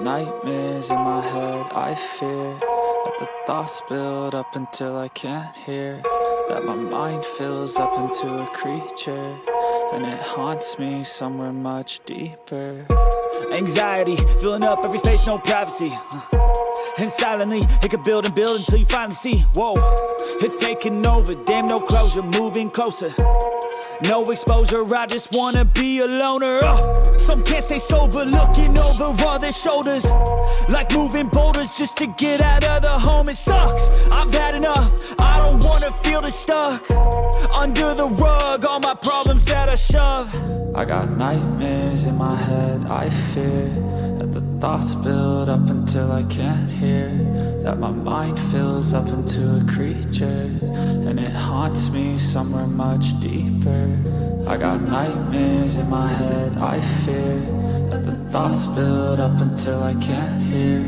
nightmares in my head, I fear that the thoughts build up until I can't hear, that my mind fills up into a creature, and it haunts me somewhere much deeper. Anxiety, filling up every space, no privacy. And silently, it could build and build until you finally see, whoa, it's taking over, damn no closure, moving closer. No exposure, I just wanna be a loner. Some can't stay sober, looking over all their shoulders, like moving boulders just to get out of the home. It sucks, I've had enough, I don't wanna feel the stuck under the rug, all my problems that I shove. I got nightmares in my head, I fear that the thoughts build up until I can't hear, that my mind fills up into a creature, and it haunts me somewhere much deeper. I got nightmares in my head, I fear that the thoughts build up until I can't hear,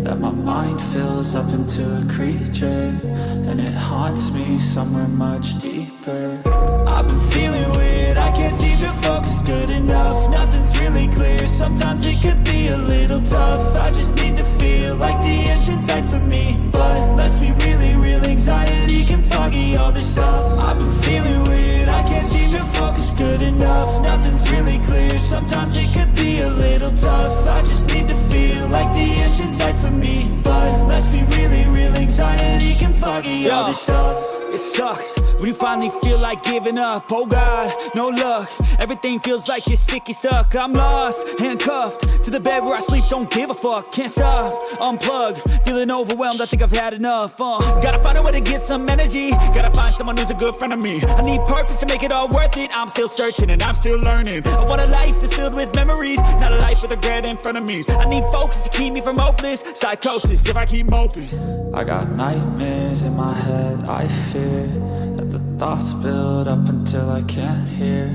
that my mind fills up into a creature, and it haunts me somewhere much deeper. I've been feeling weird, I can't seem to focus good enough, nothing's really clear, sometimes it could be a little tough. I just need to feel like the end's in sight for me, but let's be really real, anxiety can foggy all this stuff. I've been feeling weird, I can't seem to focus good enough, nothing's really clear, sometimes it could be a little tough. I just need to feel like the end's in sight for me, but let's be really real, anxiety can foggy all this stuff. It sucks when you finally feel like giving up. Oh God, no luck, everything feels like you're sticky stuck. I'm lost, handcuffed to the bed where I sleep, don't give a fuck. Can't stop, unplug, feeling overwhelmed, I think I've had enough. Gotta find a way to get some energy, gotta find someone who's a good friend of me. I need purpose to make it all worth it, I'm still searching and I'm still learning. I want a life that's filled with memories, not a life with regret in front of me. I need focus to keep me from hopeless psychosis if I keep moping. I got nightmares in my head, I fear that the thoughts build up until I can't hear,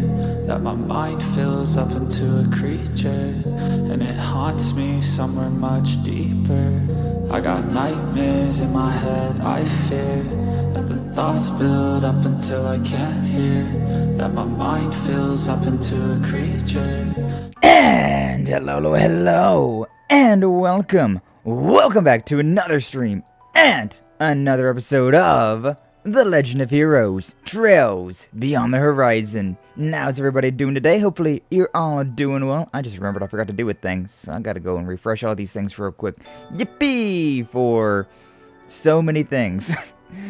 that my mind fills up into a creature, and it haunts me somewhere much deeper. I got nightmares in my head, I fear that the thoughts build up until I can't hear, that my mind fills up into a creature. And hello, and welcome back to another stream and another episode of The Legend of Heroes, Trails Beyond the Horizon. Now, how's everybody doing today? Hopefully you're all doing well. I just remembered I forgot to do with things, so I gotta go and refresh all these things real quick. Yippee! For so many things.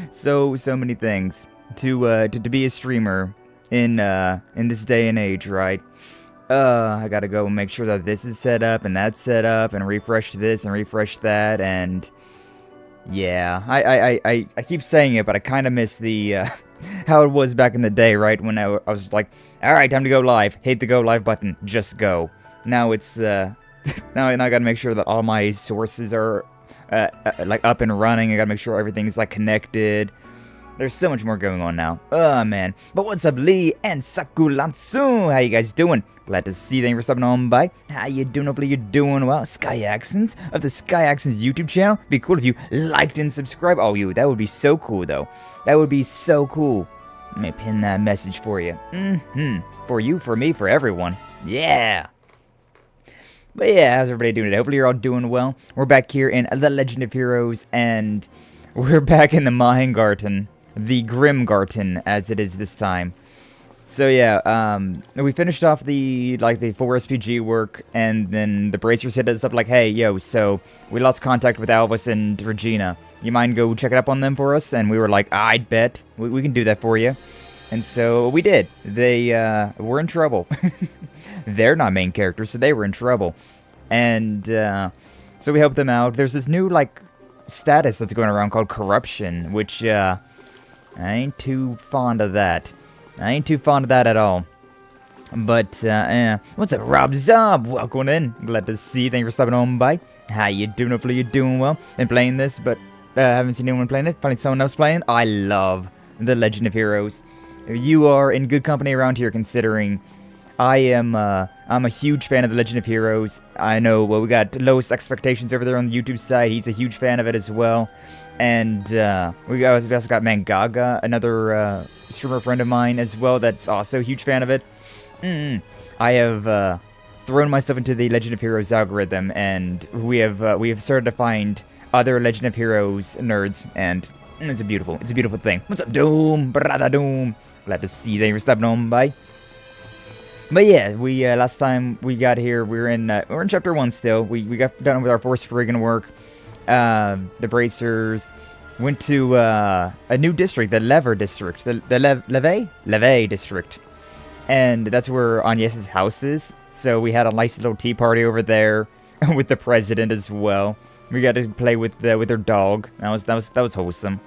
so many things to be a streamer in this day and age, right? I gotta go and make sure that this is set up and that's set up and refresh this and refresh that, and yeah, I keep saying it, but I kind of miss the, how it was back in the day, right? When I was like, alright, time to go live. Hit the go live button. Just go. Now it's, now I gotta make sure that all my sources are, like, up and running. I gotta make sure everything's, like, connected. There's so much more going on now. Oh, man. But what's up, Lee and Sakulatsu? How you guys doing? Glad to see you. Thank you for stopping on by. How you doing? Hopefully you're doing well. Skye Axens of the Skye Axens YouTube channel. Be cool if you liked and subscribed. Oh, that would be so cool, though. That would be so cool. Let me pin that message for you. For you, for me, for everyone. Yeah. But yeah, how's everybody doing today? Hopefully you're all doing well. We're back here in The Legend of Heroes, and we're back in the Marchen Garten. The Grim Garten, as it is this time. So yeah, we finished off the 4 SPG work, and then the Bracers hit us up like, hey, yo, so we lost contact with Alvis and Regina. You mind go check it up on them for us? And we were like, I'd bet. We can do that for you. And so we did. They were in trouble. They're not main characters, so they were in trouble. And so we helped them out. There's this new, status that's going around called corruption, which, I ain't too fond of that. I ain't too fond of that at all. But, what's up, Rob Zob? Welcome in. Glad to see you. Thank you for stopping on by. How you doing? Hopefully you're doing well. Been playing this, but haven't seen anyone playing it. Finding someone else playing. I love The Legend of Heroes. You are in good company around here, considering I'm a huge fan of The Legend of Heroes. I know, well, we got Lowest Expectations over there on the YouTube side. He's a huge fan of it as well. And we also got Mangaga, another streamer friend of mine as well, that's also a huge fan of it. I have thrown myself into the Legend of Heroes algorithm, and we have started to find other Legend of Heroes nerds, and it's a beautiful thing. What's up, Doom? Brother Doom. Glad to see that you're stopping on by. But yeah, we last time we got here, we're in chapter 1 still. We got done with our first Spriggan work. The bracers went to a new district, the Levre District, the Levre District, and that's where Agnes's house is. So we had a nice little tea party over there with the president as well. We got to play with their dog. That was wholesome.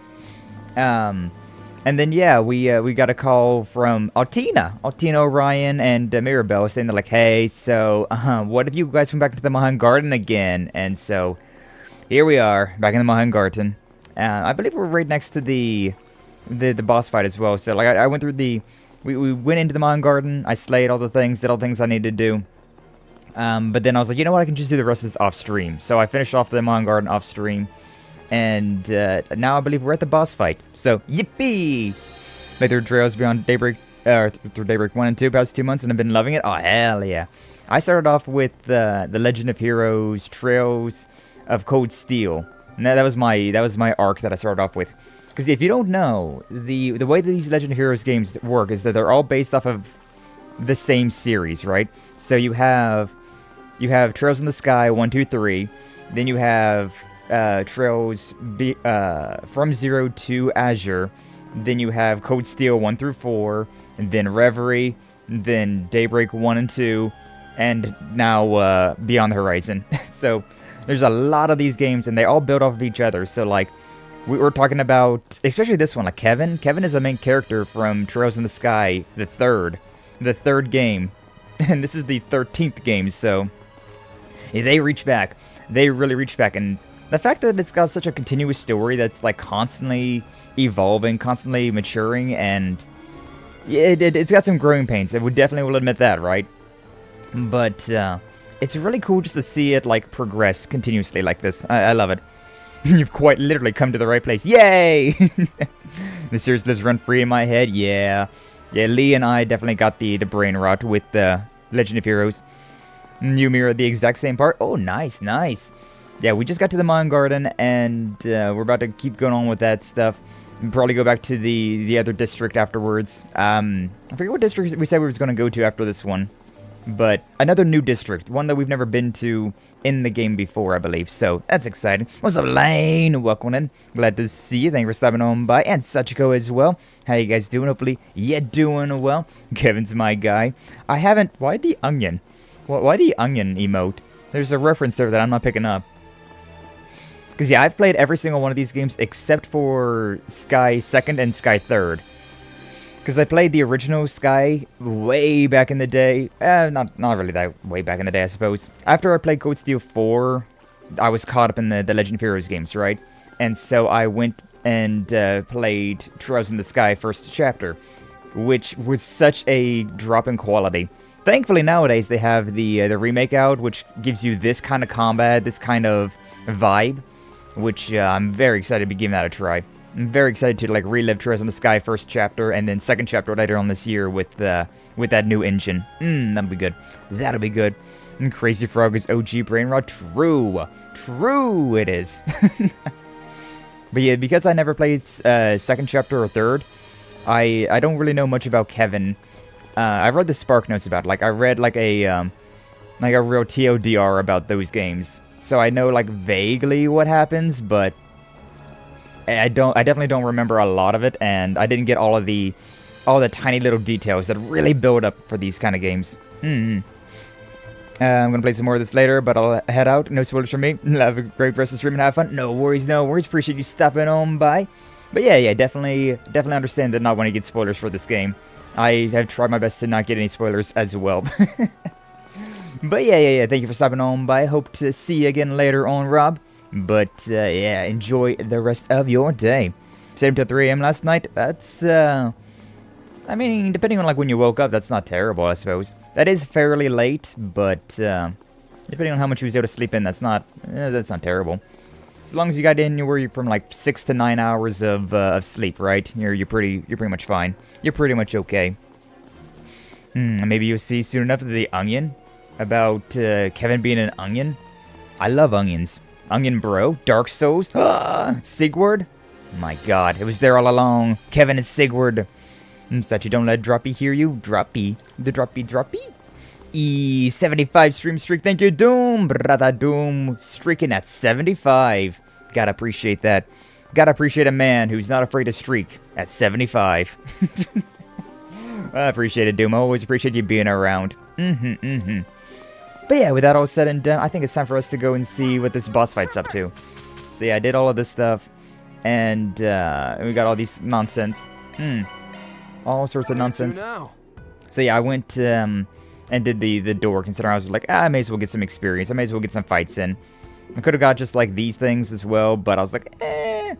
And then yeah, we got a call from Altina Orion and Mirabelle saying they're like, hey, so what if you guys went back to the Marchen Garten again? And so here we are back in the Marchen Garten. I believe we're right next to the boss fight as well. So like I went through we went into the Marchen Garten. I slayed all the things, did all the things I needed to do. But then I was like, you know what? I can just do the rest of this off stream. So I finished off the Marchen Garten off stream. And now I believe we're at the boss fight. So, yippee! Played through Trails Beyond Daybreak, through Daybreak 1 and 2 past 2 months, and I've been loving it. Oh, hell yeah. I started off with the Legend of Heroes Trails of Cold Steel. And that was my arc that I started off with. Because if you don't know, the way that these Legend of Heroes games work is that they're all based off of the same series, right? So you have Trails in the Sky 1, 2, 3. Then you have Trails from 0 to Azure. Then you have Cold Steel 1 through 4, and then Reverie, then Daybreak 1 and 2, and now Beyond the Horizon. So there's a lot of these games, and they all build off of each other. So like we were talking about, especially this one, like Kevin. Kevin is a main character from Trails in the Sky, the third game, and this is the 13th game. So yeah, they reach back. They really reach back, and the fact that it's got such a continuous story that's like constantly evolving, constantly maturing, and it's got some growing pains. We definitely will admit that, right? But it's really cool just to see it like progress continuously like this. I love it. You've quite literally come to the right place. Yay! The series lives rent free in my head. Yeah, Lee and I definitely got the brain rot with the Legend of Heroes. You mirror the exact same part. Oh, nice. Yeah, we just got to the Marchen Garten, and we're about to keep going on with that stuff. We'll probably go back to the other district afterwards. I forget what district we said we was going to go to after this one. But another new district, one that we've never been to in the game before, I believe. So, that's exciting. What's up, Lane? Welcome in. Glad to see you. Thank you for stopping on by. And Sachiko as well. How you guys doing? Hopefully, you're doing well. Kevin's my guy. I haven't... Why the onion? Why the onion emote? There's a reference there that I'm not picking up. Because, yeah, I've played every single one of these games except for Skye 2nd and Skye 3rd. Because I played the original Skye way back in the day. Not really that way back in the day, I suppose. After I played Cold Steel 4, I was caught up in the Legend of Heroes games, right? And so I went and played Trails in the Sky first chapter, which was such a drop in quality. Thankfully, nowadays, they have the remake out, which gives you this kind of combat, this kind of vibe, which I'm very excited to be giving that a try. I'm very excited to like relive Trails in the Sky first chapter, and then second chapter later on this year with that new engine. That'll be good. That'll be good. And Crazy Frog is OG brain rot. True it is. But yeah, because I never played second chapter or third, I don't really know much about Kevin. I've read the Spark Notes about it. Like I read like a real TLDR about those games, so I know like vaguely what happens, but I definitely don't remember a lot of it, and I didn't get all the tiny little details that really build up for these kind of games. I'm gonna play some more of this later, but I'll head out. No spoilers from me. Have a great rest of the stream and have fun. No worries. Appreciate you stopping on by. But yeah, definitely understand that not want to get spoilers for this game. I have tried my best to not get any spoilers as well. But yeah, thank you for stopping on by. Hope to see you again later on, Rob. But yeah, enjoy the rest of your day. Stayed until 3 a.m. last night. That's, I mean, depending on like when you woke up, that's not terrible, I suppose. That is fairly late, but depending on how much you was able to sleep in, that's not terrible. As long as you got anywhere from like 6 to 9 hours of sleep, right? You're pretty much fine. You're pretty much okay. Maybe you'll see soon enough the onion. about Kevin being an onion. I love onions. Onion Bro, Dark Souls, Sigurd. My god, it was there all along. Kevin is Sigurd. Such you don't let Droppy hear you. Droppy. The Droppy. 75 stream streak. Thank you, Doom. Brother Doom. Streaking at 75. Gotta appreciate that. Gotta appreciate a man who's not afraid to streak at 75. I appreciate it, Doom. I always appreciate you being around. But yeah, with that all said and done, I think it's time for us to go and see what this boss fight's up to. So yeah, I did all of this stuff. And we got all these nonsense. All sorts of nonsense. So yeah, I went and did the door, considering I was like, I may as well get some experience. I may as well get some fights in. I could have got just like these things as well, but I was like, Oh,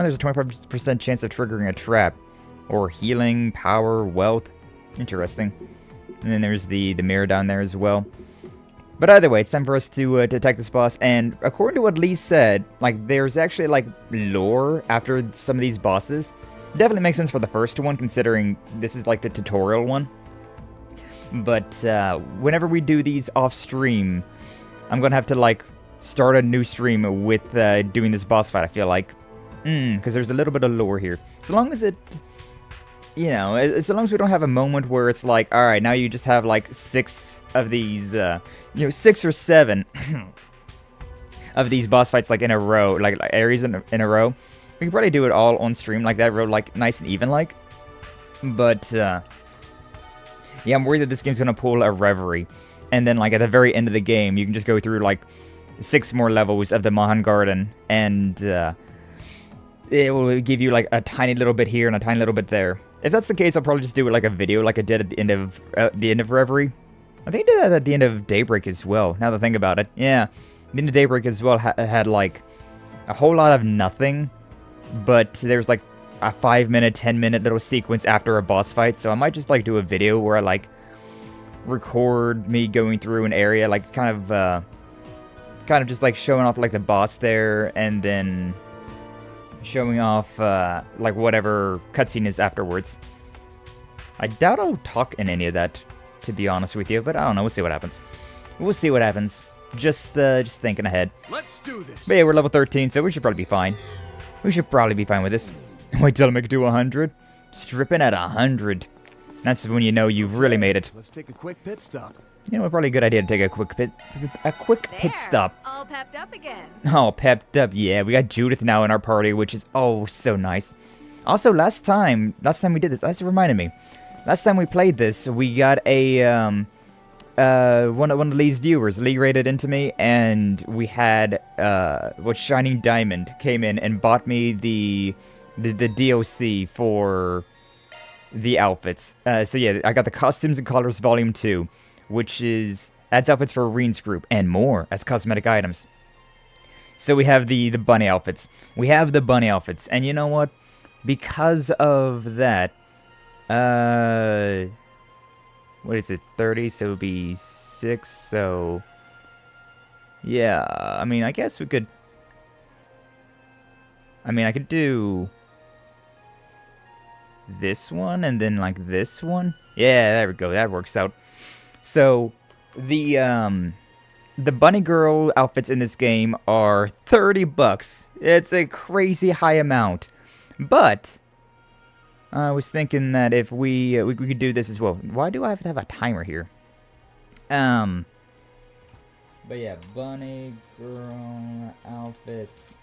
there's a 25% chance of triggering a trap. Or healing, power, wealth. Interesting. And then there's the mirror down there as well. But either way, it's time for us to attack this boss. And according to what Lee said, like, there's actually, like, lore after some of these bosses. Definitely makes sense for the first one, considering this is, like, the tutorial one. But whenever we do these off-stream, I'm going to have to, like, start a new stream with doing this boss fight, I feel like. Because there's a little bit of lore here. So long as it... You know, so long as we don't have a moment where it's like, alright, now you just have like 6 of these, 6 or 7 of these boss fights like in a row, like areas in a row. We can probably do it all on stream like that, like nice and even like. But, yeah, I'm worried that this game's gonna pull a Reverie. And then like at the very end of the game, you can just go through like 6 more levels of the Marchen Garten. And, it will give you like a tiny little bit here and a tiny little bit there. If that's the case, I'll probably just do it like a video, like I did at the end of Reverie. I think I did that at the end of Daybreak as well. Now that I think about it, yeah, the end of Daybreak as well had like a whole lot of nothing, but there's like a 5-minute, 10-minute little sequence after a boss fight. So I might just like do a video where I like record me going through an area, like kind of just like showing off like the boss there, and then showing off, like, whatever cutscene is afterwards. I doubt I'll talk in any of that, to be honest with you, but I don't know, we'll see what happens. We'll see what happens. Just thinking ahead. Let's do this! But yeah, we're level 13, so we should probably be fine. We should probably be fine with this. Wait till I make it to 100. Stripping at 100. That's when you know you've really made it. Let's take a quick pit stop. You know, probably a good idea to take a quick pit stop. All pepped up again. Oh, pepped up, yeah. We got Judith now in our party, which is oh so nice. Also, last time we did this, that's reminded me. Last time we played this, we got a one of Lee's viewers. Lee raided into me, and we had Shining Diamond came in and bought me the DLC for the outfits. So yeah, I got the Costumes and Colors Volume 2. Which adds outfits for Reen's group, and more as cosmetic items. So we have the bunny outfits. We have the bunny outfits, and you know what? Because of that, what is it, 30, so it would be 6, so... Yeah, I mean, I guess we could... I mean, I could do... this one, and then, like, this one. Yeah, there we go, that works out. So, the bunny girl outfits in this game are $30. It's a crazy high amount. But, I was thinking that if we could do this as well. Why do I have to have a timer here? But yeah, bunny girl outfits.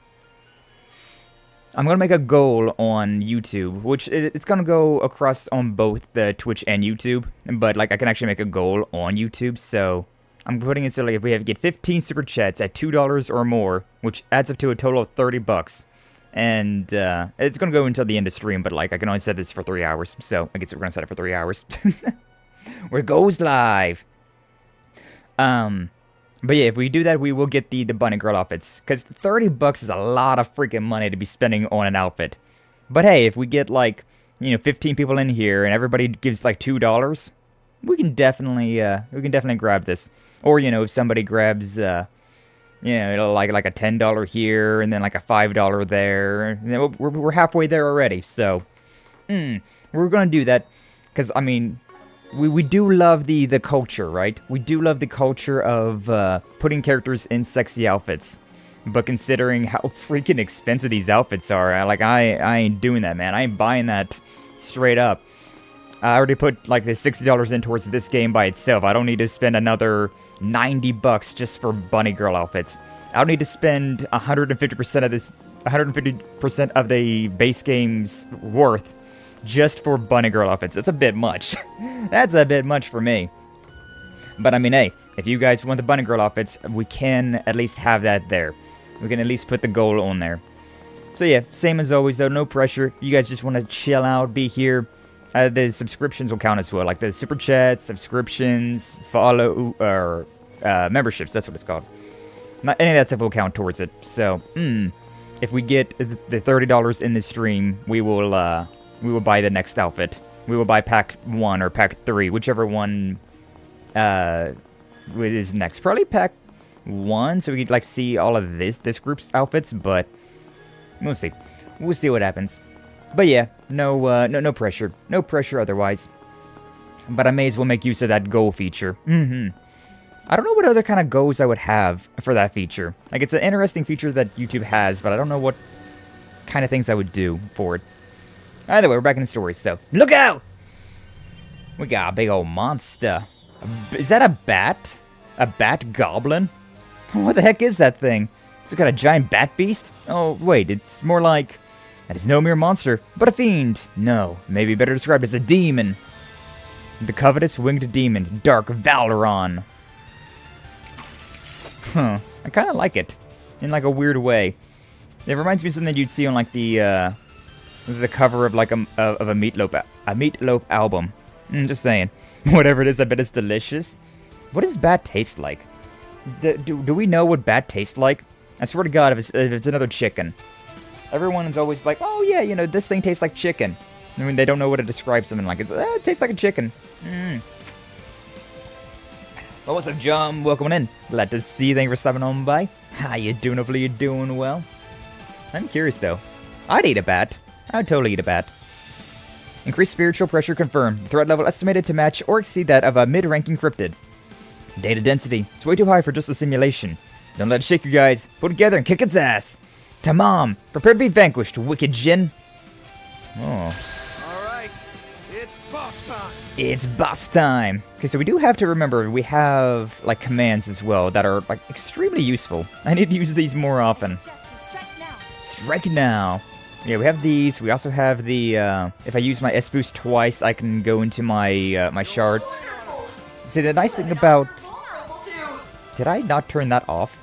I'm going to make a goal on YouTube, which it's going to go across on both the Twitch and YouTube, but like I can actually make a goal on YouTube, so I'm putting it so like if we get 15 super chats at $2 or more, which adds up to a total of $30, and it's going to go until the end of stream, but like I can only set this for 3 hours, so I guess we're going to set it for 3 hours. Where it goes live. But yeah, if we do that, we will get the bunny girl outfits. Because $30 is a lot of freaking money to be spending on an outfit. But hey, if we get like, 15 people in here and everybody gives like $2, we can definitely grab this. Or, if somebody grabs, like a $10 here and then like a $5 there. We're halfway there already, so. We're going to do that. Because, I mean, we do love the culture, right? We do love the culture of putting characters in sexy outfits. But considering how freaking expensive these outfits are, like, I ain't doing that, man. I ain't buying that straight up. I already put, like, the $60 in towards this game by itself. I don't need to spend another $90 just for bunny girl outfits. I don't need to spend 150% of this, 150% of the base game's worth just for bunny girl outfits. That's a bit much. That's a bit much for me. But I mean, hey, if you guys want the bunny girl outfits, we can at least have that there. We can at least put the goal on there. So yeah, same as always though, no pressure. You guys just want to chill out, be here. The subscriptions will count as well, like the super chats, subscriptions, follow, or memberships, that's what it's called. Not any of that stuff will count towards it. So, if we get the $30 in this stream, we will buy the next outfit. We will buy pack 1 or pack 3, whichever one is next. Probably pack 1, so we could like see all of this group's outfits, but we'll see. We'll see what happens. But yeah, no pressure. No pressure otherwise. But I may as well make use of that goal feature. I don't know what other kind of goals I would have for that feature. Like, it's an interesting feature that YouTube has, but I don't know what kind of things I would do for it. Either way, we're back in the story, so look out! We got a big old monster. Is that a bat? A bat goblin? What the heck is that thing? Is it got a giant bat beast? Oh, wait, it's more like... That is no mere monster, but a fiend. No, maybe better described as a demon. The covetous winged demon, Dark Valoron. Huh, I kind of like it. In like a weird way. It reminds me of something you'd see on like the cover of like a Meatloaf album. Just saying. Whatever it is, I bet it's delicious. What does bat taste like? Do we know what bat tastes like? I swear to God, if it's another chicken. Everyone's always like, oh yeah, you know, this thing tastes like chicken. I mean, they don't know what to describe something like. It tastes like a chicken. Well, what's up, John? Welcome in. Glad to see you. Thank you for stopping on by. How you doing? Hopefully you're doing well. I'm curious, though. I'd eat a bat. I would totally eat a bat. Increased spiritual pressure confirmed. Threat level estimated to match or exceed that of a mid-ranking cryptid. Data density. It's way too high for just a simulation. Don't let it shake you guys. Pull together and kick its ass. Tamam. Prepare to be vanquished, wicked Jin. Oh. Alright. It's boss time. It's boss time. Okay, so we do have to remember we have, like, commands as well that are, like, extremely useful. I need to use these more often. Strike now. Yeah, we have these. We also have the, if I use my S-Boost twice, I can go into my, my shard. See, the nice thing about... Did I not turn that off?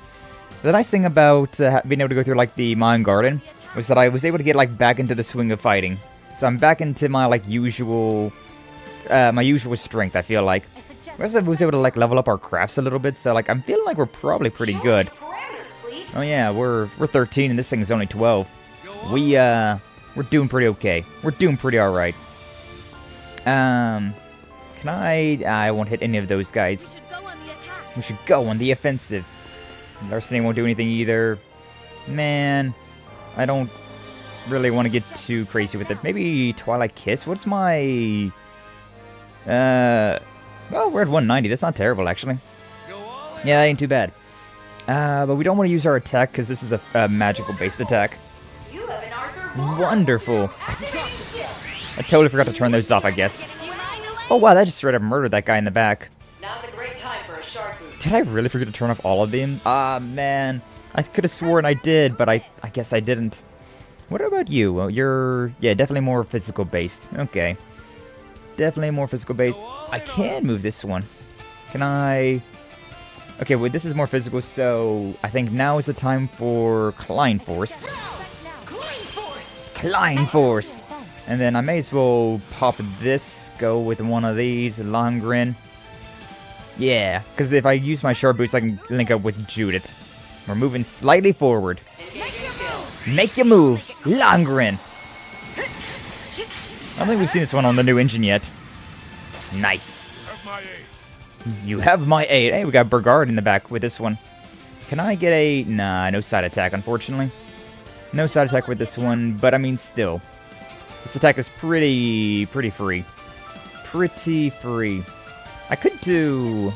The nice thing about being able to go through, like, the Marchen Garten was that I was able to get, like, back into the swing of fighting. So I'm back into my, like, usual strength, I feel like. I also was able to, like, level up our crafts a little bit, so, like, I'm feeling like we're probably pretty good. Oh, yeah, we're 13 and this thing is only 12. We're doing pretty okay. We're doing pretty alright. Can I won't hit any of those guys. We should go on the offensive. Larceny won't do anything either. Man, I don't really want to get too crazy with it. Maybe Twilight Kiss? What's my... well, we're at 190. That's not terrible, actually. Yeah, that ain't too bad. But we don't want to use our attack because this is a magical-based attack. Wonderful. I totally forgot to turn those off, I guess. Oh, wow, that just straight up murdered that guy in the back. Now's a great time for a shark boost. Did I really forget to turn off all of them? Ah, man. I could have sworn I did, but I guess I didn't. What about you? Well, you're... Yeah, definitely more physical-based. Okay. Definitely more physical-based. I can move this one. Can I... Okay, well, this is more physical, so... I think now is the time for Klein Force. Klein Force! And then I may as well pop this, go with one of these, Longrin. Yeah, because if I use my short boots, I can link up with Judith. We're moving slightly forward. Make your move, Longrin. I don't think we've seen this one on the new engine yet. Nice. You have my aid. Hey, we got Burgard in the back with this one. Can I get a... Nah, no side attack, unfortunately. No side attack with this one, but I mean, still. This attack is pretty free. pretty free. I could do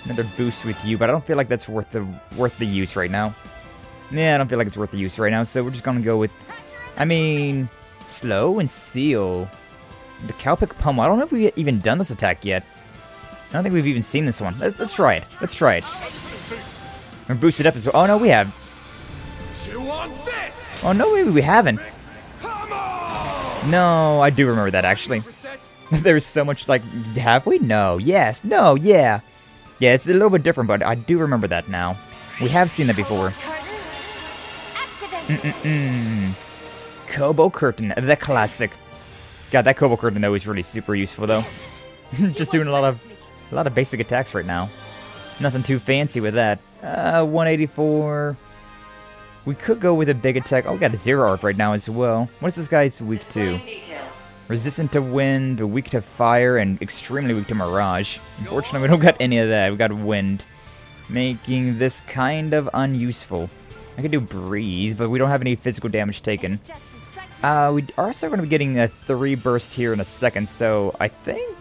another boost with you, but I don't feel like that's worth the use right now. Yeah, I don't feel like it's worth the use right now, so we're just gonna go with, I mean, slow and seal. The cowpick pummel. I don't know if we've even done this attack yet. I don't think we've even seen this one. Let's try it. Let's try it. We're boosted up as well. Oh no, we have. Oh no, maybe we haven't. No, I do remember that actually. There's so much like, have we? No, yes, no, yeah. Yeah, it's a little bit different, but I do remember that now. We have seen that before. Kobo Curtain, the classic. God, that Kobo Curtain though is really super useful though. Just doing a lot of basic attacks right now. Nothing too fancy with that. 184. We could go with a big attack. Oh, we got a 0 ARP right now as well. What's this guy's weak to? Resistant to wind, weak to fire, and extremely weak to mirage. Unfortunately, we don't got any of that. We got wind, making this kind of unuseful. I could do breathe, but we don't have any physical damage taken. We are also going to be getting a 3 burst here in a second, so I think,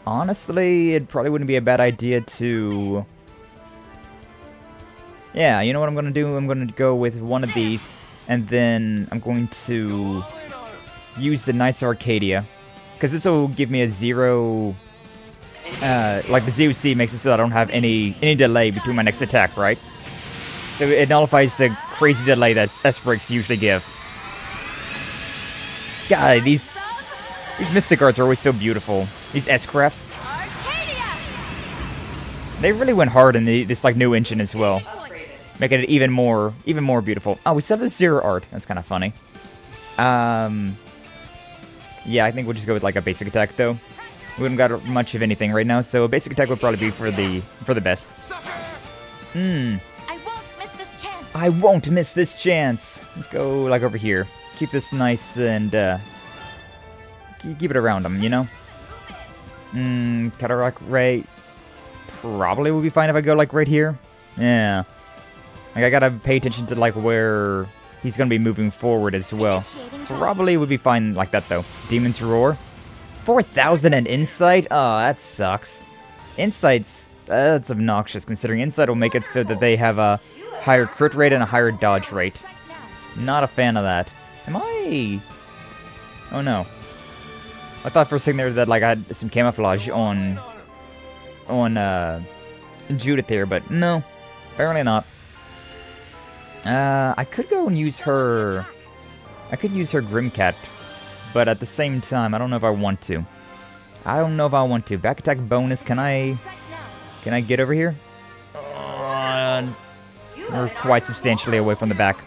honestly, it probably wouldn't be a bad idea to... Yeah, you know what I'm going to do? I'm going to go with one of these, and then I'm going to use the Knights of Arcadia, because this will give me a 0... like the ZOC makes it so I don't have any delay between my next attack, right? So it nullifies the crazy delay that S-Breaks usually give. God, these Mystic Arts are always so beautiful. These S-Crafts. They really went hard in this like new engine as well. Making it even more beautiful. Oh, we still have the 0 art. That's kind of funny. Yeah, I think we'll just go with like a basic attack though. We haven't got much of anything right now, so a basic attack would probably be for the best. I won't miss this chance. Let's go like over here. Keep this nice and keep it around them, you know. Cataract Ray probably would be fine if I go like right here. Yeah. Like I gotta pay attention to like where he's gonna be moving forward as well. Probably would be fine like that though. Demon's Roar. 4,000 and Insight? Oh, that sucks. Insight's... that's obnoxious, considering Insight will make it so that they have a higher crit rate and a higher dodge rate. Not a fan of that. Am I... Oh no. I thought for a second there that like I had some camouflage on Judith here, but no. Apparently not. I could go and use her... I could use her Grimcat, but at the same time, I don't know if I want to. Back attack bonus, can I get over here? We're quite substantially away from the back.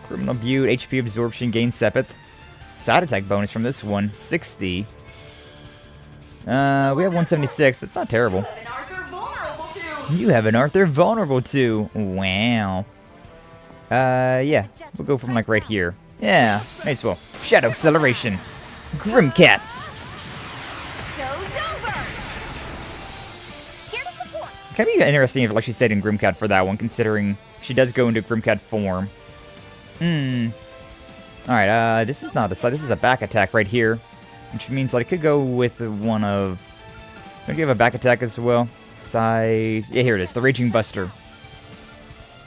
Criminal Butte, HP absorption, gain Sepith. Side attack bonus from this one, 60. We have 176, that's not terrible. You have an Arthur vulnerable to. Wow. Yeah, we'll go from like right here. Yeah, may as well. Shadow Acceleration. Grimcat. It's kind of interesting if like she stayed in Grimcat for that one, considering she does go into Grimcat form. Alright, this is not the side. This is a back attack right here, which means like I could go with one of... Don't you have a back attack as well? Side... Yeah, here it is. The Raging Buster.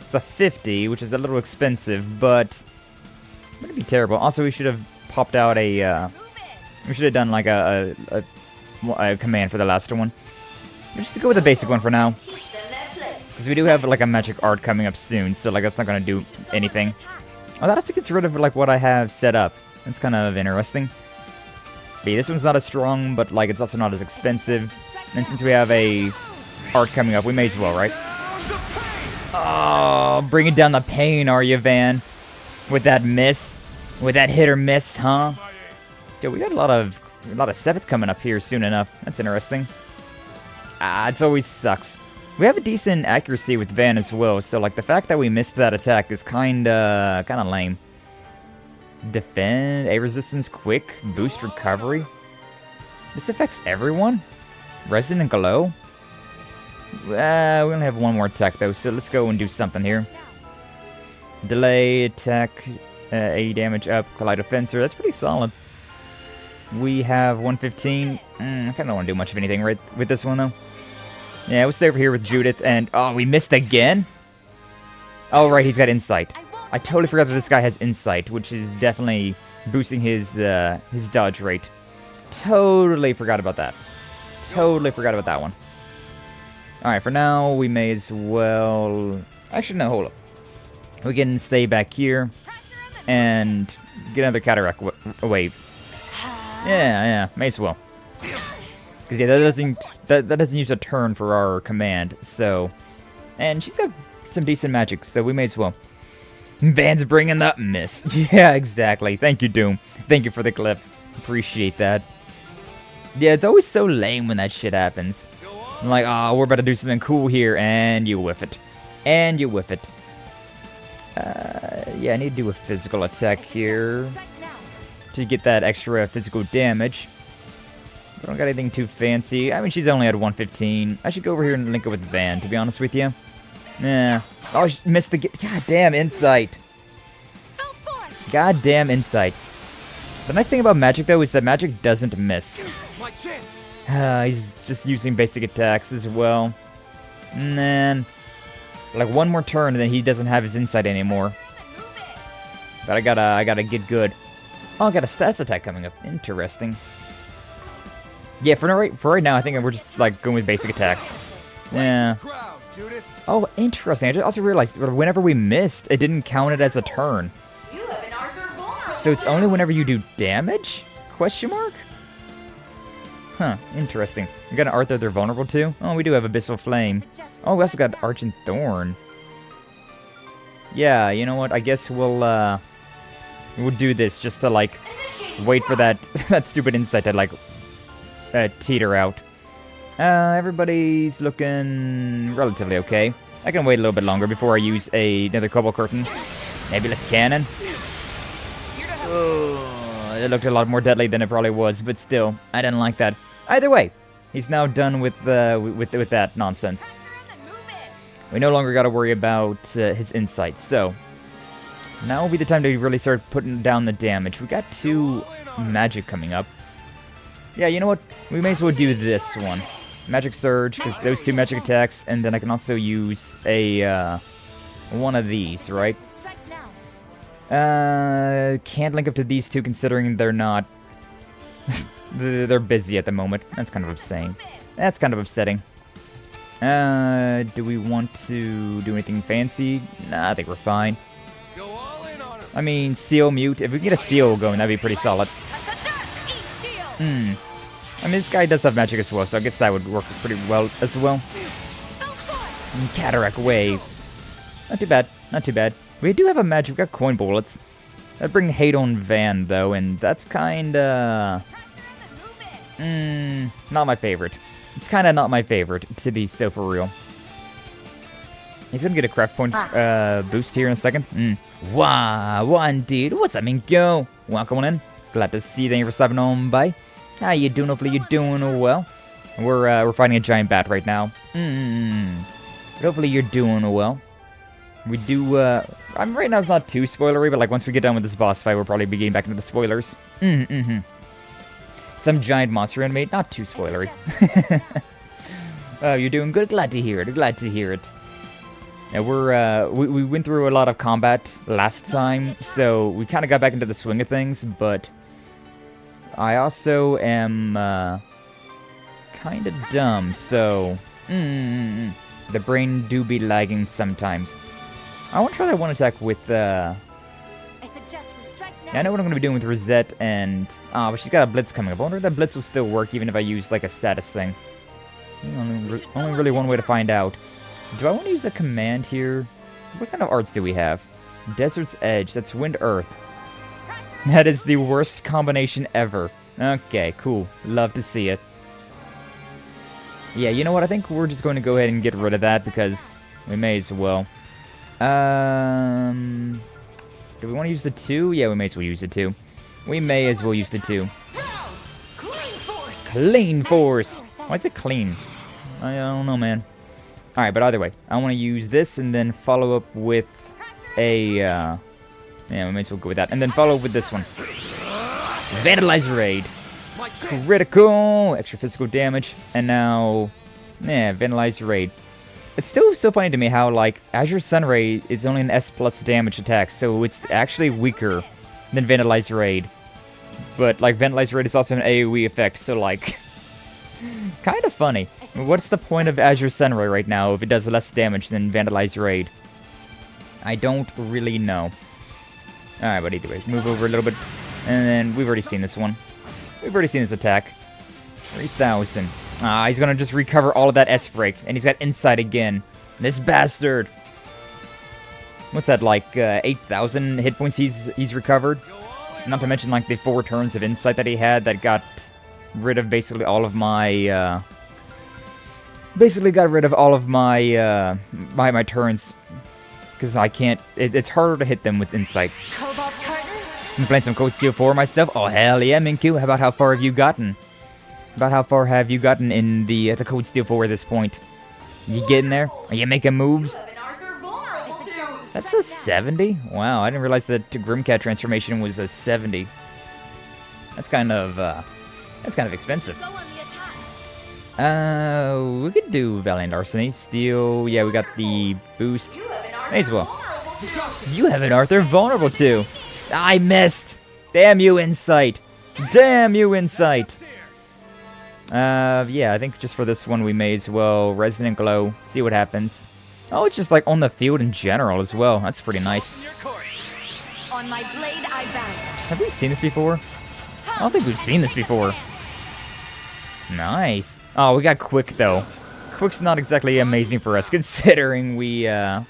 It's a 50, which is a little expensive, but... It wouldn't be terrible. Also, we should have popped out a... we should have done like a command for the last one. Just to go with the basic one for now. Because we do have like a magic art coming up soon, so like that's not going to do anything. Oh, that also gets rid of like what I have set up. That's kind of interesting. But yeah, this one's not as strong, but like it's also not as expensive. And since we have a art coming up, we may as well, right? Oh, bringing down the pain, are you, Van? With that miss? With that hit or miss, huh? Dude, we got a lot of Sepith coming up here soon enough. That's interesting. It always sucks. We have a decent accuracy with Van as well, so like the fact that we missed that attack is kinda lame. Defend, A resistance, quick, boost recovery. This affects everyone? Resonant Glow? We only have one more attack though, so let's go and do something here. Delay, attack, A damage up, Kaleido Fencer, that's pretty solid. We have 115. I kind of don't want to do much of anything right with this one, though. Yeah, we'll stay over here with Judith, and... Oh, we missed again? Oh, right, he's got Insight. I totally forgot that this guy has Insight, which is definitely boosting his dodge rate. Totally forgot about that. Totally forgot about that one. Alright, for now, we may as well... Actually, no, hold up. We can stay back here and get another cataract wave. Yeah, may as well. Because, yeah, that doesn't use a turn for our command, so... And she's got some decent magic, so we may as well. Van's bringing the miss. Yeah, exactly. Thank you, Doom. Thank you for the clip. Appreciate that. Yeah, it's always so lame when that shit happens. I'm like, oh, we're about to do something cool here, and you whiff it. And you whiff it. Yeah, I need to do a physical attack here to get that extra physical damage. I don't got anything too fancy. I mean, she's only at 115. I should go over here and link it with Van, to be honest with you. Nah. Oh, she missed the... Goddamn Insight. Goddamn Insight. The nice thing about magic, though, is that magic doesn't miss. My chance. He's just using basic attacks as well. And then... Like, one more turn, and then he doesn't have his Insight anymore. But I gotta get good. Oh, I got a status attack coming up. Interesting. Yeah, for right now, I think we're just, like, going with basic attacks. Yeah. Oh, interesting. I just also realized that whenever we missed, it didn't count it as a turn. So it's only whenever you do damage? Question mark? Huh, interesting. We got an Arthur they're vulnerable to? Oh, we do have Abyssal Flame. Oh, we also got Arch and Thorn. Yeah, you know what? I guess we'll do this just to, like, wait for that that stupid Insight to, like, teeter out. Everybody's looking relatively okay. I can wait a little bit longer before I use another Cobalt Curtain. Nebulous Cannon. It looked a lot more deadly than it probably was, but still, I didn't like that. Either way, he's now done with that nonsense. We no longer got to worry about his Insight, so now will be the time to really start putting down the damage. We got 2 magic coming up. Yeah, you know what? We may as well do this one. Magic Surge, because those 2 magic attacks, and then I can also use a one of these, right? Can't link up to these 2 considering they're not... they're busy at the moment. That's kind of upsetting. That's kind of upsetting. Do we want to do anything fancy? Nah, I think we're fine. I mean, Seal Mute. If we can get a Seal going, that'd be pretty solid. I mean, this guy does have magic as well, so I guess that would work pretty well as well. Cataract Wave. Not too bad. Not too bad. We do have a magic. We've got Coin Bullets. That'd bring hate on Van, though, and that's kinda... not my favorite. It's kinda not my favorite, to be so for real. He's gonna get a craft point boost here in a second. Wow, indeed. What's up, Minko? Welcome on in. Glad to see you. Thank you for stopping on by. How you doing? Hopefully you're doing well. We're fighting a giant bat right now. Hopefully you're doing well. We do, right now it's not too spoilery, but like once we get done with this boss fight, we'll probably be getting back into the spoilers. Some giant monster enemy, not too spoilery. Oh, you're doing good? Glad to hear it, glad to hear it. Yeah, we went through a lot of combat last time, so we kind of got back into the swing of things, but I also am, kind of dumb, so, the brain do be lagging sometimes. I want to try that one attack with, yeah, I know what I'm going to be doing with Rosette and... Oh, but she's got a Blitz coming up. I wonder if that Blitz will still work even if I use, like, a status thing. Only really one way to find out. Do I want to use a command here? What kind of arts do we have? Desert's Edge. That's Wind Earth. That is the worst combination ever. Okay, cool. Love to see it. Yeah, you know what? I think we're just going to go ahead and get rid of that because we may as well. Do we want to use the 2? Yeah, we may as well use the 2. We may as well use the 2. Clean Force! Why is it clean? I don't know, man. Alright, but either way, I want to use this and then follow up with a, yeah, we may as well go with that. And then follow up with this one. Vandalize Raid. My chance. Critical! Extra physical damage. And now, Vandalized Raid. It's still so funny to me how, like, Azure Sunray is only an S plus damage attack, so it's actually weaker than Vandalized Raid. But, like, Vandalized Raid is also an AoE effect, so, like, kind of funny. What's the point of Azure Sunray right now if it does less damage than Vandalized Raid? I don't really know. Alright, but anyways, move over a little bit. And then, we've already seen this one. We've already seen this attack. 3,000. Ah, he's gonna just recover all of that S-break. And he's got Insight again. This bastard! What's that, like, 8,000 hit points he's recovered? Not to mention, like, the 4 turns of Insight that he had that got rid of basically all of my, basically got rid of all of my, my turns. Because I can't, it's harder to hit them with Insight. Cobalt Carton? I'm playing some Code Steel 4 myself. Oh, hell yeah, Minku. How about how far have you gotten? About how far have you gotten in the Code Steel 4 at this point? You getting there? Are you making moves? That's a 70? Wow, I didn't realize that Grimcat transformation was a 70. That's kind of expensive. We could do Valiant Arsony. Steel, yeah, we got the boost. May as well. You have an Arthur vulnerable to. I missed. Damn you, Insight. Damn you, Insight. Yeah, I think just for this one we may as well Resonant Glow, see what happens. Oh, it's just like on the field in general as well. That's pretty nice. On my blade I bound. Have we seen this before? I don't think we've seen this before. Nice. Oh, we got Quick though. Quick's not exactly amazing for us considering we're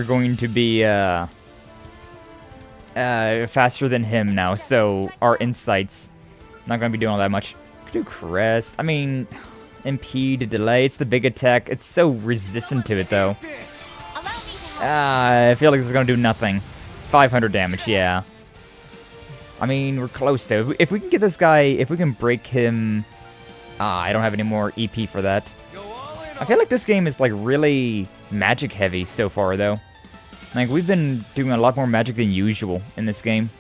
going to be faster than him now, so our Insight's not gonna be doing all that much. Could do Crest. I mean, impede, delay. It's the big attack. It's so resistant to it though. I feel like this is gonna do nothing. 500 damage, yeah. I mean, we're close though. If we can get this guy, if we can break him... I don't have any more EP for that. I feel like this game is like really magic heavy so far though. Like, we've been doing a lot more magic than usual in this game.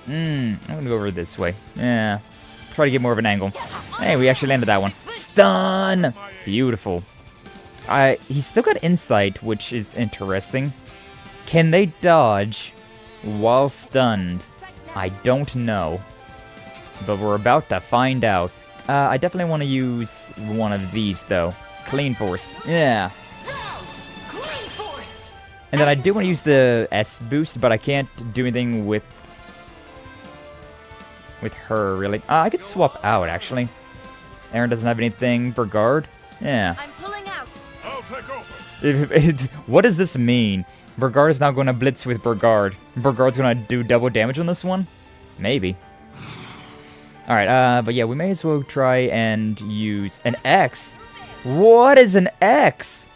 I'm gonna go over this way. Yeah. Try to get more of an angle. Hey, we actually landed that one. Stun! Beautiful. He's still got Insight, which is interesting. Can they dodge while stunned? I don't know. But we're about to find out. I definitely want to use one of these, though. Clean Force. Yeah. And then I do want to use the S boost, but I can't do anything with her, really. I could swap out, actually. Aaron doesn't have anything. Burgard? Yeah. I'm pulling out. I'll take over. What does this mean? Burgard is now going to blitz with Burgard. Burgard's going to do double damage on this one? Maybe. Alright, but yeah, we may as well try and use an X. What is an X?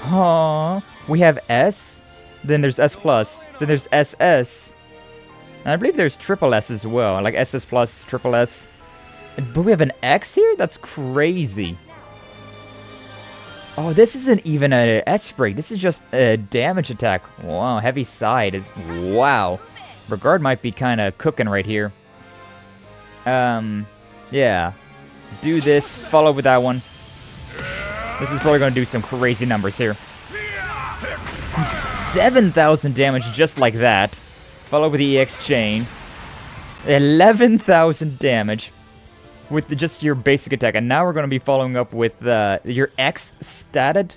Huh? We have S, then there's S+, then there's SS. And I believe there's triple S as well, like SS plus, triple S. But we have an X here? That's crazy. Oh, this isn't even an S-break. This is just a damage attack. Wow, heavy side is... Wow. Regard might be kind of cooking right here. Yeah. Do this, follow with that one. This is probably going to do some crazy numbers here. 7,000 damage just like that. Follow with the EX chain. 11,000 damage with just your basic attack. And now we're going to be following up with your X statted.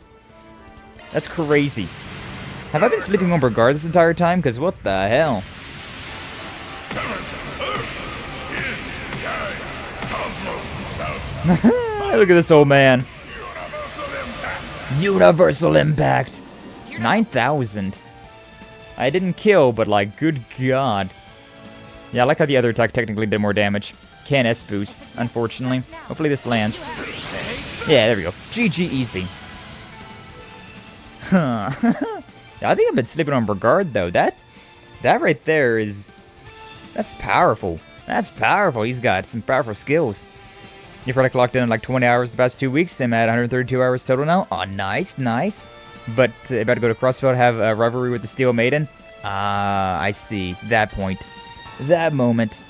That's crazy. Have I been sleeping on Burgard this entire time? Because what the hell? Look at this old man. Universal Impact. 9,000. I didn't kill, but like, good god. Yeah, I like how the other attack technically did more damage. Can't S boost, unfortunately. Hopefully this lands. Yeah, there we go. GG easy. Huh. I think I've been sleeping on Burgard though. That right there is... That's powerful. That's powerful. He's got some powerful skills. You've already clocked in like 20 hours the past 2 weeks. I'm at 132 hours total now. Oh, nice, nice. But about to go to Crossfield, have a rivalry with the Steel Maiden. I see. That point. That moment.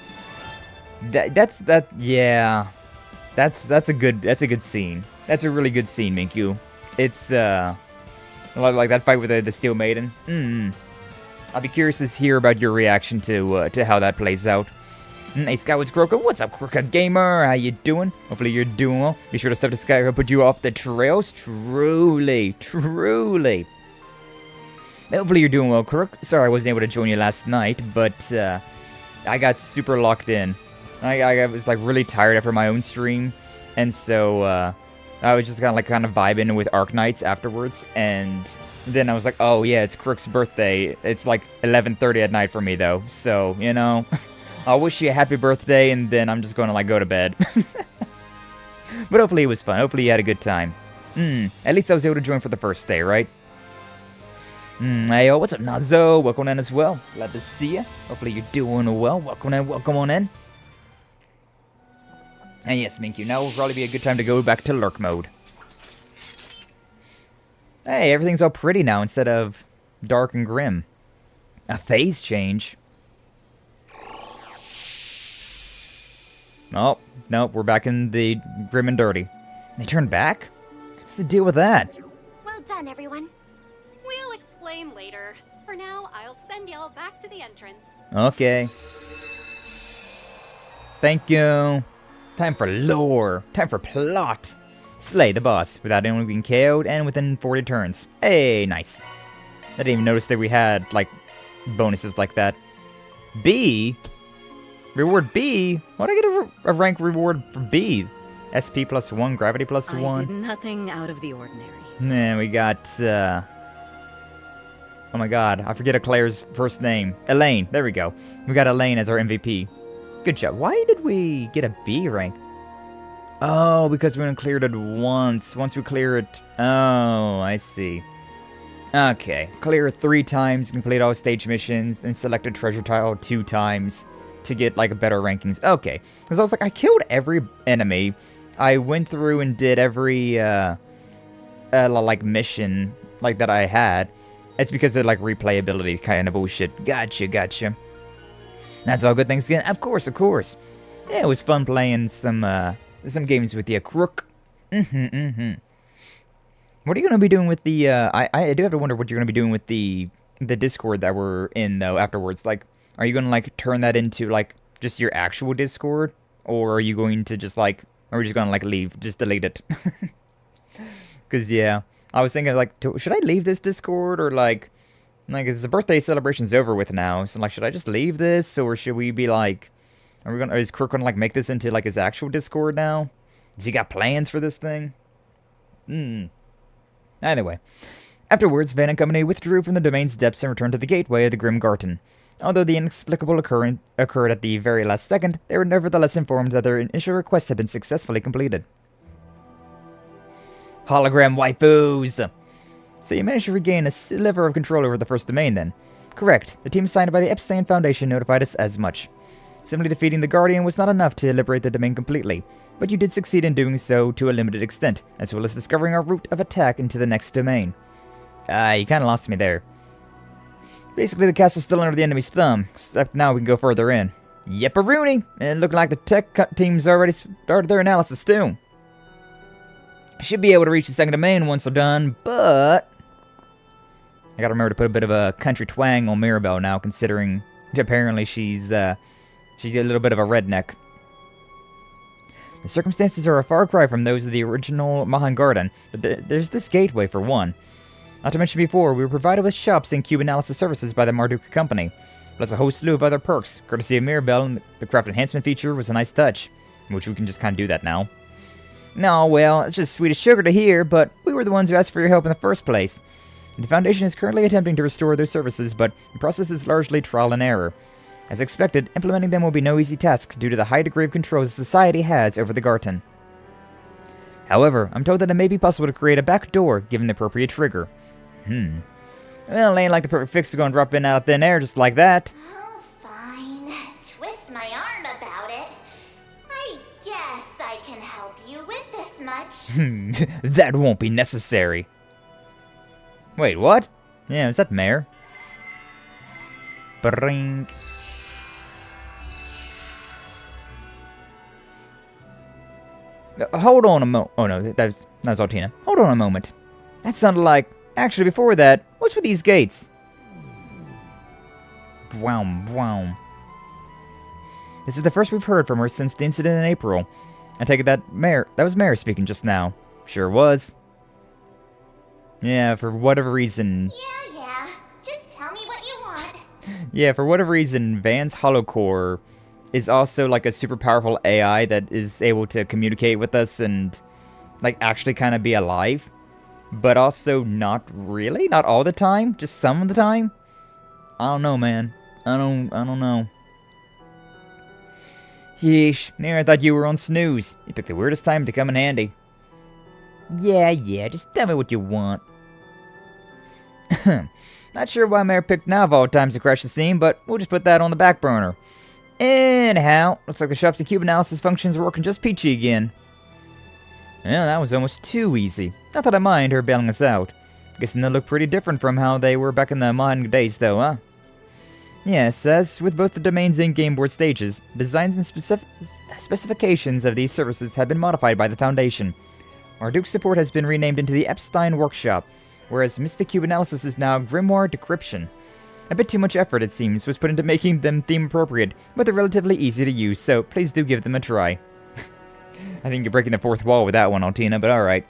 Yeah. That's a good scene. That's a really good scene, Minkyu. It's like that fight with the Steel Maiden. I'll be curious to hear about your reaction to how that plays out. Hey, Skye, what's Croco? What's up, Croco Gamer? How you doing? Hopefully you're doing well. Be sure to step to Skye and put you off the trails. Truly. Hopefully you're doing well, Crook. Sorry I wasn't able to join you last night, but I got super locked in. I was like really tired after my own stream, and so I was just kind of vibing with Arknights afterwards, and then I was like, oh yeah, it's Crook's birthday. It's like 11:30 at night for me though, so you know. I'll wish you a happy birthday, and then I'm just going to, like, go to bed. But hopefully it was fun. Hopefully you had a good time. At least I was able to join for the first day, right? Hey, yo, what's up, Nazo? Welcome in as well. Glad to see you. Hopefully you're doing well. Welcome on in. And yes, Minkyu, now will probably be a good time to go back to lurk mode. Hey, everything's all pretty now instead of dark and grim. A phase change. Oh, no, we're back in the grim and dirty. They turned back? What's the deal with that? Well done, everyone. We'll explain later. For now, I'll send y'all back to the entrance. Okay. Thank you. Time for lore. Time for plot. Slay the boss without anyone being KO'd and within 40 turns. Hey, nice. I didn't even notice that we had, like, bonuses like that. B? Reward B? Why'd I get a rank reward for B? SP +1, gravity +1. I did nothing out of the ordinary. Nah, we got, oh my god, I forget Claire's first name. Elaine, there we go. We got Elaine as our MVP. Good job. Why did we get a B rank? Oh, because we only cleared it once. Once we clear it... Oh, I see. Okay, clear it 3 times, complete all stage missions, and select a treasure tile 2 times. To get, like, better rankings. Okay. Because I was like, I killed every enemy. I went through and did every, like, mission, like, that I had. It's because of, like, replayability kind of bullshit. Gotcha. That's all good things again. Of course. Yeah, it was fun playing some games with you, Crook. What are you going to be doing with the, I do have to wonder what you're going to be doing with the Discord that we're in, though, afterwards. Like, are you going to, like, turn that into, like, just your actual Discord? Or are you going to just, like... Or are we just going to, like, leave? Just delete it? Because, yeah. I was thinking, like, should I leave this Discord? Or, like, it's the birthday celebration's over with now. So, like, should I just leave this? Or should we be, like... Is Crook going to, like, make this into, like, his actual Discord now? Has he got plans for this thing? Anyway. Afterwards, Van and company withdrew from the domain's depths and returned to the gateway of the Grim Garten. Although the inexplicable occurred at the very last second, they were nevertheless informed that their initial request had been successfully completed. Hologram waifus! So you managed to regain a sliver of control over the first domain, then? Correct. The team assigned by the Epstein Foundation notified us as much. Simply defeating the Guardian was not enough to liberate the domain completely, but you did succeed in doing so to a limited extent, as well as discovering our route of attack into the next domain. You kinda lost me there. Basically, the castle's still under the enemy's thumb, except now we can go further in. Yepperoonie! It looked like the tech team's already started their analysis, too. Should be able to reach the second domain once they're done, but... I gotta remember to put a bit of a country twang on Mirabelle now, considering apparently she's a little bit of a redneck. The circumstances are a far cry from those of the original Marchen Garten, but there's this gateway for one. Not to mention before, we were provided with shops and cube analysis services by the Marduk company, plus a whole slew of other perks, courtesy of Mirabelle, and the craft enhancement feature was a nice touch, which we can just kind of do that now. No, well, it's just sweet as sugar to hear, but we were the ones who asked for your help in the first place. The Foundation is currently attempting to restore their services, but the process is largely trial and error. As expected, implementing them will be no easy task due to the high degree of control society has over the Garten. However, I'm told that it may be possible to create a back door, given the appropriate trigger. Well, it ain't like the perfect fix is gonna drop in out of thin air just like that. Oh, fine. Twist my arm about it. I guess I can help you with this much. That won't be necessary. Wait, what? Yeah, is that Mare? Brink. Hold on a moment. Oh no, that was Altina. Hold on a moment. That sounded like... Actually, before that, what's with these gates? Bwoom, bwoom. This is the first we've heard from her since the incident in April. I take it that was Mare speaking just now. Sure was. Yeah, for whatever reason... Yeah. Just tell me what you want. Yeah, for whatever reason, Van's holocore is also like a super powerful AI that is able to communicate with us and like actually kind of be alive. But also not really, not all the time, just some of the time. I don't know, man. I don't know. Yeesh, Nair, I thought you were on snooze. You picked the weirdest time to come in handy. Yeah, just tell me what you want. Not sure why Mare picked now of all times to crash the scene, but we'll just put that on the back burner. Anyhow, looks like the shop's cube analysis functions are working just peachy again. Well, that was almost too easy. Not that I mind her bailing us out. Guessing they look pretty different from how they were back in the modern days, though, huh? Yes, as with both the domain's in-game board stages, designs and specifications of these services have been modified by the Foundation. Marduk's support has been renamed into the Epstein Workshop, whereas Mystic Cube Analysis is now Grimoire Decryption. A bit too much effort, it seems, was put into making them theme-appropriate, but they're relatively easy to use, so please do give them a try. I think you're breaking the fourth wall with that one, Altina, but alright.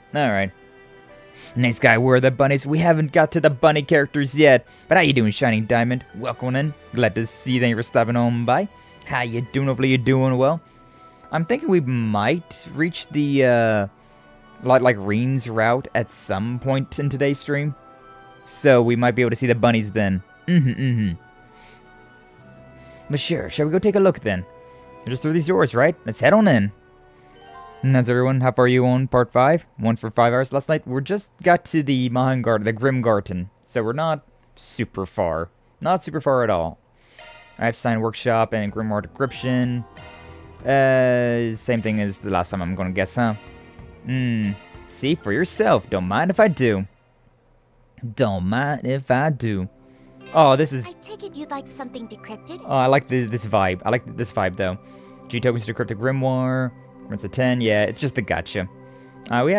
Nice guy, where are the bunnies? We haven't got to the bunny characters yet. But how you doing, Shining Diamond? Welcome in. Glad to see that you're stopping on by. How you doing? Hopefully you're doing well. I'm thinking we might reach the, like Reen's route at some point in today's stream. So we might be able to see the bunnies then. But sure, shall we go take a look then? Just through these doors, right? Let's head on in. And that's everyone. How far are you on part 5? One for 5 hours last night. We're just got to the Marchen Garten, the Grim Garten. So we're not super far. Not super far at all. Epstein Workshop and Grimoire Decryption. Same thing as the last time, I'm gonna guess, huh? See for yourself. Don't mind if I do. Don't mind if I do. Oh, this is... I take it you'd like something decrypted? Oh, I like this vibe. I like this vibe, though. G tokens to decrypt a Grimoire. It's a 10, yeah, it's just a gotcha. We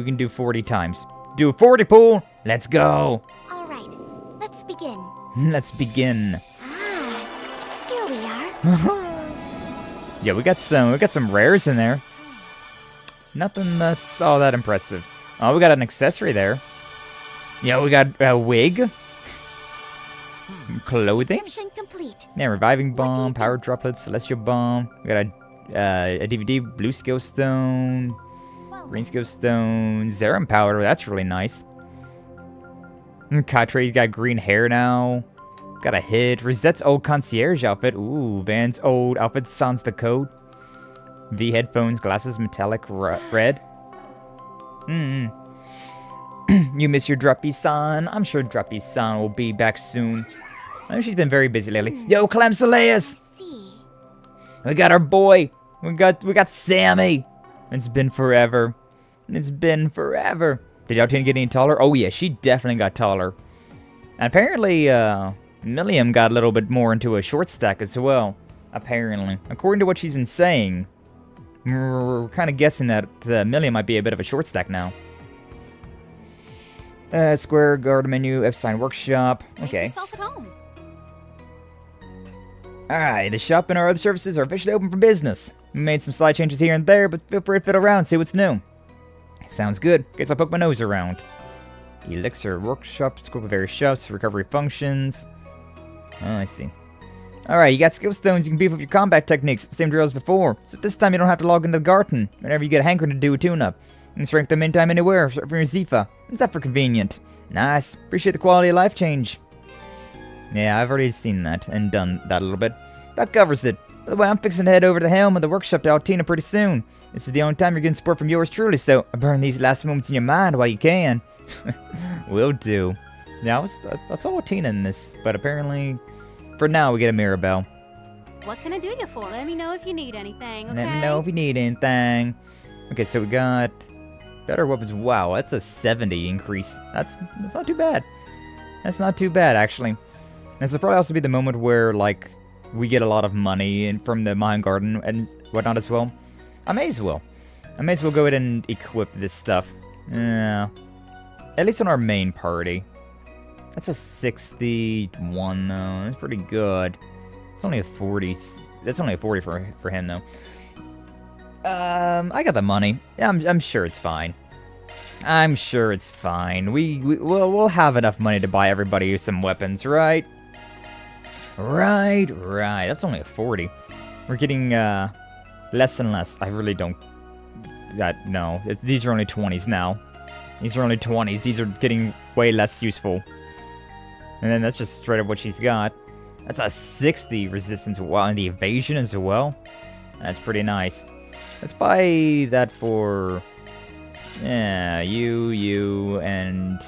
can do 40 times. Do a 40 pool. Let's go. All right, let's begin. Let's begin. Here we are. Yeah, we got some rares in there. Nothing that's all that impressive. Oh, we got an accessory there. Yeah, we got a wig. Clothing. Complete. Yeah, reviving bomb, power droplets, celestial bomb. We got a DVD, blue skill stone, green skill stone, Zerum powder. That's really nice. Katre's got green hair now. Got a hit. Rosette's old concierge outfit. Ooh, Van's old outfit sans the code. V headphones, glasses, metallic red. You miss your Druppy-san. I'm sure Druppy-san will be back soon. I know she's been very busy lately. Yo, Clemsoleus! We got our boy. We got Sammy. It's been forever. It's been forever. Did Altina get any taller? Oh yeah, she definitely got taller. And apparently, Milliam got a little bit more into a short stack as well. Apparently. According to what she's been saying, we're kind of guessing that Milliam might be a bit of a short stack now. Square, garden menu, Epstein Workshop. Okay. Make yourself at home. Alright, the shop and our other services are officially open for business. We made some slight changes here and there, but feel free to fiddle around and see what's new. Sounds good. Guess I'll poke my nose around. Elixir Workshop, scope of various shops, recovery functions. Oh, I see. Alright, you got skill stones, you can beef up your combat techniques. Same drill as before. So this time you don't have to log into the garden whenever you get a hankering to do a tune-up. And strength them anytime, anywhere, from your Zifa. Is that for convenient? Nice. Appreciate the quality of life change. Yeah, I've already seen that and done that a little bit. That covers it. By the way, I'm fixing to head over to the helm of the workshop to Altina pretty soon. This is the only time you're getting support from yours truly, so burn these last moments in your mind while you can. Will do. Yeah, I saw Altina in this, but apparently, for now, we get a Mirabelle. What can I do you for? Let me know if you need anything, okay? Let me know if you need anything. Okay, so we got better weapons. Wow, that's a 70 increase. That's not too bad. That's not too bad, actually. This will probably also be the moment where, like, we get a lot of money in from the Marchen Garten and whatnot as well. I may as well go ahead and equip this stuff. Yeah. At least on our main party. That's a 61 though. That's pretty good. It's only a 40. That's only a 40 for him though. I got the money. Yeah, I'm sure it's fine. I'm sure it's fine. We'll have enough money to buy everybody some weapons, right? Right. That's only a 40. We're getting less and less. I really don't. No. These are only 20s now. These are only 20s. These are getting way less useful. And then that's just straight up what she's got. That's a 60 resistance. Wow, and the evasion as well. That's pretty nice. Let's buy that for... Yeah, you, and...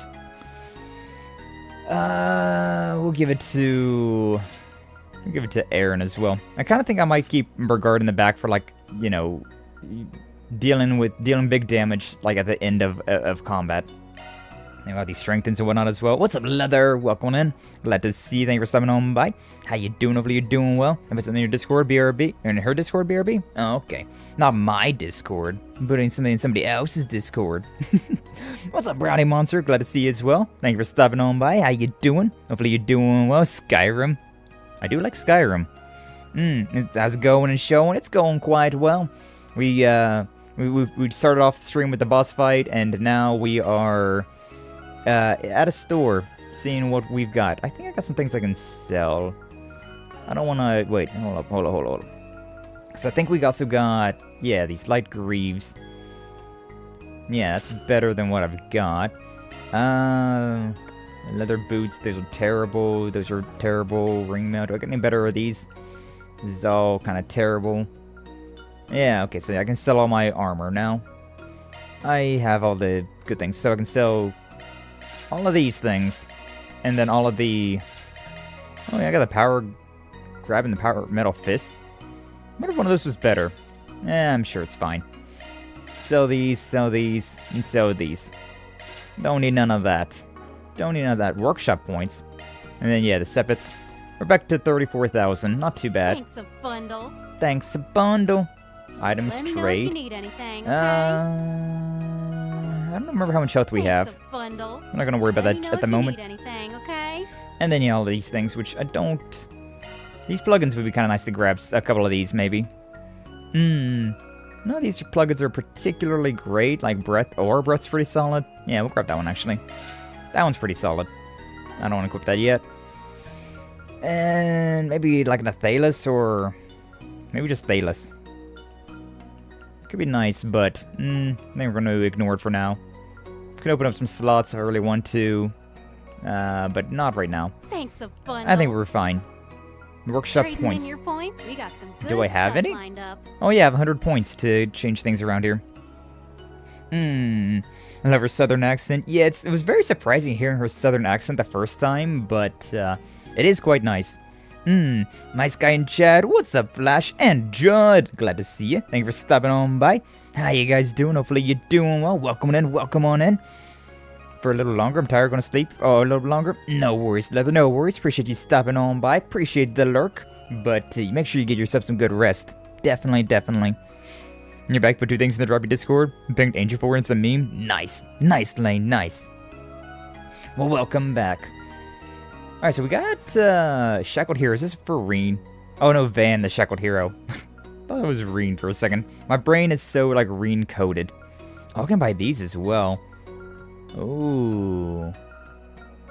We'll give it to Aaron as well. I kind of think I might keep Regard in the back for, like, you know, dealing big damage, like, at the end of combat. They got these strengthens and whatnot as well. What's up, Leather? Welcome in. Glad to see you. Thank you for stopping on by. How you doing? Hopefully you're doing well. If it's in your Discord, BRB. In her Discord, BRB? Oh, okay. Not my Discord. I'm putting something in somebody else's Discord. What's up, Brownie Monster? Glad to see you as well. Thank you for stopping on by. How you doing? Hopefully you're doing well. Skyrim. I do like Skyrim. How's it going and showing? It's going quite well. We started off the stream with the boss fight, and now we are... at a store, seeing what we've got. I think I got some things I can sell. I don't want to... Wait, hold up. Because I think we also got... Yeah, these light greaves. Yeah, that's better than what I've got. Leather boots, those are terrible. Ring mount. Do I get any better of these? This is all kind of terrible. Yeah, okay, so I can sell all my armor now. I have all the good things, so I can sell... all of these things, and then all of the... Oh yeah, I got the power... Grabbing the power metal fist. I wonder if one of those was better. I'm sure it's fine. Sell these, and sell these. Don't need none of that. Workshop points. And then yeah, the Sepith. We're back to 34,000. Not too bad. Thanks a bundle. Items Let me know if trade. you need anything, okay? I don't remember how much health we have. I'm not gonna worry about that at the moment. Okay? And then yeah, all these things, which I don't... These plugins would be kind of nice to grab a couple of these, maybe. None of these plugins are particularly great, like Breath's pretty solid. Yeah, we'll grab that one, actually. That one's pretty solid. I don't want to equip that yet. And maybe like a Thalos, or... Maybe just Thalos. Could be nice, but I think we're going to ignore it for now. Can open up some slots if I really want to, but not right now. Thanks a bundle. I think we're fine. Workshop Trading points. in your points? We got some good Do I have stuff any? lined up. Oh yeah, I have 100 points to change things around here. I love her southern accent. Yeah, it was very surprising hearing her southern accent the first time, but it is quite nice. Nice guy in chat. What's up, Flash and Judd? Glad to see you. Thank you for stopping on by. How you guys doing? Hopefully you're doing well. Welcome on in. For a little longer. I'm tired. Gonna sleep. Oh, a little longer. No worries, Leather. No worries. Appreciate you stopping on by. Appreciate the lurk. But make sure you get yourself some good rest. Definitely. You're back. Put two things in the drop your Discord. Pinged Angel for and some meme. Nice, Lane. Nice. Well, welcome back. Alright, so we got Shackled Hero. Is this for Reen? Oh no, Van, the Shackled Hero. I thought it was Reen for a second. My brain is so like Reen coded. Oh, I can buy these as well. Ooh.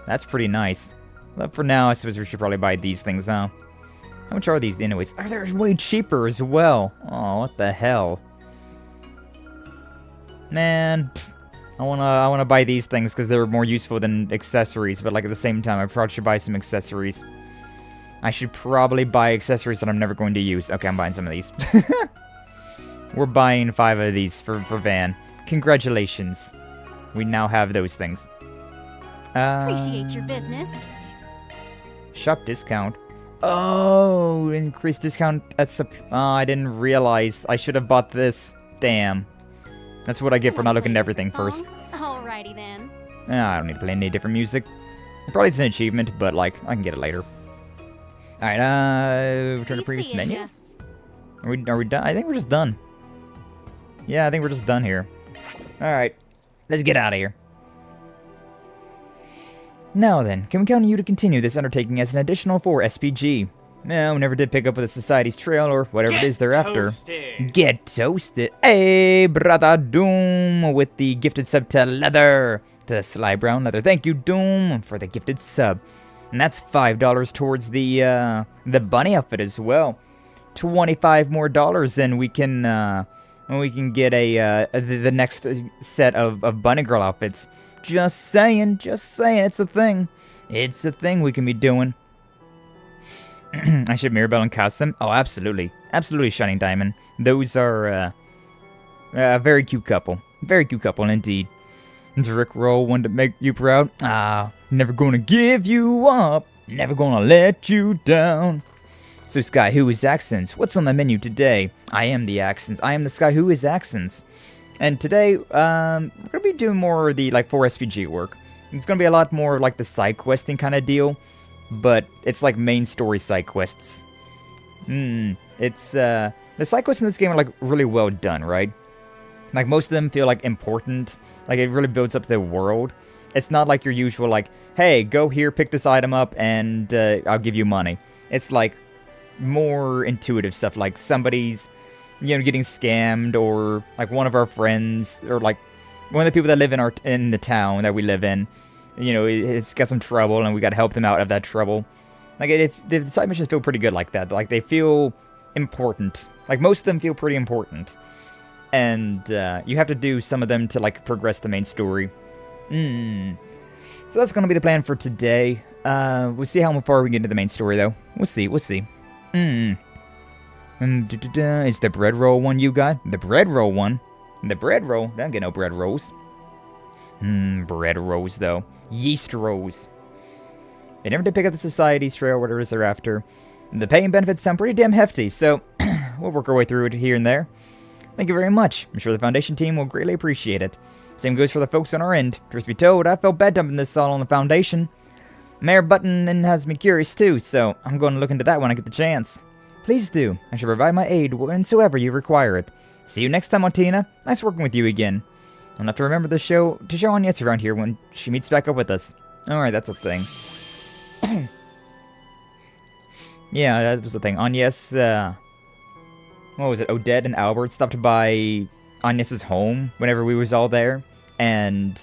That's pretty nice. But for now, I suppose we should probably buy these things now. How much are these anyways? Oh, they're way cheaper as well. Oh, what the hell. Man, I wanna buy these things because they're more useful than accessories, but like at the same time, I probably should buy some accessories. I should probably buy accessories that I'm never going to use. Okay, I'm buying some of these. We're buying 5 of these for Van. Congratulations. We now have those things. Appreciate your business. Shop discount. Oh, increased discount at I didn't realize. I should have bought this. Damn. That's what I get for not looking at everything first. Alrighty then. I don't need to play any different music. Probably it's an achievement, but like, I can get it later. Alright, return to Be previous seeing menu? ya. Are we done? I think we're just done. Yeah, I think we're just done here. Alright, let's get out of here. Now then, can we count on you to continue this undertaking as an additional 4 SPG? No, we never did pick up with the Society's trail or whatever it is they're after. Get toasted. Hey, brother Doom with the gifted sub to Leather. To the Sly Brown Leather. Thank you, Doom, for the gifted sub. And that's $5 towards the bunny outfit as well. $25 more and we can get the next set of bunny girl outfits. Just saying, it's a thing. It's a thing we can be doing. I should Mirabelle and Custom. Oh, absolutely. Absolutely, Shining Diamond. Those are a very cute couple. Very cute couple indeed. It's Rick Roll, one to make you proud. Never gonna give you up. Never gonna let you down. So, Skye, who is Axens? What's on the menu today? I am the Axens. I am the Skye, who is Axens. And today, we're gonna be doing more of the, 4 SPG work. It's gonna be a lot more like the side questing kind of deal. But it's like main story side quests. It's, the side quests in this game are, really well done, right? Like, most of them feel, important. Like, it really builds up the world. It's not like your usual, hey, go here, pick this item up, and I'll give you money. It's, more intuitive stuff, like somebody's, getting scammed, or, one of our friends, or, one of the people that live in the town that we live in, it's got some trouble, and we gotta help them out of that trouble. The side missions feel pretty good like that. They feel important. Most of them feel pretty important. And, you have to do some of them to, progress the main story. So that's gonna be the plan for today. We'll see how far we get into the main story, though. We'll see. It's the bread roll one you got? The bread roll one? The bread roll? I don't get no bread rolls. Bread rolls, though. Yeast rolls. They never did pick up the Society's trail, whatever it is they're after. The pay and benefits sound pretty damn hefty, so we'll work our way through it here and there. Thank you very much. I'm sure the Foundation team will greatly appreciate it. Same goes for the folks on our end. Truth be told, I felt bad dumping this all on the Foundation. Mayor Button has me curious too, so I'm going to look into that when I get the chance. Please do. I shall provide my aid whensoever you require it. See you next time, Altina. Nice working with you again. I'll have to remember to show Agnes around here when she meets back up with us. Alright, that's a thing. Yeah, that was the thing. Agnes, what was it? Odette and Albert stopped by Agnes's home whenever we was all there. And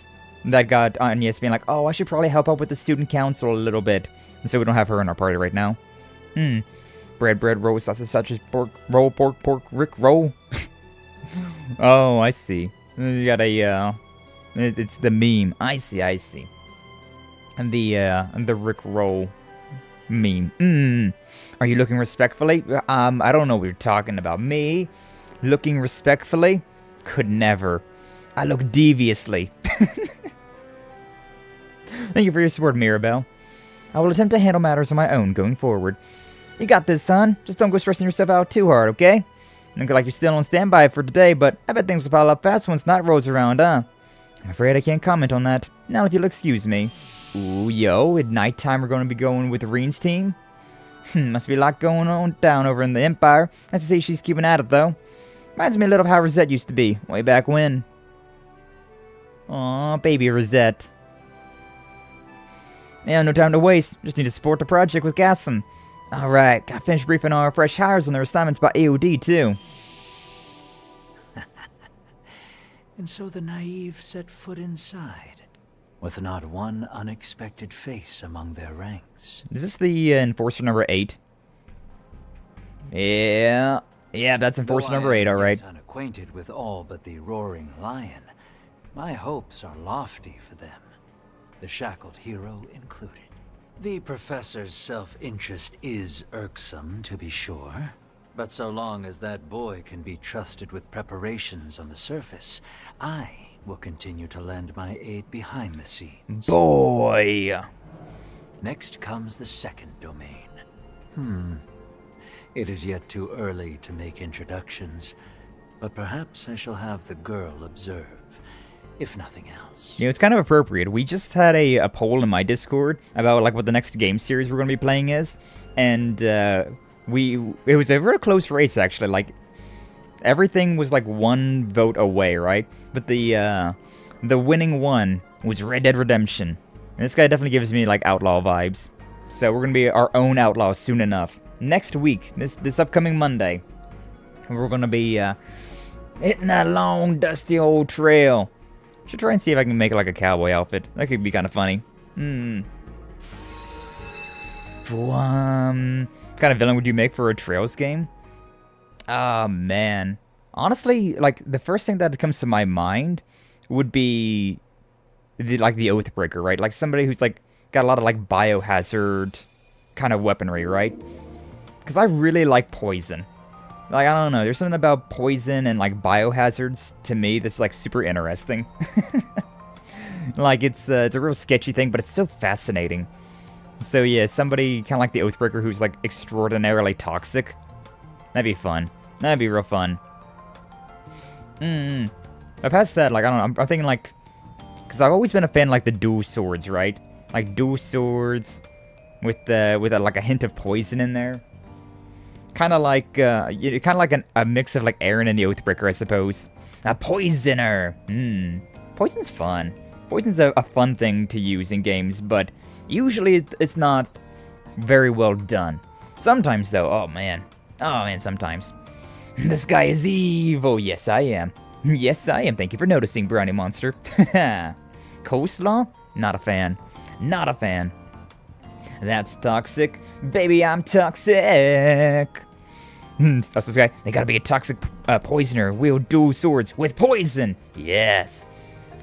that got Agnes being like, oh, I should probably help out with the student council a little bit. And so we don't have her in our party right now. Bread, roll, sausage, pork, roll, pork, Rick, roll. Oh, I see. You got a, it's the meme. I see. And the Rick roll meme. Are you looking respectfully? I don't know what you're talking about. Me? Looking respectfully? Could never. I look deviously. Thank you for your support, Mirabelle. I will attempt to handle matters on my own going forward. You got this, son. Just don't go stressing yourself out too hard, okay? Look like you're still on standby for today, but I bet things will pile up fast once night rolls around, huh? I'm afraid I can't comment on that. Now, if you'll excuse me. Ooh, yo, at nighttime we're going to be going with Reen's team? Must be a lot going on down over in the Empire. Nice to see she's keeping at it, though. Reminds me a little of how Rosette used to be, way back when. Aw, baby Rosette. Yeah, no time to waste. Just need to support the project with Gassam. Alright, gotta finish briefing our fresh hires on their assignments by AOD, too. And so the naive set foot inside, with not one unexpected face among their ranks. Is this the Enforcer number 8? Yeah, that's Enforcer number 8, alright. Unacquainted with all but the roaring lion, my hopes are lofty for them, the shackled hero included. The professor's self-interest is irksome, to be sure. But so long as that boy can be trusted with preparations on the surface, I will continue to lend my aid behind the scenes. Boy! Next comes the second domain. It is yet too early to make introductions, but perhaps I shall have the girl observe. if nothing else. You know, it's kind of appropriate. We just had a poll in my Discord about like what the next game series we're going to be playing is, and it was a very close race actually. Like everything was like one vote away, right? But the winning one was Red Dead Redemption, and this guy definitely gives me like outlaw vibes. So we're going to be our own outlaw soon enough. Next week, this upcoming Monday, we're going to be hitting that long, dusty old trail. Should try and see if I can make like a cowboy outfit. That could be kind of funny. What kind of villain would you make for a Trails game? Ah, man. Honestly, like, the first thing that comes to my mind would be, the Oathbreaker, right? Like, somebody who's, like, got a lot of, like, biohazard kind of weaponry, right? Because I really like poison. Like, I don't know, there's something about poison and, like, biohazards, to me, that's, like, super interesting. Like, it's a real sketchy thing, but it's so fascinating. So, yeah, somebody kind of like the Oathbreaker who's, like, extraordinarily toxic. That'd be fun. That'd be real fun. But past that, like, I don't know, I'm thinking, like, because I've always been a fan, like, the dual swords, right? Like, dual swords with like, a hint of poison in there. Kind of like a mix of like Aaron and the Oathbreaker, I suppose. A poisoner. Poison's fun. Poison's a fun thing to use in games, but usually it's not very well done. Sometimes though, oh man, sometimes. This guy is evil. Yes, I am. Yes, I am. Thank you for noticing, Brownie Monster. Coleslaw? Not a fan. Not a fan. That's toxic. Baby, I'm toxic. So this guy, they gotta be a toxic poisoner. Wield dual swords with poison. Yes.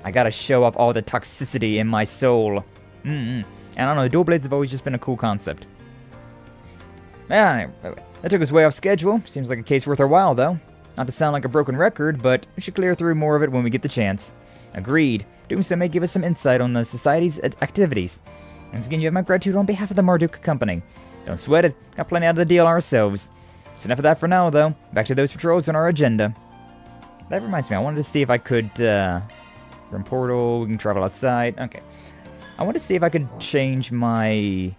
I gotta show off all the toxicity in my soul. And I don't know, the dual blades have always just been a cool concept. That took us way off schedule. Seems like a case worth our while, though. Not to sound like a broken record, but we should clear through more of it when we get the chance. Agreed. Doing so may give us some insight on the Society's activities. Once again, you have my gratitude on behalf of the Marduk Company. Don't sweat it. Got plenty out of the deal ourselves. It's enough of that for now, though. Back to those patrols on our agenda. That reminds me, I wanted to see if I could, from portal, we can travel outside. Okay. I wanted to see if I could change my...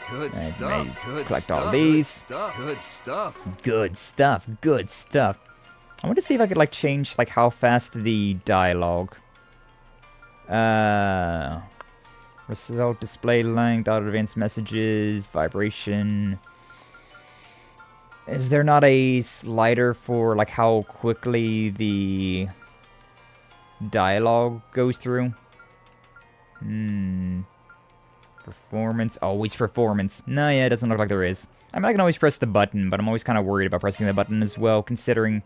Good stuff. Good collect stuff. all these. Good stuff. Good stuff. Good stuff. I want to see if I could, like, change, like, how fast the dialogue. Result display length, auto advanced messages, vibration. Is there not a slider for, like, how quickly the dialogue goes through? Performance. Always performance. No, yeah, it doesn't look like there is. I mean, I can always press the button, but I'm always kind of worried about pressing the button as well, considering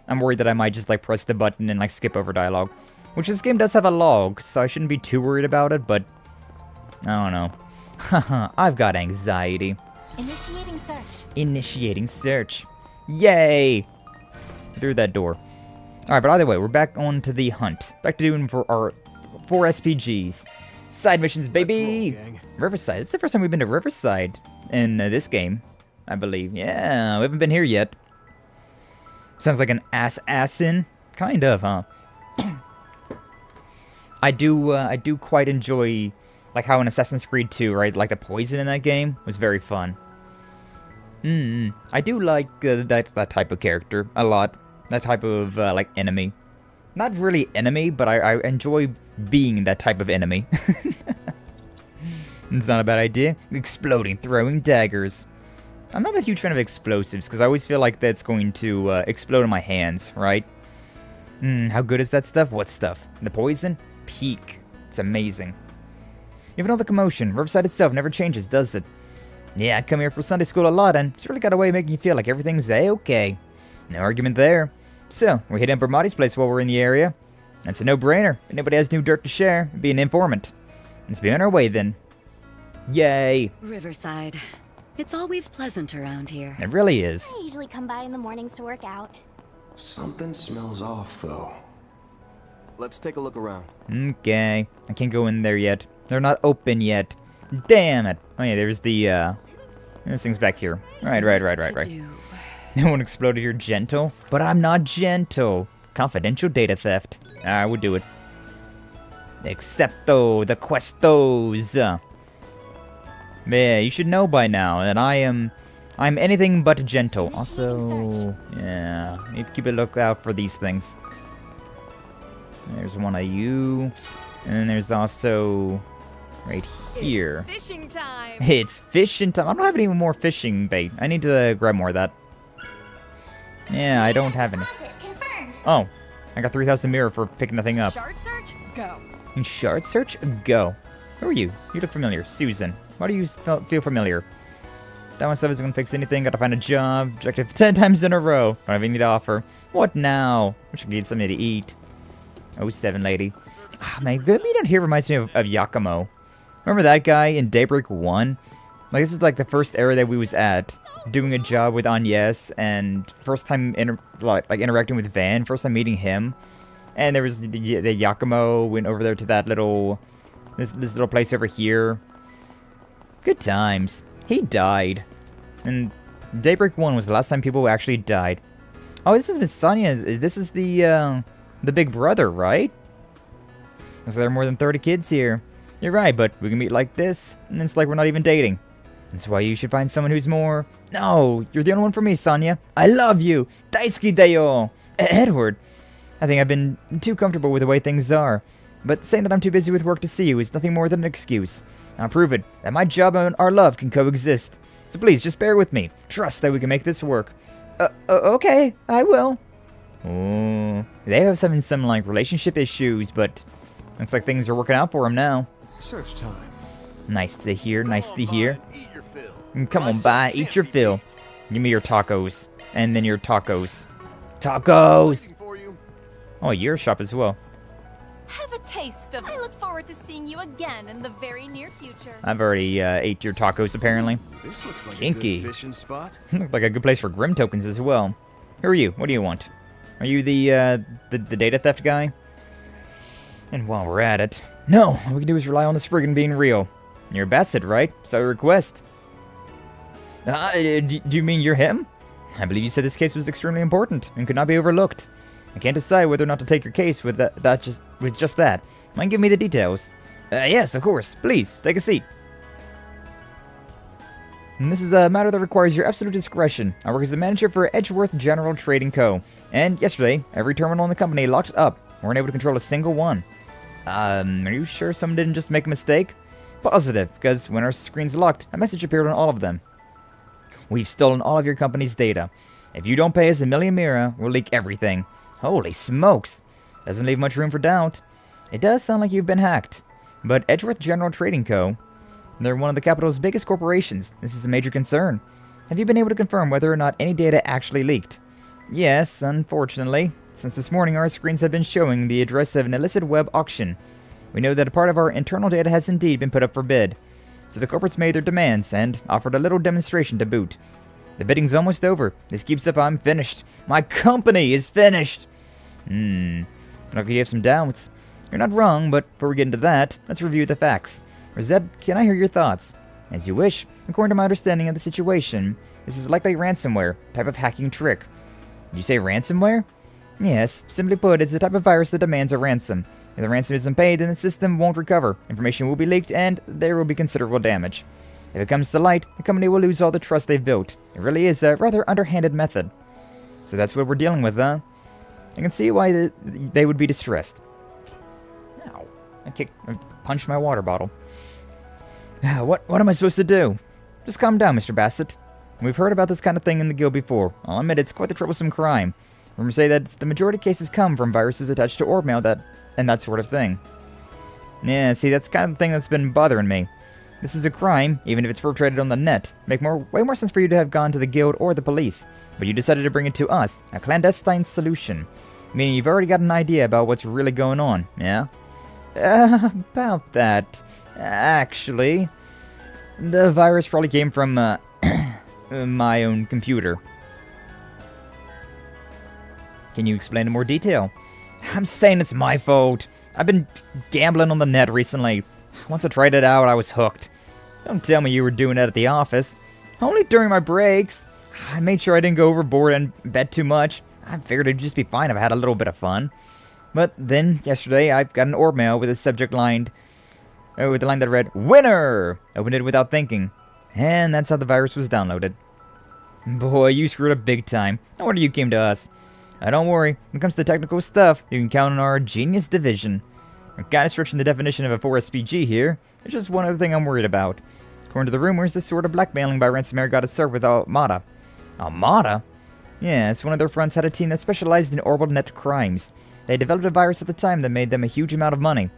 I'm worried that I might just, like, press the button and, like, skip over dialogue. Which this game does have a log, so I shouldn't be too worried about it, but... I don't know. Haha, I've got anxiety. Initiating search. Initiating search. Yay! Through that door. Alright, but either way, we're back on to the hunt. Back to doing for our 4 SPGs. Side missions, baby! Let's roll, gang. Riverside. It's the first time we've been to Riverside in this game, I believe. Yeah, we haven't been here yet. Sounds like an assassin. Kind of, huh? I do quite enjoy, like, how in Assassin's Creed 2, right? Like, the poison in that game was very fun. I do like that type of character a lot. That type of, like, enemy. Not really enemy, but I enjoy being that type of enemy. It's not a bad idea. Exploding, throwing daggers. I'm not a huge fan of explosives, because I always feel like that's going to explode in my hands, right? How good is that stuff? What stuff? The poison? Peak. It's amazing. Even all the commotion, Riverside itself never changes, does it? Yeah, I come here for Sunday school a lot, and it's really got a way of making you feel like everything's a-okay. No argument there. So, we're hitting Bramati's place while we're in the area. That's a no-brainer. If anybody has new dirt to share, be an informant. Let's be on our way, then. Yay! Riverside. It's always pleasant around here. It really is. I usually come by in the mornings to work out. Something smells off, though. Let's take a look around. Okay. I can't go in there yet. They're not open yet. Damn it. Oh yeah, there's the, this thing's back here. Right. No one exploded here gentle? But I'm not gentle. Confidential data theft. I would do it. Excepto the questos. Yeah, you should know by now that I'm anything but gentle. Also, yeah, need to keep a lookout for these things. There's one of you, and then there's also right here. It's fishing time. It's fishing time. I don't have any more fishing bait. I need to grab more of that. Yeah, I don't have any. Confirmed. Oh, I got 3,000 mirror for picking the thing up. Shard search, go. In shard search, go. Who are you? You look familiar. Susan. Why do you feel familiar? That one stuff isn't gonna fix anything. Gotta find a job. Objective 10 times in a row. Don't have anything to offer. What now? We should get something to eat. Oh, 7 lady. Ah, man, good meat on here reminds me of Yakumo. Remember that guy in Daybreak 1? Like, this is like the first era that we was at. Doing a job with Agnes, and first time interacting with Van. First time meeting him. And there was the Yakumo. Went over there to that little... This little place over here. Good times. He died. And Daybreak 1 was the last time people actually died. Oh, this is Miss Sonia. This is the big brother, right? So there are more than 30 kids here. You're right, but we can meet like this, and it's like we're not even dating. That's why you should find someone who's more... No, you're the only one for me, Sonia. I love you. Daisuki dayo. Edward. I think I've been too comfortable with the way things are. But saying that I'm too busy with work to see you is nothing more than an excuse. I'll prove it, that my job and our love can coexist. So please, just bear with me. Trust that we can make this work. Okay, I will. Oh, they have some like relationship issues, but looks like things are working out for him now. Search time. Nice to hear, nice to hear. Come on by, eat your fill. Give me your tacos. And then your tacos. Tacos! Oh, your shop as well. Have a taste of. I look forward to seeing you again in the very near future. I've already ate your tacos, apparently. This looks like Kinky. a good fishing spot. Looked like a good place for Grim tokens as well. Who are you? What do you want? Are you the data theft guy? And while we're at it... No! All we can do is rely on the Spriggan being real. You're Bassett, right? So I request. Do you mean you're him? I believe you said this case was extremely important and could not be overlooked. I can't decide whether or not to take your case with just that. Mind give me the details? Yes, of course. Please, take a seat. And this is a matter that requires your absolute discretion. I work as a manager for Edgeworth General Trading Co. And yesterday, every terminal in the company locked up. We weren't able to control a single one. Are you sure someone didn't just make a mistake? Positive, because when our screen's locked, a message appeared on all of them. We've stolen all of your company's data. If you don't pay us 1,000,000 Mira, we'll leak everything. Holy smokes. Doesn't leave much room for doubt. It does sound like you've been hacked. But Edgeworth General Trading Co., they're one of the capital's biggest corporations. This is a major concern. Have you been able to confirm whether or not any data actually leaked? Yes, unfortunately. Since this morning, our screens have been showing the address of an illicit web auction. We know that a part of our internal data has indeed been put up for bid. So the corporates made their demands and offered a little demonstration to boot. The bidding's almost over. This keeps up, I'm finished. My company is finished! I don't know if you have some doubts. You're not wrong, but before we get into that, let's review the facts. Rosette, can I hear your thoughts? As you wish. According to my understanding of the situation, this is likely ransomware, type of hacking trick. Did you say ransomware? Yes, simply put, it's a type of virus that demands a ransom. If the ransom isn't paid, then the system won't recover. Information will be leaked, and there will be considerable damage. If it comes to light, the company will lose all the trust they've built. It really is a rather underhanded method. So that's what we're dealing with, huh? I can see why they would be distressed. Ow. I punched my water bottle. What am I supposed to do? Just calm down, Mr. Bassett. We've heard about this kind of thing in the guild before. I'll admit it's quite a troublesome crime. Rumors say that the majority of cases come from viruses attached to orb mail and that sort of thing. Yeah, see, that's kind of the thing that's been bothering me. This is a crime, even if it's perpetrated on the net. Way more sense for you to have gone to the guild or the police. But you decided to bring it to us, a clandestine solution. Meaning you've already got an idea about what's really going on, yeah? About that. Actually, the virus probably came from, my own computer. Can you explain in more detail? I'm saying it's my fault. I've been gambling on the net recently. Once I tried it out, I was hooked. Don't tell me you were doing that at the office. Only during my breaks. I made sure I didn't go overboard and bet too much. I figured it'd just be fine if I had a little bit of fun. But then, yesterday, I got an orb mail with a subject lined, with the line that read, "Winner!" Opened it without thinking. And that's how the virus was downloaded. Boy, you screwed up big time. No wonder you came to us. Don't worry, when it comes to technical stuff, you can count on our genius division. We're kinda stretching the definition of a 4SPG here. There's just one other thing I'm worried about. According to the rumors, this sort of blackmailing by ransomware got us served with Armada. Armada? Yes, one of their fronts had a team that specialized in orbital net crimes. They developed a virus at the time that made them a huge amount of money.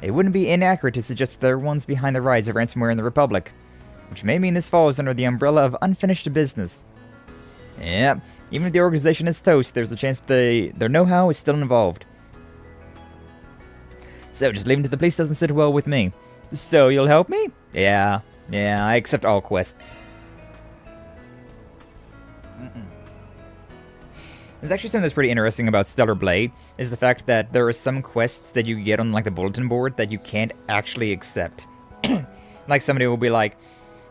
It wouldn't be inaccurate to suggest they're ones behind the rise of ransomware in the Republic, which may mean this falls under the umbrella of unfinished business. Yep, even if the organization is toast, there's a chance their know-how is still involved. So just leaving to the police doesn't sit well with me. So you'll help me? Yeah, I accept all quests. There's actually something that's pretty interesting about Stellar Blade, is the fact that there are some quests that you get on like the bulletin board that you can't actually accept. Like somebody will be like,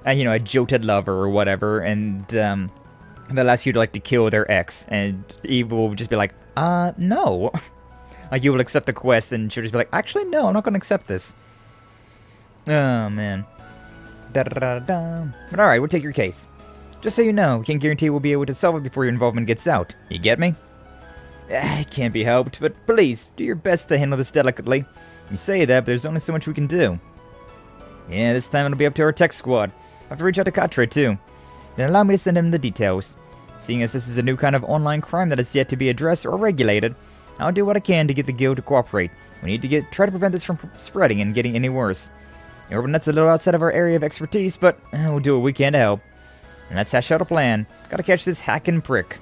a jilted lover or whatever, and they'll ask you to to kill their ex, and Eve will just be like, no. Like you will accept the quest, and she'll just be like, actually no, I'm not gonna accept this. Oh man. But alright, we'll take your case. Just so you know, we can't guarantee we'll be able to solve it before your involvement gets out. You get me? It can't be helped, but please, do your best to handle this delicately. You say that, but there's only so much we can do. Yeah, this time it'll be up to our tech squad. I have to reach out to Katre too. Then allow me to send him the details. Seeing as this is a new kind of online crime that is yet to be addressed or regulated, I'll do what I can to get the guild to cooperate. We need to try to prevent this from spreading and getting any worse. That's a little outside of our area of expertise, but we'll do what we can to help. And let's hash out a plan. Gotta catch this hacking prick.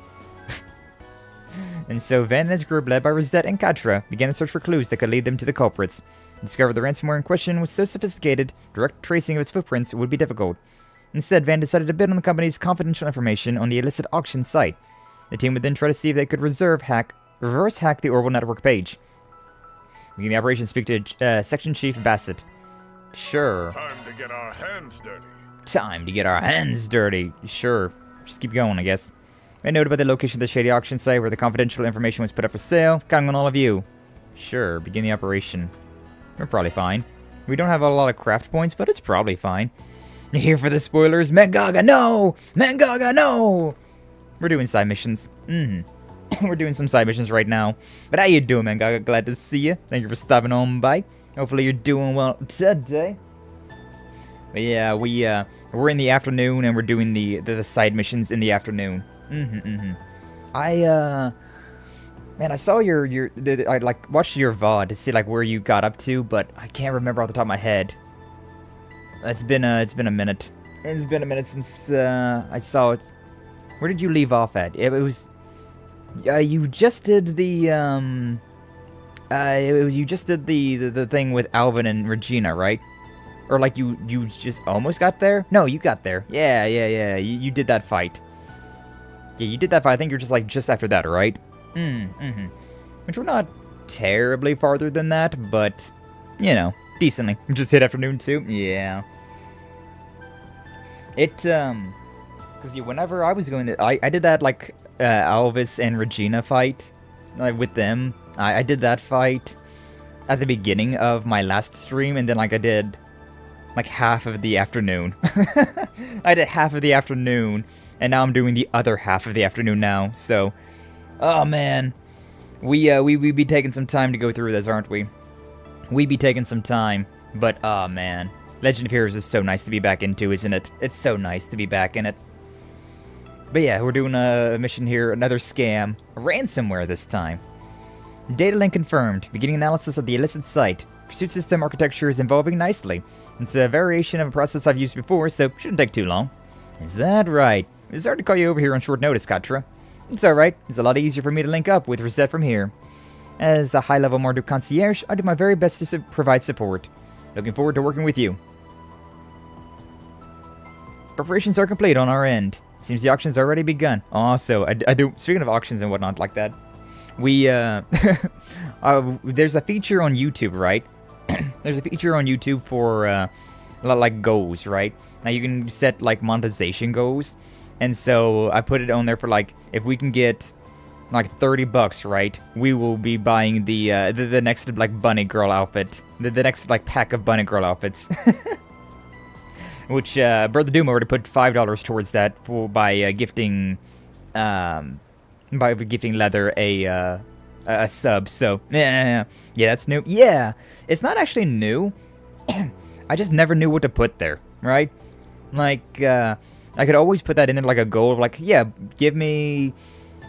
And so Van and his group, led by Rosette and Katra, began to search for clues that could lead them to the culprits. Discovered the ransomware in question was so sophisticated, direct tracing of its footprints would be difficult. Instead, Van decided to bid on the company's confidential information on the illicit auction site. The team would then try to see if they could reverse hack the Orbital Network page. Begin the operation, speak to Section Chief Bassett. Sure. Time to get our hands dirty. Time to get our hands dirty. Sure. Just keep going, I guess. I noted about the location of the shady auction site where the confidential information was put up for sale. Counting on all of you. Sure. Begin the operation. We're probably fine. We don't have a lot of craft points, but it's probably fine. You're here for the spoilers? Mangaga, no! Mangaga, no! We're doing side missions. We're doing some side missions right now. But how you doing, Mangaga? Glad to see you. Thank you for stopping on by. Hopefully you're doing well today. But yeah, we're in the afternoon and we're doing the side missions in the afternoon. I saw I watched your VOD to see where you got up to, but I can't remember off the top of my head. It's been a minute. It's been a minute since I saw it. Where did you leave off at? It was you just did the you just did the thing with Alvin and Regina, right? Or you just almost got there? No, you got there. Yeah. You did that fight. Yeah, you did that fight. I think you're just after that, right? Which we're not terribly farther than that, but decently. Just hit afternoon too. Yeah. Because whenever I was going to, I did that Alvis and Regina fight with them. I did that fight at the beginning of my last stream, and then I did half of the afternoon. I did half of the afternoon, and now I'm doing the other half of the afternoon now. So, oh man, we be taking some time to go through this, aren't we? We be taking some time, but oh man, Legend of Heroes is so nice to be back into, isn't it? It's so nice to be back in it. But yeah, we're doing a mission here, another scam, ransomware this time. Data link confirmed. Beginning analysis of the illicit site. Pursuit system architecture is evolving nicely. It's a variation of a process I've used before, so shouldn't take too long. Is that right? It's hard to call you over here on short notice, Katra. It's alright. It's a lot easier for me to link up with Rosette from here. As a high-level Marduk concierge, I do my very best to provide support. Looking forward to working with you. Preparations are complete on our end. Seems the auction's already begun. Also, I do. Speaking of auctions and whatnot like that, we there's a feature on YouTube, right? There's a feature on YouTube for goals, right? Now you can set monetization goals, and so I put it on there for if we can get like 30 bucks, right? We will be buying the next like bunny girl outfit, the next like pack of bunny girl outfits, which Brother Doom already put $5 towards that by gifting Leather a sub. So yeah, that's new. Yeah, it's not actually new. I just never knew what to put there, right? Like I could always put that in there like a goal of like, yeah, give me,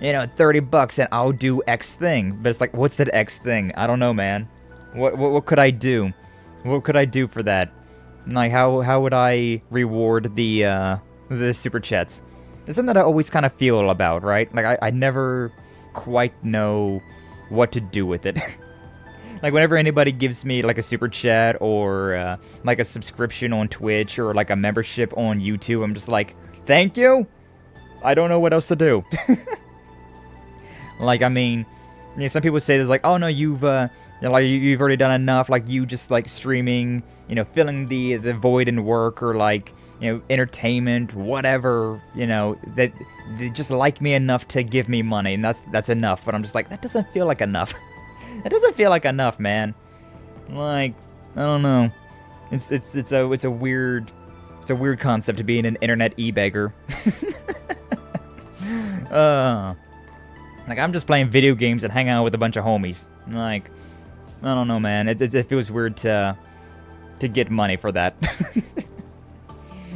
30 bucks and I'll do X thing. But it's like, what's that X thing? I don't know, man. What could I do? What could I do for that? Like, how would I reward the super chats? It's something that I always kind of feel about, right? Like, I never quite know what to do with it. Like, whenever anybody gives me, like, a super chat or, like, a subscription on Twitch or, like, a membership on YouTube, I'm just like, thank you? I don't know what else to do. Like, I mean, some people say this, like, oh, no, you've already done enough, like, you just, like, streaming, filling the void in work or, like, entertainment, whatever, that they just like me enough to give me money, and that's enough. But I'm just like, that doesn't feel like enough. It doesn't feel like enough, man. Like, I don't know. It's a weird concept to being an internet e-beggar. Like, I'm just playing video games and hanging out with a bunch of homies. Like, I don't know, man. It feels weird to get money for that.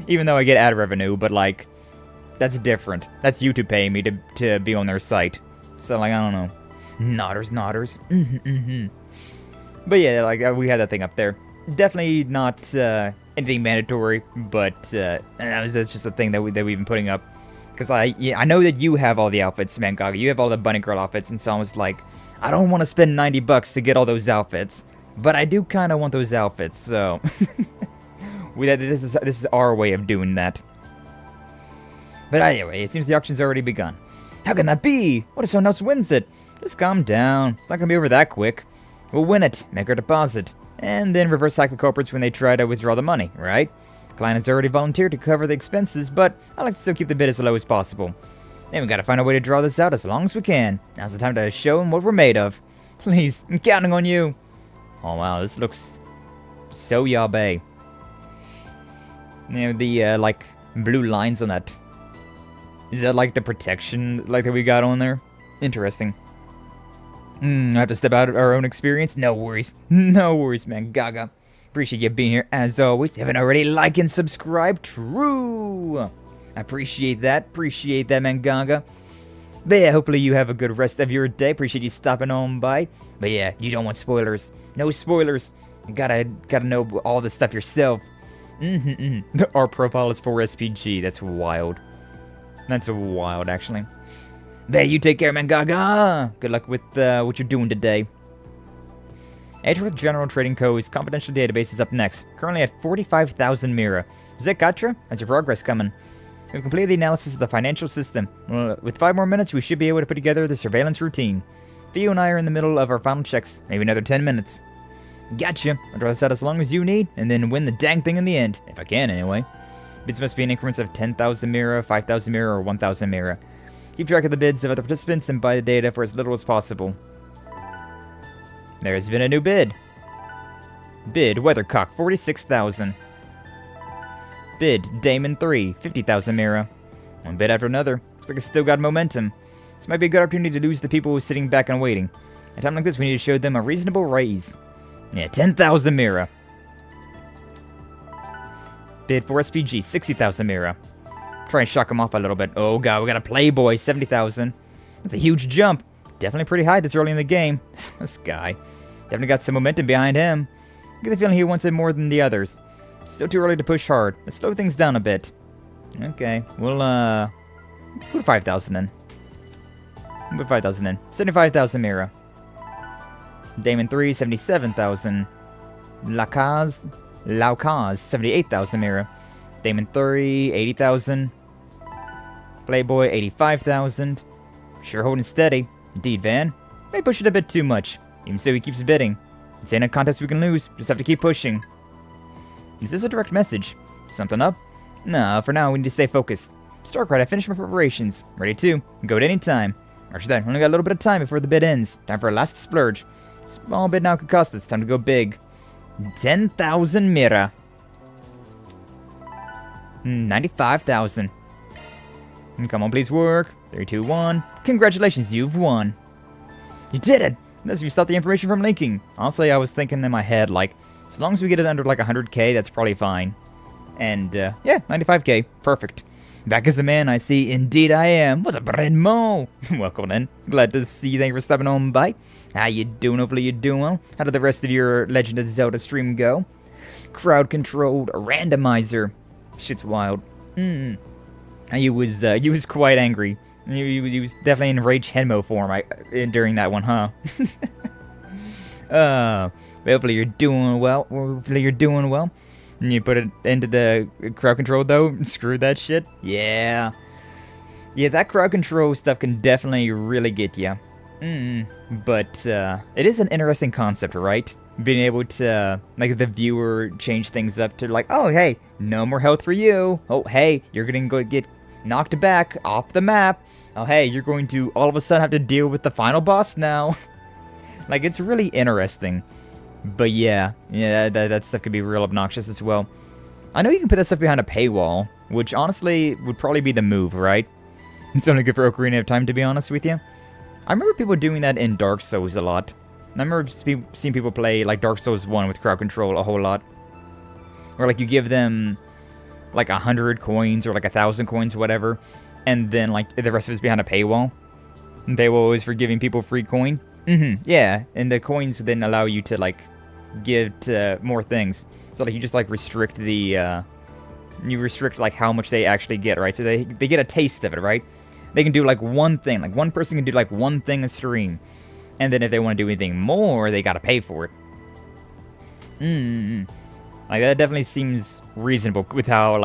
Even though I get ad revenue, but like, that's different. That's YouTube paying me to be on their site. So like, I don't know. Nodders. But yeah, like, we had that thing up there. Definitely not anything mandatory, but that's just a thing that we've been putting up. Because I know that you have all the outfits, man, Gaga. You have all the bunny girl outfits, and so I was like, I don't want to spend 90 bucks to get all those outfits, but I do kind of want those outfits, so this is our way of doing that. But anyway, it seems the auction's already begun. How can that be? What if someone else wins it? Just calm down. It's not gonna be over that quick. We'll win it, make our deposit, and then reverse hack the culprits when they try to withdraw the money, right? Client has already volunteered to cover the expenses, but I like to still keep the bid as low as possible. Then we gotta find a way to draw this out as long as we can. Now's the time to show them what we're made of. Please, I'm counting on you. Oh wow, this looks so yabe. The like blue lines on that. Is that like the protection like that we got on there? Interesting. I have to step out of our own experience? No worries. No worries, man. Gaga. Appreciate you being here as always. Haven't already like and subscribe? True. I appreciate that. Appreciate that, man, Gaga. But yeah, hopefully you have a good rest of your day. Appreciate you stopping on by. But yeah, you don't want spoilers. No spoilers. You gotta know all the stuff yourself. Our profile is for SPG. That's wild. That's wild, actually. Hey, you take care, man, Gaga. Good luck with what you're doing today. Edith General Trading Co.'s confidential database is up next. Currently at 45,000 Mira. Is that Katra? How's your progress coming? We've completed the analysis of the financial system. With 5 more minutes, we should be able to put together the surveillance routine. Theo and I are in the middle of our final checks. Maybe another 10 minutes. Gotcha. I'll draw this out as long as you need, and then win the dang thing in the end. If I can, anyway. Bids must be in increments of 10,000 Mira, 5,000 Mira, or 1,000 Mira. Keep track of the bids of other participants and buy the data for as little as possible. There has been a new bid. Bid Weathercock, 46,000. Bid Damon 3, 50,000 Mira. One bid after another. Looks like it's still got momentum. This might be a good opportunity to lose the people who are sitting back and waiting. At a time like this, we need to show them a reasonable raise. Yeah, 10,000 Mira. Bid for SPG, 60,000 Mira. Try and shock him off a little bit. Oh god, we got a Playboy, 70,000. That's a huge jump. Definitely pretty high this early in the game. This guy. Definitely got some momentum behind him. I get the feeling he wants it more than the others. Still too early to push hard. Let's slow things down a bit. Okay, we'll put 5,000 in. Put 5,000 in. 75,000 Mira. Damon 3, 77,000. Laukaz, 78,000 Mira. Damon 3, 80,000. Playboy, 85,000. Sure holding steady. Indeed, Van. May push it a bit too much. Even so, he keeps bidding. This ain't a contest we can lose. Just have to keep pushing. Is this a direct message? Something up? Nah, for now, we need to stay focused. Starkride, I finished my preparations. Ready to. Go at any time. Roger that. Only got a little bit of time before the bid ends. Time for a last splurge. Small bid now could cost us. Time to go big. 10,000 mira. 95,000. Come on, please work. 3, 2, 1. Congratulations, you've won. You did it! Unless you stop the information from leaking. Honestly, I was thinking in my head, like, as long as we get it under like 100k, that's probably fine. And, yeah, 95k. Perfect. Back as a man, I see. Indeed I am. What's up, Mo? Welcome in. Glad to see you. Thank you for stopping on by. How you doing? Hopefully you're doing well. How did the rest of your Legend of Zelda stream go? Crowd-controlled randomizer. Shit's wild. He was quite angry. He was definitely in Rage Henmo form during that one, huh? Hopefully you're doing well. Hopefully you're doing well. And you put it into the crowd control, though? Screw that shit? Yeah. Yeah, that crowd control stuff can definitely really get you. But, it is an interesting concept, right? Being able to, like, the viewer change things up to, like, oh, hey, no more health for you. Oh, hey, you're gonna go get knocked back off the map. Oh, hey, you're going to all of a sudden have to deal with the final boss now. Like, it's really interesting. But yeah, that stuff could be real obnoxious as well. I know you can put that stuff behind a paywall, which honestly would probably be the move, right? It's only good for Ocarina of Time, to be honest with you. I remember people doing that in Dark Souls a lot. I remember seeing people play like Dark Souls 1 with crowd control a whole lot. Or like you give them like 100 coins or like 1,000 coins, whatever, and then like the rest of it's behind a paywall. And paywall is for giving people free coin. Yeah, and the coins then allow you to like give more things. So like you just like restrict the you restrict like how much they actually get, right? So they get a taste of it, right? They can do like one thing, like one person can do like one thing a stream, and then if they want to do anything more, they gotta pay for it. Like that definitely seems reasonable with how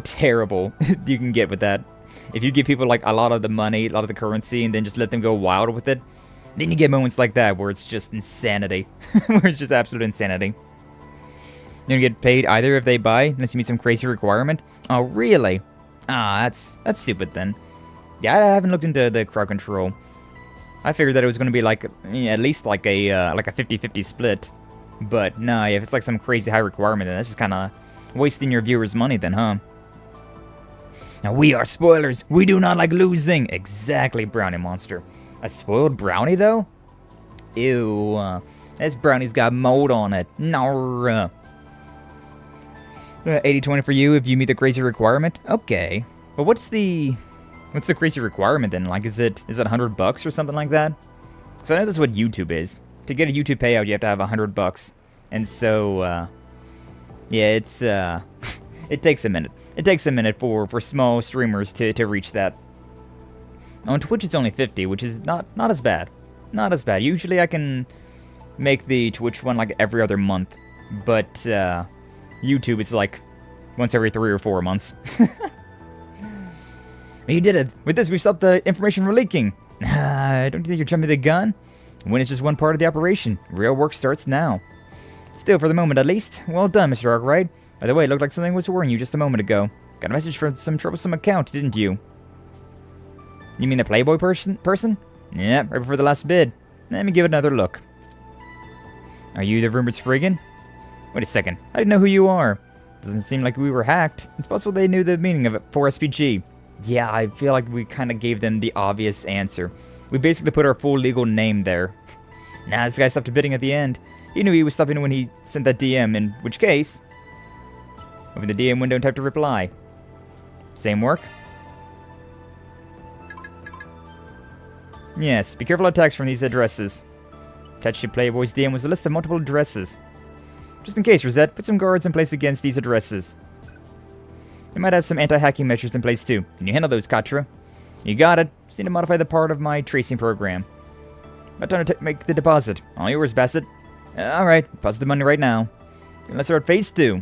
terrible you can get with that. If you give people like a lot of the money, a lot of the currency, and then just let them go wild with it, then you get moments like that where it's just insanity. Where it's just absolute insanity. You don't get paid either if they buy, unless you meet some crazy requirement. Oh, really? Ah, that's stupid then. Yeah, I haven't looked into the crowd control. I figured that it was going to be like, at least like a 50-50 split. But no, if it's like some crazy high requirement, then that's just kind of wasting your viewers' money then, huh? Now we are spoilers. We do not like losing. Exactly, Brownie Monster. A spoiled brownie, though? Ew. This brownie's got mold on it. No. 80-20 for you if you meet the crazy requirement? Okay. But what's the crazy requirement then? Like, is it $100 or something like that? So I know that's what YouTube is. To get a YouTube payout, you have to have $100. And so, yeah, it's, it takes a minute. It takes a minute for small streamers to reach that. On Twitch, it's only 50, which is not as bad. Not as bad. Usually I can make the Twitch one like every other month. But, YouTube, it's like once every 3 or 4 months. You did it! With this, we stopped the information from leaking. Don't you think you're jumping the gun? When it's just one part of the operation. Real work starts now. Still, for the moment at least. Well done, Mr. Arkride. By the way, it looked like something was worrying you just a moment ago. Got a message from some troublesome account, didn't you? You mean the Playboy person? Yeah, right before the last bid. Let me give it another look. Are you the rumored Spriggan? Wait a second. I didn't know who you are. Doesn't seem like we were hacked. It's possible they knew the meaning of it for SPG. Yeah, I feel like we kind of gave them the obvious answer. We basically put our full legal name there. Nah, this guy stopped bidding at the end. He knew he was stopping when he sent that DM, in which case... Open the DM window and type to reply. Same work? Yes, be careful of attacks from these addresses. Attached to Playboy's DM was a list of multiple addresses. Just in case, Rosette, put some guards in place against these addresses. We might have some anti-hacking measures in place too. Can you handle those, Katra? You got it. Just need to modify the part of my tracing program. About time to make the deposit. All yours, Bassett. Alright, deposit the money right now. Let's start phase 2.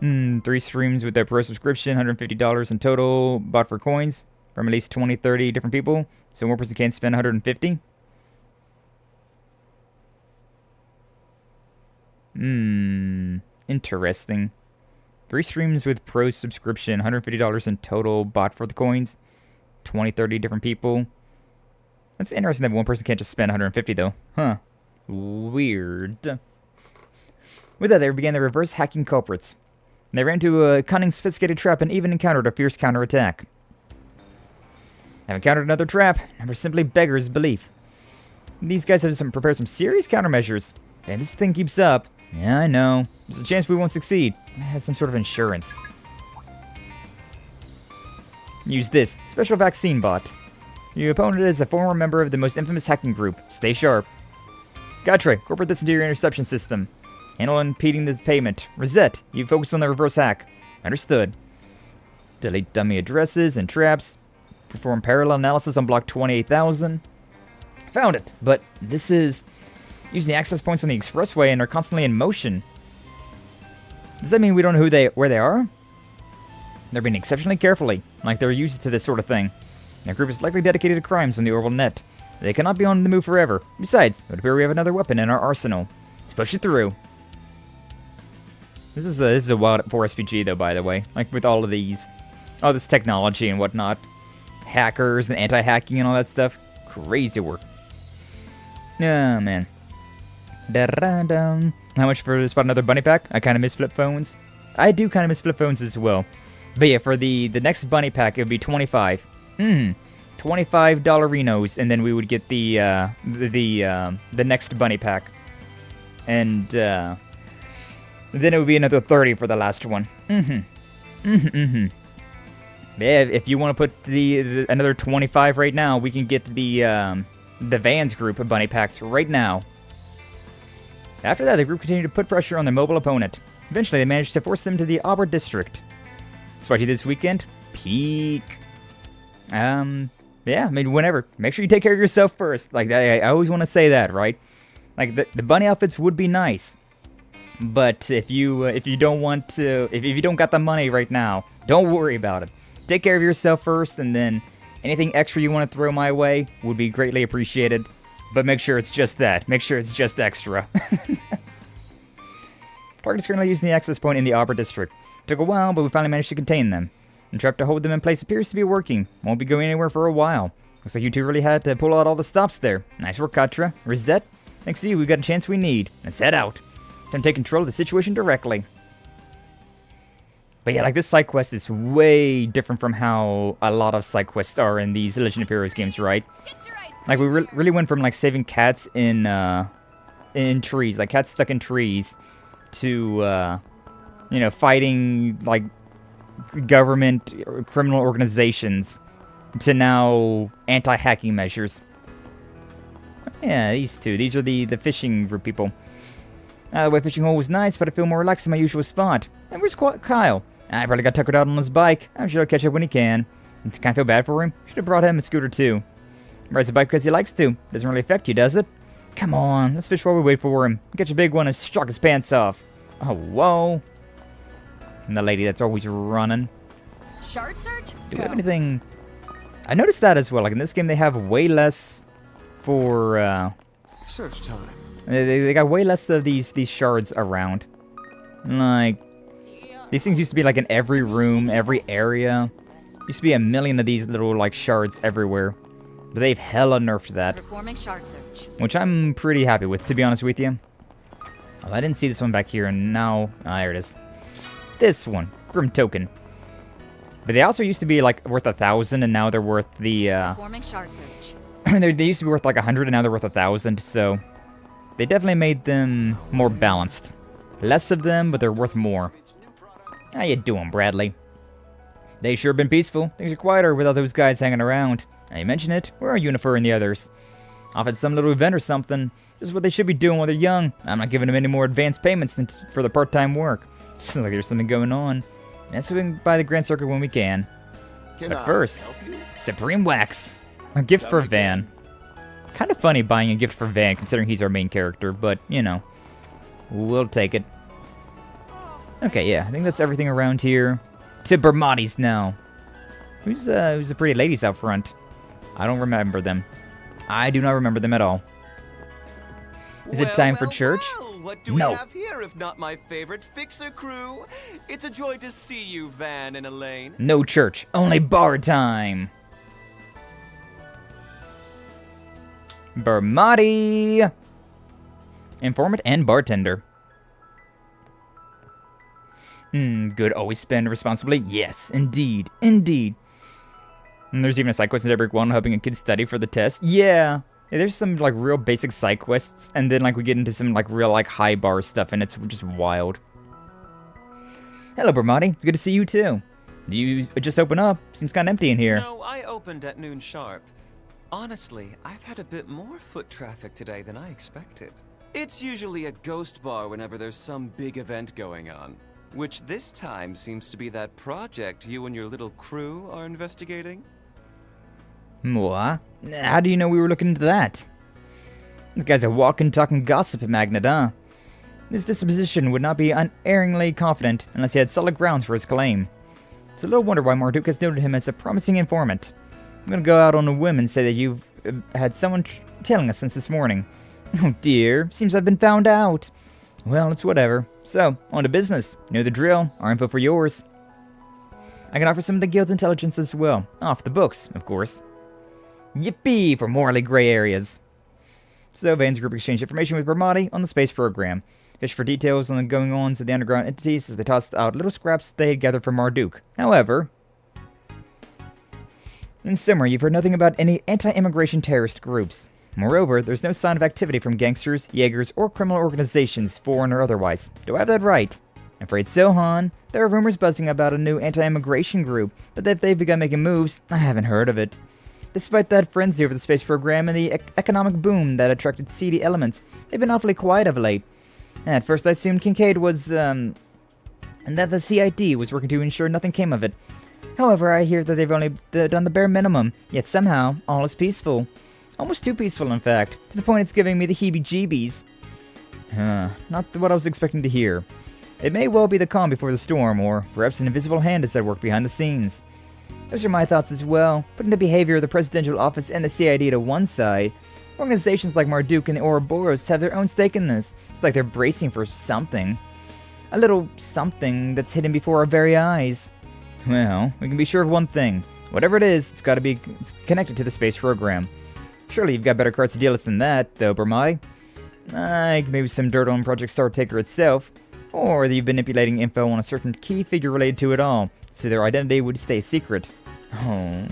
3 streams with their pro subscription, $150 in total, bought for coins from at least 20-30 different people, so one person can't spend $150. Interesting. 3 streams with pro subscription, $150 in total, bought for the coins. 20, 30 different people. That's interesting that one person can't just spend 150 though. Huh. Weird. With that, they began their reverse hacking culprits. They ran into a cunning, sophisticated trap and even encountered a fierce counterattack. I've encountered another trap, and we're simply beggars belief. These guys have prepared some serious countermeasures. And this thing keeps up. Yeah, I know. There's a chance we won't succeed. It has some sort of insurance. Use this special vaccine bot. Your opponent is a former member of the most infamous hacking group. Stay sharp. Gatre, incorporate this into your interception system. Handle impeding this payment. Reset, you focus on the reverse hack. Understood. Delete dummy addresses and traps. Perform parallel analysis on block 28,000. Found it, but this is using the access points on the expressway and are constantly in motion. Does that mean we don't know where they are? They're being exceptionally carefully, like they're used to this sort of thing. Their group is likely dedicated to crimes on the orbital net. They cannot be on the move forever. Besides, it would appear we have another weapon in our arsenal. Let's push it through. This is a wild 4 SPG though, by the way. Like with all of these, all this technology and whatnot, hackers and anti-hacking and all that stuff. Crazy work. Oh man. How much for spot another bunny pack? I kind of miss flip phones. I do kind of miss flip phones as well. But yeah, for the next bunny pack, it would be 25. $25 Renos, and then we would get the next bunny pack, and then it would be another 30 for the last one. Yeah, if you want to put the another 25 right now, we can get the Vans group of bunny packs right now. After that, the group continued to put pressure on their mobile opponent. Eventually, they managed to force them to the Levre District. So what you this weekend? Peak. Yeah, I mean, whenever. Make sure you take care of yourself first. Like, I always want to say that, right? Like, the bunny outfits would be nice. But if you don't want to, if you don't got the money right now, don't worry about it. Take care of yourself first, and then anything extra you want to throw my way would be greatly appreciated. But make sure it's just that. Make sure it's just extra. Target is currently using the access point in the Levre District. Took a while, but we finally managed to contain them. The trap to hold them in place appears to be working. Won't be going anywhere for a while. Looks like you two really had to pull out all the stops there. Nice work, Katra. Reset. Thanks to you, we got a chance we need. Let's head out. Time to take control of the situation directly. But yeah, like this side quest is way different from how a lot of side quests are in these Legend of Heroes games, right? Like we really went from like saving cats in trees, like cats stuck in trees, to you know, fighting like government or criminal organizations, to now anti-hacking measures. Yeah, these two. These are the fishing group people. The way fishing hole was nice, but I feel more relaxed in my usual spot. And where's Kyle? I probably got tuckered out on his bike. I'm sure he'll catch up when he can. I kind of feel bad for him. Should have brought him a scooter too. Rides a bike because he likes to. Doesn't really affect you, does it? Come on, let's fish while we wait for him. Get your big one and shock his pants off. Oh, whoa. And the lady that's always running. Shard search? Do we have anything? I noticed that as well. Like in this game, they have way less for search time. They got way less of these shards around. Like these things used to be like in every room, every area. Used to be a million of these little like shards everywhere. But they've hella nerfed that. Performing shard search. Which I'm pretty happy with, to be honest with you. Oh, I didn't see this one back here, and now there it is. This one, Grim Token. But they also used to be like worth 1,000, and now they're worth the. Performing shard search. They used to be worth like 100, and now they're worth 1,000. So they definitely made them more balanced. Less of them, but they're worth more. How you doing, Bradley? They sure been peaceful. Things are quieter without those guys hanging around. Now you mention it, where are Unifer and the others? Off at some little event or something. Just what they should be doing while they're young. I'm not giving them any more advance payments for the part-time work. Sounds like there's something going on. Let's swing by the Grand Circle when we can. But first, Supreme Wax. A gift for Van. Kind of funny buying a gift for Van, considering he's our main character, but, you know. We'll take it. Okay, yeah, I think that's everything around here. To Bermati's now. Who's the pretty ladies out front? I don't remember them. I do not remember them at all. Is it time for church? What do we have here if not my favorite fixer crew? It's a joy to see you, Van and Elaine. No church, only bar time. Bermati! Informant and bartender. Good, always spend responsibly. Yes, indeed, indeed. And there's even a side quest in every one helping a kid study for the test. Yeah, there's some like real basic side quests, and then like we get into some like real like high bar stuff, and it's just wild. Hello, Bermati. Good to see you too. You just open up. Seems kind of empty in here. No, I opened at noon sharp. Honestly, I've had a bit more foot traffic today than I expected. It's usually a ghost bar whenever there's some big event going on. Which this time seems to be that project you and your little crew are investigating? What? How do you know we were looking into that? This guy's a walking, talking gossip magnet, huh? His disposition would not be unerringly confident unless he had solid grounds for his claim. It's a little wonder why Marduk has noted him as a promising informant. I'm gonna go out on a whim and say that you've had someone tailing us since this morning. Oh dear, seems I've been found out. Well, it's whatever. So, on to business. You know the drill. Our info for yours. I can offer some of the guild's intelligence as well. Off the books, of course. Yippee for morally gray areas. So, Vane's group exchanged information with Bermati on the space program. Fished for details on the going-ons of the underground entities as they tossed out little scraps they had gathered from Marduk. However, in summary, you've heard nothing about any anti-immigration terrorist groups. Moreover, there's no sign of activity from gangsters, Jaegers, or criminal organizations, foreign or otherwise. Do I have that right? I'm afraid so, Han. There are rumors buzzing about a new anti-immigration group, but if they've begun making moves, I haven't heard of it. Despite that frenzy over the space program and the economic boom that attracted seedy elements, they've been awfully quiet of late. At first I assumed Kincaid was, and that the CID was working to ensure nothing came of it. However, I hear that they've only done the bare minimum, yet somehow, all is peaceful. Almost too peaceful, in fact, to the point it's giving me the heebie-jeebies. Not what I was expecting to hear. It may well be the calm before the storm, or perhaps an invisible hand is at work behind the scenes. Those are my thoughts as well, putting the behavior of the Presidential Office and the CID to one side. Organizations like Marduk and the Ouroboros have their own stake in this. It's like they're bracing for something. A little something that's hidden before our very eyes. Well, we can be sure of one thing. Whatever it is, it's got to be connected to the space program. Surely you've got better cards to deal us than that, though, Bermati. Like maybe some dirt on Project Startaker itself, or that you've been manipulating info on a certain key figure related to it all, so their identity would stay secret. Oh.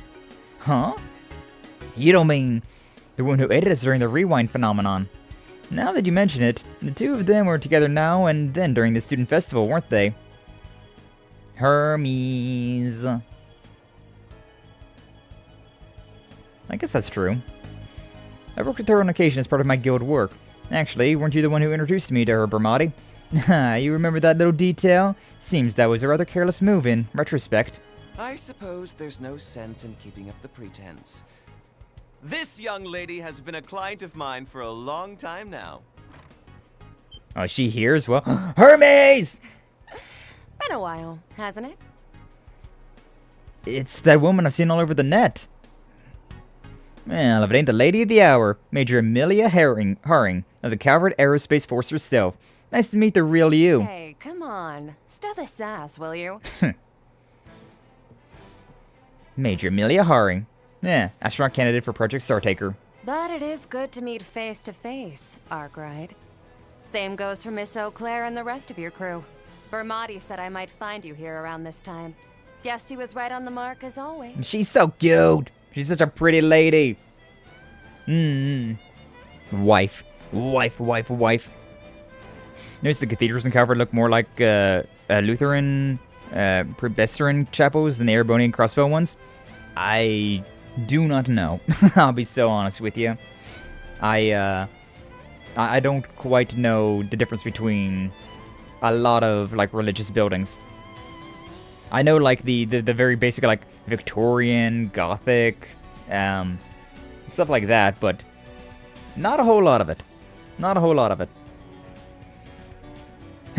Huh? You don't mean the one who aided us during the rewind phenomenon? Now that you mention it, the two of them were together now and then during the student festival, weren't they? Hermes. I guess that's true. I worked with her on occasion as part of my guild work. Actually, weren't you the one who introduced me to her, Bermati? You remember that little detail? Seems that was a rather careless move in retrospect. I suppose there's no sense in keeping up the pretense. This young lady has been a client of mine for a long time now. Oh, she here as well? Hermes! Been a while, hasn't it? It's that woman I've seen all over the net. Well, if it ain't the lady of the hour, Major Amelia Haring of the Calvert Aerospace Force herself. Nice to meet the real you. Hey, come on. Stow the sass, will you? Major Amelia Haring. Yeah, astronaut candidate for Project Startaker. But it is good to meet face to face, Arkride. Same goes for Miss Eau Claire and the rest of your crew. Bermati said I might find you here around this time. Guess he was right on the mark as always. She's so cute. She's such a pretty lady. Wife. Notice the cathedrals in Calvert look more like Lutheran, Presbyterian chapels than the Erebonian crossbow ones. I do not know. I'll be so honest with you. I don't quite know the difference between a lot of like religious buildings. I know like the very basic like Victorian, Gothic, stuff like that, but not a whole lot of it.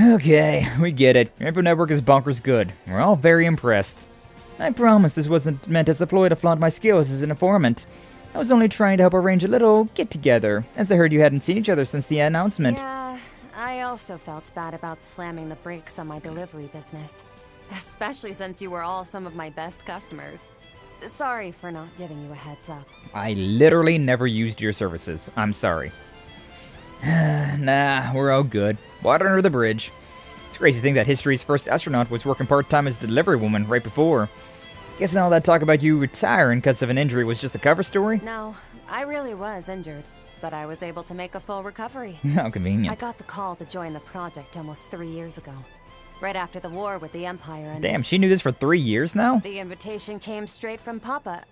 Okay, we get it. Your info network is bonkers good. We're all very impressed. I promise this wasn't meant as a ploy to flaunt my skills as an informant. I was only trying to help arrange a little get-together, as I heard you hadn't seen each other since the announcement. Yeah, I also felt bad about slamming the brakes on my delivery business. Especially since you were all some of my best customers. Sorry for not giving you a heads up. I literally never used your services. I'm sorry. Nah, we're all good. Water under the bridge. It's crazy to think that history's first astronaut was working part-time as a delivery woman right before. Guessing all that talk about you retiring because of an injury was just a cover story? No, I really was injured, but I was able to make a full recovery. How convenient. I got the call to join the project almost 3 years ago, right after the war with the Empire ended. Damn, she knew this for 3 years now? The invitation came straight from Papa,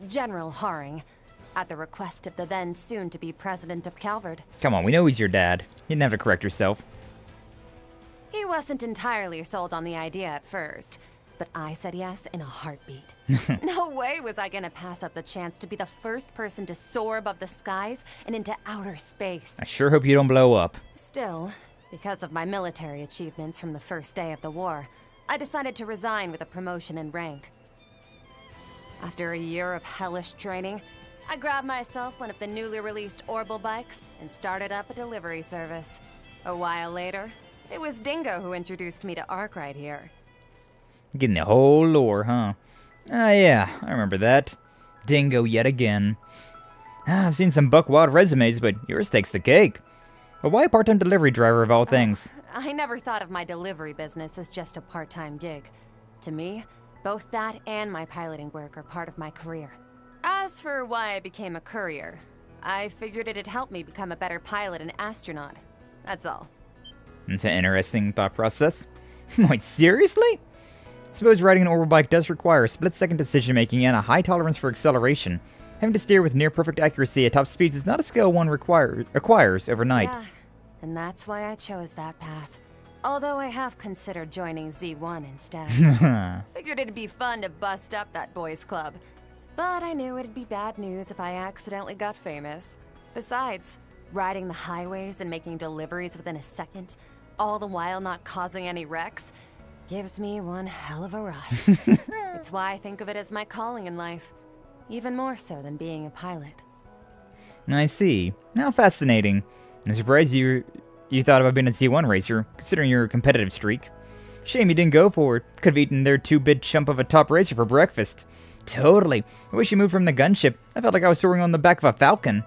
General Haring, at the request of the then soon-to-be president of Calvard. Come on, we know he's your dad. You didn't have to correct yourself. He wasn't entirely sold on the idea at first, but I said yes in a heartbeat. No way was I gonna pass up the chance to be the first person to soar above the skies and into outer space. I sure hope you don't blow up. Still, because of my military achievements from the first day of the war, I decided to resign with a promotion in rank. After a year of hellish training, I grabbed myself one of the newly released Orbital bikes and started up a delivery service. A while later, it was Dingo who introduced me to Arkride here. Getting the whole lore, huh? Ah, yeah, I remember that. Dingo yet again. I've seen some buck wild resumes, but yours takes the cake. But why a part-time delivery driver of all things? I never thought of my delivery business as just a part-time gig. To me, both that and my piloting work are part of my career. As for why I became a courier, I figured it'd help me become a better pilot and astronaut. That's all. It's an interesting thought process. Wait, seriously? Suppose riding an orbital bike does require split-second decision-making and a high tolerance for acceleration. Having to steer with near-perfect accuracy at top speeds is not a skill one acquires overnight. Yeah, and that's why I chose that path. Although I have considered joining Z1 instead. Figured it'd be fun to bust up that boys' club. But I knew it'd be bad news if I accidentally got famous. Besides, riding the highways and making deliveries within a second, all the while not causing any wrecks, gives me one hell of a rush. It's why I think of it as my calling in life, even more so than being a pilot. I see. How fascinating. I'm surprised you thought about being a Z1 racer, considering your competitive streak. Shame you didn't go for it. Could have eaten their two-bit chump of a top racer for breakfast. Totally. I wish you moved from the gunship. I felt like I was soaring on the back of a falcon.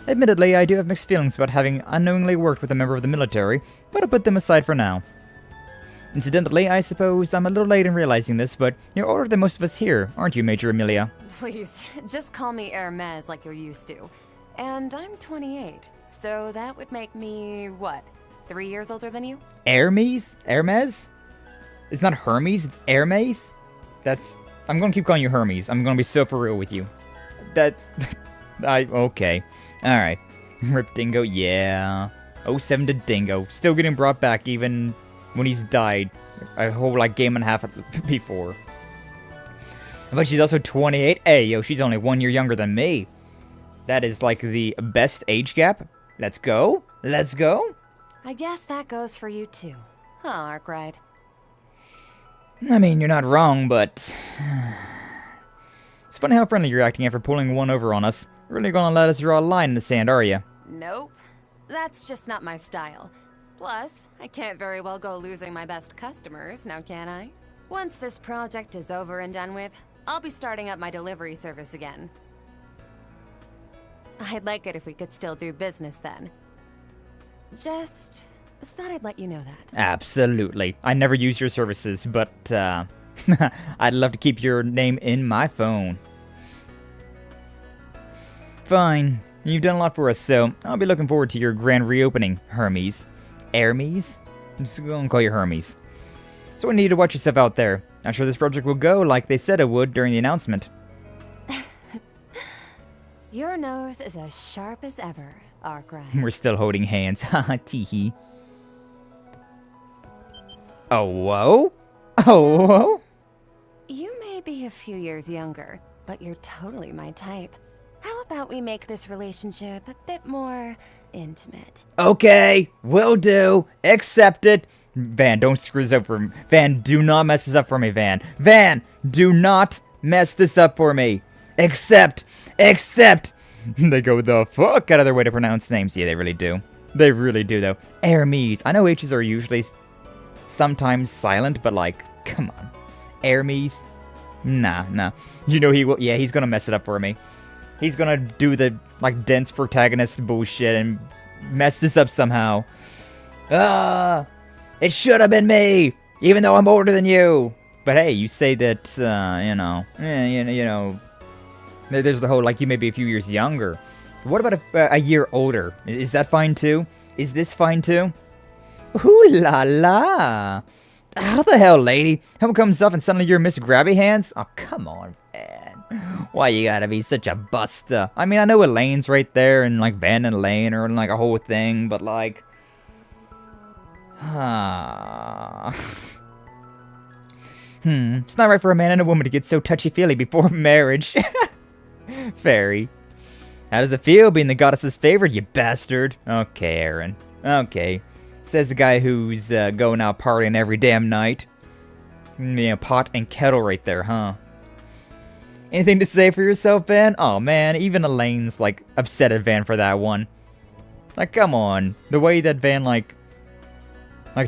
Admittedly, I do have mixed feelings about having unknowingly worked with a member of the military, but I'll put them aside for now. Incidentally, I suppose I'm a little late in realizing this, but you're older than most of us here, aren't you, Major Amelia? Please, just call me Hermes like you're used to. And I'm 28, so that would make me, what, 3 years older than you? Hermes? Hermes? It's not Hermes, it's Hermes? I'm gonna keep calling you Hermes. I'm gonna be so for real with you. Okay. Alright. Rip Dingo, yeah. 07 to Dingo. Still getting brought back even when he's died a whole, game and a half before. But she's also 28. Hey, yo, she's only 1 year younger than me. That is, the best age gap. Let's go. Let's go. I guess that goes for you, too. Huh, Arkride? I mean, you're not wrong, but... It's funny how friendly you're acting after pulling one over on us. Really gonna let us draw a line in the sand, are you? Nope. That's just not my style. Plus, I can't very well go losing my best customers, now can I? Once this project is over and done with, I'll be starting up my delivery service again. I'd like it if we could still do business then. Just thought I'd let you know that. Absolutely. I never use your services, but, I'd love to keep your name in my phone. Fine. You've done a lot for us, so I'll be looking forward to your grand reopening, Hermes. Hermes? I'm just gonna call you Hermes. So we need to watch yourself out there. Not sure this project will go like they said it would during the announcement. Your nose is as sharp as ever, Arkride. We're still holding hands, haha, teehee. Oh, whoa? Oh, whoa? You may be a few years younger, but you're totally my type. How about we make this relationship a bit more intimate? Okay, will do. Accept it. Van, don't screw this up for me. Van, do not mess this up for me, Van. Van, do not mess this up for me. Accept. They go the fuck out of their way to pronounce names. Yeah, they really do. They really do, though. Hermes. I know H's are usually sometimes silent, but come on. Hermes. Nah. You know he will. Yeah, he's gonna mess it up for me. He's gonna do the, like, dense protagonist bullshit and mess this up somehow. It should have been me, even though I'm older than you. But hey, you say that, there's the whole, like, you may be a few years younger. What about a year older? Is that fine too? Is this fine too? Ooh la la! How the hell, lady? Helmet comes off and suddenly you're Miss Grabby Hands? Oh, come on, man. Why you gotta be such a buster? I mean, I know Elaine's right there, and, like, Van and Elaine are, like, a whole thing, but, like... It's not right for a man and a woman to get so touchy-feely before marriage. Fairy. How does it feel being the goddess's favorite, you bastard? Okay, Aaron. Okay. Says the guy who's going out partying every damn night. Pot and kettle right there, huh? Anything to say for yourself, Van? Oh, man, even Elaine's, like, upset at Van for that one. Like, come on. The way that Van, like,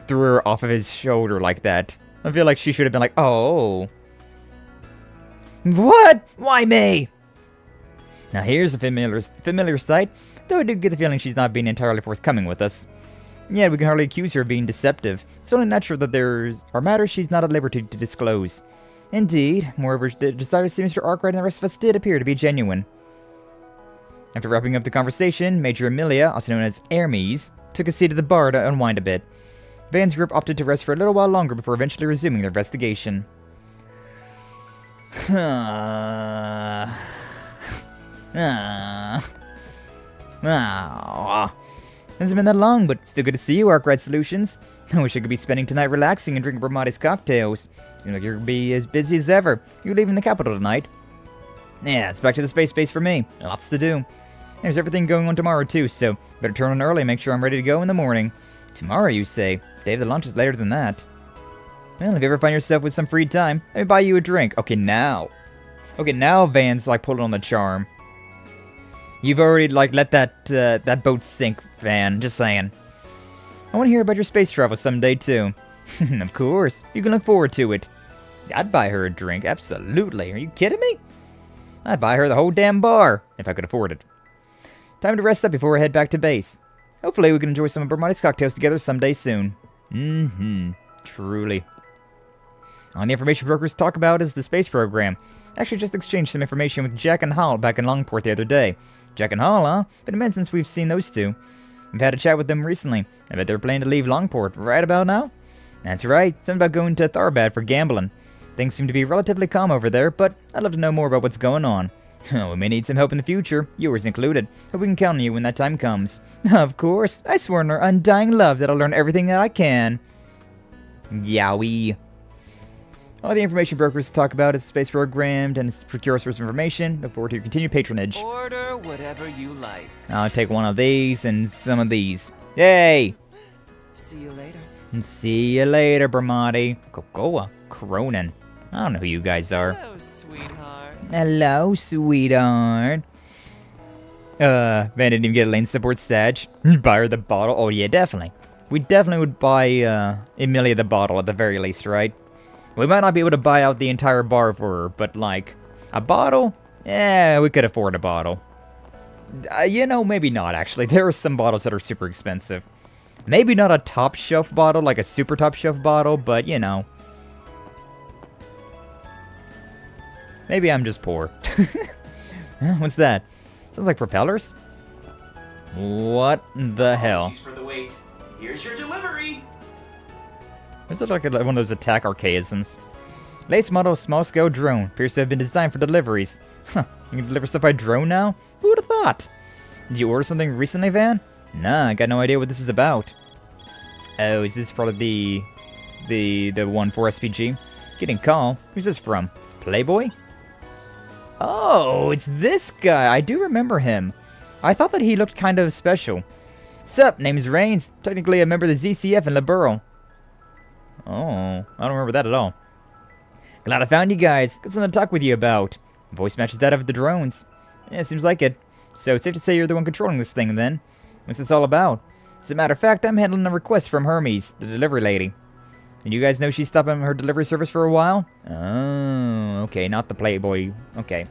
threw her off of his shoulder like that. I feel like she should have been like, oh. What? Why me? Now here's a familiar sight, though I do get the feeling she's not being entirely forthcoming with us. Yet we can hardly accuse her of being deceptive. It's only natural that there are matters she's not at liberty to disclose. Indeed, moreover, the desire to see Mr. Arkride and the rest of us did appear to be genuine. After wrapping up the conversation, Major Amelia, also known as Hermes, took a seat at the bar to unwind a bit. Van's group opted to rest for a little while longer before eventually resuming their investigation. Hasn't been that long, but still good to see you, Arkride Solutions. I wish I could be spending tonight relaxing and drinking Bramati's cocktails. Seems like you're gonna be as busy as ever. You're leaving the capital tonight. Yeah, it's back to the space base for me. Lots to do. There's everything going on tomorrow too, so better turn on early and make sure I'm ready to go in the morning. Tomorrow, you say? Day of the launch is later than that. Well, if you ever find yourself with some free time, let me buy you a drink. Okay, now Van's, like, pulling on the charm. You've already, like, let that boat sink, Van. Just saying. I want to hear about your space travel someday, too. Of course. You can look forward to it. I'd buy her a drink. Absolutely. Are you kidding me? I'd buy her the whole damn bar, if I could afford it. Time to rest up before I head back to base. Hopefully we can enjoy some of Bramati's cocktails together someday soon. Truly. On the information brokers talk about is the space program. Actually just exchanged some information with Jack and Hall back in Longport the other day. Jack and Hall, huh? Been a minute since we've seen those two. We've had a chat with them recently. I bet they're planning to leave Longport right about now. That's right. Something about going to Tharbad for gambling. Things seem to be relatively calm over there, but I'd love to know more about what's going on. We may need some help in the future, yours included. Hope we can count on you when that time comes. Of course. I swear in our undying love that I'll learn everything that I can. Yowie. All the information brokers talk about is the space program and procure source information. Look forward to your continued patronage. Order whatever you like. I'll take one of these and some of these. Yay! See you later. See you later, Bramati. Cocoa. Cronin. I don't know who you guys are. Hello, sweetheart. Hello, sweetheart. Van didn't even get Elaine's support stage. Buy her the bottle? Oh, yeah, definitely. We definitely would buy, Emilia the bottle at the very least, right? We might not be able to buy out the entire bar for her, but, like, a bottle? Yeah, we could afford a bottle. Maybe not, actually. There are some bottles that are super expensive. Maybe not a top shelf bottle, like a super top shelf bottle, but, Maybe I'm just poor. What's that? Sounds like propellers? What the hell? Apologies for the wait. Here's your delivery. This looks like one of those attack archaisms. Latest model small-scale drone. Appears to have been designed for deliveries. Huh, you can deliver stuff by drone now? Who would have thought? Did you order something recently, Van? Nah, I got no idea what this is about. Oh, is this probably the one for SPG? Getting call. Who's this from? Playboy? Oh, it's this guy. I do remember him. I thought that he looked kind of special. Sup, name's Rains. Technically a member of the ZCF in Liberal. Oh, I don't remember that at all. Glad I found you guys. Got something to talk with you about. Voice matches that of the drones. Yeah, seems like it. So it's safe to say you're the one controlling this thing then. What's this all about? As a matter of fact, I'm handling a request from Hermes, the delivery lady. Did you guys know she's stopping her delivery service for a while? Oh, Okay, not the Playboy. Okay.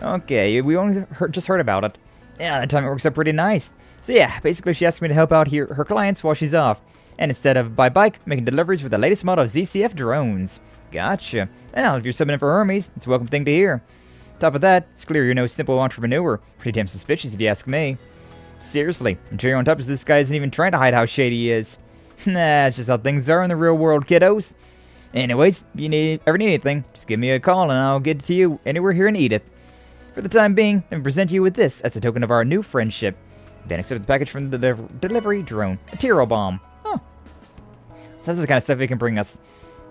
Okay, we only just heard about it. Yeah, that time it works out pretty nice. So yeah, basically she asked me to help out her clients while she's off. And instead of by bike, making deliveries with the latest model of ZCF drones. Gotcha. Well, if you're subbing in for Hermes, it's a welcome thing to hear. Top of that, it's clear you're no simple entrepreneur. Pretty damn suspicious if you ask me. Seriously, and cherry on top is this guy isn't even trying to hide how shady he is. Nah, it's just how things are in the real world, kiddos. Anyways, if you ever need anything, just give me a call and I'll get it to you anywhere here in Edith. For the time being, let me present you with this as a token of our new friendship. Then accept the package from the delivery drone, a Tiro bomb. Huh. So that's the kind of stuff it can bring us.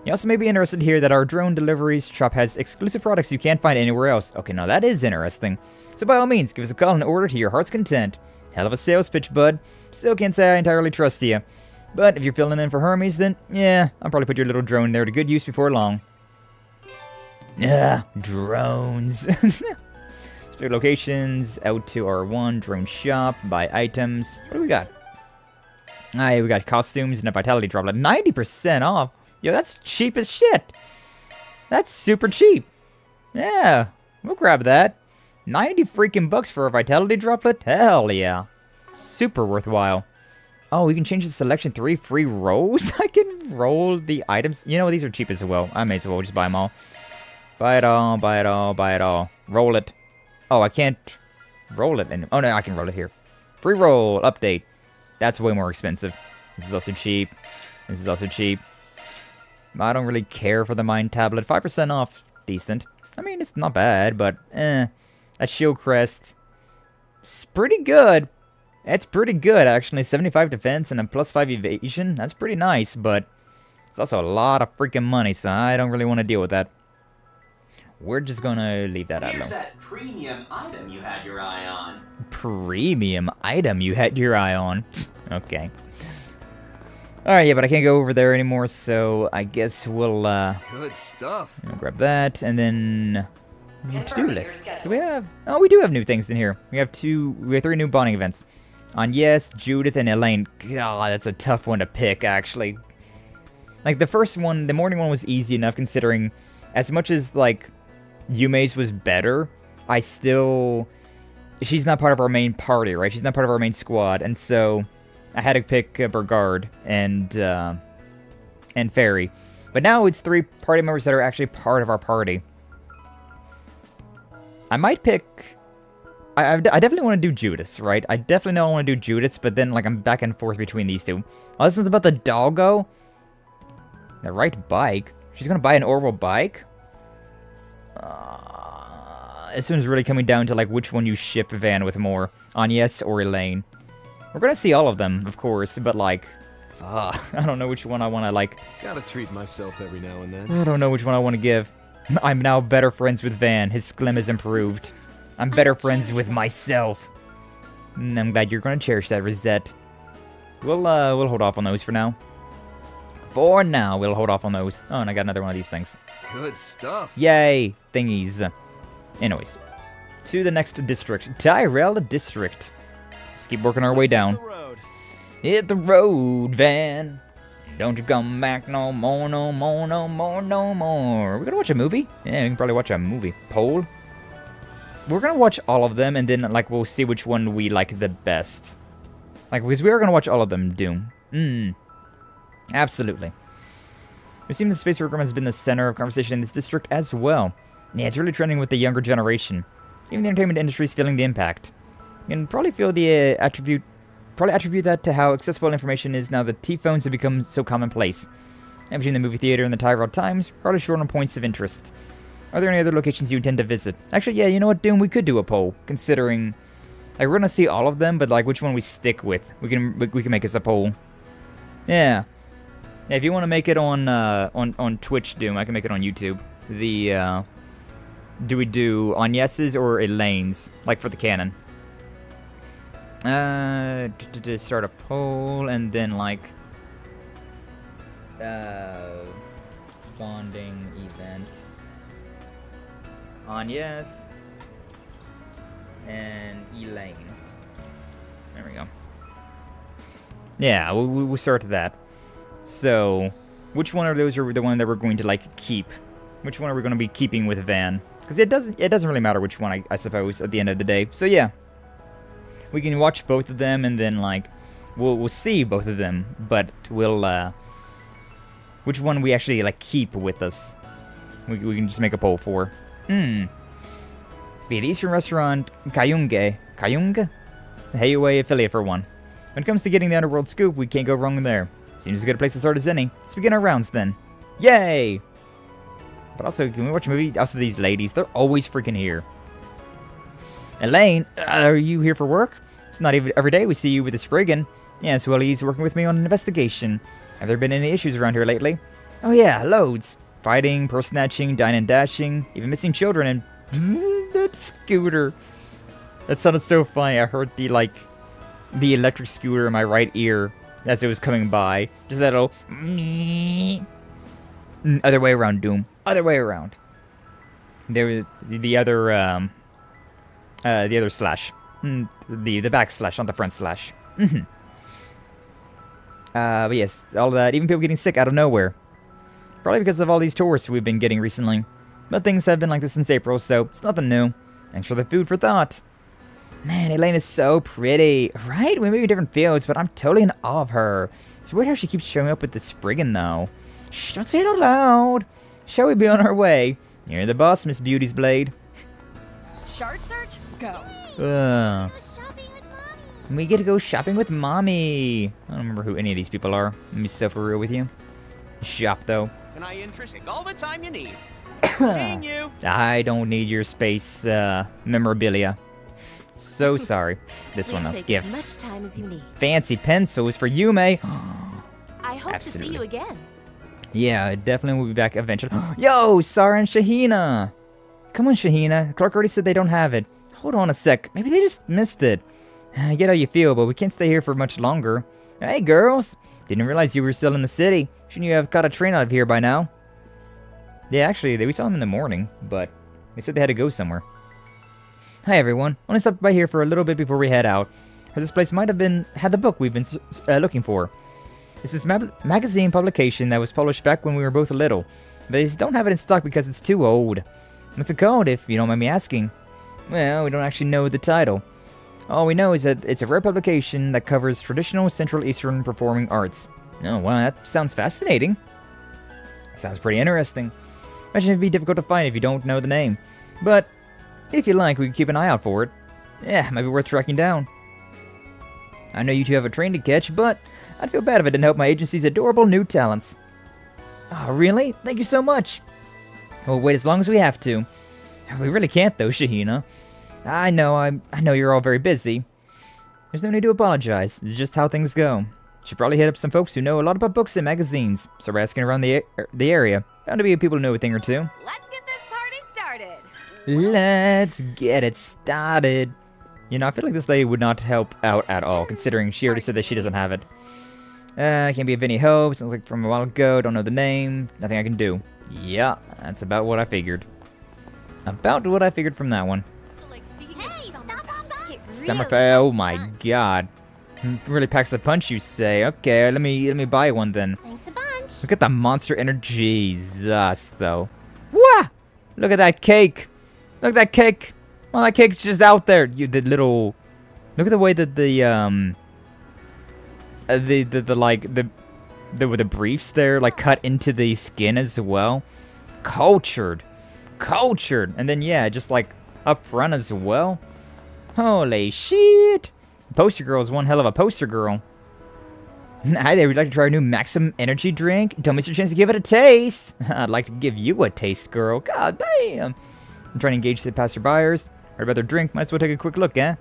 You also may be interested to hear that our drone deliveries shop has exclusive products you can't find anywhere else. Okay, now that is interesting. So by all means, give us a call and order to your heart's content. Hell of a sales pitch, bud. Still can't say I entirely trust you. But if you're filling in for Hermes, then yeah, I'll probably put your little drone there to good use before long. Yeah, drones. Specific locations, out to R1, drone shop, buy items. What do we got? Ah, we got costumes and a vitality droplet. 90% off. Yo, that's cheap as shit. That's super cheap. Yeah, we'll grab that. 90 freaking bucks for a vitality droplet? Hell yeah. Super worthwhile. Oh, we can change the selection 3 free rolls? I can roll the items. You know, these are cheap as well. I may as well just buy them all. Buy it all, buy it all, buy it all. Roll it. Oh, I can't roll it. Oh, no, I can roll it here. Free roll. Update. That's way more expensive. This is also cheap. This is also cheap. I don't really care for the mine tablet. 5% off. Decent. I mean, it's not bad, but That shield crest. It's pretty good. It's pretty good, actually. 75 defense and a +5 evasion. That's pretty nice, but it's also a lot of freaking money, so I don't really want to deal with that. We're just gonna leave that out alone. Here's that premium item you had your eye on. Premium item you had your eye on. Okay. Alright, yeah, but I can't go over there anymore, so I guess we'll, Good stuff. grab that, and then... to-do list. Do we have... Oh, we do have new things in here. We have 3 new bonding events. On Yes, Judith, and Elaine. God, that's a tough one to pick, actually. Like, the first one, the morning one was easy enough, considering as much as, like, Yume's was better, I still... She's not part of our main party, right? She's not part of our main squad, and so I had to pick Burgard and Fairy. But now it's 3 party members that are actually part of our party. I might pick... I definitely want to do Judith, right? I definitely know I want to do Judith, but then, like, I'm back and forth between these two. Oh, this one's about the doggo? The right bike? She's gonna buy an Orbital bike? This one's really coming down to, like, which one you ship Van with more. Agnes or Elaine. We're gonna see all of them, of course, but, like... I don't know which one I want to, like... Gotta treat myself every now and then. I don't know which one I want to give. I'm now better friends with Van. His sklim has improved. I'm better friends with myself. And I'm glad you're going to cherish that, Rosette. We'll hold off on those for now. For now, we'll hold off on those. Oh, and I got another one of these things. Good stuff. Yay, thingies. Anyways, to the next district. Tyrell District. Let's keep working our way down. Hit the road, Van. Don't you come back no more, no more, no more, no more. We're gonna watch a movie? Yeah, we can probably watch a movie. Poll? We're gonna watch all of them, and then, like, we'll see which one we like the best. Like, because we are gonna watch all of them, Doom. Absolutely. It seems the space program has been the center of conversation in this district as well. Yeah, it's really trending with the younger generation. Even the entertainment industry is feeling the impact. You can probably feel the attribute that to how accessible information is now that T-phones have become so commonplace. And between the movie theater and the Tyrell Times, hardly short on points of interest. Are there any other locations you intend to visit? Actually, yeah, you know what, Doom? We could do a poll, considering... Like, we're gonna see all of them, but, like, which one we stick with. We can make us a poll. Yeah. Yeah, if you want to make it on Twitch, Doom, I can make it on YouTube. Do we do Agnes's or Elaine's? Like, for the canon. To start a poll, and then, like... bonding event. Agnes and Elaine. There we go. Yeah, we'll start that. So, which one of those are the one that we're going to, like, keep? Which one are we going to be keeping with Van? Because it doesn't really matter which one, I suppose, at the end of the day. So yeah, we can watch both of them, and then like we'll see both of them, but we'll which one we actually like keep with us. We can just make a poll for. Be the Eastern restaurant Kayung? The Heiway affiliate for one. When it comes to getting the underworld scoop, we can't go wrong there. Seems as good a place to start as any. Let's begin our rounds then. Yay! But also, can we watch a movie? Also, these ladies, they're always freaking here. Elaine, are you here for work? It's not even every day we see you with the Spriggan. Yes, well, he's working with me on an investigation. Have there been any issues around here lately? Oh yeah, loads. Fighting, purse snatching, dine and dashing, even missing children, and that scooter. That sounded so funny. I heard the electric scooter in my right ear as it was coming by. Just that little other way around, Doom. Other way around. There, the other slash, the backslash, not the front slash. But yes, all that. Even people getting sick out of nowhere. Probably because of all these tourists we've been getting recently. But things have been like this since April, so it's nothing new. Thanks for the food for thought. Man, Elaine is so pretty. Right? We may be different fields, but I'm totally in awe of her. It's weird how she keeps showing up with the Spriggan, though. Shh, don't say it out loud. Shall we be on our way? You're the boss, Miss Beauty's Blade. Shard search? Go. We get to go shopping with Mommy. I don't remember who any of these people are. Let me be so for real with you. Shop, though. Can I interest all the time you need? Seeing you. I don't need your space memorabilia. So sorry. This one, take gift. As much time as you need. Fancy pencils for you, May. I hope to see you again. Yeah, definitely will be back eventually. Yo, Sarah and Shahina. Come on, Shahina. Clark already said they don't have it. Hold on a sec. Maybe they just missed it. I get how you feel, but we can't stay here for much longer. Hey, girls. Didn't realize you were still in the city. Shouldn't you have caught a train out of here by now? Yeah, actually, we saw them in the morning, but they said they had to go somewhere. Hi, everyone. I want to stop by here for a little bit before we head out. This place might have had the book we've been looking for. This is magazine publication that was published back when we were both little. But they don't have it in stock because it's too old. What's it called, if you don't mind me asking? Well, we don't actually know the title. All we know is that it's a rare publication that covers traditional Central Eastern performing arts. Oh, wow, that sounds fascinating. Sounds pretty interesting. Imagine it'd be difficult to find if you don't know the name. But, if you like, we can keep an eye out for it. Yeah, might be worth tracking down. I know you two have a train to catch, but I'd feel bad if I didn't help my agency's adorable new talents. Oh, really? Thank you so much. We'll wait as long as we have to. We really can't, though, Shahina. I know you're all very busy. There's no need to apologize. It's just how things go. Should probably hit up some folks who know a lot about books and magazines. So we're asking around the area. Bound to be people who know a thing or two. Let's get this party started. Let's get it started. You know, I feel like this lady would not help out at all, considering she already said that she doesn't have it. Can't be of any help. Sounds like from a while ago. Don't know the name. Nothing I can do. Yeah, that's about what I figured. About what I figured from that one. Hey, stop on by. Summerfell, oh my god. Really packs a punch, you say. Okay, let me buy one then. Thanks a bunch. Look at the monster energy. Jesus, though. Wah! Look at that cake. Look at that cake. Well, that cake's just out there. Look at the way that the briefs there, like, cut into the skin as well. Cultured. And then, yeah, just, like, up front as well. Holy shit. Poster girl is one hell of a poster girl. Hi there, would you like to try our new Maximum Energy drink? Don't miss your chance to give it a taste. I'd like to give you a taste, girl. God damn. I'm trying to engage the passerbyers. Heard about their drink, might as well take a quick look, eh?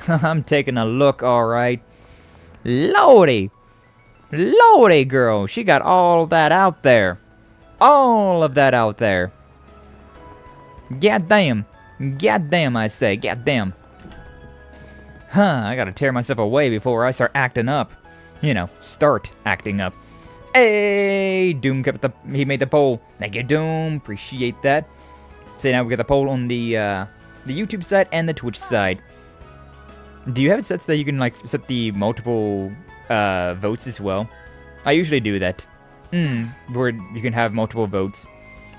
I'm taking a look, alright. Lordy, girl. She got all that out there. All of that out there. God damn, I say. God damn. I gotta tear myself away before I start acting up. You know, start acting up. Hey, Doom he made the poll. Thank you, Doom. Appreciate that. So now we got the poll on the YouTube side and the Twitch side. Do you have it set so that you can, like, set the multiple votes as well? I usually do that. Where you can have multiple votes.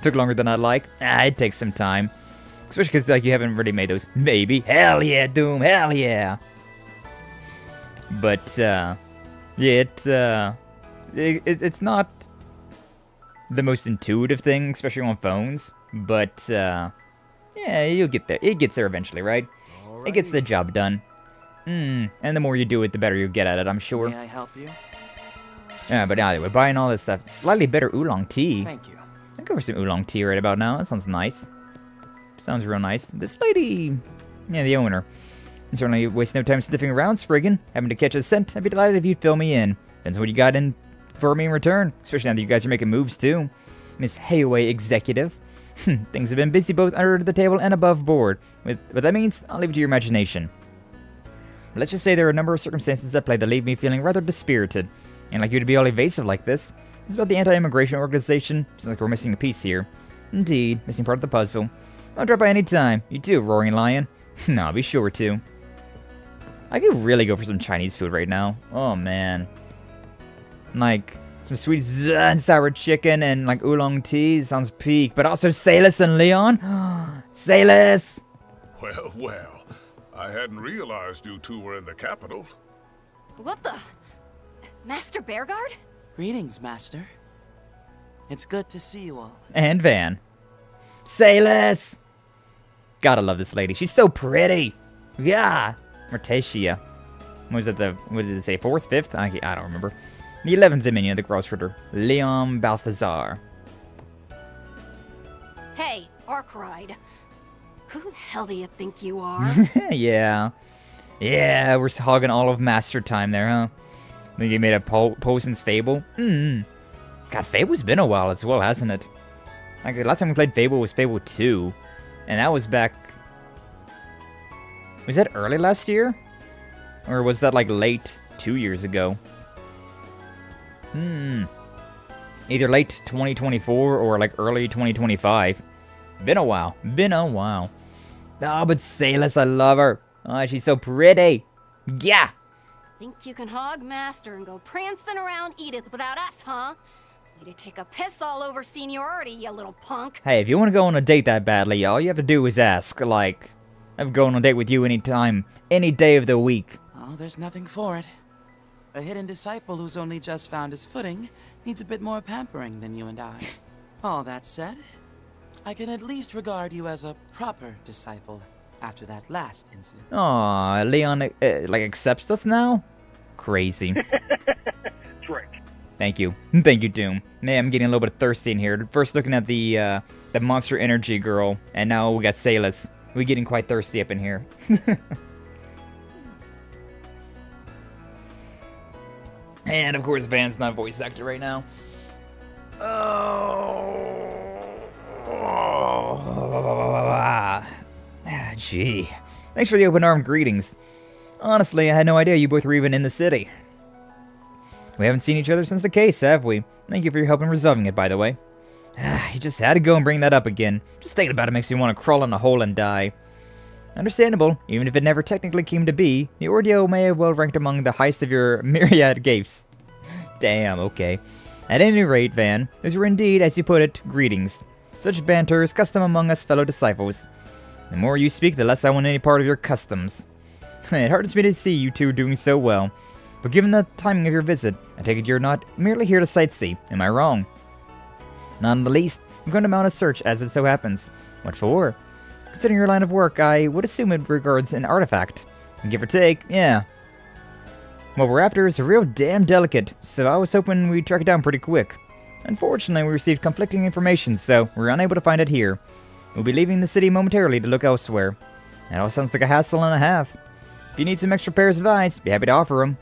Took longer than I'd like. It takes some time. Especially because, like, you haven't really made those. Maybe. Hell yeah, Doom. Hell yeah. But, yeah, it's not the most intuitive thing, especially on phones. But, yeah, you'll get there. It gets there eventually, right? It gets the job done. And the more you do it, the better you get at it, I'm sure. May I help you? Yeah, but anyway, buying all this stuff. Slightly better oolong tea. Thank you. I'll go for some oolong tea right about now. That sounds nice. Sounds real nice. This lady, yeah, the owner. Certainly waste no time sniffing around, Spriggan. Having to catch a scent, I'd be delighted if you'd fill me in. Depends what you got in for me in return. Especially now that you guys are making moves too. Miss Hayaway Executive. Things have been busy both under the table and above board. What that means, I'll leave it to your imagination. But let's just say there are a number of circumstances at play that leave me feeling rather dispirited. And like you to be all evasive like this. It's about the anti-immigration organization. Sounds like we're missing a piece here. Indeed, missing part of the puzzle. I'll drop by any time. You too, Roaring Lion. No, I'll be sure to. I could really go for some Chinese food right now. Oh, man. Like, some sweet and sour chicken and, like, oolong tea. Sounds peak. But also Salus and Leon. Salus! Well, well. I hadn't realized you two were in the capital. What the? Master Bearguard? Greetings, Master. It's good to see you all. And Van. Salus! Gotta love this lady. She's so pretty. Yeah. Mertatia. What did it say? 4th, 5th? I don't remember. The 11th Dominion of the Grossritter. Leon Balthazar. Hey, Arkride. Who the hell do you think you are? Yeah. Yeah, we're hogging all of Master Time there, huh? Think you made a Posen's Fable? God, Fable's been a while as well, hasn't it? Like, the last time we played Fable was Fable 2. And that was back... Was that early last year? Or was that, like, late 2 years ago? Either late 2024 or, like, early 2025. Been a while. Been a while. Oh, but Salus, I love her. Oh, she's so pretty. Yeah! Think you can hog Master and go prancing around Edith without us, huh? Way to take a piss all over seniority, you little punk. Hey, if you want to go on a date that badly, all you have to do is ask. Like, I've gone on a date with you anytime, any day of the week. Oh, there's nothing for it. A hidden disciple who's only just found his footing needs a bit more pampering than you and I. All that said, I can at least regard you as a proper disciple after that last incident. Aw, Leon, like, accepts us now? Crazy. Trick. Thank you. Thank you, Doom. Man, I'm getting a little bit thirsty in here. First looking at the Monster Energy girl, and now we got Salus. We're getting quite thirsty up in here. And, of course, Van's not voice actor right now. Gee. Thanks for the open-armed greetings. Honestly, I had no idea you both were even in the city. We haven't seen each other since the case, have we? Thank you for your help in resolving it, by the way. You just had to go and bring that up again. Just thinking about it makes me want to crawl in a hole and die. Understandable, even if it never technically came to be, the ordeal may have well ranked among the highest of your myriad gaffes. Damn, okay. At any rate, Van, those were indeed, as you put it, greetings. Such banter is custom among us fellow disciples. The more you speak, the less I want any part of your customs. It hardens me to see you two doing so well. But given the timing of your visit, I take it you're not merely here to sightsee. Am I wrong? Not in the least. I'm going to mount a search as it so happens. What for? Considering your line of work, I would assume it regards an artifact. Give or take, yeah. What we're after is real damn delicate, so I was hoping we'd track it down pretty quick. Unfortunately, we received conflicting information, so we're unable to find it here. We'll be leaving the city momentarily to look elsewhere. That all sounds like a hassle and a half. If you need some extra pairs of eyes, be happy to offer them.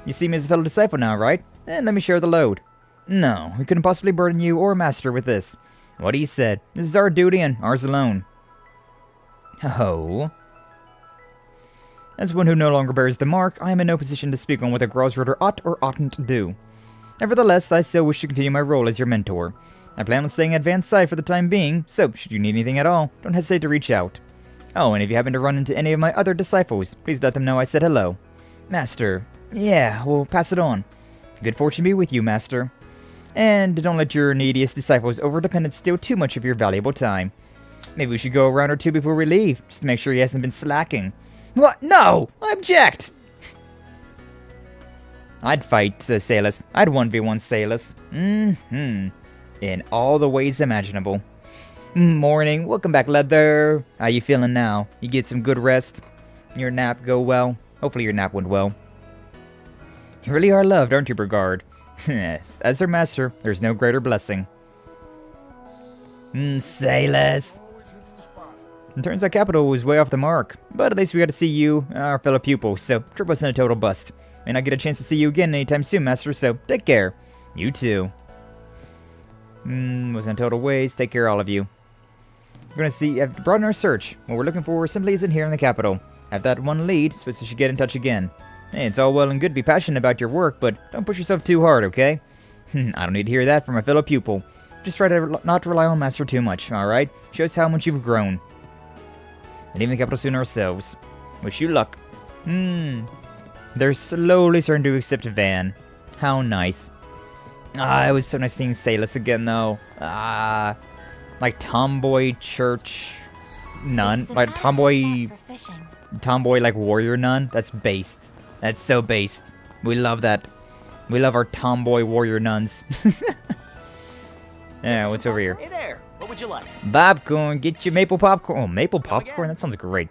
You see me as a fellow disciple now, right? Then let me share the load. No, we couldn't possibly burden you or Master with this. What he said. This is our duty and ours alone. Oh. As one who no longer bears the mark, I am in no position to speak on what a Grossritter ought or oughtn't do. Nevertheless, I still wish to continue my role as your mentor. I plan on staying at Van's side for the time being, so should you need anything at all, don't hesitate to reach out. Oh, and if you happen to run into any of my other disciples, please let them know I said hello. Master. Yeah, we'll pass it on. Good fortune be with you, Master. And don't let your neediest disciple's overdependence steal too much of your valuable time. Maybe we should go a round or two before we leave, just to make sure he hasn't been slacking. What? No! I object! I'd fight Salus. I'd 1v1 Salus. In all the ways imaginable. Morning. Welcome back, Leather. How you feeling now? You get some good rest? Your nap go well? Hopefully your nap went well. You really are loved, aren't you, Brigard? Yes. As their master, there's no greater blessing. Salus. It turns out Capital was way off the mark. But at least we got to see you, our fellow pupil, so trip wasn't a total bust. May not get a chance to see you again anytime soon, Master, so take care. You too. Wasn't a total waste. Take care, all of you. We're gonna see. I've broadened our search. What we're looking for simply isn't here in the capital. Have that one lead, so we should get in touch again. Hey, it's all well and good to be passionate about your work, but don't push yourself too hard, okay? I don't need to hear that from a fellow pupil. Just try to not rely on Master too much, alright? Shows how much you've grown. And even the capital soon ourselves. Wish you luck. They're slowly starting to accept Van. How nice. It was so nice seeing Salus again, though. Like tomboy church nun, like tomboy, like warrior nun. That's based. That's so based. We love that. We love our tomboy warrior nuns. Yeah, what's over here? Hey there. What would you like? Popcorn. Get your maple popcorn. Oh, maple popcorn. That sounds great.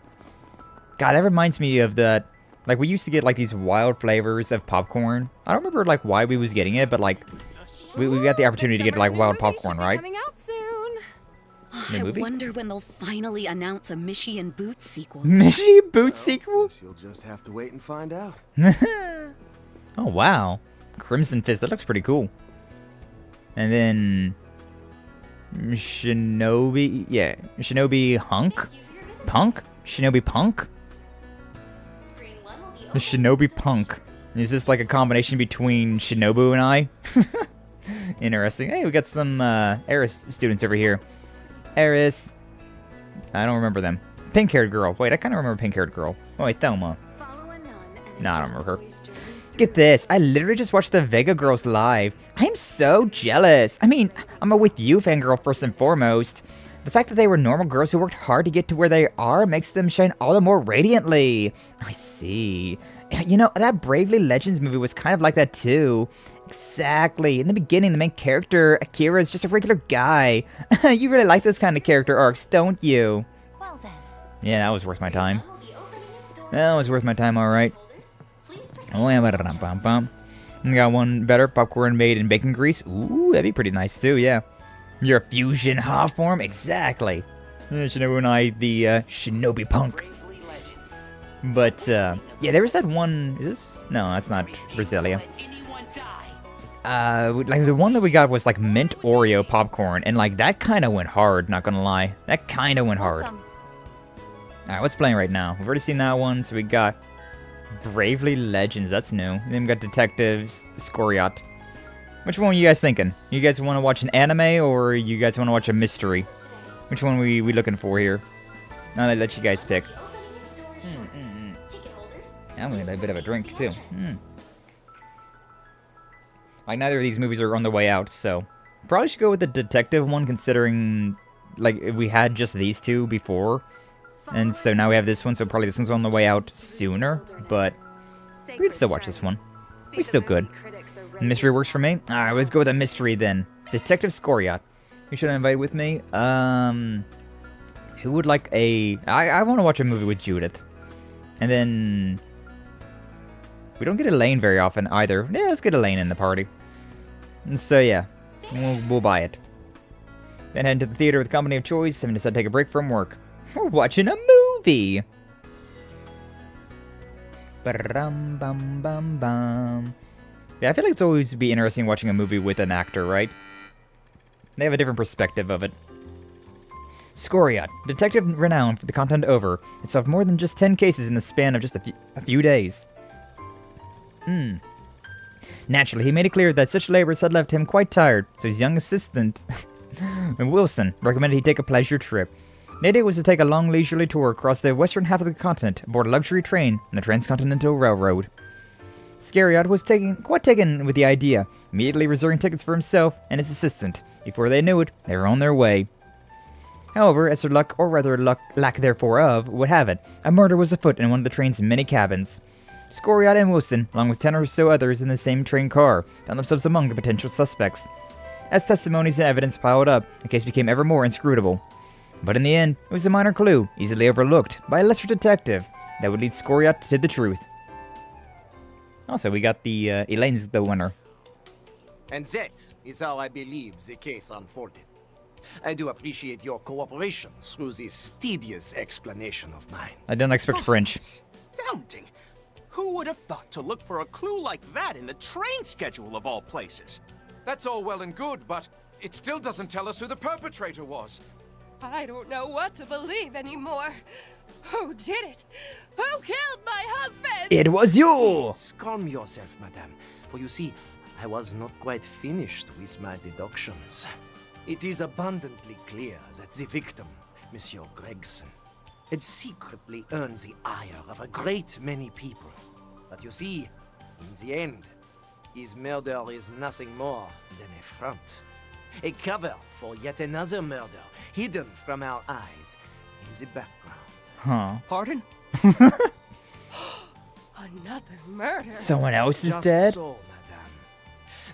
God, that reminds me of that. Like, we used to get, like, these wild flavors of popcorn. I don't remember, like, why we was getting it, but, like, we got the opportunity to get, like, wild popcorn, right? Coming out soon. I wonder when they'll finally announce a Mishy and Boots sequel. Mishy and Boots sequel? You'll just have to wait and find out. Oh, wow. Crimson Fist. That looks pretty cool. And then... Shinobi... Yeah. Shinobi Hunk? Punk? Shinobi Punk? The Shinobi Punk. Is this like a combination between Shinobu and I? Interesting. Hey, we got some Eris students over here. Eris. I don't remember them. Pink-haired girl. Wait, I kind of remember pink-haired girl. Oh, wait, Thelma. No, I don't remember her. Get this. I literally just watched the Vega Girls live. I'm so jealous. I mean, I'm a with you fangirl first and foremost. The fact that they were normal girls who worked hard to get to where they are makes them shine all the more radiantly. I see. You know, that Bravely Legends movie was kind of like that too. Exactly. In the beginning, the main character, Akira, is just a regular guy. You really like those kind of character arcs, don't you? Well then. Yeah, that was worth my time. That was worth my time, alright. Oh, yeah, we got one better. Popcorn made in bacon grease. Ooh, that'd be pretty nice too, yeah. Your fusion half form? Exactly. Shinobu and I, the Shinobi Punk. But, yeah, there was that one... Is this? No, that's not Brasilia. Like, the one that we got was, like, mint Oreo popcorn. And, like, that kind of went hard, not gonna lie. That kind of went hard. Alright, what's playing right now? We've already seen that one, so we got Bravely Legends. That's new. And then we got Detectives Scoriat. Which one are you guys thinking? You guys want to watch an anime, or you guys want to watch a mystery? Which one we looking for here? I'll let you guys pick. I'm gonna get a bit of a drink, too. Like, neither of these movies are on the way out, so... Probably should go with the detective one, considering... Like, we had just these two before. And so now we have this one, so probably this one's on the way out sooner. But we can still watch this one. We still could. Mystery works for me. Alright, let's go with a mystery then. Detective Scoriat. You should invite with me. Who would like a... I want to watch a movie with Judith. And then... We don't get Elaine very often either. Yeah, let's get Elaine in the party. And so yeah, we'll buy it. Then head to the theater with company of choice and decide to take a break from work. We're watching a movie! Ba-dum-bum-bum-bum. Yeah, I feel like it's always be interesting watching a movie with an actor, right? They have a different perspective of it. Scoriat, detective renowned for the content over. It solved more than just 10 cases in the span of just a few days. Naturally, he made it clear that such labors had left him quite tired, so his young assistant, Wilson, recommended he take a pleasure trip. The idea was to take a long leisurely tour across the western half of the continent aboard a luxury train on the Transcontinental Railroad. Scariot was quite taken with the idea, immediately reserving tickets for himself and his assistant. Before they knew it, they were on their way. However, as their luck, or rather lack therefore of, would have it, a murder was afoot in one of the train's many cabins. Scariot and Wilson, along with 10 or so others in the same train car, found themselves among the potential suspects. As testimonies and evidence piled up, the case became ever more inscrutable. But in the end, it was a minor clue, easily overlooked by a lesser detective, that would lead Scariot to the truth. Also, we got the, Elaine's the winner. And that is how I believe the case unfolded. I do appreciate your cooperation through this tedious explanation of mine. I didn't expect French. Astounding! Who would have thought to look for a clue like that in the train schedule of all places? That's all well and good, but it still doesn't tell us who the perpetrator was. I don't know what to believe anymore. Who did it? Who killed my husband? It was you! Please calm yourself, madame. For you see, I was not quite finished with my deductions. It is abundantly clear that the victim, Monsieur Gregson, had secretly earned the ire of a great many people. But you see, in the end, his murder is nothing more than a front. A cover for yet another murder hidden from our eyes in the background. Huh. Pardon? Another murder? Someone else is Just dead? So, madame.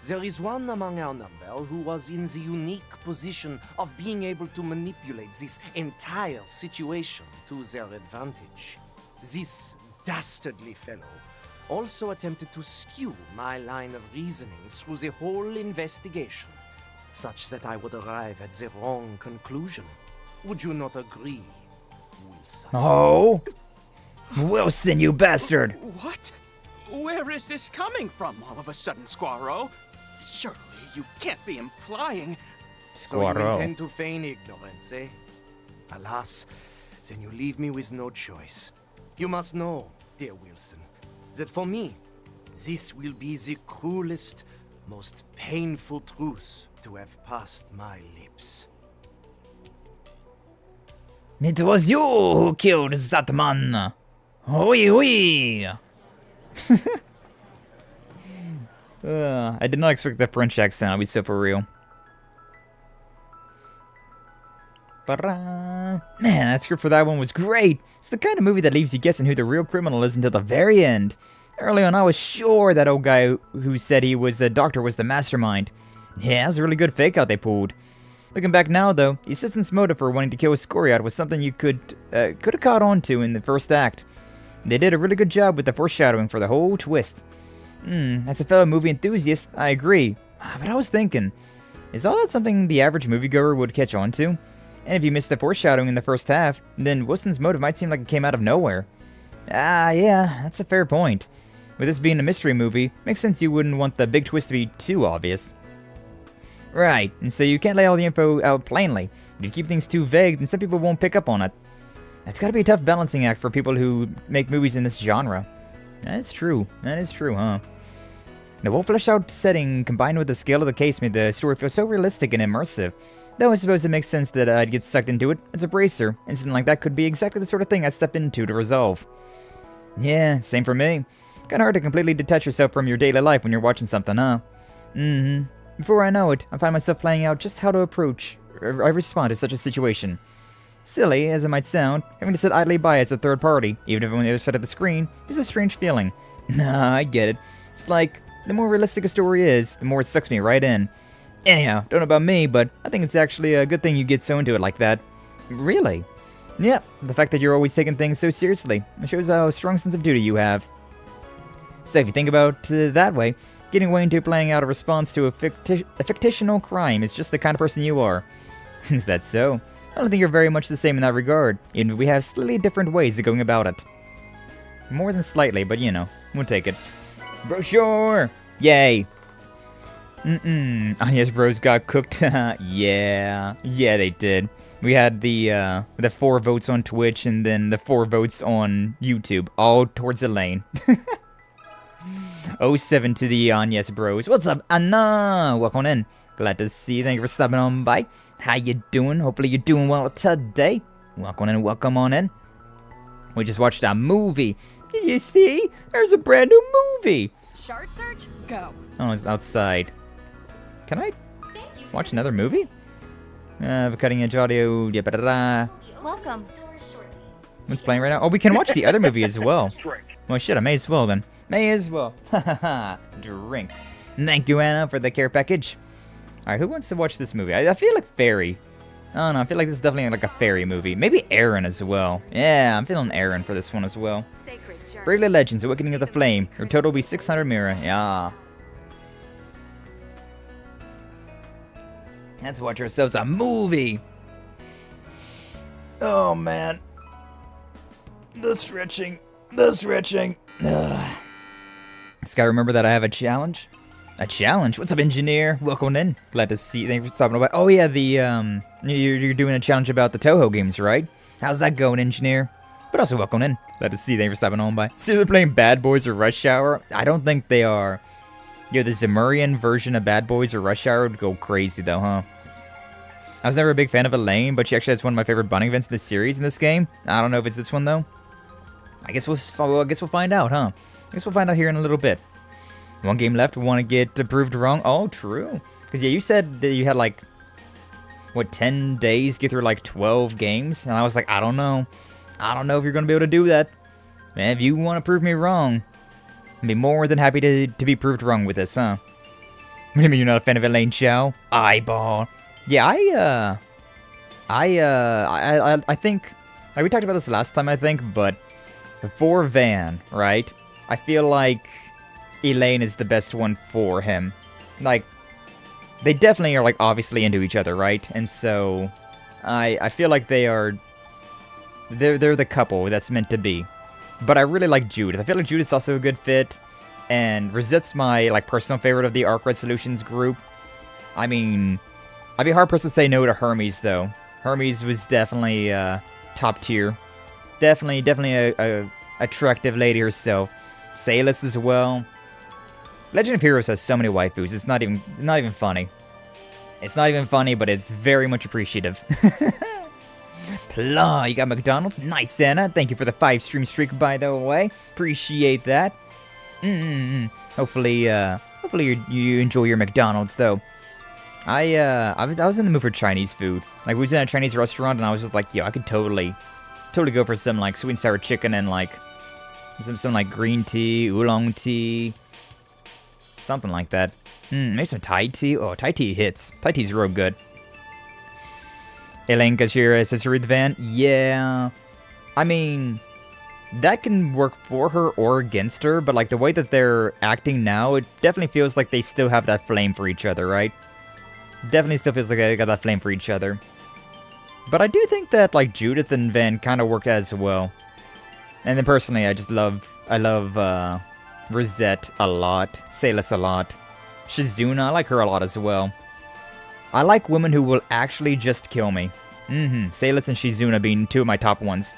There is one among our number who was in the unique position of being able to manipulate this entire situation to their advantage. This dastardly fellow also attempted to skew my line of reasoning through the whole investigation, such that I would arrive at the wrong conclusion. Would you not agree, Wilson? Oh! Wilson, you bastard! What? Where is this coming from all of a sudden, Squirrel? Surely you can't be implying... So you intend to feign ignorance, eh? Alas, then you leave me with no choice. You must know, dear Wilson, that for me, this will be the cruelest, most painful truth to have passed my lips. It was you who killed that man! Oui, oui! I did not expect the French accent, I'll be so for real. Man, that script for that one was great! It's the kind of movie that leaves you guessing who the real criminal is until the very end. Early on, I was sure that old guy who said he was a doctor was the mastermind. Yeah, it was a really good fake out they pulled. Looking back now, though, the assistant's motive for wanting to kill Scariot was something you could have caught on to in the first act. They did a really good job with the foreshadowing for the whole twist. As a fellow movie enthusiast, I agree. But I was thinking, is all that something the average moviegoer would catch on to? And if you missed the foreshadowing in the first half, then Wilson's motive might seem like it came out of nowhere. Yeah, that's a fair point. With this being a mystery movie, makes sense you wouldn't want the big twist to be too obvious. Right, and so you can't lay all the info out plainly. If you keep things too vague, then some people won't pick up on it. That's gotta be a tough balancing act for people who make movies in this genre. That's true. That is true, huh? The well fleshed out setting combined with the scale of the case made the story feel so realistic and immersive. Though I suppose it makes sense that I'd get sucked into it as a bracer, and something like that could be exactly the sort of thing I'd step into to resolve. Yeah, same for me. Kinda hard to completely detach yourself from your daily life when you're watching something, huh? Before I know it, I find myself playing out just how to approach or respond to such a situation. Silly as it might sound, having to sit idly by as a third party, even if I'm on the other side of the screen, is a strange feeling. Nah, I get it. It's like, the more realistic a story is, the more it sucks me right in. Anyhow, don't know about me, but I think it's actually a good thing you get so into it like that. Really? Yeah, the fact that you're always taking things so seriously. It shows how strong sense of duty you have. So if you think about it that way, getting way into playing out a response to a fictional crime is just the kind of person you are. Is that so? I don't think you're very much the same in that regard, even if we have slightly different ways of going about it. More than slightly, but you know, we'll take it. Brochure! Yay! Anya's bros got cooked. Yeah, they did. We had the 4 votes on Twitch and then the 4 votes on YouTube, all towards Elaine. 07 to the Anya's bros. What's up, Anna? Welcome in. Glad to see you. Thank you for stopping on by. How you doing? Hopefully you're doing well today. Welcome in, welcome on in. We just watched a movie. You see? There's a brand new movie. Shard search? Go. Oh, it's outside. Can I watch another movie? Cutting edge audio. Yeah, Welcome. What's playing right now? Oh, we can watch the other movie as well. Well, shit, I may as well then. May as well. Drink. Thank you, Anna, for the care package. Alright, who wants to watch this movie? I feel like Fairy. I don't know, I feel like this is definitely like a fairy movie. Maybe Aaron as well. Yeah, I'm feeling Aaron for this one as well. Bravely Legends, Awakening of the Flame. Your total will be 600 Mira. Yeah. Let's watch ourselves a movie. Oh, man. The stretching. Ugh. Skye, remember that I have a challenge? A challenge? What's up, engineer? Welcome in. Glad to see you. Thanks for stopping by. Oh, yeah, you're doing a challenge about the Toho games, right? How's that going, engineer? But also, welcome in. Glad to see you. Thanks for stopping on by. See, they're playing Bad Boys or Rush Hour? I don't think they are. Yo, the Zemurian version of Bad Boys or Rush Hour would go crazy, though, huh? I was never a big fan of Elaine, but she actually has one of my favorite bonding events in the series in this game. I don't know if it's this one, though. I guess we'll find out, huh? I guess we'll find out here in a little bit. One game left. Want to get proved wrong? Oh, true. Because, yeah, you said that you had, like, what, 10 days to get through, like, 12 games? And I was like, I don't know. I don't know if you're going to be able to do that. Man, if you want to prove me wrong, I'd be more than happy to be proved wrong with this, huh? What do you mean you're not a fan of Elaine Chow? Eyeball. Yeah, I think, like, we talked about this last time, I think, but for Van, right? I feel like Elaine is the best one for him. Like, they definitely are, like, obviously into each other, right? And so, I feel like they're the couple that's meant to be. But I really like Judith. I feel like Judith's also a good fit. And Rosette's my, like, personal favorite of the Arkride Solutions group. I mean, I'd be hard-pressed to say no to Hermes, though. Hermes was definitely, top tier. Definitely a attractive lady herself. Salus as well. Legend of Heroes has so many waifus, it's not even funny. It's not even funny, but it's very much appreciative. Plah, you got McDonald's? Nice, Santa. Thank you for the 5-stream streak, by the way. Appreciate that. Hopefully you enjoy your McDonald's, though. I was in the mood for Chinese food. Like, we was in a Chinese restaurant, and I was just like, yo, I could totally go for some, like, sweet and sour chicken and, like, some like, green tea, oolong tea. Something like that. Maybe some Thai tea. Oh, Thai tea hits. Thai tea's real good. Elaine Kashira says read the van. Yeah. I mean, that can work for her or against her, but, like, the way that they're acting now, it definitely feels like they still have that flame for each other, right? Definitely still feels like they got that flame for each other. But I do think that, like, Judith and Van kind of work as well. And then personally, I love Rosette a lot, Salus a lot, Shizuna, I like her a lot as well. I like women who will actually just kill me. Salus and Shizuna being two of my top ones.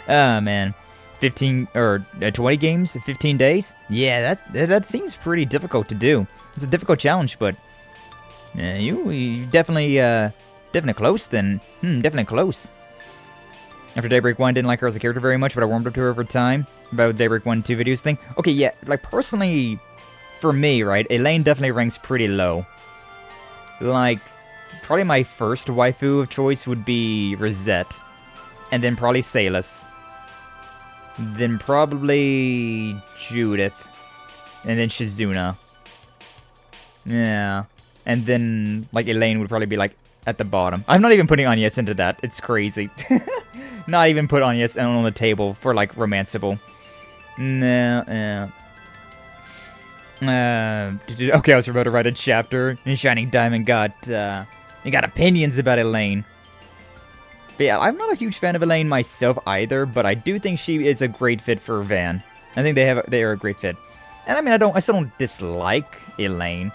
Oh, man. 20 games in 15 days? Yeah, that seems pretty difficult to do. It's a difficult challenge, but you definitely close then. Definitely close. After Daybreak 1, didn't like her as a character very much, but I warmed up to her over time. About Daybreak 1 2 videos thing. Okay, yeah, like, personally, for me, right, Elaine definitely ranks pretty low. Like, probably my first waifu of choice would be Rosette. And then probably Salus. Then probably Judith. And then Shizuna. Yeah. And then, like, Elaine would probably be, like, at the bottom. I'm not even putting Agnes into that. It's crazy. Not even put Agnes on the table for, like, romanceable. No, okay, I was about to write a chapter, and Shining Diamond got opinions about Elaine. But yeah, I'm not a huge fan of Elaine myself either, but I do think she is a great fit for Van. I think they are a great fit. And I mean, I still don't dislike Elaine.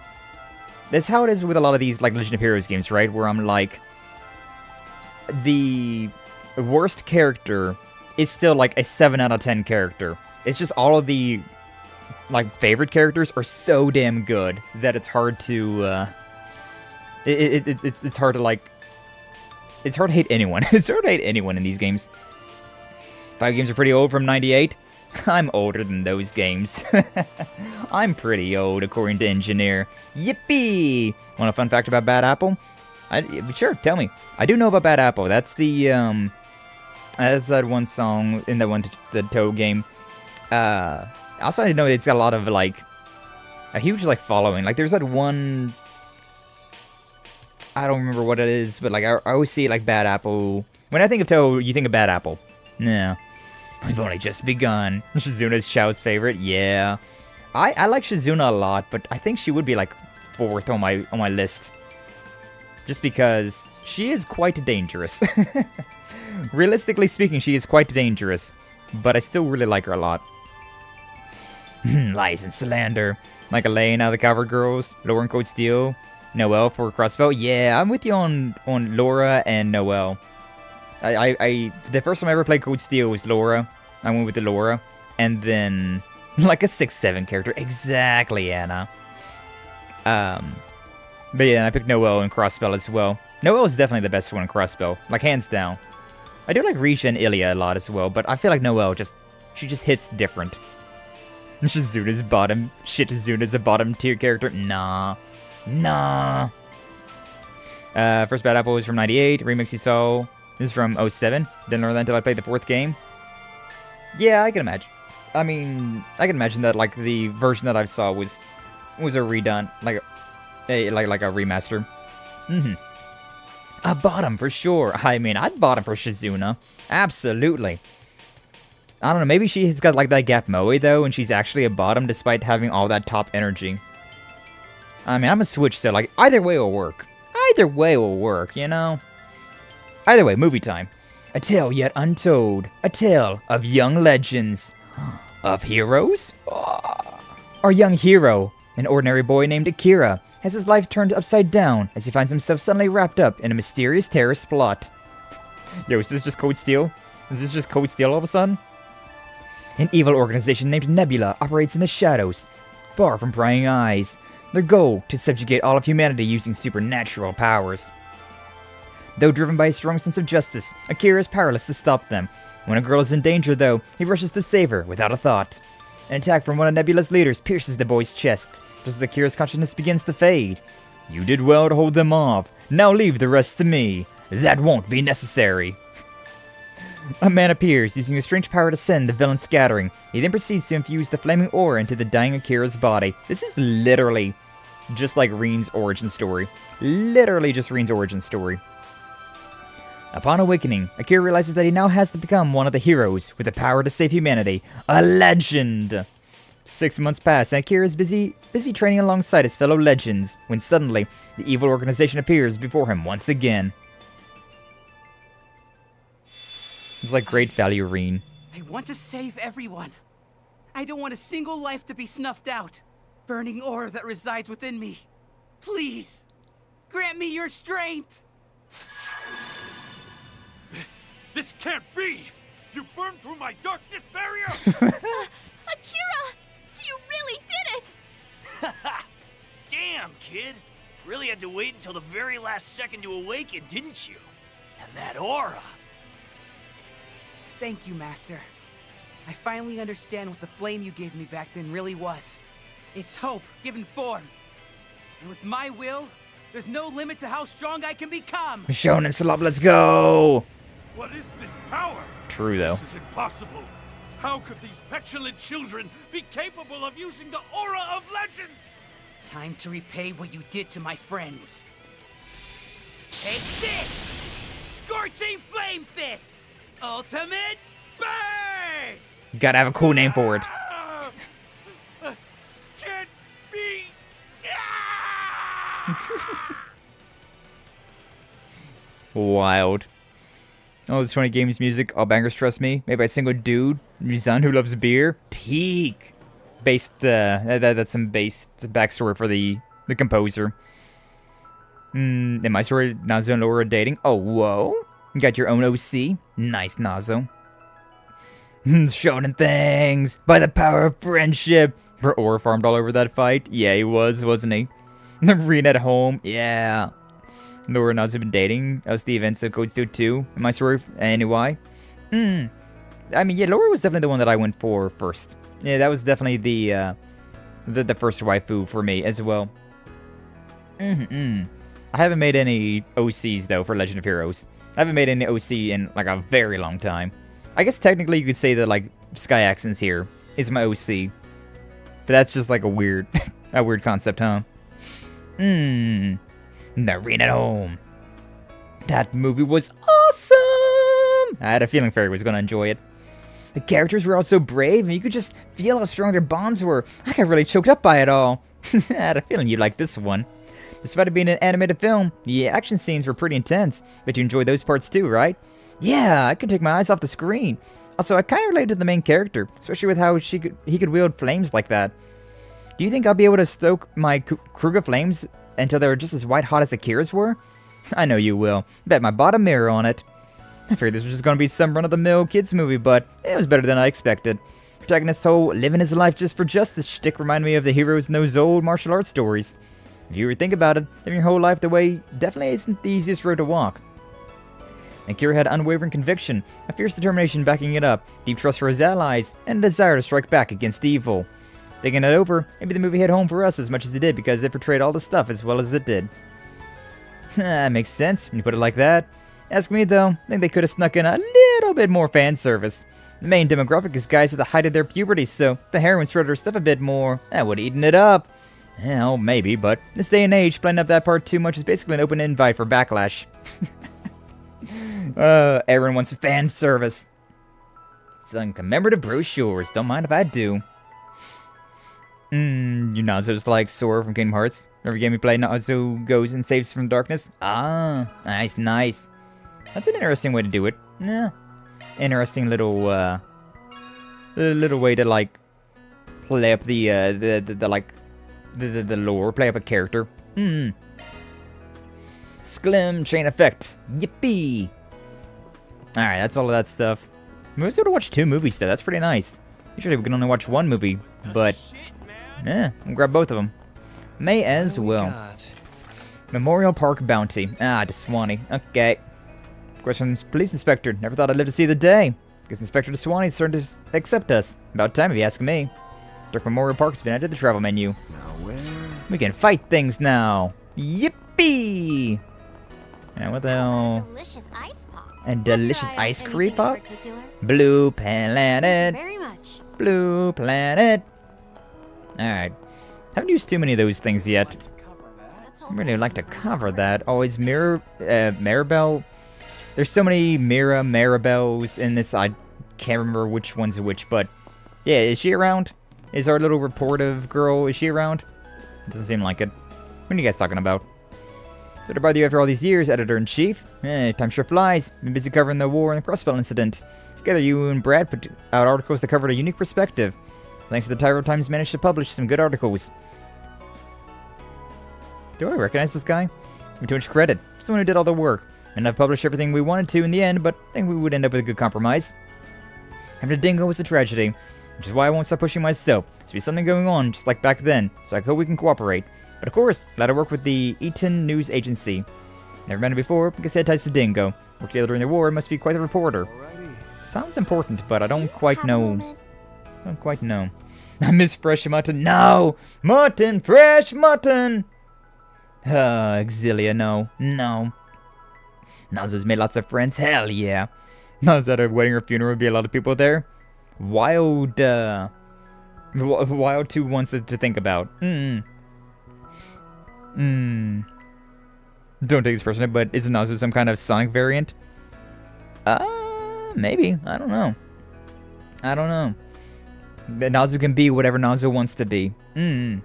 That's how it is with a lot of these, like, Legend of Heroes games, right? Where I'm like, the worst character is still, like, a 7 out of 10 character. It's just all of the, like, favorite characters are so damn good that it's hard to, it's hard to, like, it's hard to hate anyone. It's hard to hate anyone in these games. 5 games are pretty old from 98. I'm older than those games. I'm pretty old, according to Engineer. Yippee! Want a fun fact about Bad Apple? Sure, tell me. I do know about Bad Apple. That's the, that's that one song in the Toad game. Also, I know it's got a lot of, like, a huge, like, following. Like, there's that one... I don't remember what it is, but, like, I always see, like, Bad Apple. When I think of Toad, you think of Bad Apple. No. We've only just begun. Shizuna's Xiao's favorite, yeah. I like Shizuna a lot, but I think she would be, like, 4th on my list. Just because she is quite dangerous. Realistically speaking, she is quite dangerous. But I still really like her a lot. Lies and slander. Like Elena, the cover girls. Laura and Code Steel. Noelle for Crossbow. Yeah, I'm with you on Laura and Noelle. The first time I ever played Code Steel was Laura. I went with the Laura. And then, like a 6-7 character. Exactly, Anna. But yeah, I picked Noelle and Crossbow as well. Noelle is definitely the best one in Crossbow. Like, hands down. I do like Risha and Ilya a lot as well, but I feel like Noelle she just hits different. Shizuna's bottom. Shit, Shizuna's a bottom tier character. Nah. First Bad Apple was from 98. Remix you saw. This is from 07. Didn't learn that until I played the 4th game. Yeah, I can imagine. I mean, I can imagine that, like, the version that I saw was a redone. Like a remaster. A bottom for sure. I mean, I'd bottom for Shizuna. Absolutely. I don't know, maybe she's got like that gap moe though, and she's actually a bottom despite having all that top energy. I mean, I'm a switch, so like, either way will work. Either way will work, you know? Either way, movie time. A tale yet untold. A tale of young legends. Of heroes? Our young hero, an ordinary boy named Akira, has his life turned upside down as he finds himself suddenly wrapped up in a mysterious terrorist plot. Yo, is this just Code Steel? Is this just Code Steel all of a sudden? An evil organization named Nebula operates in the shadows, far from prying eyes. Their goal, to subjugate all of humanity using supernatural powers. Though driven by a strong sense of justice, Akira is powerless to stop them. When a girl is in danger, though, he rushes to save her without a thought. An attack from one of Nebula's leaders pierces the boy's chest, just as Akira's consciousness begins to fade. You did well to hold them off. Now leave the rest to me. That won't be necessary. A man appears, using a strange power to send the villain scattering. He then proceeds to infuse the flaming aura into the dying Akira's body. This is literally just like Reen's origin story. Literally just Reen's origin story. Upon awakening, Akira realizes that he now has to become one of the heroes with the power to save humanity. A legend! 6 months pass, and Akira is busy training alongside his fellow legends, when suddenly, the evil organization appears before him once again. It's like great value, Reen. I want to save everyone. I don't want a single life to be snuffed out. Burning aura that resides within me. Please, grant me your strength. This can't be! You burned through my darkness barrier! Akira! You really did it! Damn, kid! Really had to wait until the very last second to awaken, didn't you? And that aura! Thank you, Master. I finally understand what the flame you gave me back then really was. It's hope given form. And with my will, there's no limit to how strong I can become! Shonen Slop, let's go! What is this power? True, though. This is impossible. How could these petulant children be capable of using the aura of legends? Time to repay what you did to my friends. Take this! Scorching Flame Fist! Ultimate Burst! Gotta have a cool name for it. Can't be... Wild. Oh, this 20 games music, all bangers trust me, made by a single dude, Mizan, who loves beer. Peak. Based, that's some based backstory for the composer. In my story, Nazo and Laura are dating. Oh, whoa. You got your own OC. Nice, Nazo. Shonen things by the power of friendship. Were Aura farmed all over that fight? Yeah, he was, wasn't he? Reen at home? Yeah. Laura and Nazo have been dating. That was the events of Code Steel 2. In my story, anyway. I mean, yeah, Laura was definitely the one that I went for first. Yeah, that was definitely the first waifu for me as well. I haven't made any OCs, though, for Legend of Heroes. I haven't made any OC in, like, a very long time. I guess technically you could say that, like, Skye Axens here is my OC. But that's just, like, a weird concept, huh? Marine at Home. That movie was awesome! I had a feeling Fairy was going to enjoy it. The characters were all so brave, and you could just feel how strong their bonds were. I got really choked up by it all. I had a feeling you'd like this one. Despite it being an animated film, the action scenes were pretty intense. But you enjoyed those parts too, right? Yeah, I could take my eyes off the screen. Also, I kind of related to the main character, especially with how he could wield flames like that. Do you think I'll be able to stoke my Kruger flames until they were just as white-hot as Akira's were? I know you will. Bet my bottom mirror on it. I figured this was just going to be some run-of-the-mill kids movie, but it was better than I expected. Protagonist's whole living his life just for justice shtick reminded me of the heroes in those old martial arts stories. If you think about it, living your whole life the way definitely isn't the easiest road to walk. Akira had unwavering conviction, a fierce determination backing it up, deep trust for his allies, and a desire to strike back against evil. Thinking it over, maybe the movie hit home for us as much as it did because it portrayed all the stuff as well as it did. That makes sense when you put it like that. Ask me though, I think they could have snuck in a little bit more fan service. The main demographic is guys at the height of their puberty, so the heroine shredded her stuff a bit more. That would have eaten it up. Hell, maybe, but in this day and age, playing up that part too much is basically an open invite for backlash. Everyone wants fan service. Selling commemorative brochures, don't mind if I do. You Nazo's like Sora from Kingdom Hearts. Every game you play, Nazo goes and saves from darkness. Ah, nice. That's an interesting way to do it. Yeah. Interesting little way to like play up the lore, play up a character. Sklim chain effect. Yippee! Alright, that's all of that stuff. We was able to watch 2 movies though, that's pretty nice. Usually we can only watch 1 movie, but yeah, I'll grab both of them. May as well. Memorial Park Bounty. Ah, DeSwanee. Okay. Questions, police inspector. Never thought I'd live to see the day. Guess Inspector DeSwanee starting to accept us. About time if you ask me. Dark Memorial Park's been added to the travel menu. Now where? We can fight things now. Yippee! And what the hell? Delicious ice pop. And delicious ice cream pop? Blue Planet. Very much. Blue Planet. Alright. Haven't used too many of those things yet. I really like to cover that. Oh, it's Mirabelle. There's so many Mirabelles in this, I can't remember which one's which, but yeah, is she around? Is our little reportive girl, is she around? Doesn't seem like it. What are you guys talking about? So to bother you after all these years, Editor-in-Chief? Time sure flies. Been busy covering the war and the Crossbell incident. Together, you and Brad put out articles that covered a unique perspective. Thanks to the Tyro Times managed to publish some good articles. Do I recognize this guy? Give me too much credit. Someone who did all the work. And I've published everything we wanted to in the end, but I think we would end up with a good compromise. Having a dingo was a tragedy, which is why I won't stop pushing myself. There's be something going on, just like back then, so I hope we can cooperate. But of course, glad to work with the Eaton News Agency. Never met him before, because he had ties to Dingo. Worked together during the war, must be quite a reporter. Sounds important, but I don't quite know. I miss fresh mutton. No! Mutton! Fresh mutton! Exilia, no. Nazo's made lots of friends. Hell yeah. Nazo's at a wedding or funeral, would be a lot of people there. Wild to wants to think about. Don't take this personally, but isn't Nazo some kind of Sonic variant? Maybe. I don't know. But Nazo can be whatever Nazo wants to be. But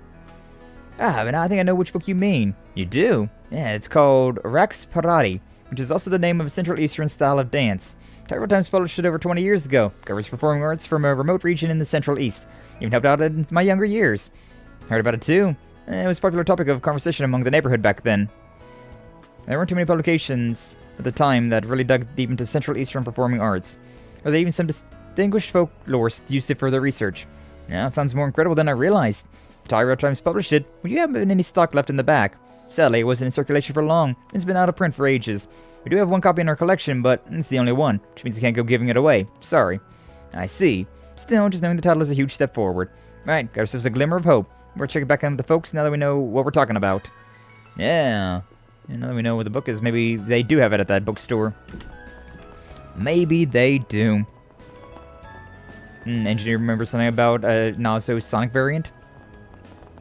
now I think I know which book you mean. You do? Yeah, it's called Rax Parati, which is also the name of a Central Eastern style of dance. Tyro Times published it over 20 years ago. Covers performing arts from a remote region in the Central East. Even helped out in my younger years. Heard about it too. It was a popular topic of conversation among the neighborhood back then. There weren't too many publications at the time that really dug deep into Central Eastern performing arts. Or even some distinguished folklorists used it for their research. Yeah, it sounds more incredible than I realized. Tyro Times published it, but you haven't any stock left in the back. Sadly, it wasn't in circulation for long. It's been out of print for ages. We do have one copy in our collection, but it's the only one, which means I can't go giving it away. Sorry. I see. Still, just knowing the title is a huge step forward. Right, got ourselves a glimmer of hope. We're checking back in with the folks now that we know what we're talking about. Yeah. Now that we know what the book is, maybe they do have it at that bookstore. Maybe they do. Engineer remembers something about a Nazo Sonic variant?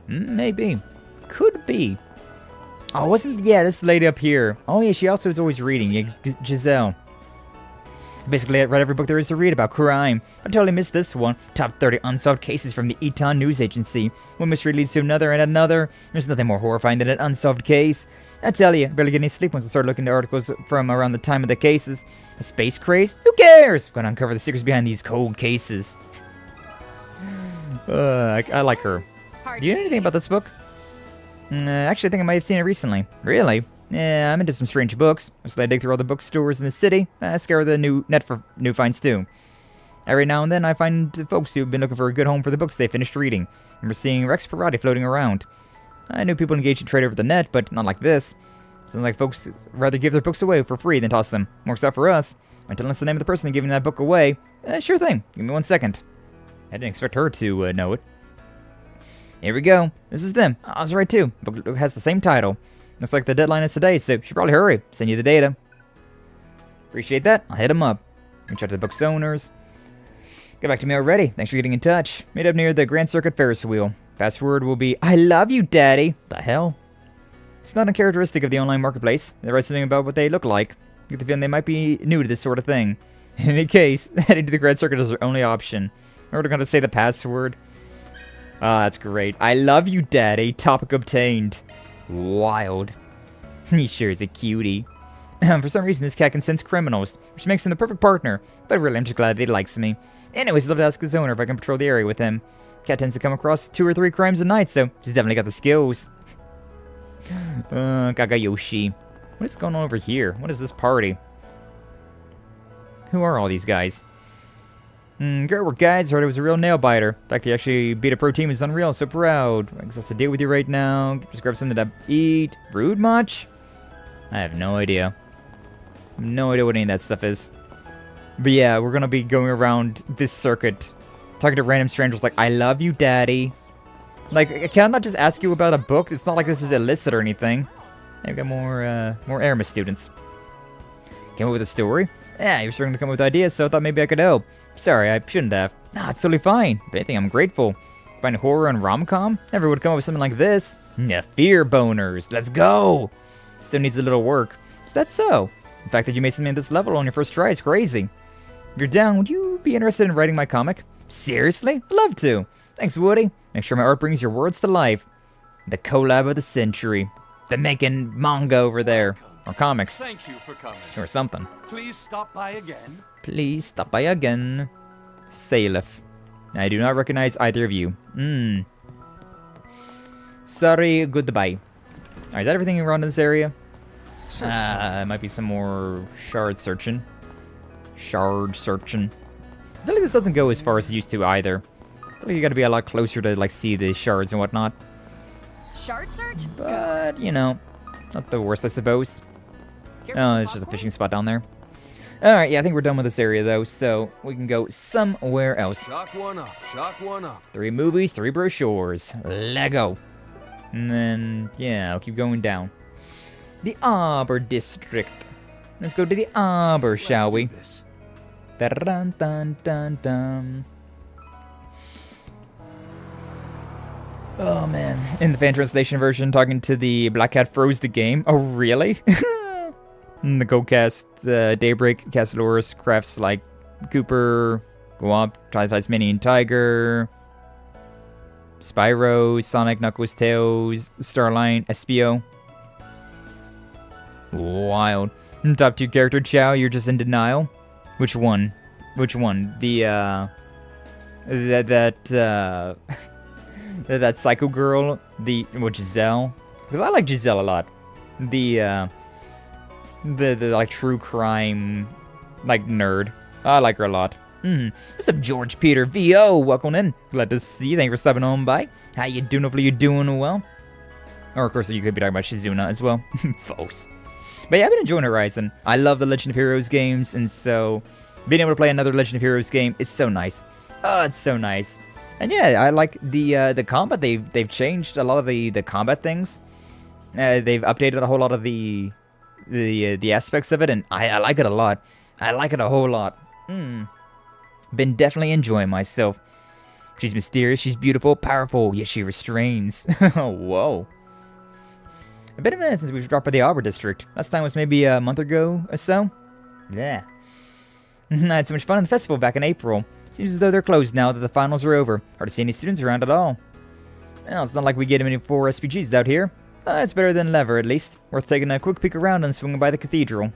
Maybe. Could be. Oh, wasn't... Yeah, this lady up here. Oh, yeah, she also is always reading. Yeah, Giselle. Basically, I read every book there is to read about crime. I totally missed this one. Top 30 unsolved cases from the Eton News Agency. One mystery leads to another and another. There's nothing more horrifying than an unsolved case. I tell you, barely get any sleep once I start looking at articles from around the time of the cases. A space craze? Who cares? I'm gonna uncover the secrets behind these cold cases. I like her. Do you know anything about this book? Actually, I think I might have seen it recently. Really? Yeah, I'm into some strange books. So I dig through all the bookstores in the city. I scour the net for new finds too. Every now and then I find folks who've been looking for a good home for the books they finished reading. I remember seeing Rex Parati floating around. I knew people engaged in trade over the net, but not like this. Sounds like folks rather give their books away for free than toss them. Works out for us. Mind telling us the name of the person giving that book away? Sure thing. Give me 1 second. I didn't expect her to know it. Here we go. This is them. I was right too. Book has the same title. Looks like the deadline is today, so should probably hurry. Send you the data. Appreciate that. I'll hit them up. Reach out to the book's owners. Get back to me already. Thanks for getting in touch. Meet up near the Grand Circuit Ferris wheel. Password will be, I love you, Daddy. The hell? It's not uncharacteristic of the online marketplace. They write something about what they look like. Get the feeling they might be new to this sort of thing. In any case, heading to the Grand Circuit is their only option. We're going to say the password. Ah, that's great. I love you, Daddy. Topic obtained. Wild. He sure is a cutie. For some reason, this cat can sense criminals, which makes him the perfect partner. But really, I'm just glad that he likes me. Anyways, I'd love to ask his owner if I can patrol the area with him. Cat tends to come across 2 or 3 crimes a night, so she's definitely got the skills. Kagayoshi. What is going on over here? What is this party? Who are all these guys? Great work, guys. Heard it was a real nail biter. The fact that you actually beat a pro team is unreal. So proud. I guess that's to deal with you right now. Just grab something to eat. Rude much? I have no idea. No idea what any of that stuff is. But yeah, we're gonna be going around this circuit, talking to random strangers like, I love you, Daddy. Like, can I not just ask you about a book? It's not like this is illicit or anything. Hey, we got more Aramis students. Came up with a story? Yeah, you're starting to come up with ideas, so I thought maybe I could help. Sorry, I shouldn't have. Nah, it's totally fine. If anything, I'm grateful. Find horror and rom-com? Never would come up with something like this. Yeah, fear boners. Let's go. Still needs a little work. Is that so? The fact that you made something at this level on your first try is crazy. If you're down, would you be interested in writing my comic? Seriously? I'd love to. Thanks, Woody. Make sure my art brings your words to life. The collab of the century. They're making manga over there. Or comics. Thank you for coming. Or something. Please stop by again. Please stop by again. Salif. I do not recognize either of you. Sorry, goodbye. Alright, is that everything around this area? Might be some more shard searching. Shard searching. I feel like this doesn't go as far as it used to either. I feel like you gotta be a lot closer to like see the shards and whatnot. Shard search? But, you know, not the worst, I suppose. Oh, there's just a fishing spot down there. Alright, yeah, I think we're done with this area, though, so we can go somewhere else. Shock one up, shock one up. 3 movies, 3 brochures. Lego. And then, yeah, I'll keep going down. The Arbor District. Let's go to the Arbor, shall we? Dun dun dun dun. Oh, man. In the fan translation version, talking to the Black Cat froze the game. Oh, really? The Go-Cast, Daybreak, Castaloris, crafts like Cooper, Guamp, Tasmanian Tiger, Spyro, Sonic, Knuckles, Tails, Starline, Espio. Wild. Top 2 character, Chow, you're just in denial? Which one? Which one? The, that psycho girl, Giselle? Because I like Giselle a lot. The like true crime, like nerd. I like her a lot. What's up, George Peter VO? Welcome in. Glad to see you. Thank you for stopping on by. How you doing? Hopefully you're doing well. Or of course you could be talking about Shizuna as well. False. But yeah, I've been enjoying Horizon. I love the Legend of Heroes games, and so being able to play another Legend of Heroes game is so nice. Oh, it's so nice. And yeah, I like the combat. They've changed a lot of the combat things. They've updated a whole lot of the aspects of it, and I like it a lot. I like it a whole lot. Been definitely enjoying myself. She's mysterious, she's beautiful, powerful, yet she restrains. Whoa. A bit of a minute since we've dropped by the Levre District. Last time was maybe a month ago or so. Yeah. I had so much fun in the festival back in April. Seems as though they're closed now that the finals are over. Hard to see any students around at all. Well, it's not like we get many 4 SPGs out here. It's better than Levre, at least. Worth taking a quick peek around and swinging by the cathedral.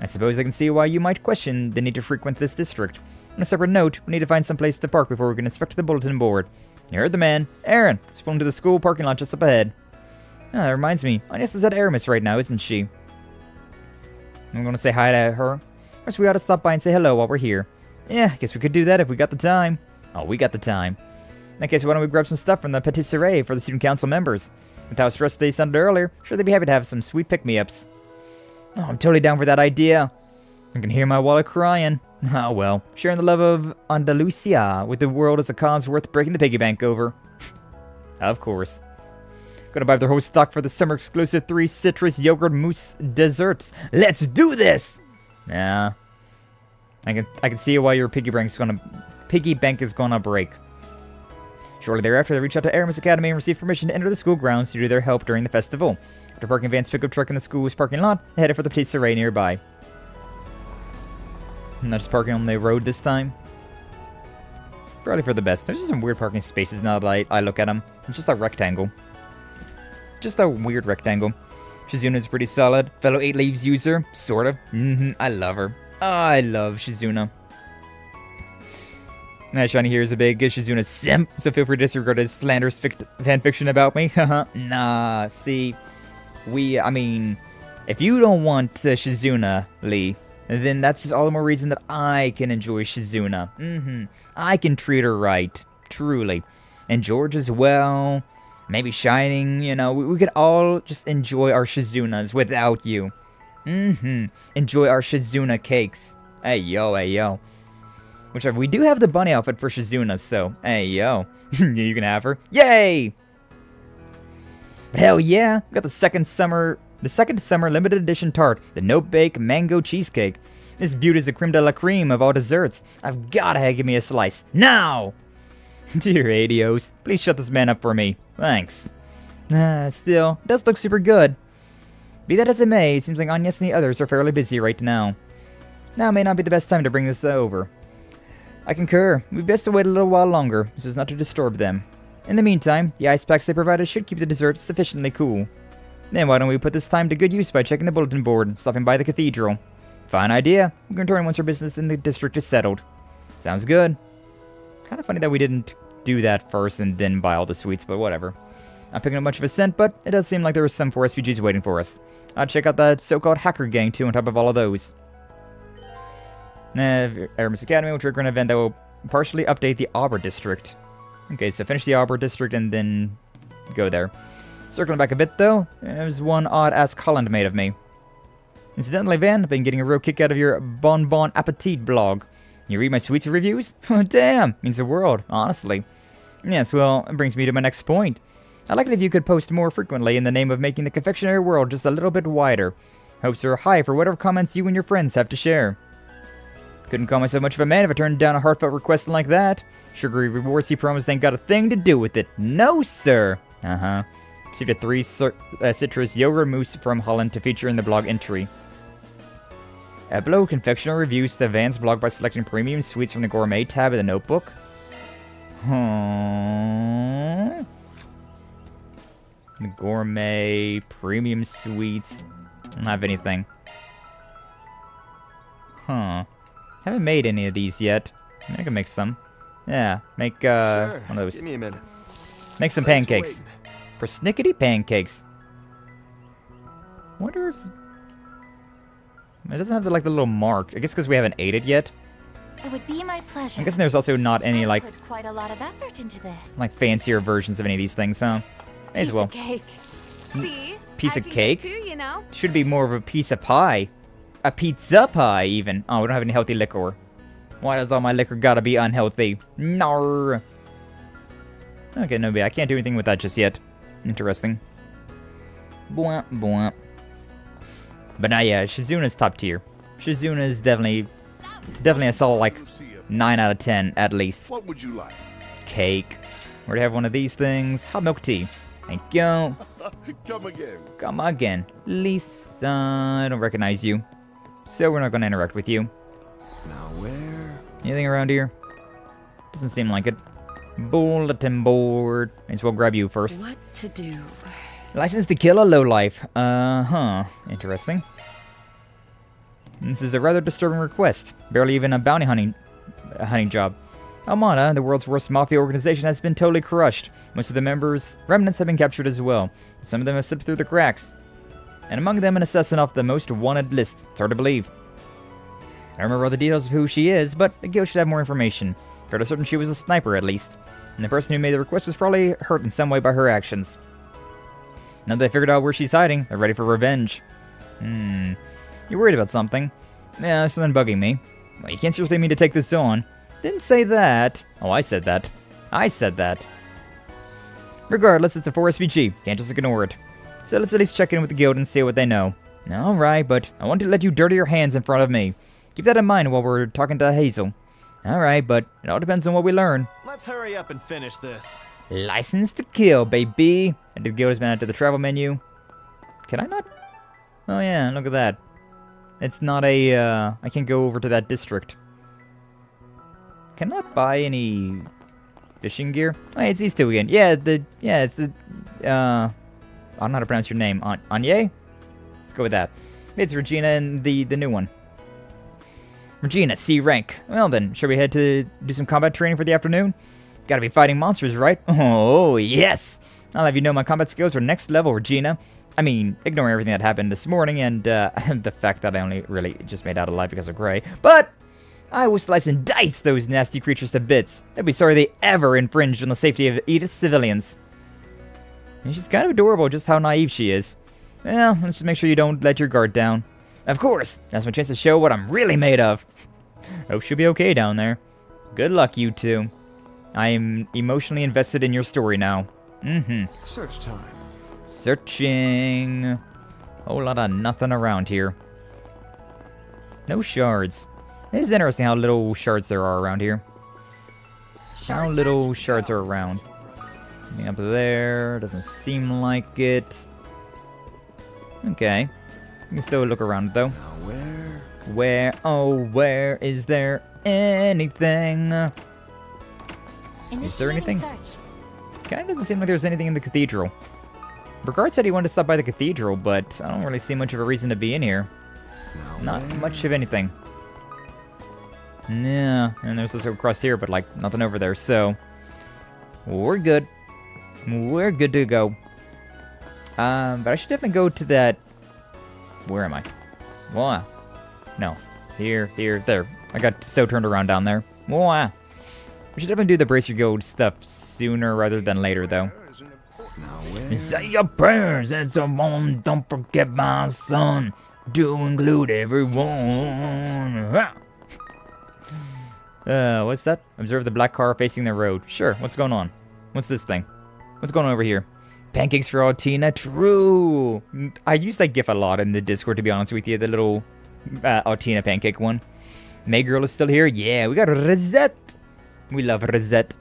I suppose I can see why you might question the need to frequent this district. On a separate note, we need to find some place to park before we can inspect the bulletin board. You heard the man. Aaron, just pulling to the school parking lot just up ahead. That reminds me. Agnes is at Aramis right now, isn't she? I'm gonna say hi to her. First, we ought to stop by and say hello while we're here. Yeah, I guess we could do that if we got the time. Oh, we got the time. In that case, why don't we grab some stuff from the patisserie for the student council members? With how stressed they sounded earlier, sure they'd be happy to have some sweet pick-me-ups. Oh, I'm totally down for that idea. I can hear my wallet crying. Oh well, sharing the love of Andalusia with the world is a cause worth breaking the piggy bank over. Of course. Gonna buy their whole stock for the summer exclusive 3 citrus yogurt mousse desserts. Let's do this! Yeah. I can see why your piggy bank is gonna break. Shortly thereafter, they reach out to Aramis Academy and receive permission to enter the school grounds due to their help during the festival. After parking Van's pickup truck in the school's parking lot, they headed for the patisserie nearby. I'm not just parking on the road this time. Probably for the best. There's just some weird parking spaces now that I look at them. It's just a rectangle. Just a weird rectangle. Shizuna is pretty solid. Fellow 8 Leaves user. Sort of. I love her. Oh, I love Shizuna. Shiny here is a big Shizuna simp, so feel free to disregard his slanderous fanfiction about me. Nah, see. I mean, if you don't want Shizuna, Lee, then that's just all the more reason that I can enjoy Shizuna. I can treat her right. Truly. And George as well. Maybe Shining, you know. We could all just enjoy our Shizunas without you. Enjoy our Shizuna cakes. Hey, yo, hey, yo. Whichever. We do have the bunny outfit for Shizuna, so, hey, yo. You can have her. Yay! Hell yeah. We got the second summer limited edition tart, the no-bake mango cheesecake. This beauty is the creme de la creme of all desserts. I've gotta give me a slice. Now! Dear Adios, please shut this man up for me. Thanks. Still, it does look super good. Be that as it may, it seems like Agnes and the others are fairly busy right now. Now may not be the best time to bring this over. I concur. We'd best to wait a little while longer, so as not to disturb them. In the meantime, the ice packs they provided should keep the desserts sufficiently cool. Then why don't we put this time to good use by checking the bulletin board and stopping by the cathedral? Fine idea. We can return once our business in the district is settled. Sounds good. Kind of funny that we didn't do that first and then buy all the sweets, but whatever. Not picking up much of a scent, but it does seem like there are some 4 SPGs waiting for us. I'll check out that so-called hacker gang too on top of all of those. Aramis Academy will trigger an event that will partially update the Levre District. Okay, so finish the Levre District and then go there. Circling back a bit though, there's one odd-ass Holland made of me. Incidentally, Van, I've been getting a real kick out of your Bon Bon Appetit blog. You read my sweets reviews? Oh, damn, means the world, honestly. Yes, well, it brings me to my next point. I'd like it if you could post more frequently in the name of making the confectionery world just a little bit wider. Hopes are high for whatever comments you and your friends have to share. Couldn't call myself much of a man if I turned down a heartfelt request like that. Sugary rewards he promised ain't got a thing to do with it. No, sir. Received a 3 citrus yogurt mousse from Holland to feature in the blog entry. Below confectionery reviews to Van's blog by selecting premium sweets from the gourmet tab of the notebook. The gourmet premium sweets. I don't have anything. Haven't made any of these yet. I can make some. Yeah, make sure. One of those. Give me a minute. Make some pancakes. Persnickety pancakes. Wonder if it doesn't have the little mark. I guess because we haven't ate it yet. It would be my pleasure. I'm guessing there's also not any I put quite a lot of effort into this. fancier versions of any of these things, so may as well. Piece of cake. See? Piece I of can cake? get it too, you know? Should be more of a piece of pie. a pizza pie, even. Oh, we don't have any healthy liquor. Why does all my liquor gotta be unhealthy? No. Okay, no, I can't do anything with that just yet. Interesting. Bwah, bwah. But now, yeah, Shizuna's top tier. Shizuna's definitely a solid, like, 9 out of 10, at least. What would you like? Cake. We're to have one of these things. Hot milk tea. Thank you. Come again. Come again. Lisa, I don't recognize you. So we're not going to interact with you. Now where? Anything around here? Doesn't seem like it. Bulletin board. May as well grab you first. What to do? License to kill a lowlife. Uh-huh. Interesting. This is a rather disturbing request. Barely even a bounty hunting job. Almana, the world's worst mafia organization, has been totally crushed. Most of the members' remnants have been captured as well. Some of them have slipped through the cracks. And among them, an assassin off the most wanted list. It's hard to believe. I don't remember all the details of who she is, but the guild should have more information. Fairly certain she was a sniper, at least. And the person who made the request was probably hurt in some way by her actions. Now that they figured out where she's hiding, they're ready for revenge. You're worried about something? Yeah, there's something bugging me. Well, you can't seriously mean to take this on. Didn't say that. Oh, I said that. I said that. Regardless, it's a 4SVG. Can't just ignore it. So let's at least check in with the guild and see what they know. Alright, but I want to let you dirty your hands in front of me. Keep that in mind while we're talking to Hazel. Alright, but it all depends on what we learn. Let's hurry up and finish this. License to kill, baby. And the guild has been added to the travel menu. Can I not? Oh yeah, look at that. It's not a, I can't go over to that district. Can I buy any fishing gear? Oh, it's these two again. Yeah, it's the, I don't know how to pronounce your name. Anye? Let's go with that. It's Regina and the new one. Regina, C rank. Well then, shall we head to do some combat training for the afternoon? Gotta be fighting monsters, right? Oh, yes! I'll have you know my combat skills are next level, Regina. I mean, ignoring everything that happened this morning and the fact that I only really just made out alive because of Gray. But I will slice and dice those nasty creatures to bits. They'd be sorry they ever infringed on the safety of Edith's civilians. And she's kind of adorable, just how naive she is. Well, let's just make sure you don't let your guard down. Of course, that's my chance to show what I'm really made of. Hope she'll be okay down there. Good luck, you two. I am emotionally invested in your story now. Search time. Searching. Whole lot of nothing around here. No shards. It is interesting how little shards there are around here. How little shards are around. Anything up there? Doesn't seem like it. Okay. You can still look around though. Now where? Where? Oh, where is there anything? Is there anything? Kinda doesn't seem like there's anything in the cathedral. Brigard said he wanted to stop by the cathedral, but I don't really see much of a reason to be in here. Not much of anything. Yeah, and there's this across here, but like nothing over there, so we're good. We're good to go. But I should definitely go to that. Where am I? Wow. No. Here, there. I got so turned around down there. Wow. We should definitely do the Brace Your Guild stuff sooner rather than later, though. Say your prayers, it's a one. Don't forget my son. Do include everyone. What's that? Observe the black car facing the road. Sure, what's going on? What's this thing? What's going on over here? Pancakes for Altina? True! I use that gif a lot in the Discord, to be honest with you. The little Altina pancake one. May Girl is still here? Yeah, we got Rosette! We love Rosette.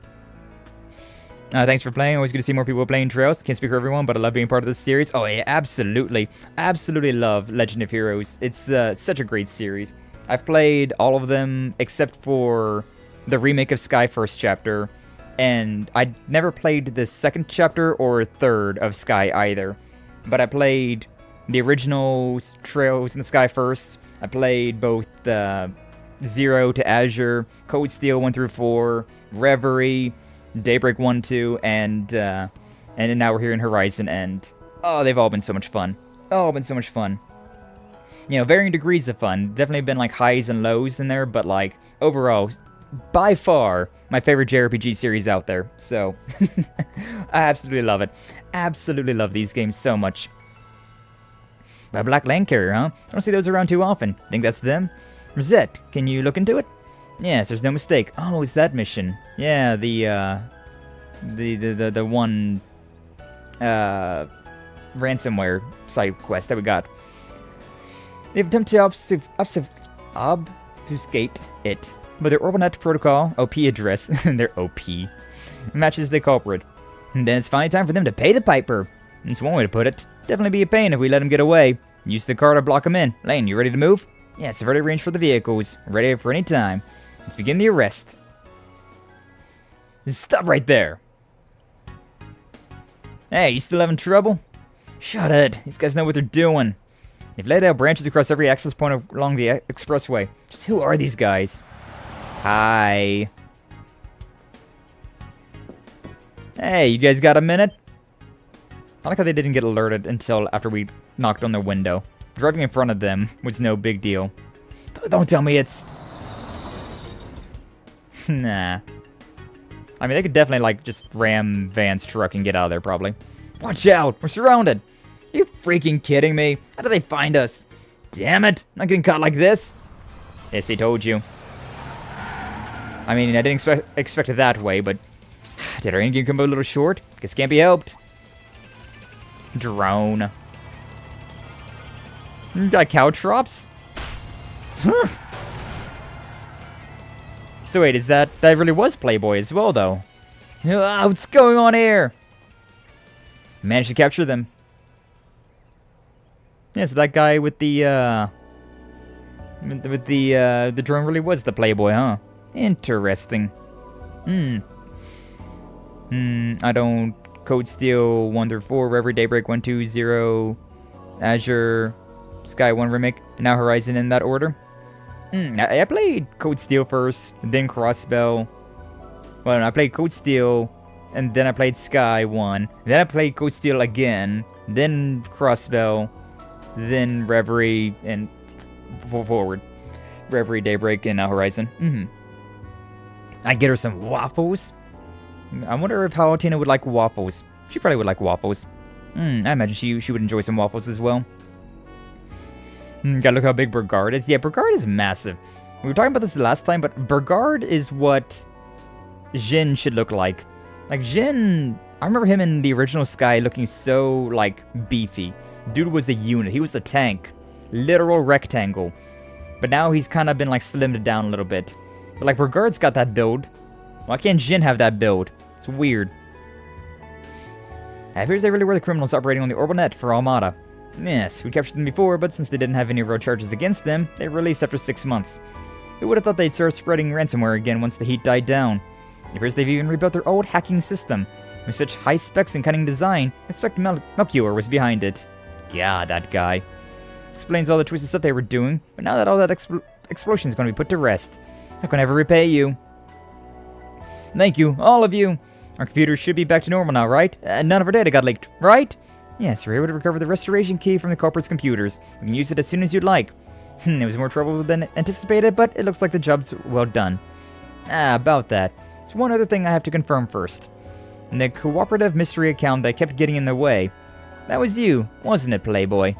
Thanks for playing. Always good to see more people playing Trails. Can't speak for everyone, but I love being part of this series. Oh, yeah, absolutely. Absolutely love Legend of Heroes. It's such a great series. I've played all of them except for the remake of Skye First Chapter. And I never played the second chapter or third of Skye either. But I played the original Trails in the Skye First. I played both Zero to Azure, Code Steel 1 through 4, Reverie, Daybreak 1, 2, and then now we're here in Horizon End. Oh, they've all been so much fun. Oh, been so much fun. You know, varying degrees of fun. Definitely been like highs and lows in there, but like overall, by far, my favorite JRPG series out there. So, I absolutely love it. Absolutely love these games so much. A black land carrier, huh? I don't see those around too often. Think that's them? Rosette, can you look into it? Yes, there's no mistake. Oh, it's that mission. Yeah, the one ransomware side quest that we got. They've attempted to obfuscate it, but their Orbinet protocol OP address, their OP, matches the culprit. And then it's finally time for them to pay the piper. That's one way to put it. Definitely be a pain if we let him get away. Use the car to block him in. Lane, you ready to move? Yeah, it's already arranged for the vehicles. Ready for any time. Let's begin the arrest. Stop right there. Hey, you still having trouble? Shut it. These guys know what they're doing. They've laid out branches across every access point along the expressway. Just who are these guys? Hi. Hey, you guys got a minute? I like how they didn't get alerted until after we knocked on their window. Driving in front of them was no big deal. Don't tell me it's... Nah. I mean, they could definitely, like, just ram Van's truck and get out of there, probably. Watch out! We're surrounded! Are you freaking kidding me? How did they find us? Damn it! I'm not getting caught like this! Yes, they told you. I mean, I didn't expect it that way, but... Did our engine come a little short? Guess can't be helped. Drone. Got caltrops? Huh. So wait, is that really was Playboy as well, though? What's going on here? Managed to capture them. Yeah, so that guy with the drone really was the Playboy, huh? Interesting. I don't Code Steel 1 through 4, Reverie Daybreak 1, 2, 0, Azure, Skye 1 Remake, and now Horizon in that order. I played Code Steel first, then Crossbell. Well, no, I played Code Steel, and then I played Skye 1. Then I played Code Steel again, then Crossbell, then Reverie, and forward. Reverie, Daybreak, and now Horizon. I get her some waffles. I wonder if how Altina would like waffles. She probably would like waffles. I imagine she would enjoy some waffles as well. Gotta look how big Burgard is. Yeah, Burgard is massive. We were talking about this the last time, but Burgard is what Jin should look like. Like, Jin, I remember him in the original Skye looking so, like, beefy. Dude was a unit. He was a tank. Literal rectangle. But now he's kind of been, like, slimmed down a little bit. But, like, Burgard's got that build. Why can't Jin have that build? It's weird. It appears they really were the criminals operating on the Orbinet for Armada. Yes, we captured them before, but since they didn't have any real charges against them, they were released after 6 months. Who would have thought they'd start spreading ransomware again once the heat died down? It appears they've even rebuilt their old hacking system. With such high specs and cunning design, I expect Melchior was behind it. God, that guy. Explains all the twisted stuff they were doing, but now that all that explosion is going to be put to rest, I can never repay you. Thank you, all of you. Our computers should be back to normal now, right? None of our data got leaked, right? Yes, we're able to recover the restoration key from the culprit's computers. We can use it as soon as you'd like. It was more trouble than anticipated, but it looks like the job's well done. About that. There's one other thing I have to confirm first. In the cooperative mystery account that kept getting in the way. That was you, wasn't it, Playboy?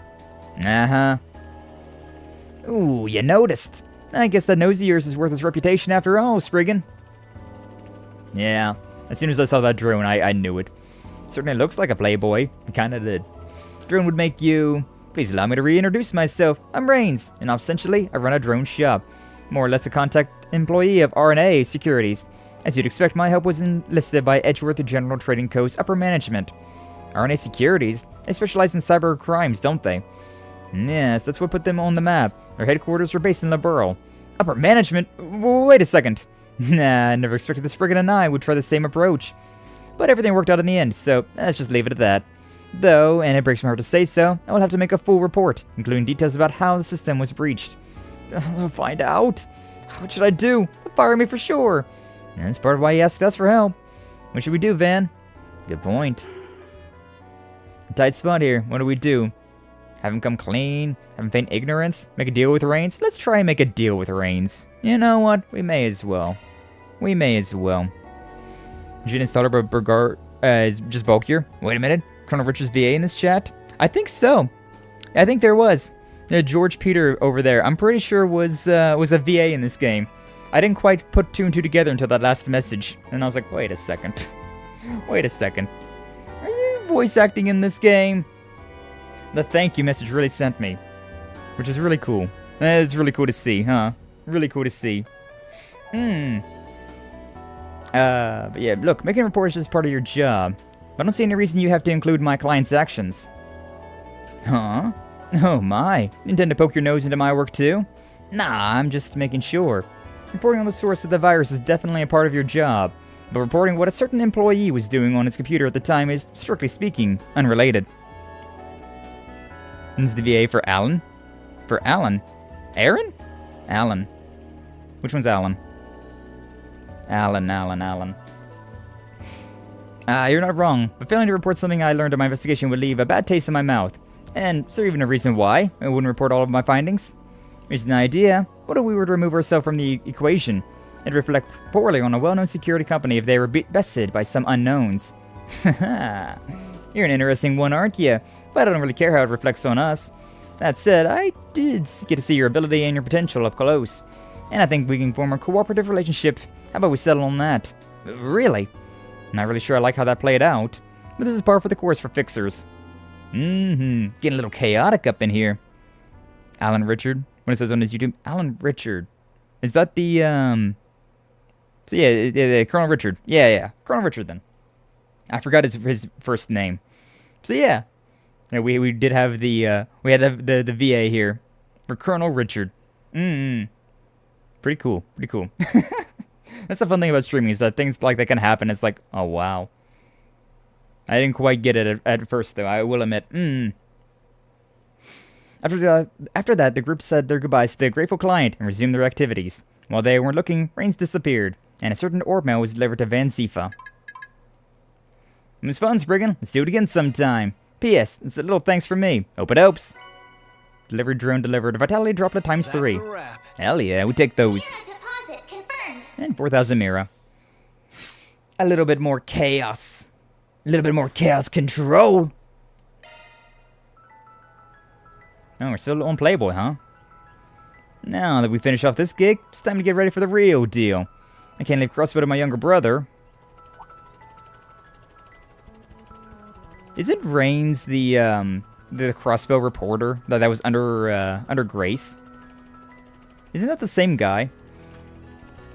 Uh-huh. Ooh, you noticed. I guess that nose of yours is worth its reputation after all, Spriggan. Yeah, as soon as I saw that drone, I knew it. Certainly looks like a Playboy. It kinda did. Drone would make you... Please allow me to reintroduce myself. I'm Rains, and essentially, I run a drone shop. More or less a contact employee of RNA Securities. As you'd expect, my help was enlisted by Edgeworth General Trading Co.'s upper management. RNA Securities? They specialize in cyber crimes, don't they? Yes, that's what put them on the map. Their headquarters were based in Liberal. Upper management? Wait a second. Nah, I never expected the Spriggan and I would try the same approach. But everything worked out in the end, so let's just leave it at that. Though, and it breaks my heart to say so, I will have to make a full report, including details about how the system was breached. I'll find out. What should I do? They'll fire me for sure. And that's part of why he asked us for help. What should we do, Van? Good point. A tight spot here. What do we do? Have him come clean? Have him feign ignorance? Make a deal with Rains? Let's try and make a deal with Rains. You know what? We may as well. We may as well. Jin installer Burgard is just bulkier. Wait a minute. Colonel Richards VA in this chat? I think so. I think there was. George Peter over there, I'm pretty sure was a VA in this game. I didn't quite put two and two together until that last message. And I was like, wait a second. Wait a second. Are you voice acting in this game? The thank you message really sent me. Which is really cool. It's really cool to see, huh? Really cool to see. But yeah, look, making reports is part of your job. I don't see any reason you have to include my client's actions. Huh? Oh my. You intend to poke your nose into my work too? Nah, I'm just making sure. Reporting on the source of the virus is definitely a part of your job, but reporting what a certain employee was doing on his computer at the time is, strictly speaking, unrelated. This is the VA for Alan? For Alan? Aaron? Alan. Which one's Alan? Alan. You're not wrong, but failing to report something I learned in my investigation would leave a bad taste in my mouth. And is there even a reason why I wouldn't report all of my findings? Here's an idea. What if we were to remove ourselves from the equation? It'd reflect poorly on a well-known security company if they were bested by some unknowns. Haha. You're an interesting one, aren't you? But I don't really care how it reflects on us. That said, I did get to see your ability and your potential up close. And I think we can form a cooperative relationship. How about we settle on that? Really? Not really sure I like how that played out. But this is par for the course for fixers. Getting a little chaotic up in here. Alan Richard. When it says on his YouTube, Alan Richard. Is that the, So yeah, Colonel Richard. Yeah. Colonel Richard then. I forgot his first name. So yeah. We did have the, we had the VA here. For Colonel Richard. Pretty cool. That's the fun thing about streaming, is that things like that can happen. It's like, oh wow. I didn't quite get it at first, though, I will admit. After that, the group said their goodbyes to the grateful client and resumed their activities. While they weren't looking, rains disappeared, and a certain orb mail was delivered to Van Zifa. It was fun, Spriggan. Let's do it again sometime. P.S. It's a little thanks from me. Hope it helps. Delivery drone delivered. Vitality droplet times 3. Hell yeah, we take those. Deposit confirmed. And 4,000 Mira. A little bit more chaos. A little bit more chaos control. Oh, we're still on Playboy, huh? Now that we finish off this gig, it's time to get ready for the real deal. I can't leave CrossFit with my younger brother. Isn't Reigns the crossbow reporter that was under Grace? Isn't that the same guy?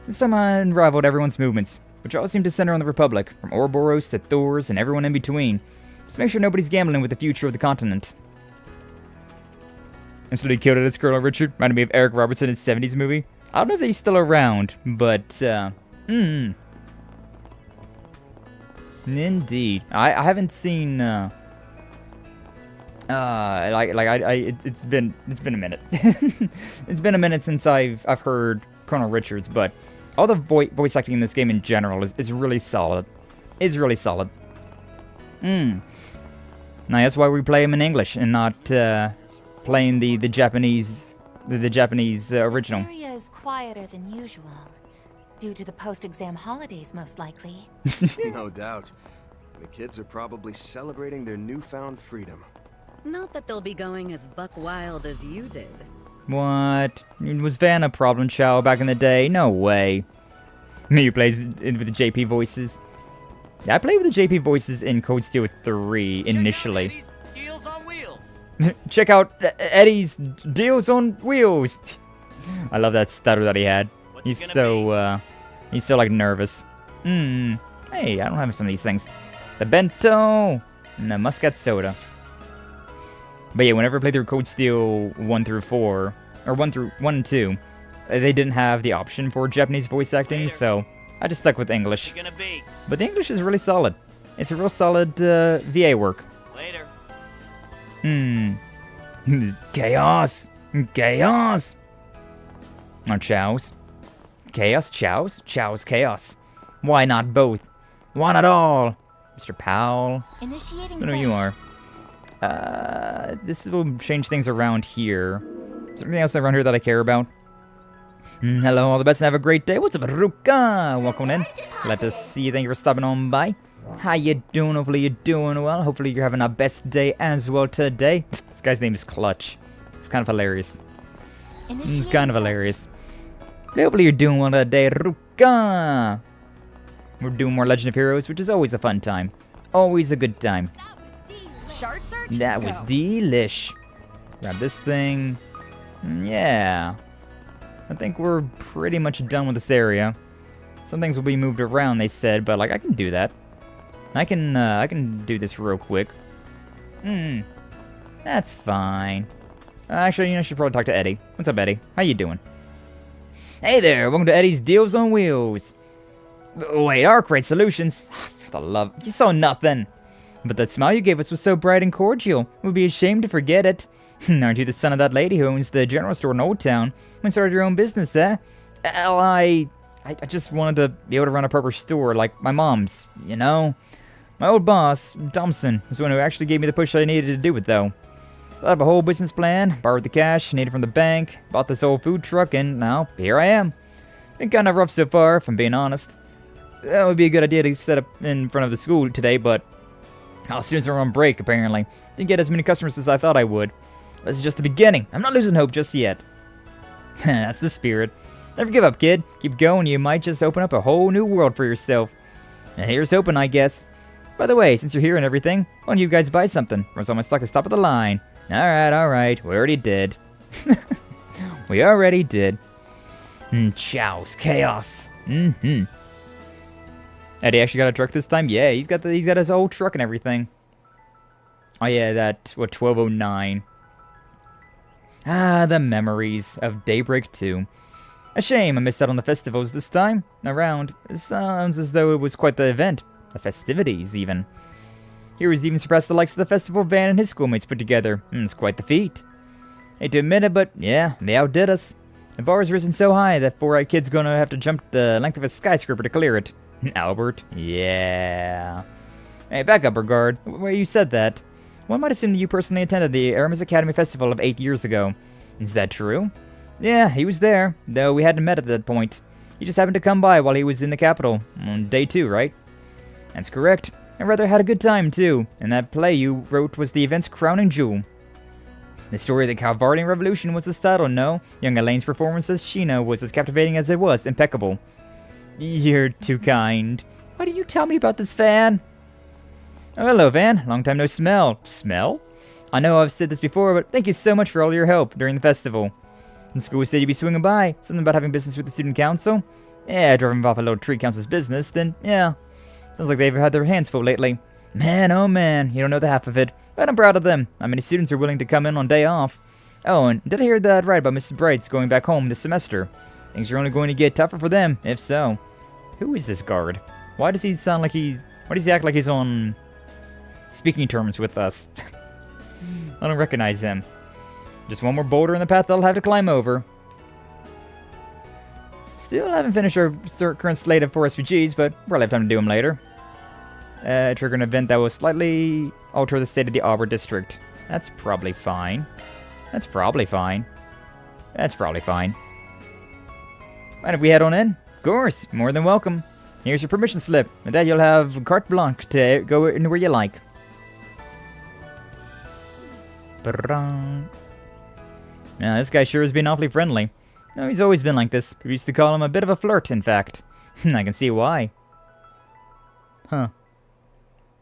This time I unraveled everyone's movements, which all seem to center on the Republic, from Ouroboros to Thors and everyone in between. Just make sure nobody's gambling with the future of the continent. Absolutely killed it. It's Colonel Richard. Reminded me of Eric Robertson in his 70s movie. I don't know if he's still around, but, Indeed. I haven't seen, it's been a minute. It's been a minute since I've heard Colonel Richards, but all the voice acting in this game in general is really solid. Now that's why we play him in English and not, playing the Japanese original. This area is quieter than usual, due to the post-exam holidays, most likely. No doubt. The kids are probably celebrating their newfound freedom. Not that they'll be going as buck wild as you did. What? Was Van a problem child back in the day? No way. Me who plays with the JP voices. Yeah, I played with the JP voices in Code Steel 3 initially. Check out Eddie's Deals on Wheels. I love that stutter that he had. He's so like nervous. Hey, I don't have some of these things. The bento and the muscat soda. But yeah, whenever I played through Code Steel 1 through 4, or 1 and 2, they didn't have the option for Japanese voice acting, so I just stuck with English. But the English is really solid. It's a real solid VA work. Chaos! Chaos! Or chows. Chaos? Chows? Chows, chaos. Why not both? Why not all? Mr. Powell. Initiating I don't know who you are. This will change things around here. Is there anything else around here that I care about? Hello, all the best and have a great day. What's up, Ruka? Welcome in. Let us see you. Thank you for stopping on by. How you doing? Hopefully you're doing well. Hopefully you're having our best day as well today. This guy's name is Clutch. It's kind of hilarious. It's kind of hilarious. Hopefully you're doing well today, Ruka. We're doing more Legend of Heroes, which is always a fun time. Always a good time. That was delish. Grab this thing. Yeah. I think we're pretty much done with this area. Some things will be moved around, they said, but like I can do that. I can do this real quick. That's fine. Actually, I should probably talk to Eddie. What's up, Eddie? How you doing? Hey there, welcome to Eddie's Deals on Wheels. Wait, Arkride Solutions? For the love, you saw nothing. But that smile you gave us was so bright and cordial. We'd be ashamed to forget it. Aren't you the son of that lady who owns the general store in Old Town? And started your own business, eh? Well, I just wanted to be able to run a proper store like my mom's, you know? My old boss, Thompson, was the one who actually gave me the push I needed to do it, though. I have a whole business plan, borrowed the cash needed from the bank, bought this old food truck, and now here I am. Been kind of rough so far, if I'm being honest. That would be a good idea to set up in front of the school today, but our students are on break, apparently. Didn't get as many customers as I thought I would. This is just the beginning. I'm not losing hope just yet. That's the spirit. Never give up, kid. Keep going. You might just open up a whole new world for yourself. And here's hoping, I guess. By the way, since you're here and everything, why don't you guys buy something? Or someone stuck at the top of the line. Alright. We already did. We already did. Chaos. Chaos. Eddie actually got a truck this time? Yeah, he's got his old truck and everything. Oh yeah, that, 1209. Ah, the memories of Daybreak 2. A shame I missed out on the festivals this time around. It sounds as though it was quite the event. The festivities, even. Heroes even surpassed the likes of the festival Van and his schoolmates put together. It's quite the feat. Hate to admit it, but yeah, they outdid us. The bar has risen so high that 4-eyed kid's gonna have to jump the length of a skyscraper to clear it. Albert? Yeah. Hey, back up, Regard. Where you said that. One might assume that you personally attended the Aramis Academy Festival of 8 years ago. Is that true? Yeah, he was there, though we hadn't met at that point. He just happened to come by while he was in the capital. On day 2, right? That's correct. I rather had a good time, too. And that play you wrote was the event's crowning jewel. The story of the Calvardian Revolution was the title, no? Young Elaine's performance as Sheena was as captivating as it was impeccable. You're too kind. Why did you tell me about this, Van? Oh, hello, Van. Long time no smell. Smell? I know I've said this before, but thank you so much for all your help during the festival. The school said you'd be swinging by. Something about having business with the student council? Yeah, driving off a little tree council's business, then yeah. Sounds like they've had their hands full lately. Man, oh man, you don't know the half of it. But I'm proud of them. How many students are willing to come in on day off? Oh, and did I hear that right about Mrs. Bright's going back home this semester? Things are only going to get tougher for them, if so. Who is this guard? Why does he sound like why does he act like he's on speaking terms with us? I don't recognize him. Just one more boulder in the path they'll have to climb over. Still haven't finished our current slate of 4 SVGs, but we'll have time to do them later. Trigger an event that will slightly alter the state of the Levre District. That's probably fine. Mind if we head on in? Of course, more than welcome. Here's your permission slip. With that, you'll have carte blanche to go anywhere you like. Now, this guy sure has been awfully friendly. No, he's always been like this. We used to call him a bit of a flirt, in fact. I can see why. Huh.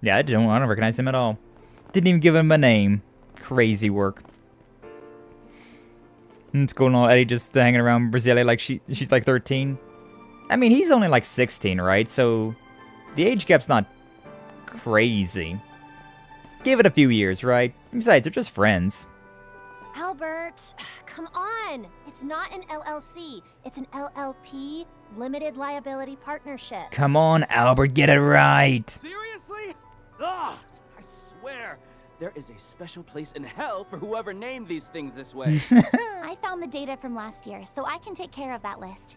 Yeah, I don't recognize him at all. Didn't even give him a name. Crazy work. It's cool and all. Eddie just hanging around Brasilia like she's like 13. I mean, he's only like 16, right? So the age gap's not crazy. Give it a few years, right? Besides, they're just friends. Albert, come on. It's not an LLC. It's an LLP, Limited Liability Partnership. Come on, Albert, get it right. Seriously? Ugh, I swear, there is a special place in hell for whoever named these things this way. I found the data from last year, so I can take care of that list.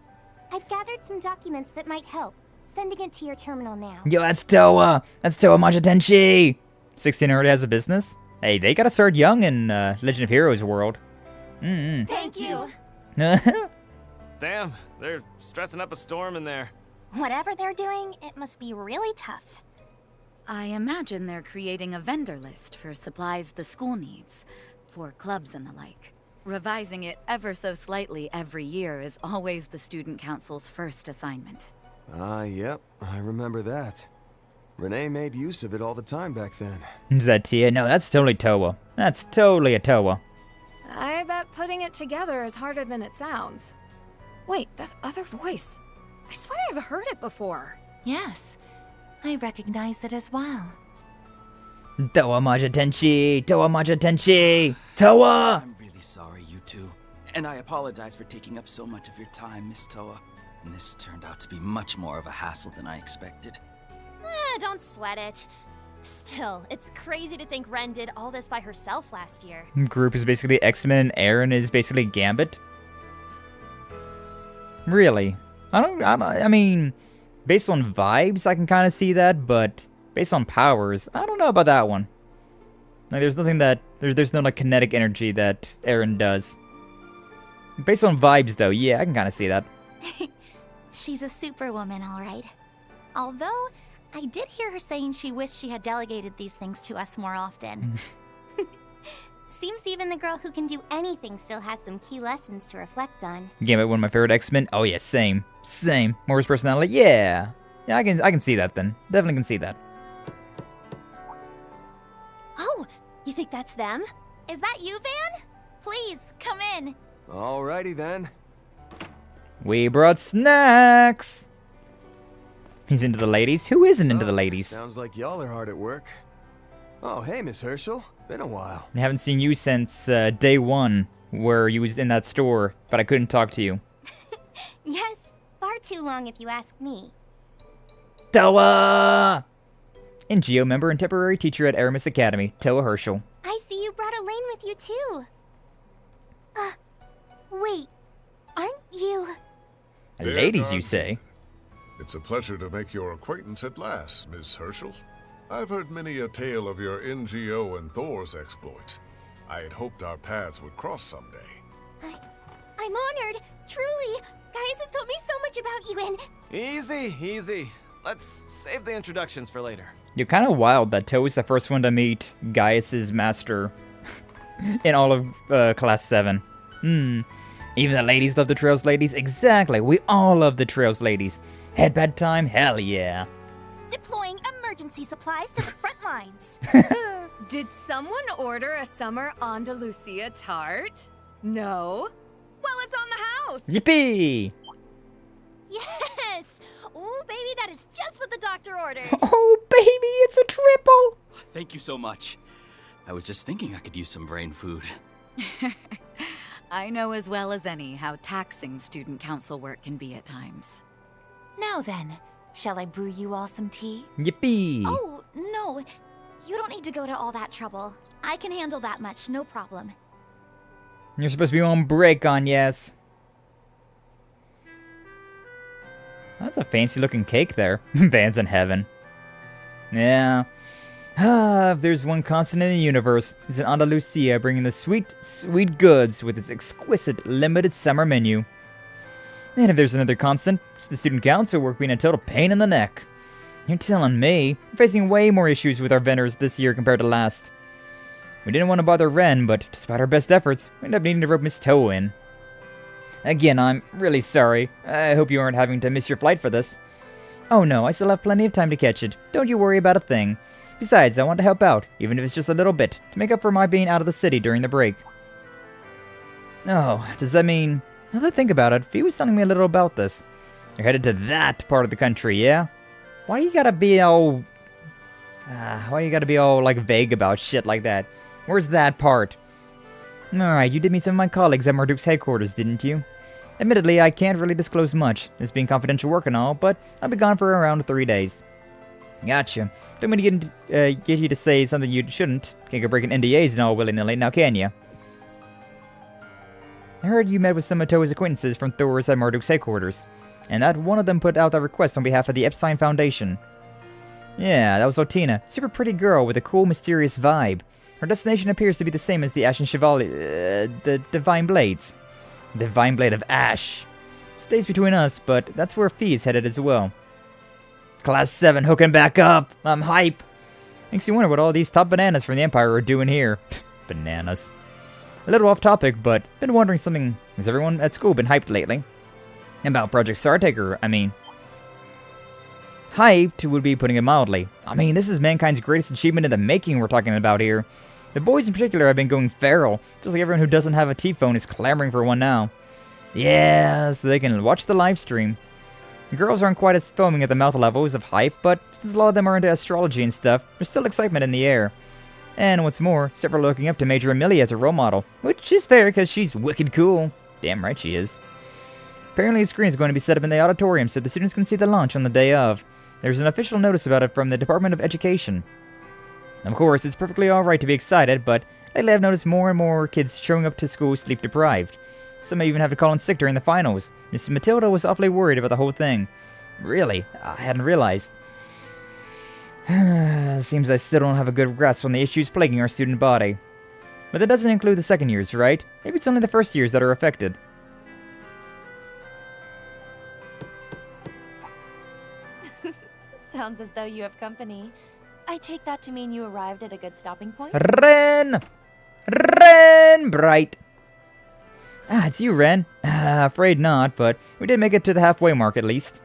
I've gathered some documents that might help. Sending it to your terminal now. Yo, that's Toa. That's Toa Machatenshi. 16 already has a business? Hey, they gotta start young in Legend of Heroes world. Thank you. Damn, they're stressing up a storm in there. Whatever they're doing, it must be really tough. I imagine they're creating a vendor list for supplies the school needs, for clubs and the like. Revising it ever so slightly every year is always the student council's first assignment. Yep, I remember that. Renee made use of it all the time back then. Is that Tia? No, that's totally Toa. That's totally a Toa. I bet putting it together is harder than it sounds. Wait, that other voice. I swear I've heard it before. Yes, I recognize it as well. Toa Maja Tenchi! Toa Maja Tenchi! Toa! I'm really sorry, you two. And I apologize for taking up so much of your time, Miss Toa. And this turned out to be much more of a hassle than I expected. Don't sweat it. Still, it's crazy to think Ren did all this by herself last year. Group is basically X-Men and Aaron is basically Gambit? Really? I mean, based on vibes, I can kind of see that, but based on powers, I don't know about that one. Like, there's nothing that, there's no, like, kinetic energy that Aaron does. Based on vibes, though, yeah, I can kind of see that. She's a superwoman, all right. Although, I did hear her saying she wished she had delegated these things to us more often. Seems even the girl who can do anything still has some key lessons to reflect on. Gambit, one of my favorite X-Men. Oh yeah, same. More personality. Yeah, I can see that then. Definitely can see that. Oh, you think that's them? Is that you, Van? Please, come in. Alrighty then. We brought snacks. He's into the ladies. Who isn't into the ladies? Sounds like y'all are hard at work. Oh, hey, Miss Herschel. Been a while. I haven't seen you since day one, where you was in that store, but I couldn't talk to you. Yes, far too long if you ask me. Toa! NGO member and temporary teacher at Aramis Academy, Toa Herschel. I see you brought Elaine with you too. Wait, aren't you... Ladies, you say? It's a pleasure to make your acquaintance at last, Miss Herschel. I've heard many a tale of your NGO and Thor's exploits. I had hoped our paths would cross someday. I'm honored, truly. Gaius has told me so much about you and... Easy. Let's save the introductions for later. You're kind of wild that Toa's the first one to meet Gaius's master in all of Class 7. Even the ladies love the Trails ladies? Exactly, we all love the Trails ladies. Headband time? Hell yeah. Deploying emergency supplies to the front lines. Did someone order a summer Andalusia tart? No? Well, it's on the house. Yippee! Yes! Ooh, baby, that is just what the doctor ordered. Oh, baby, it's a triple! Thank you so much. I was just thinking I could use some brain food. I know as well as any how taxing student council work can be at times. Now then, shall I brew you all some tea? Yippee! Oh, no. You don't need to go to all that trouble. I can handle that much, no problem. You're supposed to be on break, Agnes. That's a fancy looking cake there. Van's in heaven. Yeah. If there's one constant in the universe, it's an Andalusia bringing the sweet, sweet goods with its exquisite limited summer menu. And if there's another constant, it's the student council work being a total pain in the neck. You're telling me, we're facing way more issues with our vendors this year compared to last. We didn't want to bother Ren, but despite our best efforts, we ended up needing to rope Miss Toa in. Again, I'm really sorry. I hope you aren't having to miss your flight for this. Oh no, I still have plenty of time to catch it. Don't you worry about a thing. Besides, I want to help out, even if it's just a little bit, to make up for my being out of the city during the break. Oh, does that mean... Now that I think about it, Fee was telling me a little about this. You're headed to that part of the country, yeah? Why do you gotta be all... like, vague about shit like that? Where's that part? Alright, you did meet some of my colleagues at Marduk's headquarters, didn't you? Admittedly, I can't really disclose much, this being confidential work and all, but I'll be gone for around 3 days. Gotcha. Don't mean to get you to say something you shouldn't. Can't go breaking NDAs and all willy-nilly, now can ya? I heard you met with some of Toa's acquaintances from Thor's at Marduk's headquarters, and that one of them put out that request on behalf of the Epstein Foundation. Yeah, that was Altina. Super pretty girl with a cool, mysterious vibe. Her destination appears to be the same as the Ashen Chevalier, the Divine Blades. The Divine Blade of Ash. Stays between us, but that's where Fee is headed as well. Class 7 hooking back up. I'm hype. Makes you wonder what all these top bananas from the Empire are doing here. Bananas. A little off topic, but been wondering something. Has everyone at school been hyped lately? About Project Startaker, I mean. Hyped would be putting it mildly. I mean, this is mankind's greatest achievement in the making we're talking about here. The boys in particular have been going feral, just like everyone who doesn't have a T-phone is clamoring for one now. Yeah, so they can watch the live stream. The girls aren't quite as foaming at the mouth levels of hype, but since a lot of them are into astrology and stuff, there's still excitement in the air. And what's more, several are looking up to Major Amelia as a role model, which is fair because she's wicked cool. Damn right she is. Apparently a screen is going to be set up in the auditorium so the students can see the launch on the day of. There's an official notice about it from the Department of Education. Of course, it's perfectly alright to be excited, but lately I've noticed more and more kids showing up to school sleep deprived. Some may even have to call in sick during the finals. Miss Matilda was awfully worried about the whole thing. Really? I hadn't realized. Seems I still don't have a good grasp on the issues plaguing our student body. But that doesn't include the second years, right? Maybe it's only the first years that are affected. Sounds as though you have company. I take that to mean you arrived at a good stopping point? Ren! Ren Bright! Ah, it's you, Ren. Afraid not, but we did make it to the halfway mark at least.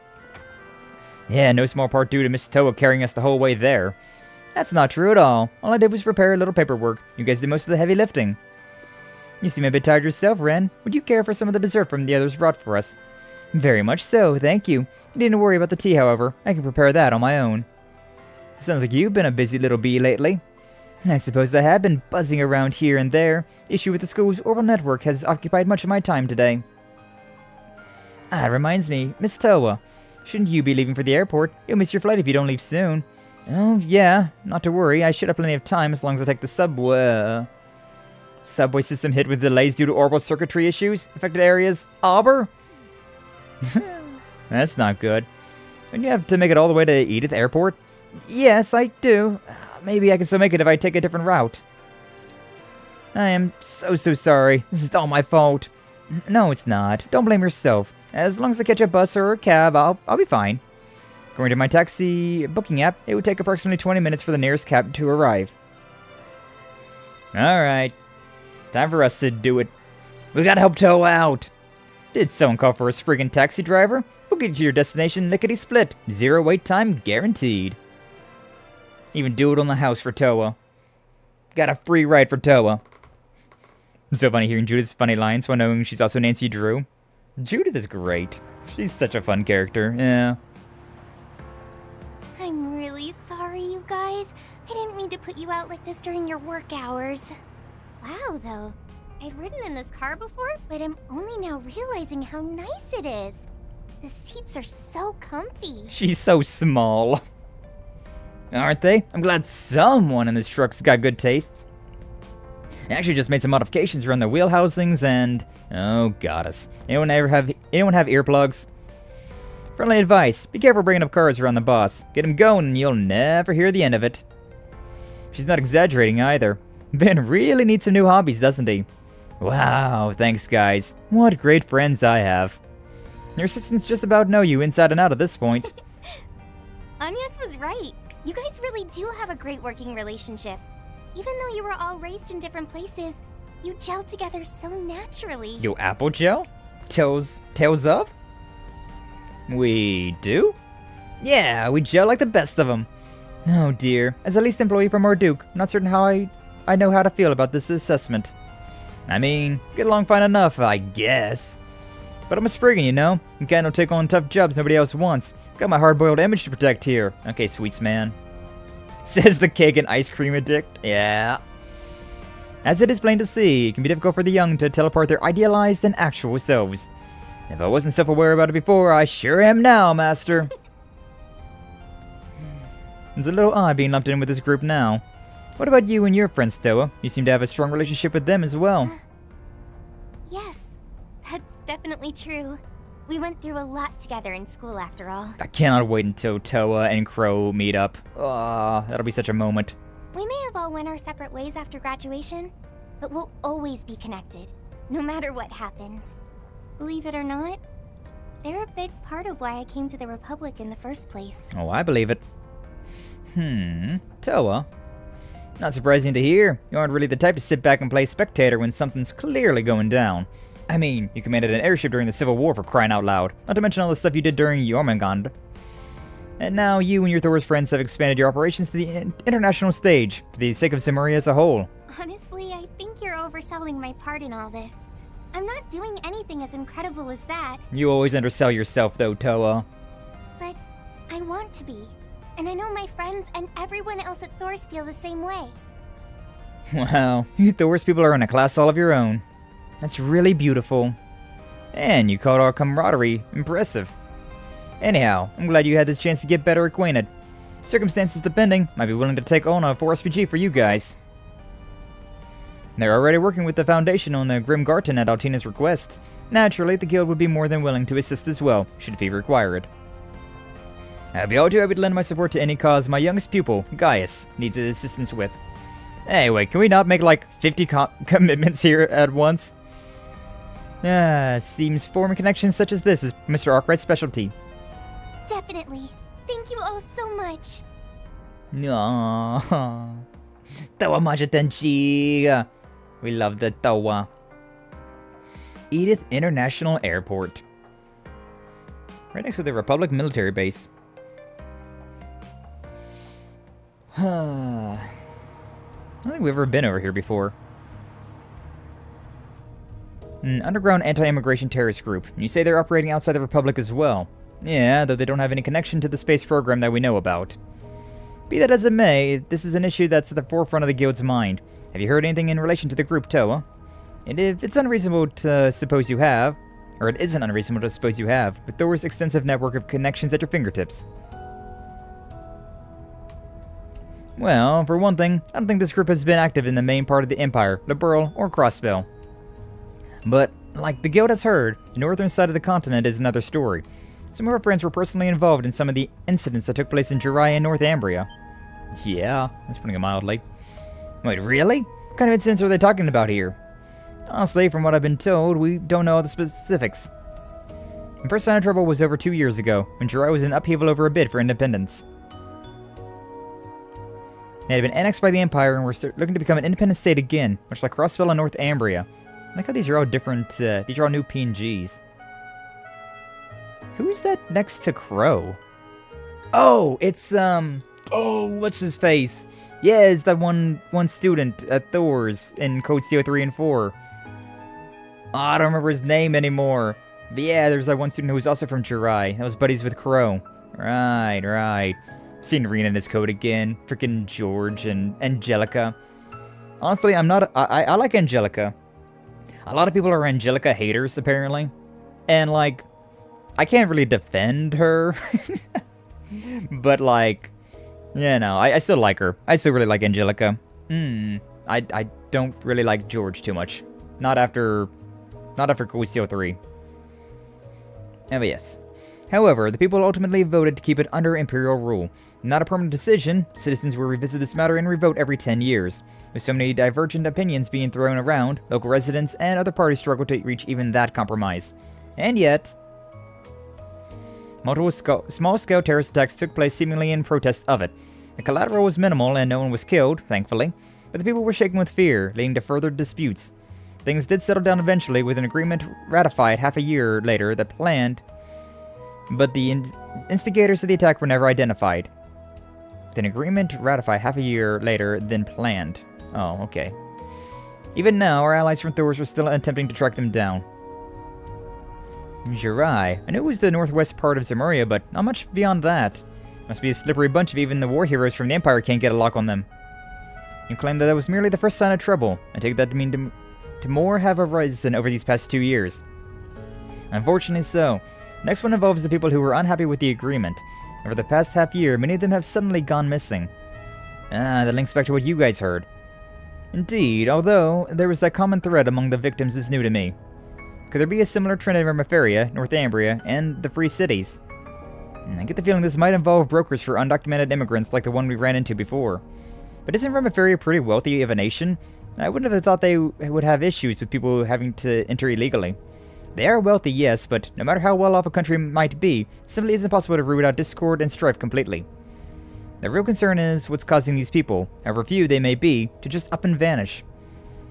Yeah, no small part due to Miss Toa carrying us the whole way there. That's not true at all. All I did was prepare a little paperwork. You guys did most of the heavy lifting. You seem a bit tired yourself, Ren. Would you care for some of the dessert from the others brought for us? Very much so, thank you. You needn't worry about the tea, however. I can prepare that on my own. Sounds like you've been a busy little bee lately. I suppose I have been buzzing around here and there. The issue with the school's orbital network has occupied much of my time today. Ah, reminds me, Miss Toa. Shouldn't you be leaving for the airport? You'll miss your flight if you don't leave soon. Oh, yeah. Not to worry. I should have plenty of time as long as I take the subway. Subway system hit with delays due to orbital circuitry issues? Affected areas? Auber? That's not good. Don't you have to make it all the way to Edith Airport? Yes, I do. Maybe I can still make it if I take a different route. I am so sorry. This is all my fault. No, it's not. Don't blame yourself. As long as I catch a bus or a cab, I'll be fine. According to my taxi booking app, it would take approximately 20 minutes for the nearest cab to arrive. Alright. Time for us to do it. We gotta help Toa out. Did someone call for a Spriggan taxi driver? We'll get you to your destination lickety-split. 0 wait time guaranteed. Even do it on the house for Toa. Got a free ride for Toa. It's so funny hearing Judith's funny lines while knowing she's also Nancy Drew. Judith is great. She's such a fun character, yeah. I'm really sorry, you guys. I didn't mean to put you out like this during your work hours. Wow, though. I've ridden in this car before, but I'm only now realizing how nice it is. The seats are so comfy. She's so small. Aren't they? I'm glad someone in this truck's got good tastes. I actually just made some modifications around the wheel housings and... Oh, goddess. Anyone have earplugs? Friendly advice. Be careful bringing up cars around the boss. Get him going and you'll never hear the end of it. She's not exaggerating either. Ben really needs some new hobbies, doesn't he? Wow, thanks guys. What great friends I have. Your assistants just about know you inside and out at this point. Agnes was right. You guys really do have a great working relationship. Even though you were all raised in different places, you gel together so naturally. Yo, apple gel? Tales of? We do? Yeah, we gel like the best of them. Oh dear. As a least employee from Marduk, I'm not certain how I know how to feel about this assessment. I mean, get along fine enough, I guess. But I'm a Spriggan, you know? You can't take on tough jobs nobody else wants. Got my hard-boiled image to protect here. Okay, sweets man. Says the cake and ice cream addict. Yeah. As it is plain to see, it can be difficult for the young to teleport their idealized and actual selves. If I wasn't self-aware about it before, I sure am now, master. It's a little odd being lumped in with this group now. What about you and your friends, Toa? You seem to have a strong relationship with them as well. Yes, that's definitely true. We went through a lot together in school after all. I cannot wait until Toa and Crow meet up. Ah, that'll be such a moment. We may have all went our separate ways after graduation, but we'll always be connected, no matter what happens. Believe it or not, they're a big part of why I came to the Republic in the first place. Oh, I believe it. Toa. Not surprising to hear. You aren't really the type to sit back and play spectator when something's clearly going down. I mean, you commanded an airship during the Civil War for crying out loud, not to mention all the stuff you did during Jormungand. And now you and your Thor's friends have expanded your operations to the international stage, for the sake of Zemuria as a whole. Honestly, I think you're overselling my part in all this. I'm not doing anything as incredible as that. You always undersell yourself though, Toa. But I want to be. And I know my friends and everyone else at Thor's feel the same way. Wow, you Thor's people are in a class all of your own. That's really beautiful. And you called our camaraderie impressive. Anyhow, I'm glad you had this chance to get better acquainted. Circumstances depending, might be willing to take on a 4SPG for you guys. They're already working with the Foundation on the Grim Garten at Altina's request. Naturally, the guild would be more than willing to assist as well, should it be required. I'd be all too happy to lend my support to any cause my youngest pupil, Gaius, needs assistance with. Anyway, can we not make like 50 commitments here at once? Seems forming connections such as this is Mr. Arkride's specialty. Definitely. Thank you all so much. Aww. Toa Majatenchi. We love the Toa. Edith International Airport. Right next to the Republic military base. I don't think we've ever been over here before. An underground anti-immigration terrorist group. You say they're operating outside the Republic as well. Yeah, though they don't have any connection to the space program that we know about. Be that as it may, this is an issue that's at the forefront of the guild's mind. Have you heard anything in relation to the group, Toa? And if it's unreasonable to suppose you have, or it isn't unreasonable to suppose you have, with Thor's extensive network of connections at your fingertips. Well, for one thing, I don't think this group has been active in the main part of the Empire, Liberl, or Crossspell. But, like the guild has heard, the northern side of the continent is another story. Some of our friends were personally involved in some of the incidents that took place in Jirai and Northumbria. Yeah, that's putting it mildly. Wait, really? What kind of incidents are they talking about here? Honestly, from what I've been told, we don't know all the specifics. The first sign of trouble was over 2 years ago, when Jirai was in upheaval over a bid for independence. They had been annexed by the Empire and were looking to become an independent state again, much like Crossspell and Northumbria. I like how these are all different, these are all new PNGs. Who's that next to Crow? Oh, it's, oh, what's his face? Yeah, it's that one student at Thor's in Code Steel 3 and 4. Oh, I don't remember his name anymore. But yeah, there's that one student who was also from Jirai. That was buddies with Crow. Right. Seen Rena in his code again. Freaking George and Angelica. Honestly, I like Angelica. A lot of people are Angelica haters, apparently. And, like, I can't really defend her. But, like, you know, I still like her. I still really like Angelica. I don't really like George too much. Not after Code Steel 3. Oh, but yes. However, the people ultimately voted to keep it under Imperial rule. Not a permanent decision, citizens will revisit this matter and revote every 10 years. With so many divergent opinions being thrown around, local residents and other parties struggle to reach even that compromise. And yet, multiple small-scale terrorist attacks took place seemingly in protest of it. The collateral was minimal and no one was killed, thankfully, but the people were shaken with fear, leading to further disputes. Things did settle down eventually with an agreement ratified half a year later that planned, but the instigators of the attack were never identified. With an agreement ratified half a year later than planned. Oh, okay. Even now, our allies from Thor's are still attempting to track them down. Jirai. I knew it was the northwest part of Zemuria, but not much beyond that. Must be a slippery bunch if even the war heroes from the Empire can't get a lock on them. You claim that was merely the first sign of trouble. I take that to mean to more have arisen over these past 2 years. Unfortunately so. Next one involves the people who were unhappy with the agreement. Over the past half year, many of them have suddenly gone missing. That links back to what you guys heard. Indeed, although there was that common thread among the victims is new to me. Could there be a similar trend in Remiferia, Northumbria, and the Free Cities? I get the feeling this might involve brokers for undocumented immigrants like the one we ran into before. But isn't Remiferia pretty wealthy of a nation? I wouldn't have thought they would have issues with people having to enter illegally. They are wealthy, yes, but no matter how well off a country might be, it simply isn't possible to root out discord and strife completely. The real concern is what's causing these people, however few they may be, to just up and vanish.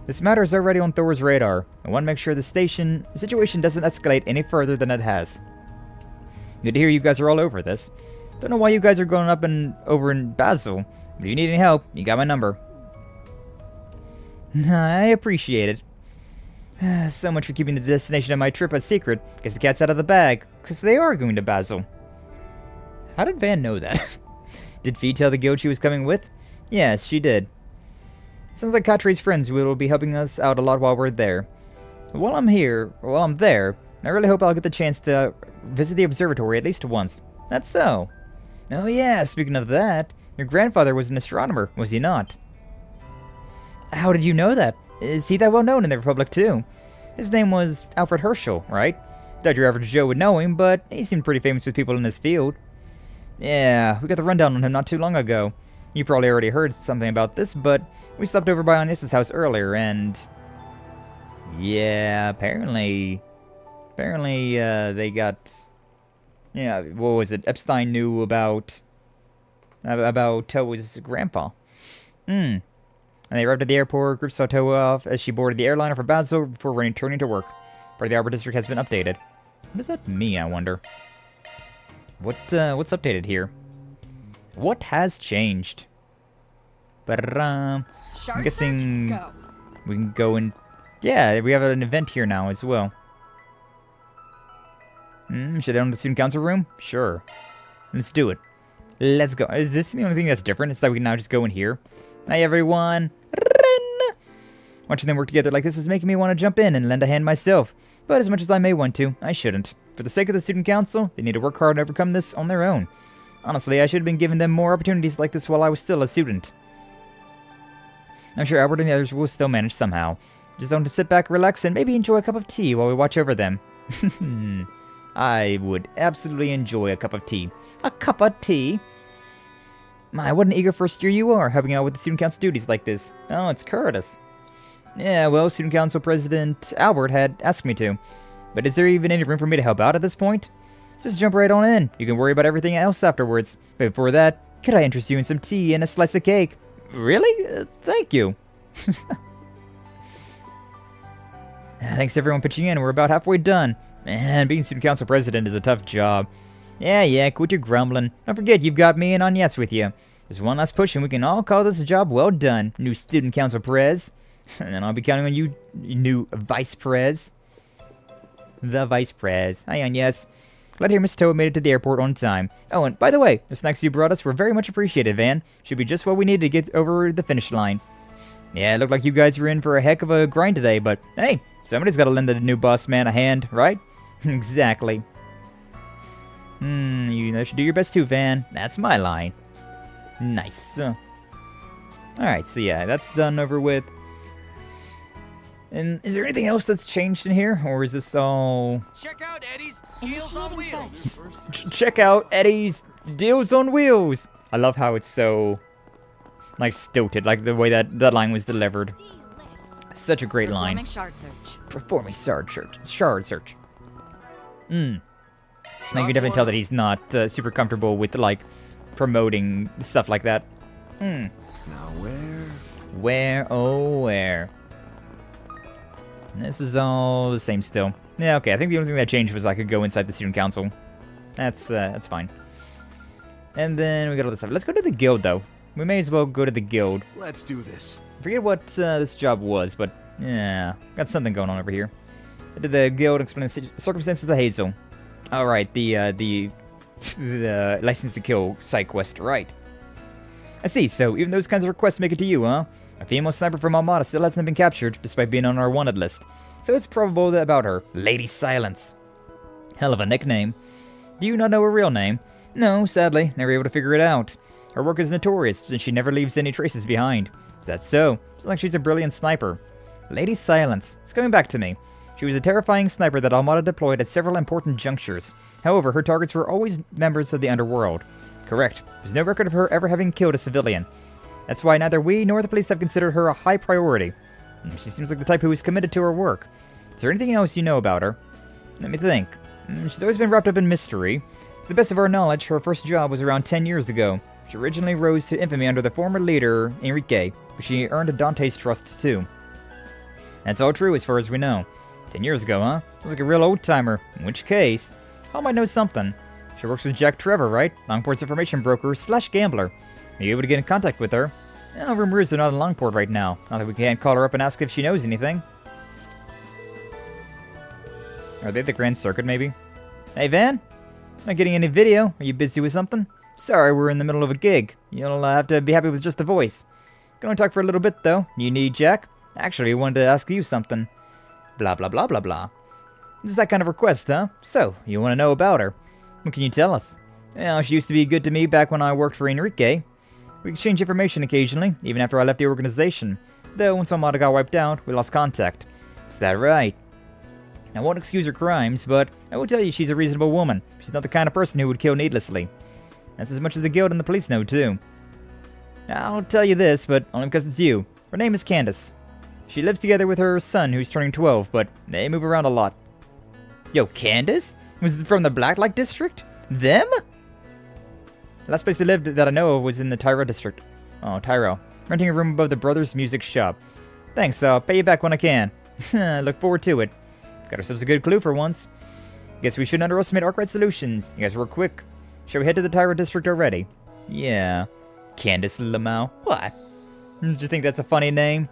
This matter is already on Thor's radar. I want to make sure the situation doesn't escalate any further than it has. Good to hear you guys are all over this. Don't know why you guys are going up and over in Basel. If you need any help, you got my number. I appreciate it. So much for keeping the destination of my trip a secret. Guess the cat's out of the bag, because they are going to Basel. How did Van know that? Did Fee tell the guild she was coming with? Yes, she did. Sounds like Katre's friends will be helping us out a lot while we're there. While I'm there, I really hope I'll get the chance to visit the observatory at least once. That's so. Oh yeah, speaking of that, your grandfather was an astronomer, was he not? How did you know that? Is he that well known in the Republic too? His name was Alfred Herschel, right? Thought your average Joe would know him, but he seemed pretty famous with people in his field. Yeah, we got the rundown on him not too long ago. You probably already heard something about this, but we stopped over by Anissa's house earlier, and... yeah, apparently they got... yeah, what was it? Epstein knew about Toa's grandpa. And they arrived at the airport, group saw Toa off as she boarded the airliner for Basel before returning to work. Part of the Levre District has been updated. What does that mean, I wonder? What's updated here? What has changed? But I'm guessing we can go and... yeah, we have an event here now as well. Should I go to the student council room? Sure. Let's do it. Let's go. Is this the only thing that's different? It's that we can now just go in here. Hi, everyone. Watching them work together like this is making me want to jump in and lend a hand myself. But as much as I may want to, I shouldn't. For the sake of the student council, they need to work hard and overcome this on their own. Honestly, I should have been giving them more opportunities like this while I was still a student. I'm sure Albert and the others will still manage somehow. Just don't sit back, relax, and maybe enjoy a cup of tea while we watch over them. I would absolutely enjoy a cup of tea. A cup of tea? My, what an eager first year you are, helping out with the student council duties like this. Oh, it's Curtis. Yeah, well, student council president Albert had asked me to. But is there even any room for me to help out at this point? Just jump right on in. You can worry about everything else afterwards. But before that, could I interest you in some tea and a slice of cake? Really? Thank you. Thanks to everyone pitching in. We're about halfway done. Man, being student council president is a tough job. Yeah, quit your grumbling. Don't forget, you've got me and Agnes with you. Just one last push and we can all call this a job well done, new student council prez. And then I'll be counting on you, new vice prez. The vice prez. Hi, Agnes. Glad to hear Miss Toa made it to the airport on time. Oh, and by the way, the snacks you brought us were very much appreciated, Van. Should be just what we need to get over the finish line. Yeah, it looked like you guys were in for a heck of a grind today, but hey, somebody's got to lend the new boss man a hand, right? Exactly. You should do your best too, Van. That's my line. Nice. Alright, so yeah, that's done over with. And is there anything else that's changed in here? Or is this all... Check out Eddie's Deals on Wheels. Check out Eddie's Deals on Wheels. I love how it's so... like stilted, like the way that line was delivered. Such a great line. Performing shard search. Now you can definitely tell that he's not super comfortable with like promoting stuff like that. Now Where? This is all the same still. Yeah, okay. I think the only thing that changed was I could go inside the student council. That's fine. And then we got all this stuff. Let's go to the guild though. We may as well go to the guild. Let's do this. I forget what this job was, but yeah, got something going on over here. I did the guild explain the circumstances of Hazel. All right, the license to kill side quest, right? I see. So even those kinds of requests make it to you, huh? A female sniper from Almada still hasn't been captured, despite being on our wanted list. So it's probable that about her, Lady Silence. Hell of a nickname. Do you not know her real name? No, sadly, never able to figure it out. Her work is notorious, since she never leaves any traces behind. Is that so? It's like she's a brilliant sniper. Lady Silence. It's coming back to me. She was a terrifying sniper that Almada deployed at several important junctures. However, her targets were always members of the underworld. Correct. There's no record of her ever having killed a civilian. That's why neither we nor the police have considered her a high priority. She seems like the type who is committed to her work. Is there anything else you know about her? Let me think. She's always been wrapped up in mystery. To the best of our knowledge, her first job was around 10 years ago. She originally rose to infamy under the former leader, Enrique, but she earned Dante's trust too. That's all true as far as we know. 10 years ago, huh? Sounds like a real old-timer. In which case, Hal might know something. She works with Jack Trevor, right? Longport's information broker / gambler. Are you able to get in contact with her? Rumor is they're not in Longport right now. Not that we can't call her up and ask if she knows anything. Are they the Grand Circuit, maybe? Hey, Van? Not getting any video? Are you busy with something? Sorry, we're in the middle of a gig. You'll have to be happy with just the voice. Can only talk for a little bit, though. You need Jack? Actually, I wanted to ask you something. Blah, blah, blah, blah, blah. This is that kind of request, huh? So, you want to know about her? What can you tell us? Well, she used to be good to me back when I worked for Enrique. We exchanged information occasionally, even after I left the organization. Though, once Armada got wiped out, we lost contact. Is that right? I won't excuse her crimes, but I will tell you she's a reasonable woman. She's not the kind of person who would kill needlessly. That's as much as the guild and the police know, too. I'll tell you this, but only because it's you. Her name is Candace. She lives together with her son, who's turning 12, but they move around a lot. Yo, Candace? Was it from the Blacklight District? Them? The last place they lived that I know of was in the Tyro District. Oh, Tyro. Renting a room above the Brothers Music Shop. Thanks, I'll pay you back when I can. Look forward to it. Got ourselves a good clue for once. Guess we shouldn't underestimate Arkride Solutions. You guys work quick. Shall we head to the Tyro District already? Yeah. Candace Lamau. What? Did you think that's a funny name?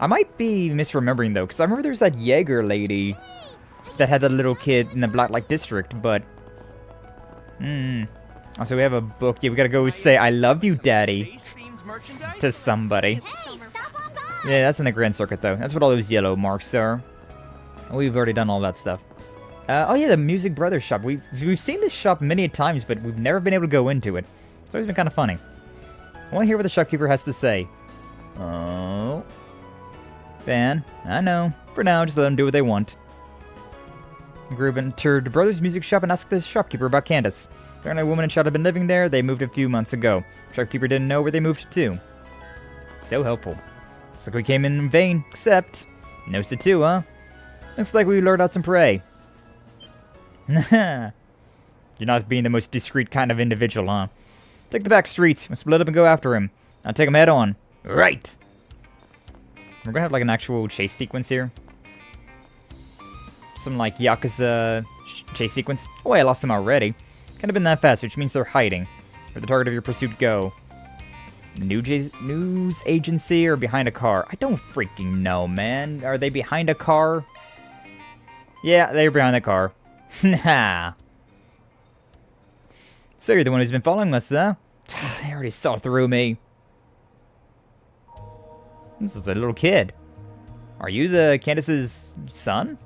I might be misremembering, though, because I remember there's that Jaeger lady that had the little kid in the Blacklight District, but... Also, we have a book. Yeah, we gotta go say, I love you, Daddy, to somebody. Yeah, that's in the Grand Circuit, though. That's what all those yellow marks are. We've already done all that stuff. Oh, yeah, the Music Brothers shop. We've seen this shop many times, but we've never been able to go into it. It's always been kind of funny. I want to hear what the shopkeeper has to say. Oh. Van, I know. For now, just let them do what they want. The group entered the Brothers Music Shop and asked the shopkeeper about Candace. Apparently a woman and child had been living there. They moved a few months ago. The shopkeeper didn't know where they moved to. So helpful. Looks like we came in vain, except... no too, huh? Looks like we lured out some prey. You're not being the most discreet kind of individual, huh? Take the back streets. We'll split up and go after him. I'll take him head on. Right! We're gonna have like an actual chase sequence here. Some like Yakuza chase sequence. Oh wait, I lost him already. Can't have been that fast, which means they're hiding. Where'd the target of your pursuit go? News agency or behind a car? I don't freaking know, man. Are they behind a car? Yeah, they're behind the car. Nah. So you're the one who's been following us, huh? They already saw through me. This is a little kid. Are you the Candace's son?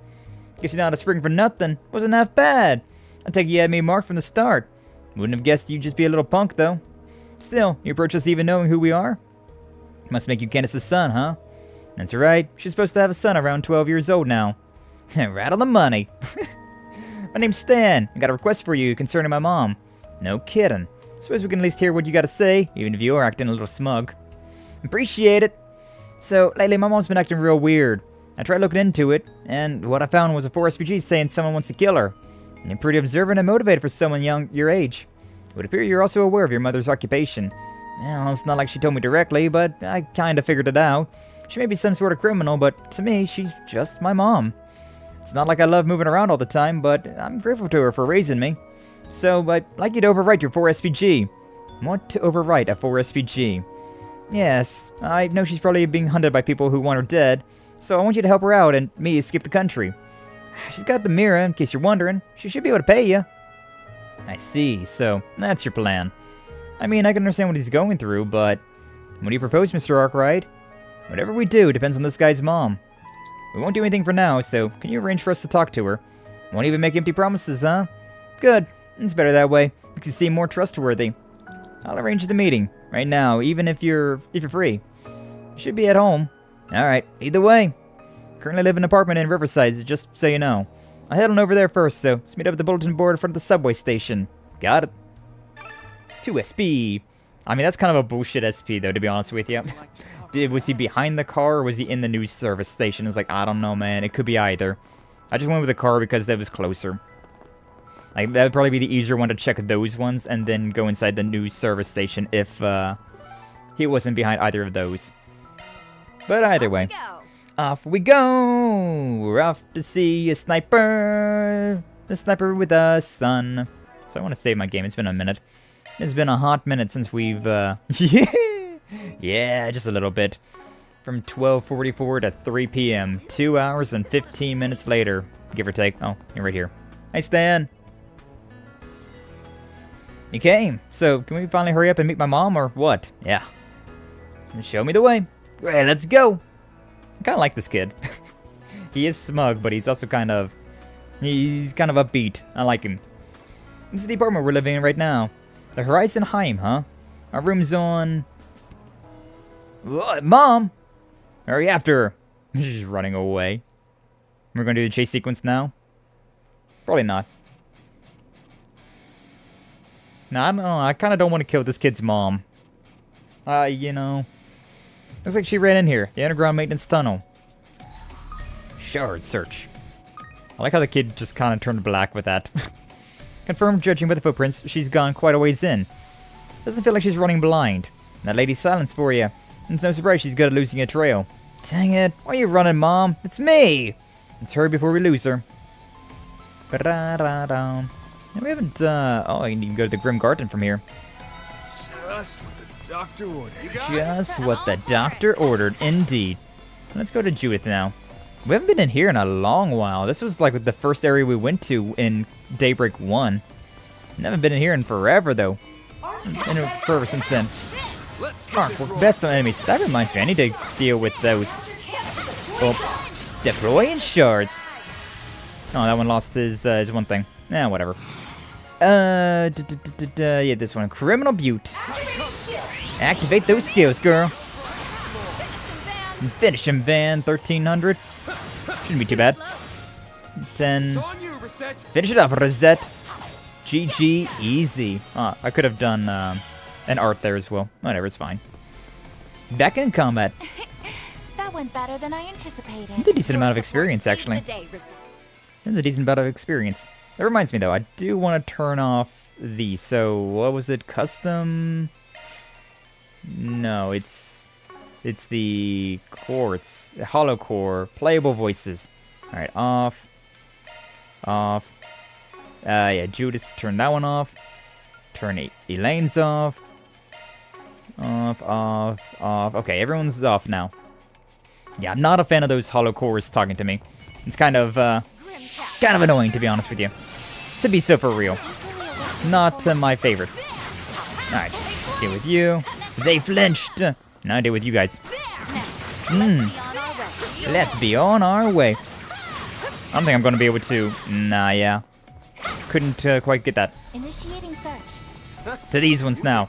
Guess you're not a Spriggan for nothing. Wasn't half bad. I take it you had me marked from the start. Wouldn't have guessed you'd just be a little punk, though. Still, you approach us even knowing who we are? Must make you Candace's son, huh? That's right. She's supposed to have a son around 12 years old now. Right on the money. My name's Stan. I got a request for you concerning my mom. No kidding. Suppose we can at least hear what you got to say, even if you're acting a little smug. Appreciate it. So, lately my mom's been acting real weird. I tried looking into it, and what I found was a 4SPG saying someone wants to kill her. You're pretty observant and motivated for someone your age. It would appear you're also aware of your mother's occupation. Well, it's not like she told me directly, but I kinda figured it out. She may be some sort of criminal, but to me, she's just my mom. It's not like I love moving around all the time, but I'm grateful to her for raising me. So, I'd like you to overwrite your 4SPG. I want to overwrite a 4SPG. Yes, I know she's probably being hunted by people who want her dead, so I want you to help her out and me escape the country. She's got the mirror, in case you're wondering. She should be able to pay you. I see, so that's your plan. I mean, I can understand what he's going through, but what do you propose, Mr. Arkride? Whatever we do depends on this guy's mom. We won't do anything for now, so can you arrange for us to talk to her? Won't even make empty promises, huh? Good. It's better that way. Makes you seem more trustworthy. I'll arrange the meeting right now, even if you're free. You should be at home. All right. Either way. Currently live in an apartment in Riverside, just so you know. I'll head on over there first, so let's meet up at the bulletin board in front of the subway station. Got it. 2SP. I mean, that's kind of a bullshit SP, though, to be honest with you. Was he behind the car, or was he in the news service station? It's like, I don't know, man. It could be either. I just went with the car because that was closer. Like, that would probably be the easier one to check those ones and then go inside the news service station if he wasn't behind either of those. But either way, off we go! We're off to see a sniper! The sniper with a sun. So I want to save my game. It's been a minute. It's been a hot minute since we've, yeah, just a little bit. From 12:44 to 3 p.m. 2 hours and 15 minutes later, give or take. Oh, you're right here. Hi, Stan. You came. So, can we finally hurry up and meet my mom, or what? Yeah. Show me the way. Great, let's go. I kind of like this kid. He is smug, but he's also kind of... He's kind of upbeat. I like him. This is the apartment we're living in right now. The Horizon Heim, huh? Our room's on... What? Mom! Hurry after her. She's running away. We're going to do the chase sequence now? Probably not. Nah, I don't know. I kind of don't want to kill this kid's mom. You know... Looks like she ran in here. The underground maintenance tunnel. Shard search. I like how the kid just kind of turned black with that. Confirmed, judging by the footprints, she's gone quite a ways in. Doesn't feel like she's running blind. That lady's silence for you. It's no surprise she's good at losing a trail. Dang it. Why are you running, Mom? It's me! Let's hurry before we lose her. Ba-da-da-da. We haven't, oh, you can go to the Grim Garden from here. Just what the doctor ordered. Just what the doctor ordered, indeed. Let's go to Judith now. We haven't been in here in a long while. This was like the first area we went to in Daybreak 1. Haven't been in here in forever, though. And forever since then. Ark, we're best on enemies. That reminds me, I need to deal with those. Oh, deploying shards. Oh, that one lost his one thing. Nah, whatever. Yeah, this one. Criminal Butte. Activate those skills, girl. Finish him, Van. 1300. Shouldn't be too bad. 10. Finish it up, Rosette. GG, easy. Oh, I could have done an art there as well. Whatever, it's fine. Back in combat. That went better than I anticipated. That's a decent amount of experience, actually. That's a decent amount of experience. That reminds me, though, I do want to turn off these. So, what was it? Custom? No, it's the quartz, hollow core, playable voices. All right, off, off. Yeah, Judas, turn that one off. Turn Elaine's off. Off, off, off. Okay, everyone's off now. Yeah, I'm not a fan of those hollow cores talking to me. It's kind of annoying, to be honest with you. To be so for real. Not my favorite. Alright, deal with you. They flinched. Now I deal with you guys. Let's be on our way. I don't think I'm going to be able to... Nah, yeah. Couldn't quite get that. Initiating search. To these ones now.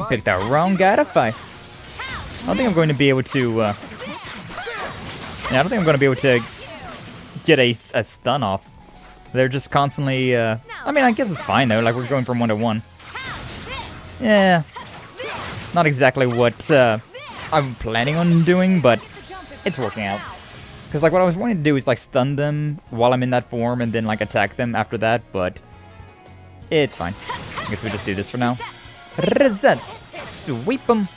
Picked the wrong guy to fight. I don't think I'm going to be able to... yeah, I don't think I'm going to be able to get a stun off. They're just constantly... I mean, I guess it's fine, though. Like, we're going from 1 to 1. Yeah. Not exactly what I'm planning on doing, but it's working out. Because, like, what I was wanting to do is, like, stun them while I'm in that form and then, like, attack them after that, but it's fine. I guess we just do this for now. Reset. Sweep them.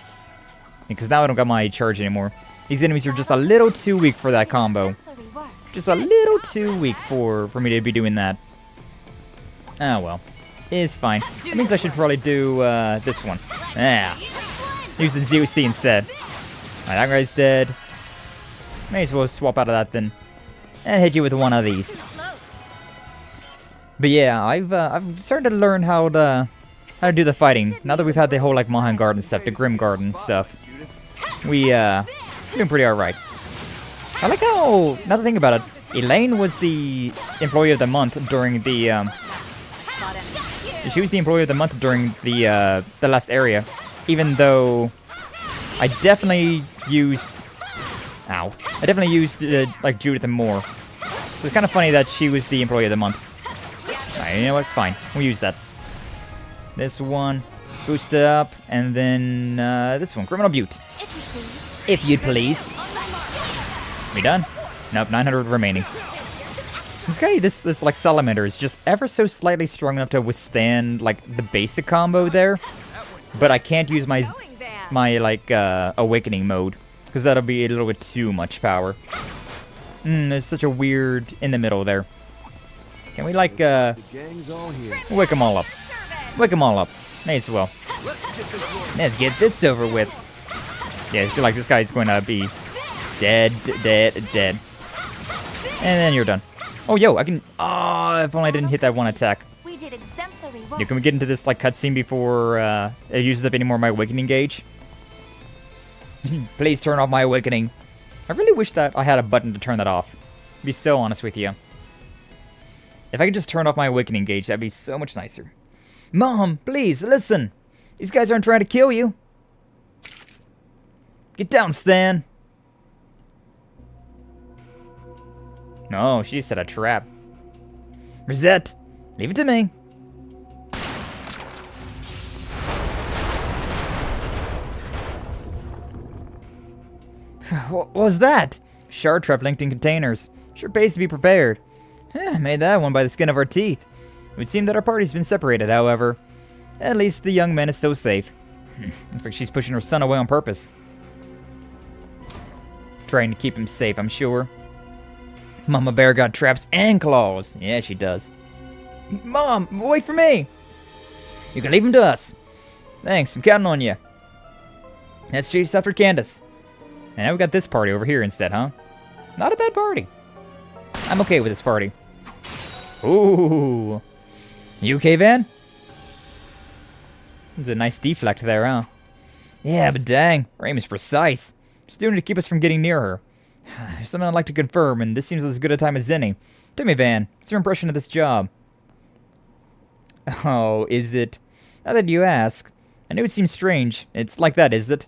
Because now I don't got my charge anymore. These enemies are just a little too weak for that combo. Just a little too weak for me to be doing that. Ah, well. It's fine. That means I should probably do this one. Yeah. Use the ZOC instead. Alright, that guy's dead. May as well swap out of that then. And hit you with one of these. But yeah, I've started to learn how to do the fighting. Now that we've had the whole like Marchen Garten stuff, the Grim Garden stuff. We doing pretty alright. I like how, now that I think about it, Elaine was the employee of the month during the she was the employee of the month during the last area. Even though I definitely used like Judith and more. So it's kind of funny that she was the employee of the month. Alright, you know what? It's fine. We'll use that. This one, boost it up, and then this one, Criminal Butte. If you'd please. We done? Nope, 900 remaining. This like salamander is just ever so slightly strong enough to withstand like the basic combo there, but I can't use my like awakening mode because that'll be a little bit too much power. There's such a weird in the middle there. Can we like wake them all up? Wake them all up. May as well. Let's get this over with. Yeah, I feel like this guy's going to be dead. And then you're done. Oh, yo, I can... Oh, if only I didn't hit that one attack. We did exemplary work. Yeah, can we get into this like cutscene before it uses up any more of my awakening gauge? Please turn off my awakening. I really wish that I had a button to turn that off. To be so honest with you. If I could just turn off my awakening gauge, that'd be so much nicer. Mom, please, listen. These guys aren't trying to kill you. Get down, Stan. No, she set a trap. Rosette, leave it to me. What was that? Shard trap linked in containers. Sure pays to be prepared. Made that one by the skin of our teeth. It would seem that our party's been separated, however. At least the young man is still safe. Looks like she's pushing her son away on purpose. Trying to keep him safe, I'm sure. Mama Bear got traps and claws. Yeah, she does. Mom, wait for me. You can leave him to us. Thanks, I'm counting on you. Let's chase after Candace. And now we got this party over here instead, huh? Not a bad party. I'm okay with this party. Ooh. You okay, Van? There's a nice deflect there, huh? Yeah, but dang, her aim is precise. Just doing it to keep us from getting near her. There's something I'd like to confirm, and this seems as good a time as any. Tell me, Van, what's your impression of this job? Oh, is it? Now that you ask, I know it seems strange. It's like that, is it?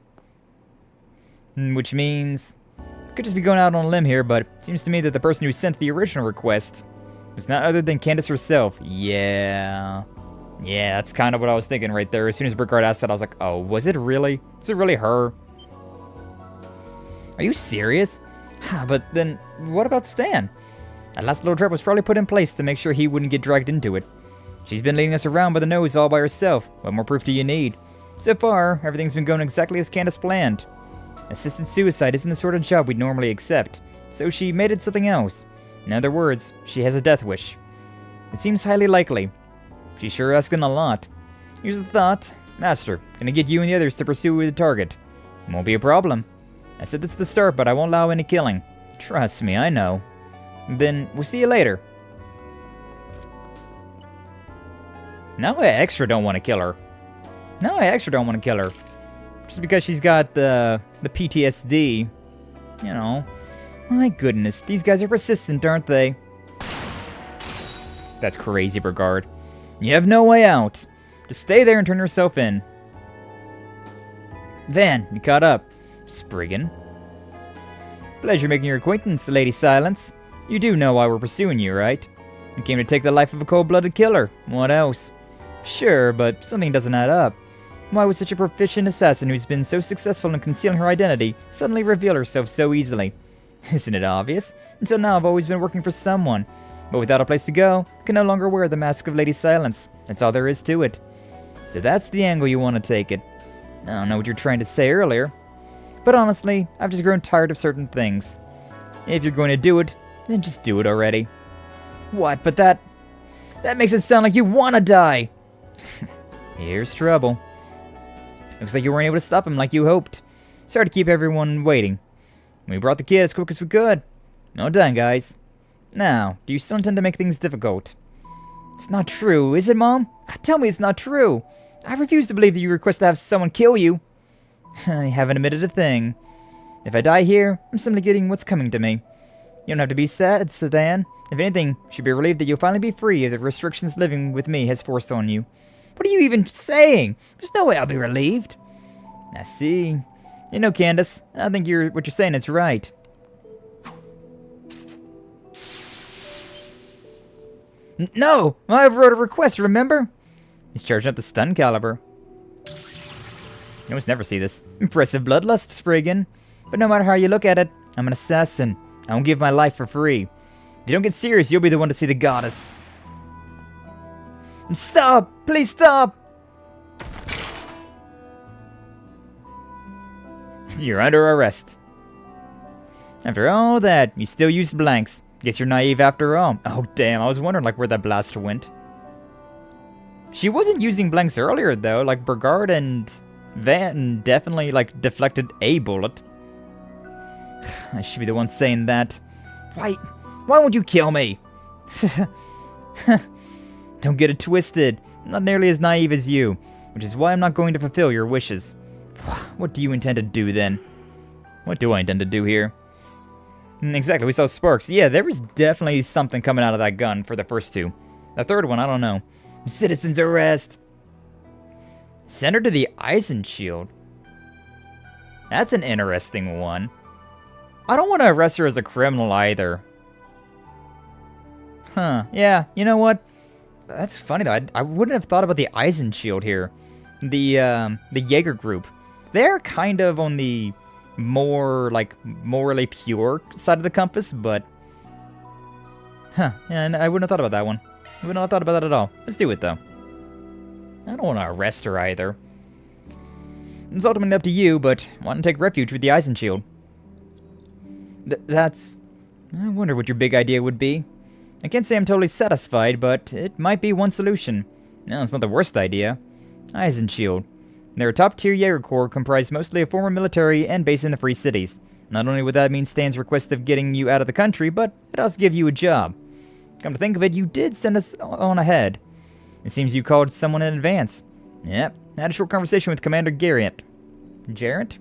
Which means... I could just be going out on a limb here, but it seems to me that the person who sent the original request was not other than Candace herself. Yeah, that's kind of what I was thinking right there. As soon as Brickyard asked that, I was like, oh, was it really? Is it really her? Are you serious? But then, what about Stan? That last little trap was probably put in place to make sure he wouldn't get dragged into it. She's been leading us around by the nose all by herself. What more proof do you need? So far, everything's been going exactly as Candace planned. Assisted suicide isn't the sort of job we'd normally accept, so she made it something else. In other words, she has a death wish. It seems highly likely. She's sure asking a lot. Here's the thought. Master, gonna get you and the others to pursue the target. Won't be a problem. I said this at the start, but I won't allow any killing. Trust me, I know. Then, we'll see you later. Now I extra don't want to kill her. Just because she's got the PTSD. You know. My goodness, these guys are persistent, aren't they? That's crazy, Brigard. You have no way out. Just stay there and turn yourself in. Van, you caught up. Spriggan. Pleasure making your acquaintance, Lady Silence. You do know why we're pursuing you, right? You came to take the life of a cold-blooded killer. What else? Sure, but something doesn't add up. Why would such a proficient assassin who's been so successful in concealing her identity suddenly reveal herself so easily? Isn't it obvious? Until now, I've always been working for someone. But without a place to go, I can no longer wear the mask of Lady Silence. That's all there is to it. So that's the angle you want to take it. I don't know what you're trying to say earlier. But honestly, I've just grown tired of certain things. If you're going to do it, then just do it already. What? But that makes it sound like you want to die! Here's trouble. Looks like you weren't able to stop him like you hoped. Sorry to keep everyone waiting. We brought the kid as quick as we could. Well done, guys. Now, do you still intend to make things difficult? It's not true, is it, Mom? Tell me it's not true. I refuse to believe that you request to have someone kill you. I haven't admitted a thing. If I die here, I'm simply getting what's coming to me. You don't have to be sad, Sedan. If anything, you should be relieved that you'll finally be free of the restrictions living with me has forced on you. What are you even saying? There's no way I'll be relieved. I see. You know, Candace, I think what you're saying is right. No! I wrote a request, remember? He's charging up the stun caliber. You almost never see this. Impressive bloodlust, Spriggan. But no matter how you look at it, I'm an assassin. I won't give my life for free. If you don't get serious, you'll be the one to see the goddess. Stop! Please stop! You're under arrest. After all that, you still use blanks. Guess you're naive after all. Oh damn, I was wondering like where that blaster went. She wasn't using blanks earlier though, like Burgard and Van definitely like deflected a bullet. I should be the one saying that. Why won't you kill me? Don't get it twisted. I'm not nearly as naive as you, which is why I'm not going to fulfill your wishes. What do you intend to do then? What do I intend to do here? Exactly, we saw sparks. Yeah, there was definitely something coming out of that gun for the first two. The third one, I don't know. Citizens arrest! Send her to the Eisen Shield. That's an interesting one. I don't want to arrest her as a criminal either. Huh, yeah, you know what? That's funny though, I wouldn't have thought about the Eisen Shield here. The Jaeger group. They're kind of on the more, like, morally pure side of the compass, but... Huh, yeah, I wouldn't have thought about that one. I wouldn't have thought about that at all. Let's do it, though. I don't want to arrest her, either. It's ultimately up to you, but I want to take refuge with the Eisen Shield. That's... I wonder what your big idea would be. I can't say I'm totally satisfied, but it might be one solution. No, it's not the worst idea. Eisen Shield. They're a top-tier Jaeger Corps comprised mostly of former military and based in the Free Cities. Not only would that mean Stan's request of getting you out of the country, but it also give you a job. Come to think of it, you did send us on ahead. It seems you called someone in advance. Yep, I had a short conversation with Commander Garrett. Jarrett?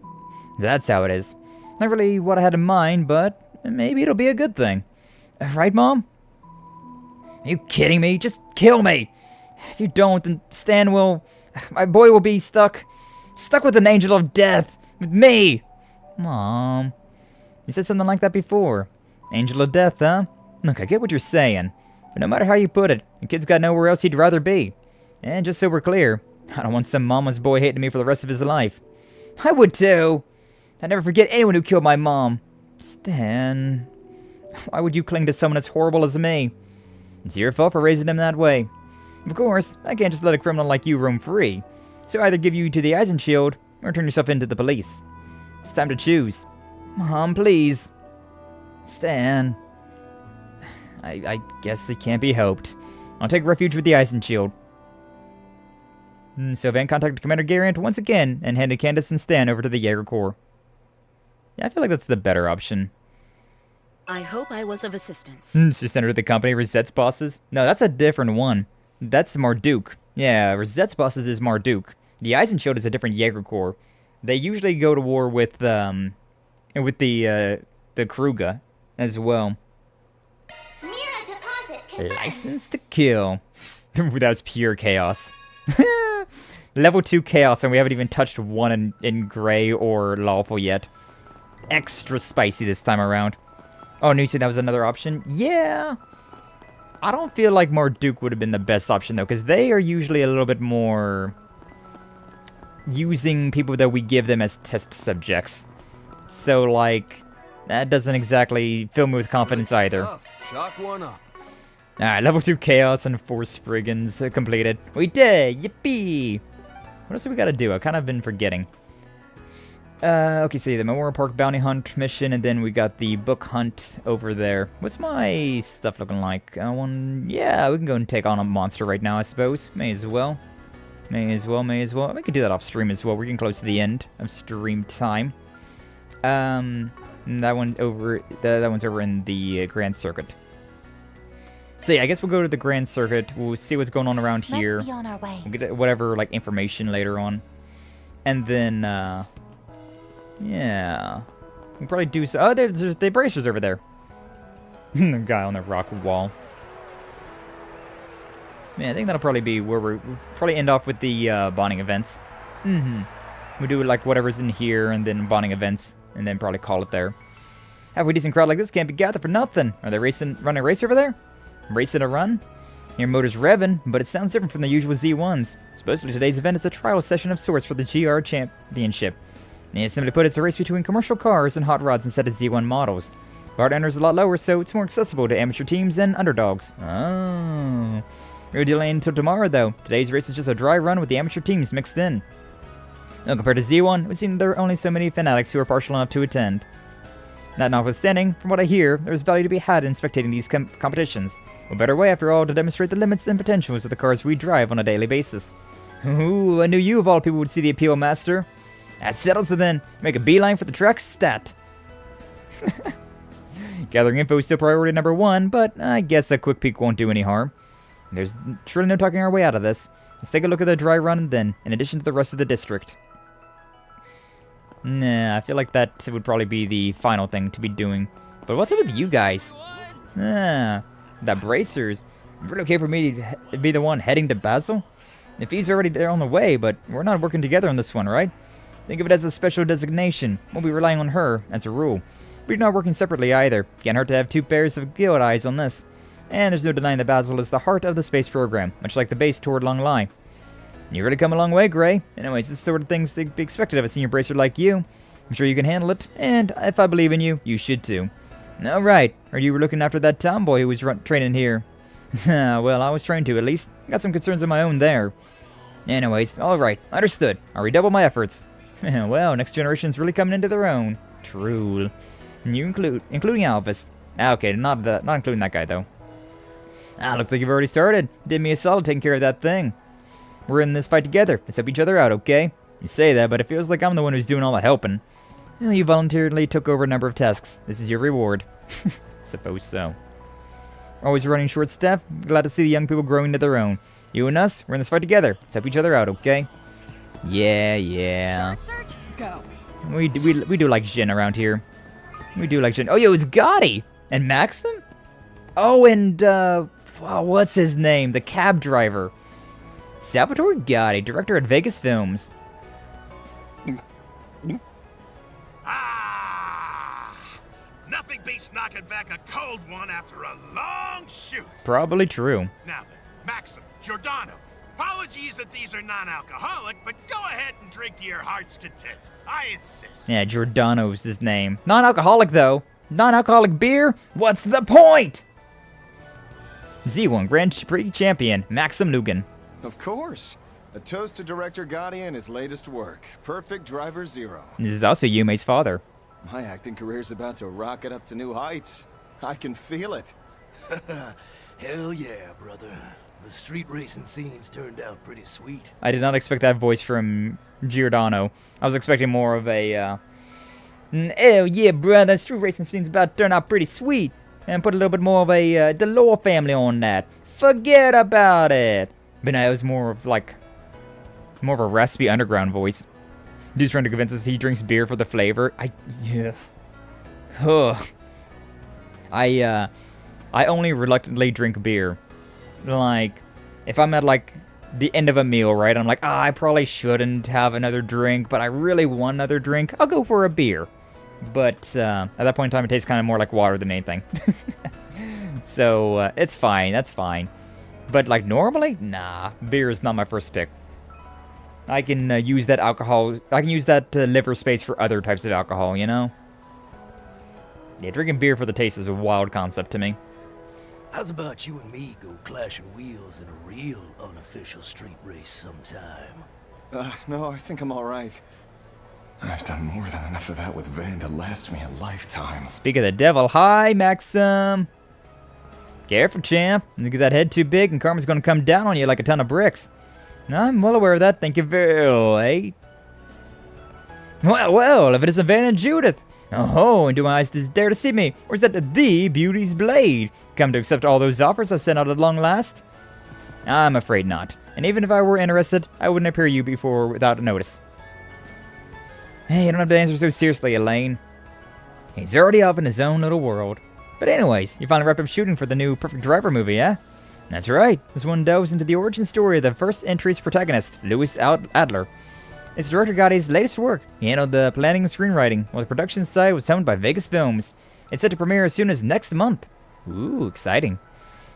That's how it is. Not really what I had in mind, but maybe it'll be a good thing. Right, Mom? Are you kidding me? Just kill me! If you don't, then Stan will... My boy will be stuck with an angel of death. With me. Mom. You said something like that before. Angel of death, huh? Look, I get what you're saying. But no matter how you put it, the kid's got nowhere else he'd rather be. And just so we're clear, I don't want some mama's boy hating me for the rest of his life. I would too. I'd never forget anyone who killed my mom. Stan. Why would you cling to someone as horrible as me? It's your fault for raising him that way. Of course, I can't just let a criminal like you roam free. So either give you to the Eisen Shield, or turn yourself into the police. It's time to choose. Mom, please. Stan. I guess it can't be helped. I'll take refuge with the Eisen Shield. So Van contacted Commander Garrett once again, and handed Candace and Stan over to the Jaeger Corps. Yeah, I feel like that's the better option. I hope I was of assistance. Just enter the company, Rosette's bosses? No, that's a different one. That's Marduk. Yeah, Rosette's bosses is Marduk. The Eisen Shield is a different Jaeger Corps. They usually go to war with the Kruga as well. Mira deposit confirmed. License to kill. That's pure chaos. Level 2 chaos, and we haven't even touched one in gray or lawful yet. Extra spicy this time around. Oh, and you said that was another option? Yeah. I don't feel like Marduk would have been the best option, though, because they are usually a little bit more using people that we give them as test subjects. So, like, that doesn't exactly fill me with confidence either. Chalk one up. Alright, level 2 Chaos and 4 Spriggans completed. We did! Yippee! What else do we gotta do? I've kind of been forgetting. Okay, so the Memorial Park Bounty Hunt mission, and then we got the book hunt over there. What's my stuff looking like? Yeah, we can go and take on a monster right now, I suppose. May as well. May as well. We can do that off stream as well. We're getting close to the end of stream time. That one's over in the Grand Circuit. So yeah, I guess we'll go to the Grand Circuit. We'll see what's going on around here. Let's be on our way. We'll get whatever, like, information later on. And then, yeah. We'll probably do so. Oh, there's the bracers over there. The guy on the rock wall. Yeah, I think that'll probably be where we'll probably end off with the bonding events. We'll do, like, whatever's in here and then bonding events. And then probably call it there. Halfway decent crowd like this can't be gathered for nothing. Are they running a race over there? Racing a run? Your motor's revving, but it sounds different from the usual Z1s. Supposedly today's event is a trial session of sorts for the GR Championship. And simply put, it's a race between commercial cars and hot rods instead of Z1 models. Bar enters a lot lower, so it's more accessible to amateur teams and underdogs. Oh. We're delaying until tomorrow, though. Today's race is just a dry run with the amateur teams mixed in. Now, compared to Z1, it would seem there are only so many fanatics who are partial enough to attend. That notwithstanding, from what I hear, there's value to be had in spectating these competitions. What better way, after all, to demonstrate the limits and potentials of the cars we drive on a daily basis. Ooh, I knew you of all people would see the appeal, Master. That settles it then. Make a beeline for the track stat. Gathering info is still priority number 1, but I guess a quick peek won't do any harm. There's surely no talking our way out of this. Let's take a look at the dry run then, in addition to the rest of the district. Nah, I feel like that would probably be the final thing to be doing. But what's up with you guys? Ah, the bracers. Really okay for me to be the one heading to Basel? If he's already there on the way, but we're not working together on this one, right? Think of it as a special designation. We'll be relying on her, as a rule. We're not working separately either. Can't hurt to have 2 pairs of guild eyes on this. And there's no denying that Basel is the heart of the space program, much like the base toward Long Lai. You really come a long way, Gray. Anyways, this sort of thing's to be expected of a senior bracer like you. I'm sure you can handle it, and if I believe in you, you should too. Alright, heard you were looking after that tomboy who was training here. Well, I was trained to, at least. Got some concerns of my own there. Anyways, alright, understood. I'll redouble my efforts. Well, next generation's really coming into their own. True. You including Alvis. Okay, not including that guy, though. Looks like you've already started. Did me a solid taking care of that thing. We're in this fight together. Let's help each other out, okay? You say that, but it feels like I'm the one who's doing all the helping. Well, you voluntarily took over a number of tasks. This is your reward. Suppose so. Always running short staff. Glad to see the young people growing into their own. You and us, we're in this fight together. Let's help each other out, okay? Yeah. Short search, go. We do like Jin around here. We do like Jin. Oh, yo, it's Gotti! And Maxim? Oh, and, what's his name? The cab driver. Salvatore Gotti, director at Vegas Films. Nothing beats knocking back a cold one after a long shoot. Probably true. Now then, Maxim, Giordano. Apologies that these are non-alcoholic, but go ahead and drink to your heart's content. I insist. Yeah, Giordano's his name. Non-alcoholic, though. Non-alcoholic beer? What's the point? Z1 Grand Prix champion, Maxim Lugan. Of course. A toast to Director Gotti and his latest work, Perfect Driver Zero. This is also Yume's father. My acting career's about to rocket up to new heights. I can feel it. Hell yeah, brother. The street racing scenes turned out pretty sweet. I did not expect that voice from Giordano. I was expecting more of a, hell yeah, brother, street racing scene's about to turn out pretty sweet. And put a little bit more of a, Delore family on that. Forget about it. But no, it was more of a raspy underground voice. Dude's trying to convince us he drinks beer for the flavor. I only reluctantly drink beer. Like, if I'm at, like, the end of a meal, right? I'm like, I probably shouldn't have another drink, but I really want another drink. I'll go for a beer. But at that point in time, it tastes kind of more like water than anything. So, it's fine. That's fine. But, like, normally? Nah, beer is not my first pick. I can use that alcohol. I can use that liver space for other types of alcohol, you know? Yeah, drinking beer for the taste is a wild concept to me. How's about you and me go clashing wheels in a real unofficial street race sometime? No, I think I'm all right. I've done more than enough of that with Van to last me a lifetime. Speak of the devil, hi, Maxim. Careful, champ. You get that head too big and karma's gonna come down on you like a ton of bricks. I'm well aware of that, thank you very much. Well, if it isn't Van and Judith. Oh, and do my eyes dare to see me? Or is that the beauty's blade? Come to accept all those offers I've sent out at long last? I'm afraid not. And even if I were interested, I wouldn't appear you before without a notice. Hey, you don't have to answer so seriously, Elaine. He's already off in his own little world. But anyways, you finally wrapped up shooting for the new Perfect Driver movie, yeah? That's right. This one delves into the origin story of the first entry's protagonist, Louis Adler. It's Director Gotti's latest work. He handled the planning and screenwriting, while the production side was helmed by Vegas Films. It's set to premiere as soon as next month. Ooh, exciting.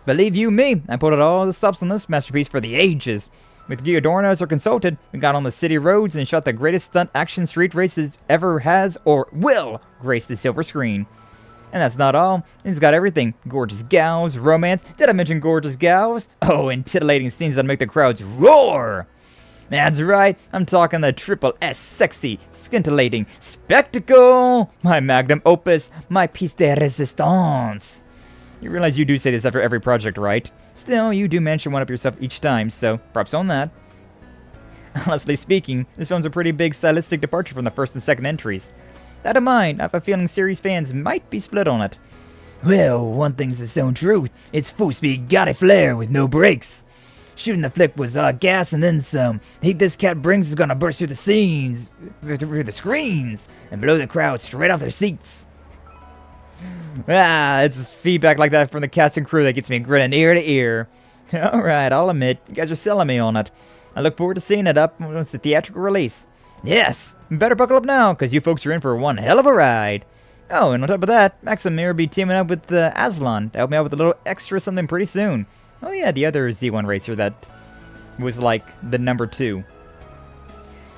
Believe you me, I pulled out all the stops on this masterpiece for the ages. With Giordano as our consultant, we got on the city roads and shot the greatest stunt action street races ever has or will grace the silver screen. And that's not all. It's got everything. Gorgeous gals, romance. Did I mention gorgeous gals? Oh, and titillating scenes that make the crowds roar. That's right. I'm talking the triple S sexy, scintillating spectacle. My magnum opus, my piece de resistance. You realize you do say this after every project, right? Still, you do manage to one-up yourself each time, so props on that. Honestly speaking, this film's a pretty big stylistic departure from the first and second entries. That in mind, I have a feeling series fans might be split on it. Well, one thing's the stone truth. It's full speed Gotti flair with no brakes. Shooting the flick was gas and then some. The heat this cat brings is gonna burst through the scenes, through the screens, and blow the crowd straight off their seats. It's feedback like that from the cast and crew that gets me grinning ear to ear. Alright, I'll admit, you guys are selling me on it. I look forward to seeing it up once the theatrical release. Yes! Better buckle up now, because you folks are in for one hell of a ride. Oh, and on top of that, Max and me will be teaming up with Aslan to help me out with a little extra something pretty soon. Oh yeah, the other Z1 racer that was like the number 2.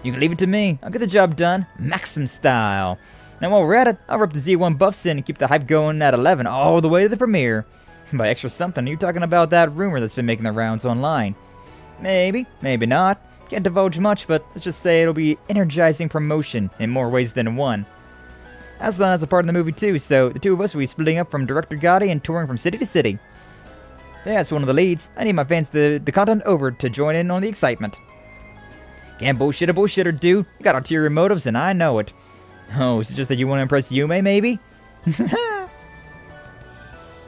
You can leave it to me. I'll get the job done, Maxim style. And while we're at it, I'll rep the Z1 buffs in and keep the hype going at 11 all the way to the premiere. By extra something, you're talking about that rumor that's been making the rounds online. Maybe, maybe not. Can't divulge much, but let's just say it'll be energizing promotion in more ways than one. Aslan has a part in the movie too, so the two of us will be splitting up from Director Gotti and touring from city to city. That's one of the leads. I need my fans the content over to join in on the excitement. Can't bullshit a bullshitter, dude. You got ulterior motives and I know it. Oh, is it just that you want to impress Yume, maybe?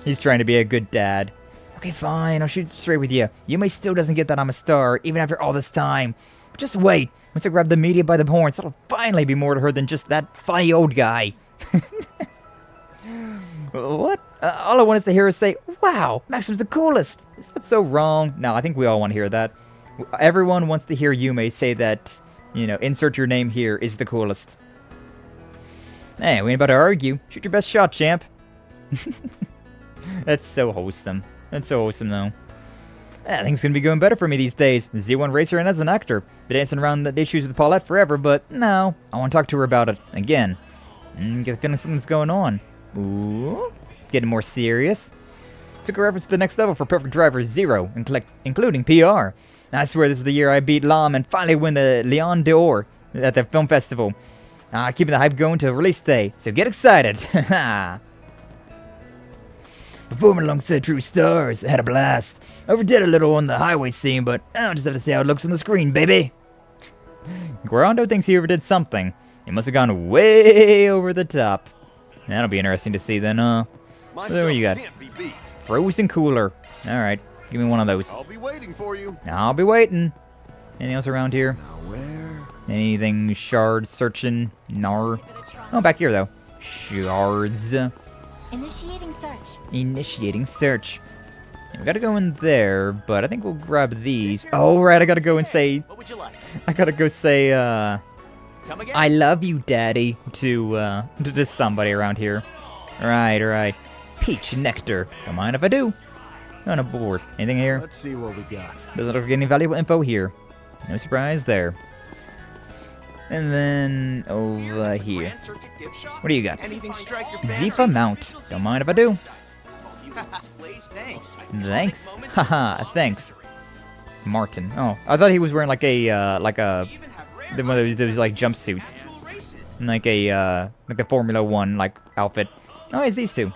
He's trying to be a good dad. Okay, fine, I'll shoot straight with you. Yume still doesn't get that I'm a star, even after all this time. But just wait. Once I grab the media by the horns, it'll finally be more to her than just that funny old guy. What? All I want is to hear her say, wow, Maxim's the coolest. Is that so wrong? No, I think we all want to hear that. Everyone wants to hear Yume say that, you know, insert your name here is the coolest. Hey, we ain't about to argue. Shoot your best shot, champ. That's so wholesome. That's so awesome, though. I think it's gonna be going better for me these days. Z1 racer and as an actor. Been dancing around the issues with Paulette forever, but no. I want to talk to her about it again. Get the feeling something's going on. Ooh. Getting more serious. Took a reference to the next level for Perfect Driver 0, including PR. I swear this is the year I beat Lam and finally win the Lion d'Or at the film festival. Keeping the hype going till release day, so get excited. Performing alongside true stars, I had a blast. Overdid a little on the highway scene, but I'll just have to see how it looks on the screen, baby. Guarando thinks he overdid something. He must have gone way over the top. That'll be interesting to see then, what do you got? Frozen cooler. Alright, give me one of those. I'll be waiting for you. I'll be waiting. Anything else around here? Anything shard searching? Nar. Oh, back here though. Shards. Initiating search. Initiating search. Yeah, we gotta go in there, but I think we'll grab these. Oh, right, I gotta go and say... What would you like? I gotta go say, Come again? I love you, Daddy, to somebody around here. Right. Peach nectar. Don't mind if I do. On a board. Anything here? Let's see what we got. Doesn't look like any valuable info here. No surprise there. And then over here. What do you got? Zifa mount. Don't mind if I do. Thanks. Haha, thanks. Martin. Oh, I thought he was wearing like a one of those like jumpsuits. Like the Formula 1 like outfit. Oh, it's these two.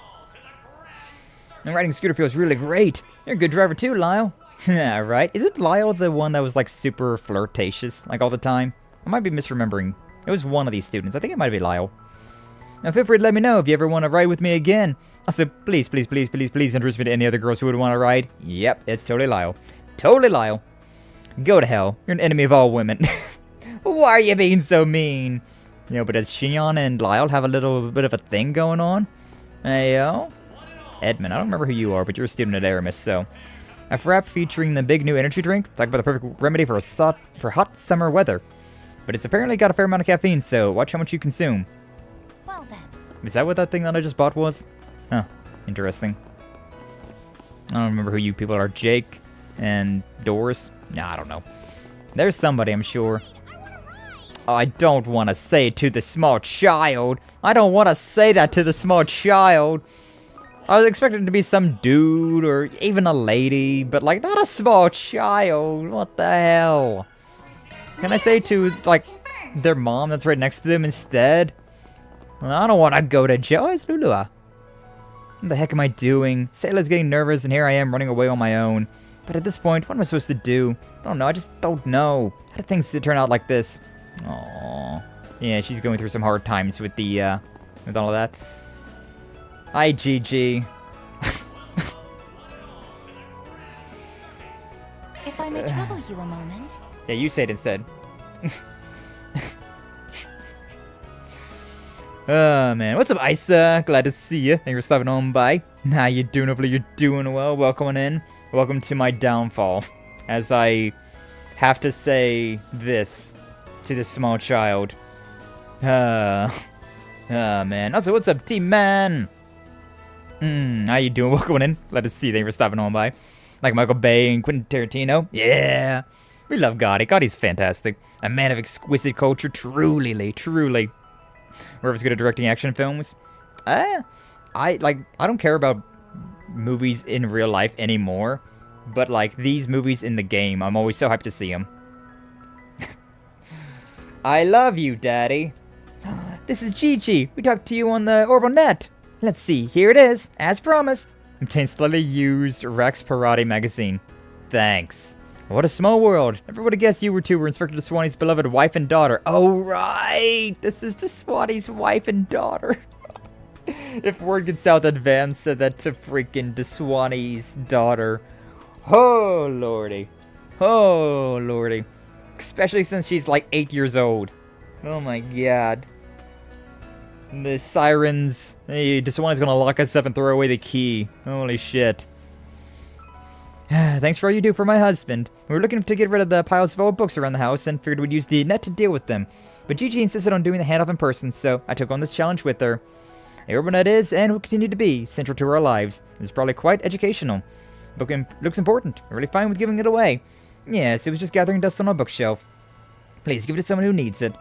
And riding a scooter feels really great. You're a good driver too, Lyle. Yeah, right. Is it Lyle the one that was like super flirtatious like all the time? I might be misremembering. It was one of these students. I think it might be Lyle. Now feel free to let me know if you ever want to ride with me again. Also, please introduce me to any other girls who would want to ride. Yep, it's totally Lyle. Totally Lyle. Go to hell. You're an enemy of all women. Why are you being so mean? You know, but does Shion and Lyle have a little bit of a thing going on? Heyo. Edmund, I don't remember who you are, but you're a student at Aramis, so... A frap featuring the big new energy drink. Talk about the perfect remedy for hot summer weather. But it's apparently got a fair amount of caffeine, so watch how much you consume. Well then. Is that what that thing that I just bought was? Huh. Interesting. I don't remember who you people are. Jake and Doris? Nah, I don't know. There's somebody, I'm sure. Oh, I don't want to say it to the small child. I don't want to say that to the small child. I was expecting it to be some dude or even a lady, but like not a small child. What the hell? Can I say to like their mom that's right next to them instead? I don't want to go to jail. It's Lulua. What the heck am I doing? Sayla's getting nervous and here I am running away on my own. But at this point, what am I supposed to do? I don't know. I just don't know. How did things turn out like this? Aww. Yeah, she's going through some hard times with the, with all of that. Hi, GG. If I may trouble you a moment. Yeah, you say it instead. Oh, man. What's up, Isa? Glad to see you. Thank you for stopping on by. How you doing? Hopefully you're doing well. Welcome in. Welcome to my downfall. As I have to say this to this small child. Man. Also, what's up, T-Man? How you doing? Welcome in. Glad to see you. Thank you for stopping on by. Like Michael Bay and Quentin Tarantino. Yeah. We love Gotti. Gotti's fantastic. A man of exquisite culture. Truly. Whoever's good at directing action films. I don't care about movies in real life anymore. But like these movies in the game, I'm always so hyped to see them. I love you, Daddy. This is Chi-Chi. We talked to you on the Ouroboros net. Let's see. Here it is, as promised. Obtained slightly used Rex Parati magazine. Thanks. What a small world. Never would have guessed you two were Inspector DeSwanny's beloved wife and daughter. Oh, right. This is DeSwanny's wife and daughter. If word gets out that Van said that to freaking DeSwanny's daughter. Oh, lordy. Oh, lordy. Especially since she's like 8 years old. Oh, my God. The sirens. Hey, DeSwanny's gonna lock us up and throw away the key. Holy shit. Thanks for all you do for my husband. We were looking to get rid of the piles of old books around the house and figured we'd use the net to deal with them. But Gigi insisted on doing the handoff in person, so I took on this challenge with her. The Urbanet is, and will continue to be, central to our lives. It's probably quite educational. Book looks important. I'm really fine with giving it away. Yes, it was just gathering dust on a bookshelf. Please give it to someone who needs it.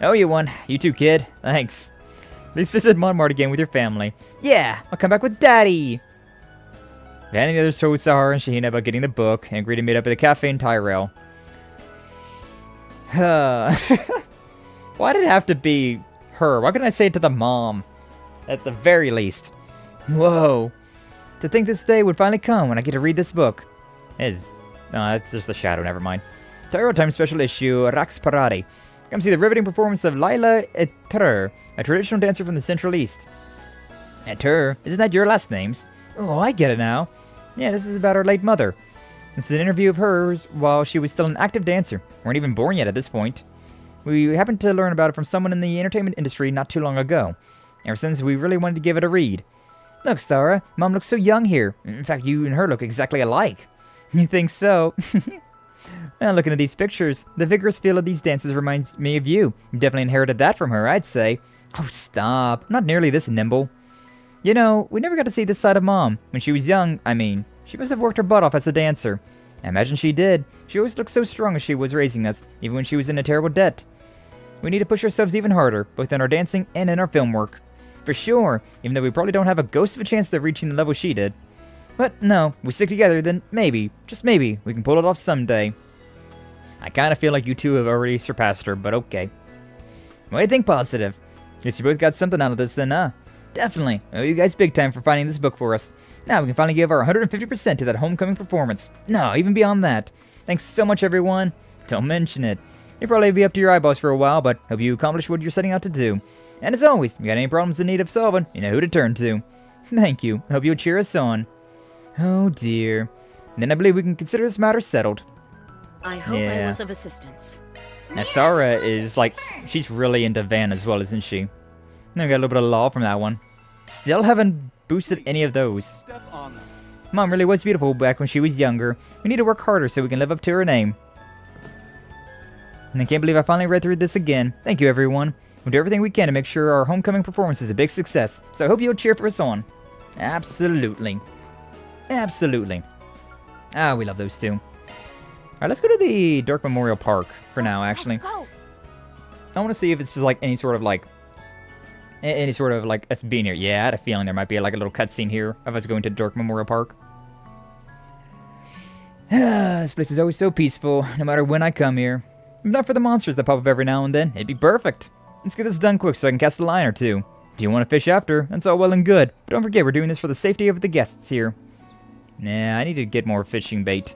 Oh, you won. You too, kid. Thanks. Please visit Montmartre again with your family. Yeah, I'll come back with Daddy. Van and the others told Sahara and Shahina about getting the book and agreed to meet up at the cafe in Tyrell. Why did it have to be her? Why couldn't I say it to the mom? At the very least. Whoa. To think this day would finally come when I get to read this book. No, that's just a shadow, never mind. Tyrell Time special issue, Rax Parade. Come see the riveting performance of Laila Eter, a traditional dancer from the Central East. Eter? Isn't that your last names? Oh, I get it now. Yeah, this is about her late mother. This is an interview of hers while she was still an active dancer. Weren't even born yet at this point. We happened to learn about it from someone in the entertainment industry not too long ago. Ever since, we really wanted to give it a read. Look, Sarah, Mom looks so young here. In fact, you and her look exactly alike. You think so? Well, looking at these pictures, the vigorous feel of these dances reminds me of you. You definitely inherited that from her, I'd say. Oh, stop. I'm not nearly this nimble. You know, we never got to see this side of Mom. When she was young, I mean, she must have worked her butt off as a dancer. I imagine she did. She always looked so strong as she was raising us, even when she was in a terrible debt. We need to push ourselves even harder, both in our dancing and in our film work. For sure, even though we probably don't have a ghost of a chance of reaching the level she did. But no, we stick together, then maybe, just maybe, we can pull it off someday. I kind of feel like you two have already surpassed her, but okay. What do you think, Positive? Guess you both got something out of this then, huh? Definitely. I owe you guys big time for finding this book for us. Now we can finally give our 150% to that homecoming performance. No, even beyond that. Thanks so much, everyone. Don't mention it. You'll probably be up to your eyeballs for a while, but hope you accomplish what you're setting out to do. And as always, if you got any problems in need of solving, you know who to turn to. Thank you. I hope you'll cheer us on. Oh dear. Then I believe we can consider this matter settled. I hope I was of assistance. Now Sarah is like, she's really into Van as well, isn't she? Now we got a little bit of law from that one. Still haven't boosted any of those. Mom really was beautiful back when she was younger. We need to work harder so we can live up to her name. And I can't believe I finally read through this again. Thank you, everyone. We'll do everything we can to make sure our homecoming performance is a big success. So I hope you'll cheer for us on. Absolutely. Absolutely. Ah, we love those two. Alright, let's go to the Dark Memorial Park for now, actually. Go. I want to see if it's just like any sort of like us being here. Yeah, I had a feeling there might be like a little cutscene here of us going to Dork Memorial Park. This place is always so peaceful, no matter when I come here. If not for the monsters that pop up every now and then, it'd be perfect. Let's get this done quick so I can cast a line or two. If you want to fish after, that's all well and good. But don't forget, we're doing this for the safety of the guests here. Nah, I need to get more fishing bait.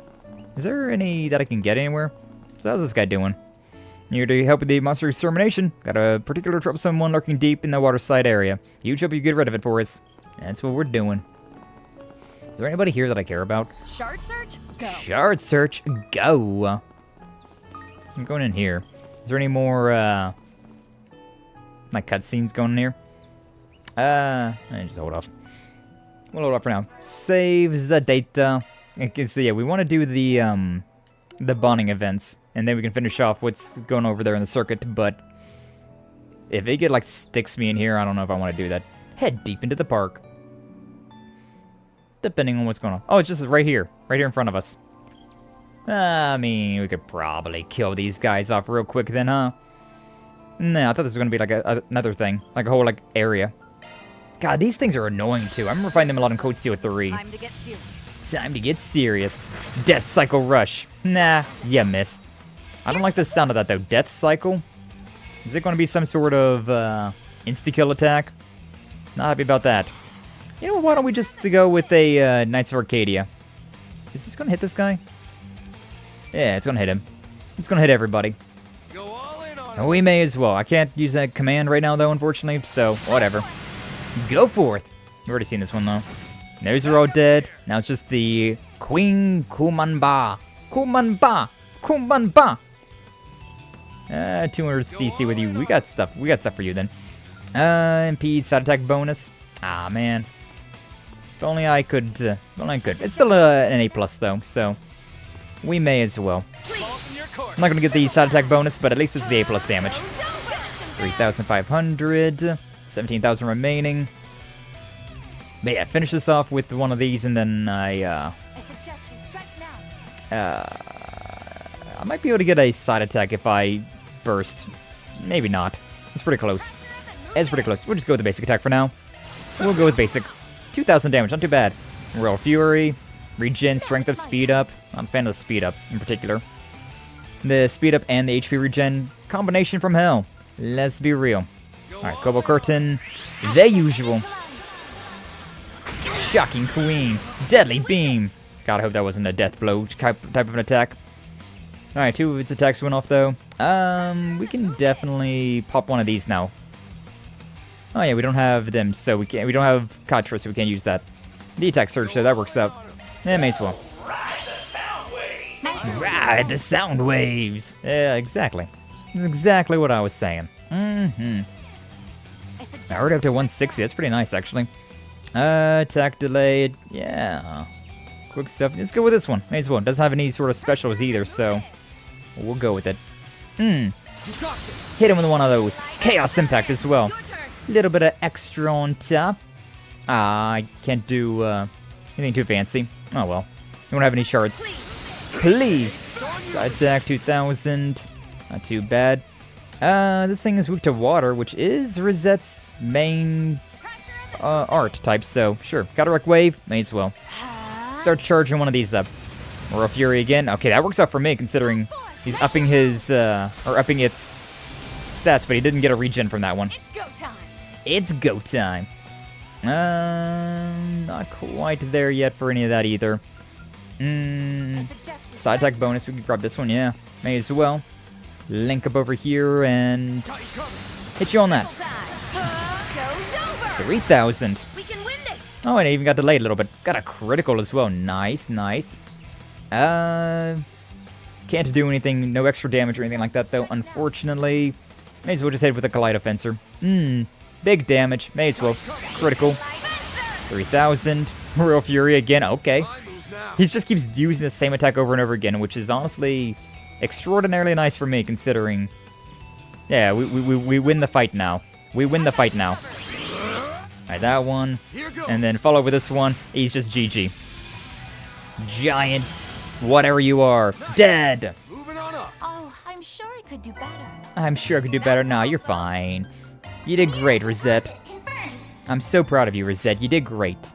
Is there any that I can get anywhere? So how's this guy doing? Here to help with the monster extermination. Got a particular troublesome one lurking deep in the waterside area. Huge hope you get rid of it for us. That's what we're doing. Is there anybody here that I care about? Shard search? Go. Shard search, go. I'm going in here. Is there any more, like cutscenes going in here? Just hold off. We'll hold off for now. Save the data. So yeah, we want to do the bonding events, and then we can finish off what's going over there in the circuit. But if it like sticks me in here, I don't know if I want to do that. Head deep into the park. Depending on what's going on. Oh, it's just right here in front of us. I mean, we could probably kill these guys off real quick then, huh? No, I thought this was gonna be like another thing, like a whole like area. God, these things are annoying too. I remember finding them a lot in Code Steel 3. Time to get serious. Time to get serious. Death Cycle Rush. Nah, you missed. I don't like the sound of that though. Death Cycle? Is it going to be some sort of insta-kill attack? Not happy about that. You know what, why don't we just go with a Knights of Arcadia? Is this going to hit this guy? Yeah, it's going to hit him. It's going to hit everybody. We may as well. I can't use that command right now though, unfortunately, so whatever. Go forth. You've already seen this one though. Those are all dead. Now it's just the Queen Kumanba. Kumanba. Kumanba. 200 CC with you. We got stuff. We got stuff for you then. Impede side attack bonus. Ah man. If only I could. If only I could. It's still an A+ though, so we may as well. I'm not gonna get the side attack bonus, but at least it's the A+ damage. 3,500. 17,000 remaining. But yeah, finish this off with one of these, and then I might be able to get a side attack if I burst. Maybe not. It's pretty close. It's pretty close. We'll just go with the basic attack for now. We'll go with basic. 2,000 damage, not too bad. Royal Fury, regen, strength of speed up. I'm a fan of the speed up in particular. The speed up and the HP regen combination from hell. Let's be real. Alright, Kobo Curtain, the usual. Shocking Queen, Deadly Beam. God, I hope that wasn't a death blow type of an attack. Alright, 2 of its attacks went off though. We can definitely pop one of these now. Oh yeah, we don't have them, so we don't have Katra, so we can't use that. The attack surge, so that works out. Yeah, may as well. Ride the sound waves. Yeah, exactly. That's exactly what I was saying. I already up to 160. That's pretty nice, actually. Attack delayed. Yeah. Quick stuff. Let's go with this one. May as well. Doesn't have any sort of specials either, so we'll go with it. Hit him with one of those. Chaos Impact as well. A little bit of extra on top. I can't do anything too fancy. Oh well. You won't have any shards. Please. Side attack 2,000. Not too bad. This thing is weak to water, which is Rosette's main art type, so sure. Cataract Wave, may as well. Start charging one of these up. Royal Fury again. Okay, that works out for me, considering he's upping his, or upping its stats, but he didn't get a regen from that one. It's go time. It's go time. Not quite there yet for any of that either. Side attack bonus, we can grab this one, yeah. May as well. Link up over here and hit you on that. 3,000. Oh, and I even got delayed a little bit. Got a critical as well. Nice, nice. Can't do anything. No extra damage or anything like that, though, unfortunately. May as well just hit with a Kaleido Fencer. Big damage. May as well. Critical. 3,000. Royal Fury again. Okay. He just keeps using the same attack over and over again, which is honestly extraordinarily nice for me, considering... Yeah, we win the fight now. We win the fight now. Alright, that one. And then follow with this one. He's just GG. Giant, whatever you are, dead. Oh, I'm sure I could do better. I'm sure I could do better. Nah, you're fine. You did great, Rosette. I'm so proud of you, Rosette. You did great.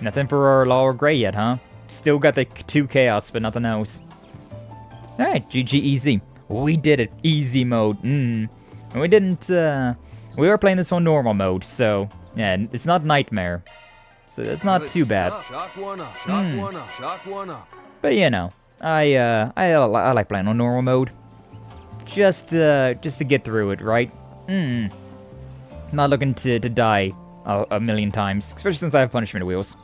Nothing for our Law or Gray yet, huh? Still got the 2 Chaos, but nothing else. Alright, GG easy. We did it. Easy mode. And we didn't, we were playing this on normal mode, so, yeah, it's not Nightmare. So that's not too bad. Shock one up, shock one up, shock one up. But you know, I like playing on normal mode. Just to get through it, right? Not looking to die a million times, especially since I have punishment wheels.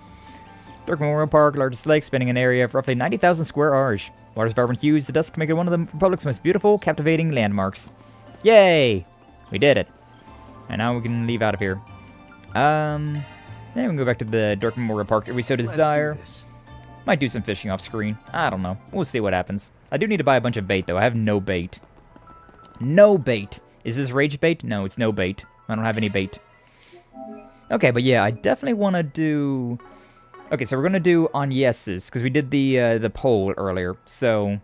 Dark Memorial Park, largest lake, spanning an area of roughly 90,000 square arge. Water's vibrant hues, the dusk make it one of the Republic's most beautiful, captivating landmarks. Yay! We did it. And now we can leave out of here. Then we can go back to the Dark Memorial Park if we so desire. Might do some fishing off screen. I don't know. We'll see what happens. I do need to buy a bunch of bait, though. I have no bait. No bait. Is this rage bait? No, it's no bait. I don't have any bait. Okay, but yeah, I definitely want to do... Okay, so we're going to do on yeses, because we did the poll earlier. So,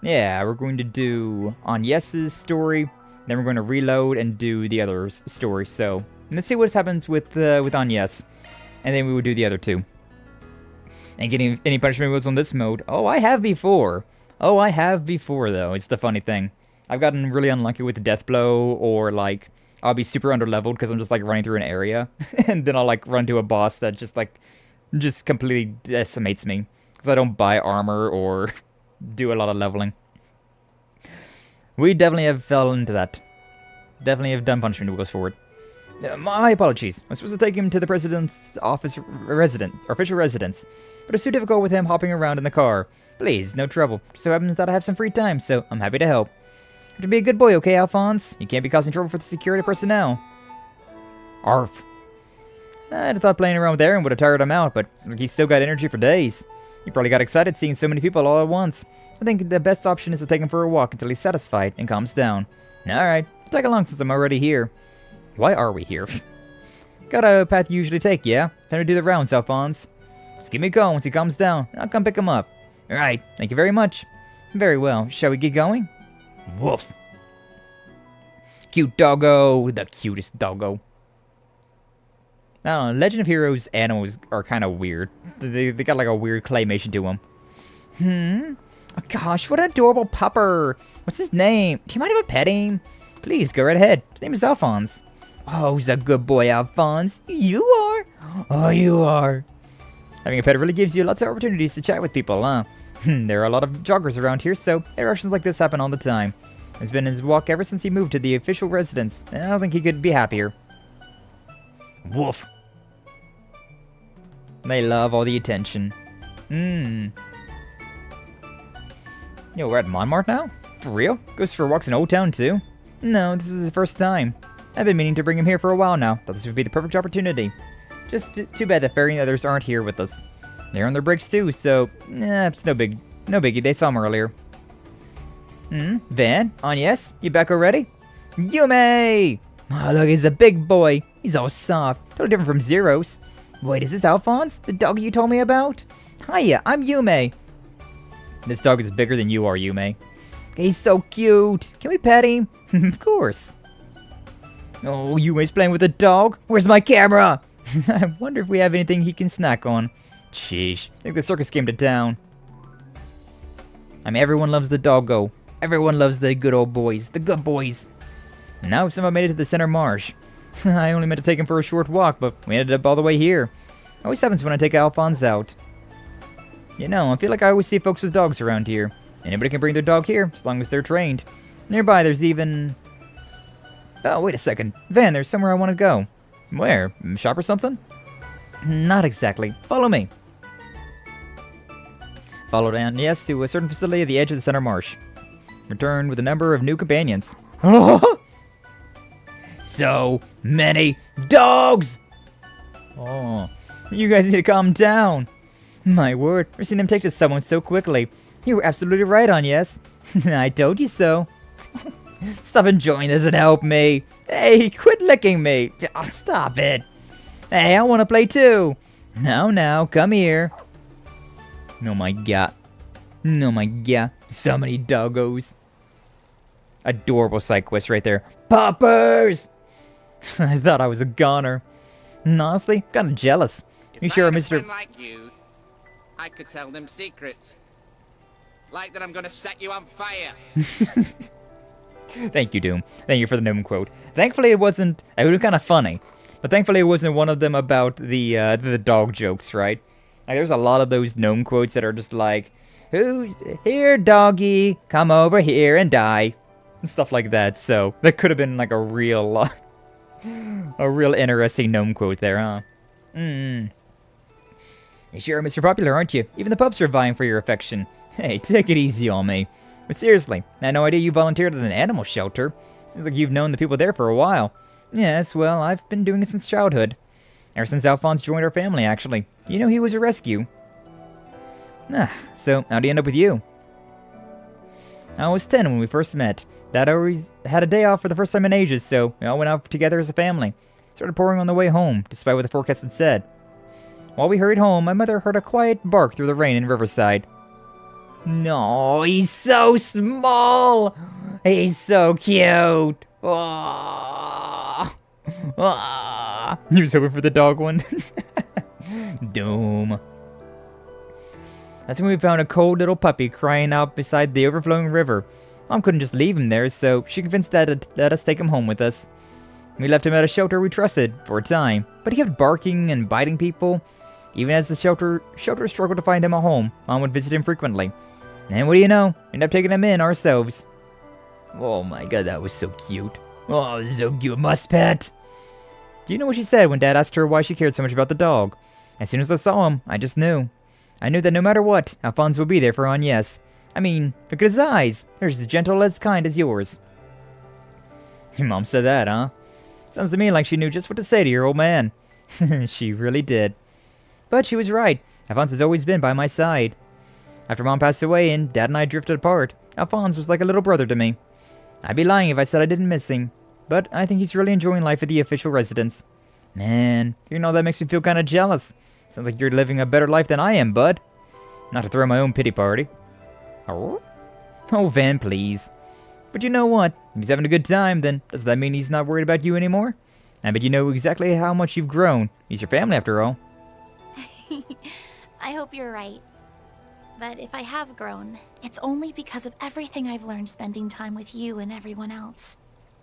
yeah, we're going to do on yeses story, then we're going to reload and do the other story. So, let's see what happens with on yes, and then we would do the other two. And getting any punishment wheels on this mode. Oh, I have before. Oh, I have before, though. It's the funny thing. I've gotten really unlucky with the death blow, or, like, I'll be super underleveled because I'm just, like, running through an area. And then I'll, like, run to a boss that just completely decimates me. Because I don't buy armor or do a lot of leveling. We definitely have fell into that. Definitely have done punishment wheels forward. My apologies. I'm supposed to take him to the president's office residence, or official residence. But it's too difficult with him hopping around in the car. Please, no trouble. Just so happens that I have some free time, so I'm happy to help. You have to be a good boy, okay, Alphonse? You can't be causing trouble for the security personnel. Arf. I'd thought playing around with Aaron would have tired him out, but he's still got energy for days. He probably got excited seeing so many people all at once. I think the best option is to take him for a walk until he's satisfied and calms down. Alright, I'll tag along since I'm already here. Why are we here? Got a path you usually take, yeah? Time to do the rounds, Alphonse. Just give me a call once he calms down, and I'll come pick him up. Alright, thank you very much. Very well, shall we get going? Woof. Cute doggo, the cutest doggo. I don't know, Legend of Heroes animals are kind of weird. They got like a weird claymation to them. Oh gosh, what an adorable pupper. What's his name? Do you mind if I pet him? Please, go right ahead. His name is Alphonse. Oh, he's a good boy, Alphonse. You are. Oh, you are. Having a pet really gives you lots of opportunities to chat with people, huh? There are a lot of joggers around here, so interactions like this happen all the time. It's been his walk ever since he moved to the official residence. I don't think he could be happier. Woof. They love all the attention. Yo, we're at Montmartre now? For real? Goes for walks in Old Town too? No, this is his first time. I've been meaning to bring him here for a while now. Thought this would be the perfect opportunity. Just too bad the ferry and others aren't here with us. They're on their breaks too, so it's no biggie. They saw him earlier. Van? On yes? You back already? Yume! Oh, look, he's a big boy. He's all soft. Totally different from Zero's. Wait, is this Alphonse? The dog you told me about? Hiya, I'm Yume. This dog is bigger than you are, Yume. He's so cute. Can we pet him? Of course. Oh, Yume's playing with a dog? Where's my camera? I wonder if we have anything he can snack on. Sheesh. I think the circus came to town. I mean, everyone loves the doggo. Everyone loves the good old boys. The good boys. Now we've somehow made it to the center marsh. I only meant to take him for a short walk, but we ended up all the way here. Always happens when I take Alphonse out. You know, I feel like I always see folks with dogs around here. Anybody can bring their dog here, as long as they're trained. Nearby, there's even... Oh, wait a second. Van, there's somewhere I want to go. Where? Shop or something? Not exactly. Follow me. Follow down, yes, to a certain facility at the edge of the center marsh. Return with a number of new companions. So many dogs! Oh, you guys need to calm down. My word, we're seeing them take to someone so quickly. You were absolutely right on yes. I told you so. Stop enjoying this and help me. Hey, quit licking me. Oh, stop it. Hey, I want to play too. Now, come here. Oh my god. Oh my god, so many doggos. Adorable side quest right there. Poppers! I thought I was a goner. And honestly, kinda jealous. You sure, Mr. Like you, I could tell them secrets. Like that I'm gonna set you on fire. Thank you, Doom. Thank you for the gnome quote. Thankfully, it wasn't. It was kind of funny, but thankfully, it wasn't one of them about the dog jokes, right? Like, there's a lot of those gnome quotes that are just like, "Who's here, doggy? Come over here and die," and stuff like that. So that could have been like a real interesting gnome quote there, huh? You sure, Mr. Popular, aren't you? Even the pups are vying for your affection. Hey, take it easy on me. But seriously, I had no idea you volunteered at an animal shelter. Seems like you've known the people there for a while. Yes, well, I've been doing it since childhood. Ever since Alphonse joined our family, actually. You know he was a rescue. So, how'd he end up with you? I was 10 when we first met. Dad always had a day off for the first time in ages, so we all went out together as a family. Started pouring on the way home, despite what the forecast had said. While we hurried home, my mother heard a quiet bark through the rain in Riverside. No, he's so small. He's so cute. Oh. Oh. You was hoping for the dog one. Doom. That's when we found a cold little puppy crying out beside the overflowing river. Mom couldn't just leave him there, so she convinced Dad to let us take him home with us. We left him at a shelter we trusted for a time, but he kept barking and biting people. Even as the shelter struggled to find him a home, Mom would visit him frequently. And what do you know? We ended up taking him in ourselves. Oh my god, that was so cute. Oh, so cute, must pet. Do you know what she said when Dad asked her why she cared so much about the dog? As soon as I saw him, I just knew. I knew that no matter what, Alphonse would be there for Agnes. I mean, look at his eyes. They're as gentle as kind as yours. Your mom said that, huh? Sounds to me like she knew just what to say to your old man. She really did. But she was right. Alphonse has always been by my side. After Mom passed away and Dad and I drifted apart, Alphonse was like a little brother to me. I'd be lying if I said I didn't miss him, but I think he's really enjoying life at the official residence. Man, hearing all that makes me feel kind of jealous. Sounds like you're living a better life than I am, bud. Not to throw my own pity party. Oh, Van, please. But you know what? If he's having a good time, then does that mean he's not worried about you anymore? I bet you know exactly how much you've grown. He's your family, after all. I hope you're right. But if I have grown, it's only because of everything I've learned spending time with you and everyone else.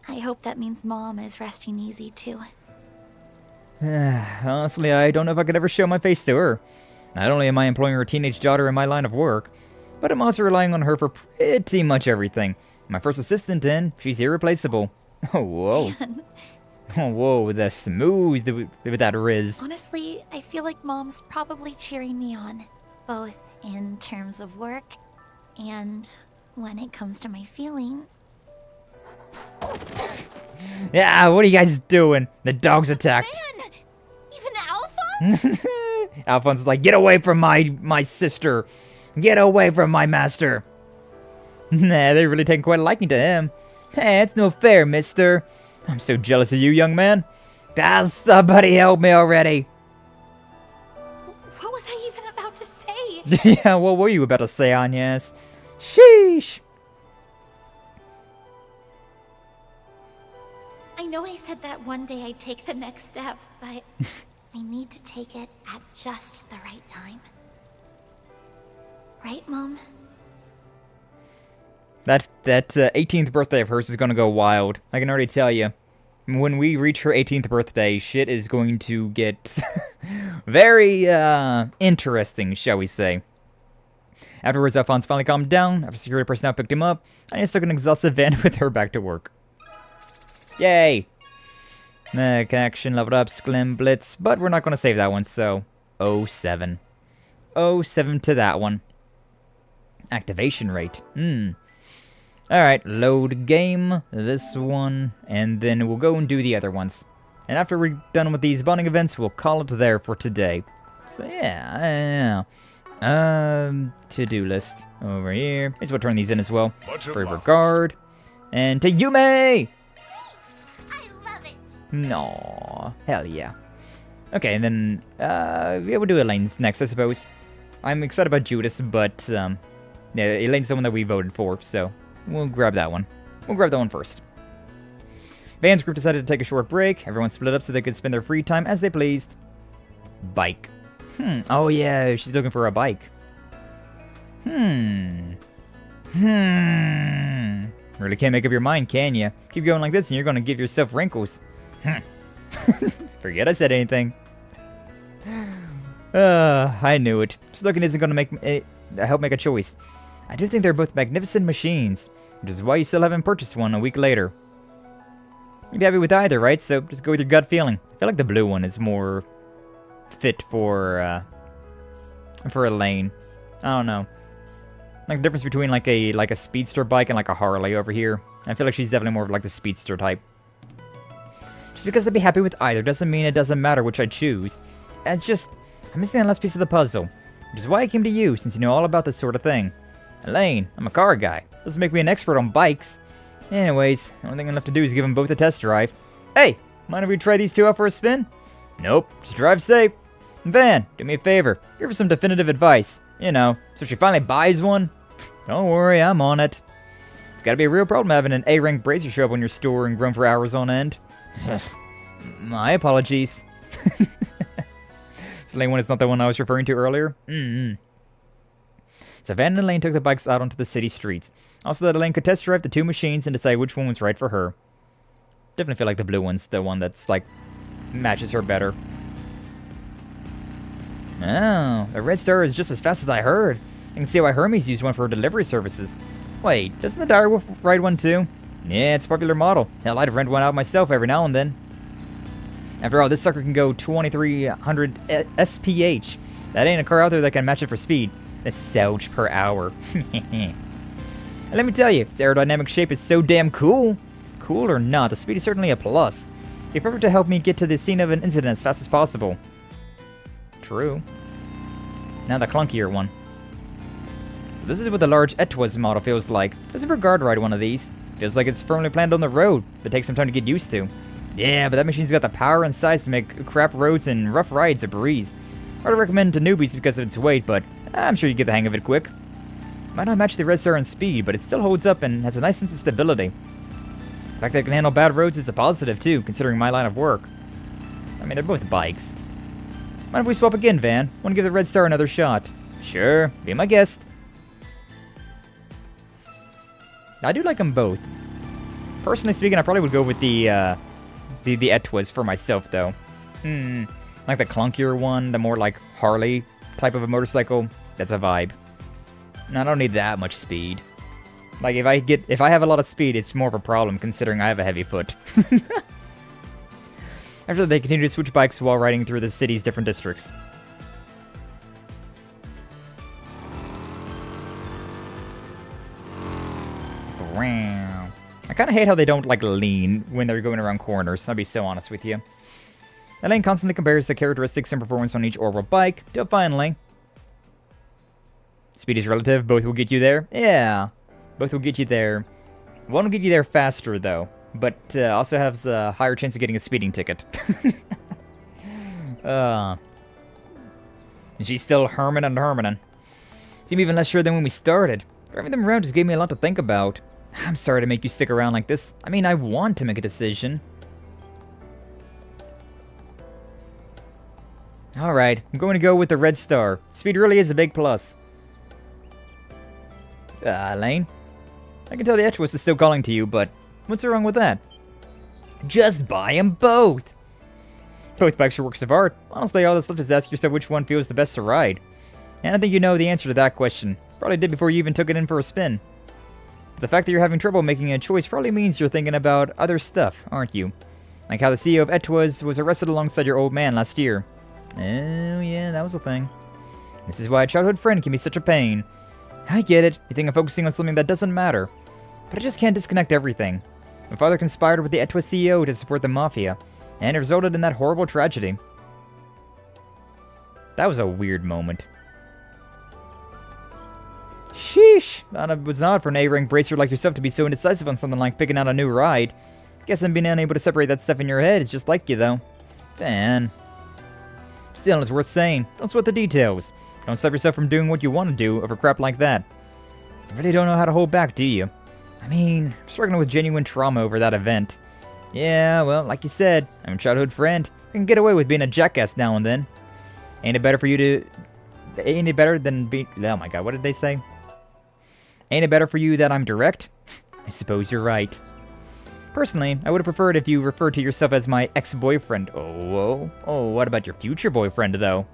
I hope that means Mom is resting easy, too. Honestly, I don't know if I could ever show my face to her. Not only am I employing her teenage daughter in my line of work, but I'm also relying on her for pretty much everything. My first assistant, and she's irreplaceable. Oh, whoa. Man. Oh, whoa, the smooth with that Riz. Honestly, I feel like Mom's probably cheering me on. Both in terms of work and when it comes to my feeling. Yeah, what are you guys doing? The dog's attacked. Man! Even Alphonse? Alphonse is like, get away from my sister. Get away from my master. Nah, they really taking quite a liking to him. Hey, it's no fair, mister. I'm so jealous of you, young man. Somebody help me already. What was I even about to say? Yeah, what were you about to say, Agnes? Sheesh. I know I said that one day I'd take the next step, but I need to take it at just the right time. Right, Mom? That 18th birthday of hers is gonna go wild. I can already tell you. When we reach her 18th birthday, shit is going to get very interesting, shall we say. Afterwards, Alphonse finally calmed down. After security personnel picked him up, I just took an exhaustive van with her back to work. Yay! Action leveled up, Sklim Blitz, but we're not going to save that one, so 07. 07 to that one. Activation rate. Alright, load game, this one, and then we'll go and do the other ones. And after we're done with these bonding events, we'll call it there for today. So yeah. To-do list over here. Let's turn these in as well. For regard. And to Yume! No, hell yeah. Okay, and then, yeah, we'll do Elaine's next, I suppose. I'm excited about Judas, but, Yeah, Elaine's the one that we voted for, so we'll grab that one. We'll grab that one first. Van's group decided to take a short break. Everyone split up so they could spend their free time as they pleased. Bike. Oh yeah, she's looking for a bike. Really can't make up your mind, can you? Keep going like this and you're gonna give yourself wrinkles. Forget I said anything. I knew it. Just looking isn't gonna help make a choice. I do think they're both magnificent machines, which is why you still haven't purchased one a week later. You'd be happy with either, right? So just go with your gut feeling. I feel like the blue one is more fit for Elaine. I don't know. Like the difference between like a speedster bike and like a Harley over here. I feel like she's definitely more of like the speedster type. Just because I'd be happy with either doesn't mean it doesn't matter which I choose. It's just, I'm missing that last piece of the puzzle. Which is why I came to you, since you know all about this sort of thing. Elaine, I'm a car guy. Doesn't make me an expert on bikes. Anyways, the only thing left to do is give them both a test drive. Hey, mind if we try these two out for a spin? Nope, just drive safe. Van, do me a favor. Give her some definitive advice. You know, so she finally buys one. Don't worry, I'm on it. It's gotta be a real problem having an A-rank brazier show up on your store and groan for hours on end. My apologies. So Elaine one is not the one I was referring to earlier. So Van and Elaine took the bikes out onto the city streets. Also that Elaine could test drive the two machines and decide which one was right for her. Definitely feel like the blue one's the one that's like matches her better. Oh, the Red Star is just as fast as I heard. I can see why Hermes used one for delivery services. Wait, doesn't the Direwolf ride one too? Yeah, it's a popular model. Hell, I'd rent one out myself every now and then. After all, this sucker can go 2300 SPH. That ain't a car out there that can match it for speed. That's Selge per hour. And let me tell you, its aerodynamic shape is so damn cool. Cool or not, the speed is certainly a plus. It'd be perfect to help me get to the scene of an incident as fast as possible. True. Now the clunkier one. So this is what the large Etwas model feels like. Doesn't regard ride one of these. Feels like it's firmly planned on the road, but takes some time to get used to. Yeah, but that machine's got the power and size to make crap roads and rough rides a breeze. Hard to recommend to newbies because of its weight, but I'm sure you get the hang of it quick. Might not match the Red Star in speed, but it still holds up and has a nice sense of stability. The fact that it can handle bad roads is a positive too, considering my line of work. I mean, they're both bikes. Mind if we swap again, Van? Want to give the Red Star another shot? Sure, be my guest. I do like them both. Personally speaking, I probably would go with the Etwas for myself, though. Like the clunkier one, the more like Harley type of a motorcycle. That's a vibe. I don't need that much speed. Like if I have a lot of speed, it's more of a problem considering I have a heavy foot. After that, they continue to switch bikes while riding through the city's different districts. I kind of hate how they don't like lean when they're going around corners, I'll be so honest with you. Elaine constantly compares the characteristics and performance on each Orbital bike, till finally... Speed is relative, both will get you there. Yeah, both will get you there. One will get you there faster, though, but also has a higher chance of getting a speeding ticket. And she's still herming. Seem even less sure than when we started. Driving them around just gave me a lot to think about. I'm sorry to make you stick around like this. I mean, I want to make a decision. Alright, I'm going to go with the Red Star. Speed really is a big plus. Elaine? I can tell the Etwas is still calling to you, but what's wrong with that? Just buy them both! Both bikes are works of art. Honestly, all that's left is to ask yourself which one feels the best to ride. And I think you know the answer to that question. Probably did before you even took it in for a spin. But the fact that you're having trouble making a choice probably means you're thinking about other stuff, aren't you? Like how the CEO of Etwas was arrested alongside your old man last year. Oh yeah, that was a thing. This is why a childhood friend can be such a pain. I get it, you think I'm focusing on something that doesn't matter. But I just can't disconnect everything. My father conspired with the Etwas CEO to support the Mafia, and it resulted in that horrible tragedy. That was a weird moment. Sheesh, it was not for an A-rank bracer like yourself to be so indecisive on something like picking out a new ride. Guess I'm being unable to separate that stuff in your head is just like you, though. Fan. Still, it's worth saying. Don't sweat the details. Don't stop yourself from doing what you want to do over crap like that. You really don't know how to hold back, do you? I mean, I'm struggling with genuine trauma over that event. Yeah, well, like you said, I'm a childhood friend. I can get away with being a jackass now and then. Ain't it better than being... Oh my god, what did they say? Ain't it better for you that I'm direct? I suppose you're right. Personally, I would have preferred if you referred to yourself as my ex-boyfriend. Oh, what about your future boyfriend, though?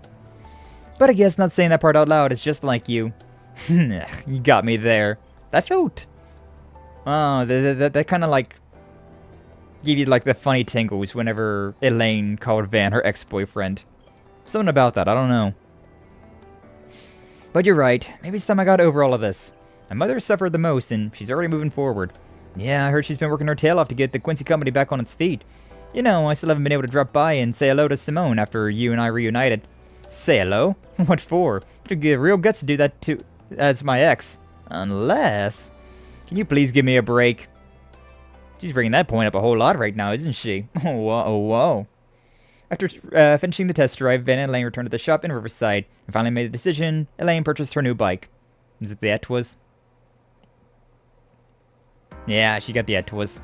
But I guess not saying that part out loud is just like you. You got me there. That felt... Oh, that kind of like... Give you like the funny tingles whenever Elaine called Van her ex-boyfriend. Something about that, I don't know. But you're right, maybe it's time I got over all of this. My mother suffered the most, and she's already moving forward. Yeah, I heard she's been working her tail off to get the Quincy company back on its feet. You know, I still haven't been able to drop by and say hello to Simone after you and I reunited. Say hello? What for? To give real guts to do that to as my ex. Unless... Can you please give me a break? She's bringing that point up a whole lot right now, isn't she? Oh, whoa. After finishing the test drive, Van and Elaine returned to the shop in Riverside and finally made the decision. Elaine purchased her new bike. Is it the Etwas? Yeah, she got the Etwas.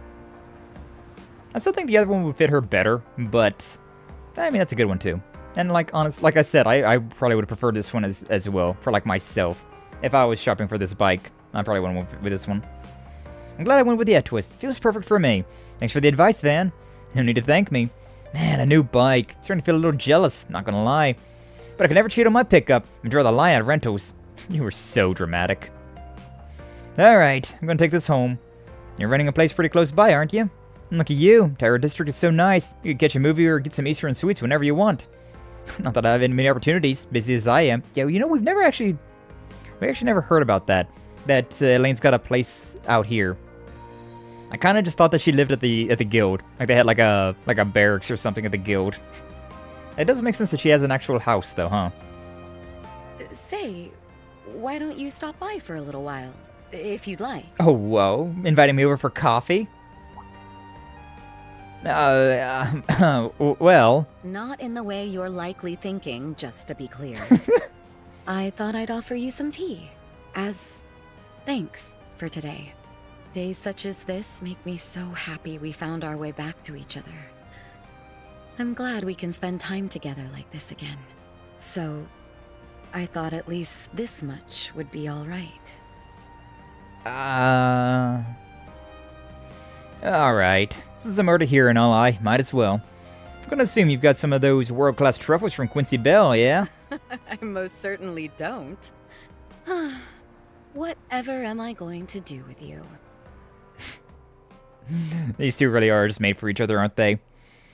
I still think the other one would fit her better, but I mean, that's a good one too. And like I said, I probably would have preferred this one as well for like myself. If I was shopping for this bike, I probably would have went with this one. I'm glad I went with the Etwas. Feels perfect for me. Thanks for the advice, Van. No need to thank me. Man, a new bike. Starting to feel a little jealous, not gonna lie. But I can never cheat on my pickup and draw the line out of rentals. You were so dramatic. Alright, I'm gonna take this home. You're renting a place pretty close by, aren't you? And look at you. Levre District is so nice. You can catch a movie or get some Eastern sweets whenever you want. Not that I have any many opportunities, busy as I am. Yeah, you know, we actually never heard about that. That Elaine's got a place out here. I kind of just thought that she lived at the guild, like they had like a barracks or something at the guild. It doesn't make sense that she has an actual house, though, huh? Say, why don't you stop by for a little while, if you'd like? Oh, whoa! Inviting me over for coffee? Well... Not in the way you're likely thinking, just to be clear. I thought I'd offer you some tea, as thanks for today. Days such as this make me so happy we found our way back to each other. I'm glad we can spend time together like this again. So, I thought at least this much would be alright. Alright. Since I'm already here and all, I might as well. I'm gonna assume you've got some of those world-class truffles from Quincy Bell, yeah? I most certainly don't. Whatever am I going to do with you? These two really are just made for each other, aren't they?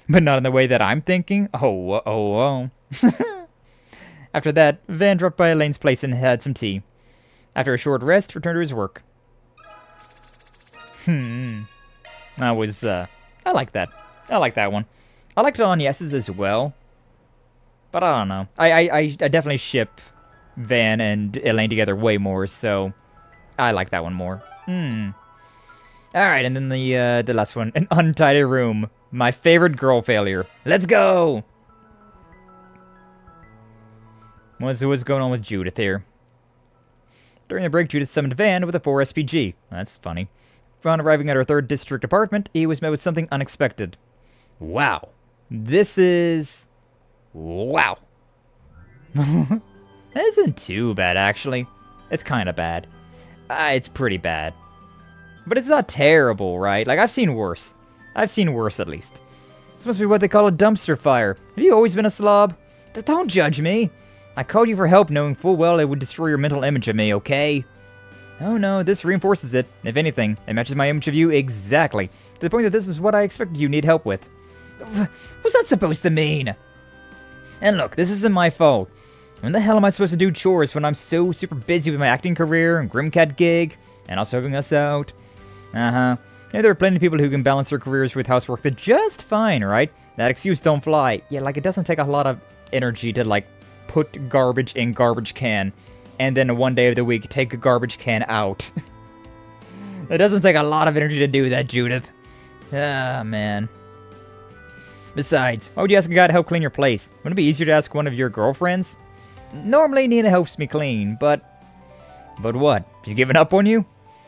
But not in the way that I'm thinking. Oh. After that, Van dropped by Elaine's place and had some tea. After a short rest, returned to his work. I like that. I like that one. I liked it on Yeses as well. But I don't know. I definitely ship Van and Elaine together way more, so I like that one more. Alright, and then the last one. An untidy room. My favorite girl failure. Let's go! What's going on with Judith here? During the break, Judith summoned Van with a 4 SPG. That's funny. Upon arriving at her 3rd district apartment, he was met with something unexpected. Wow. This is... Wow. That isn't too bad, actually. It's kind of bad. It's pretty bad. But it's not terrible, right? Like, I've seen worse. I've seen worse, at least. This must be what they call a dumpster fire. Have you always been a slob? Don't judge me. I called you for help knowing full well it would destroy your mental image of me, okay? Oh no, this reinforces it. If anything, it matches my image of you exactly. To the point that this is what I expected you need help with. What's that supposed to mean? And look, this isn't my fault. When the hell am I supposed to do chores when I'm so super busy with my acting career and Grimcat gig, and also helping us out? Yeah, there are plenty of people who can balance their careers with housework just fine, right? That excuse don't fly. Yeah, like it doesn't take a lot of energy to like put garbage in garbage can, and then one day of the week take a garbage can out. It doesn't take a lot of energy to do that, Judith. Ah, man. Besides, why would you ask a guy to help clean your place? Wouldn't it be easier to ask one of your girlfriends? Normally, Nina helps me clean, but But what? She's giving up on you?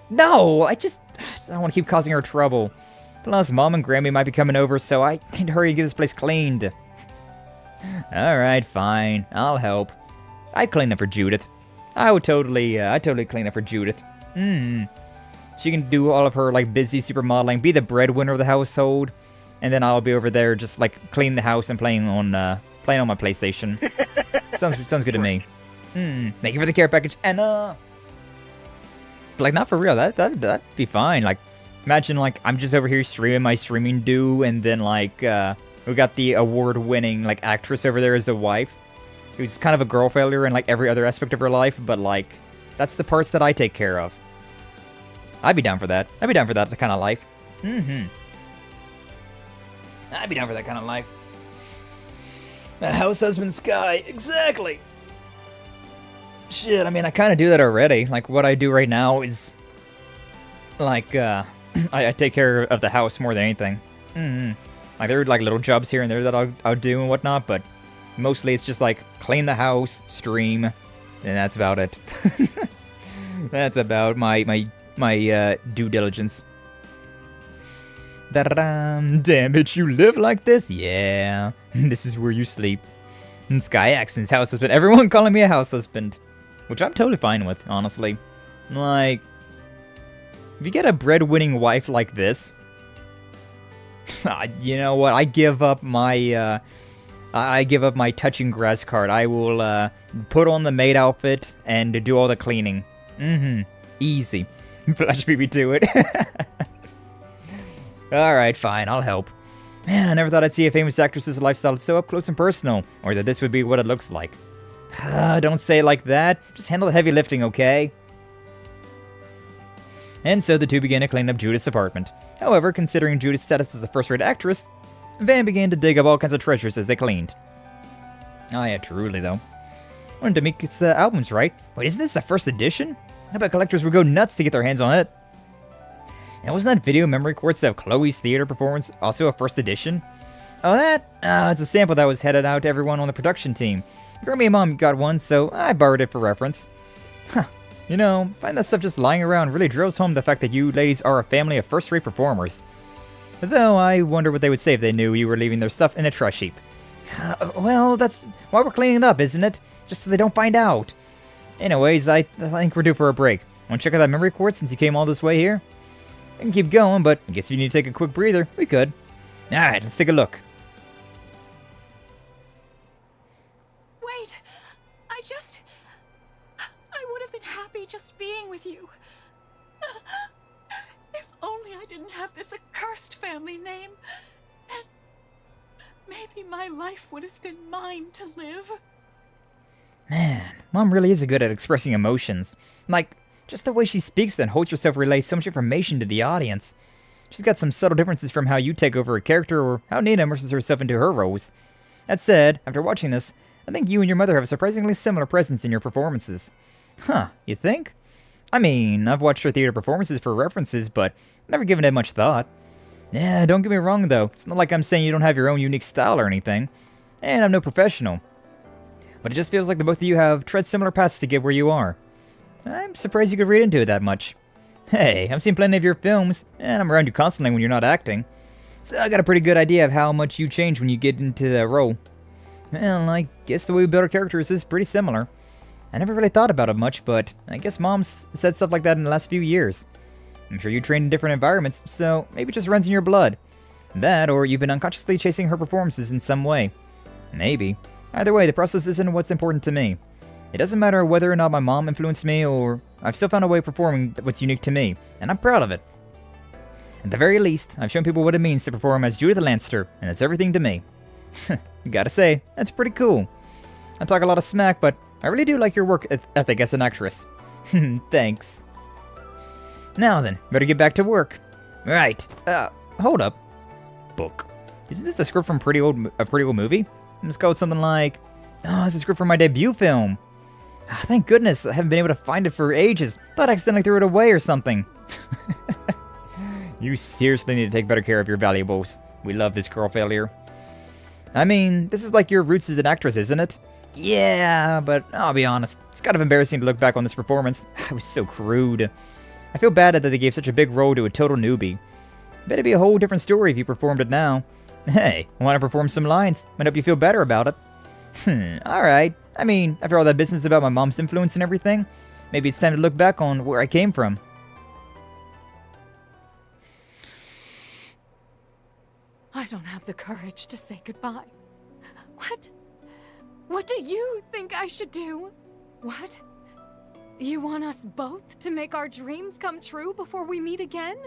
No, I don't want to keep causing her trouble. Plus, Mom and Grammy might be coming over, so I need to hurry and get this place cleaned. Alright, fine. I'll help. I'd clean up for Judith. I'd totally clean up for Judith. She can do all of her, like, busy supermodeling, be the breadwinner of the household, and then I'll be over there just, like, cleaning the house and playing on my PlayStation. Sounds good to me. Thank you for the care package, Anna! Like, not for real, that'd be fine. Like, imagine, like, I'm just over here streaming my streaming do, and then, like, we got the award-winning, like, actress over there as the wife, who's kind of a girl failure in, like, every other aspect of her life, but, like, that's the parts that I take care of. I'd be down for that. I'd be down for that kind of life. I'd be down for that kind of life. A house husband Skye, exactly! Shit, I mean, I kind of do that already. Like, what I do right now is, like, I take care of the house more than anything. Like, there are, like, little jobs here and there that I'll do and whatnot, but mostly it's just, like, clean the house, stream, and that's about it. That's about my due diligence. Da-da-dam. Damn it, you live like this? Yeah. This is where you sleep. Skye Axens, house husband. Everyone calling me a house husband. Which I'm totally fine with, honestly. Like, if you get a breadwinning wife like this, you know what? I give up my touching grass card. I will put on the maid outfit and do all the cleaning. Easy. Flash BB to it. Alright, fine, I'll help. Man, I never thought I'd see a famous actress's lifestyle so up close and personal, or that this would be what it looks like. Don't say it like that. Just handle the heavy lifting, okay? And so the two began to clean up Judith's apartment. However, considering Judith's status as a first-rate actress, Van began to dig up all kinds of treasures as they cleaned. Oh yeah, truly though. One of Demike's albums, right? Wait, isn't this a first edition? I bet collectors would go nuts to get their hands on it. And wasn't that video memory quartz of Chloe's theater performance also a first edition? Oh, that? It's a sample that was headed out to everyone on the production team. Grammy and Mom got one, so I borrowed it for reference. Huh. You know, finding that stuff just lying around really drills home the fact that you ladies are a family of first-rate performers. Though, I wonder what they would say if they knew you were leaving their stuff in a trash heap. Well, that's why we're cleaning it up, isn't it? Just so they don't find out. Anyways, I think we're due for a break. Want to check out that memory quartz since you came all this way here? I can keep going, but I guess if you need to take a quick breather, we could. Alright, let's take a look. Wait, I would have been happy just being with you. If only I didn't have this accursed family name, then maybe my life would have been mine to live. Man, Mom really is good at expressing emotions. Like, just the way she speaks and holds herself relays so much information to the audience. She's got some subtle differences from how you take over a character or how Nina immerses herself into her roles. That said, after watching this, I think you and your mother have a surprisingly similar presence in your performances. Huh, you think? I mean, I've watched her theater performances for references, but never given it much thought. Yeah, don't get me wrong though, it's not like I'm saying you don't have your own unique style or anything. And I'm no professional. But it just feels like the both of you have tread similar paths to get where you are. I'm surprised you could read into it that much. Hey, I've seen plenty of your films, and I'm around you constantly when you're not acting. So I got a pretty good idea of how much you change when you get into the role. Well, I guess the way we build our characters is pretty similar. I never really thought about it much, but I guess Mom's said stuff like that in the last few years. I'm sure you trained in different environments, so maybe it just runs in your blood. That, or you've been unconsciously chasing her performances in some way. Maybe. Either way, the process isn't what's important to me. It doesn't matter whether or not my mom influenced me, or I've still found a way of performing what's unique to me, and I'm proud of it. At the very least, I've shown people what it means to perform as Judith Lanster, and it's everything to me. Gotta say, that's pretty cool. I talk a lot of smack, but I really do like your work ethic as an actress. Thanks. Now then, better get back to work. Right, hold up. Book. Isn't this a script from a pretty old movie? It's called something like, oh, it's a script for my debut film. Oh, thank goodness, I haven't been able to find it for ages. Thought I accidentally threw it away or something. You seriously need to take better care of your valuables. We love this girl failure. I mean, this is like your roots as an actress, isn't it? Yeah, but I'll be honest, it's kind of embarrassing to look back on this performance. I was so crude. I feel bad that they gave such a big role to a total newbie. Bet it'd be a whole different story if you performed it now. Hey, want to perform some lines? Might help you feel better about it. Alright. I mean, after all that business about my mom's influence and everything, maybe it's time to look back on where I came from. I don't have the courage to say goodbye. What do you think I should do? What? You want us both to make our dreams come true before we meet again?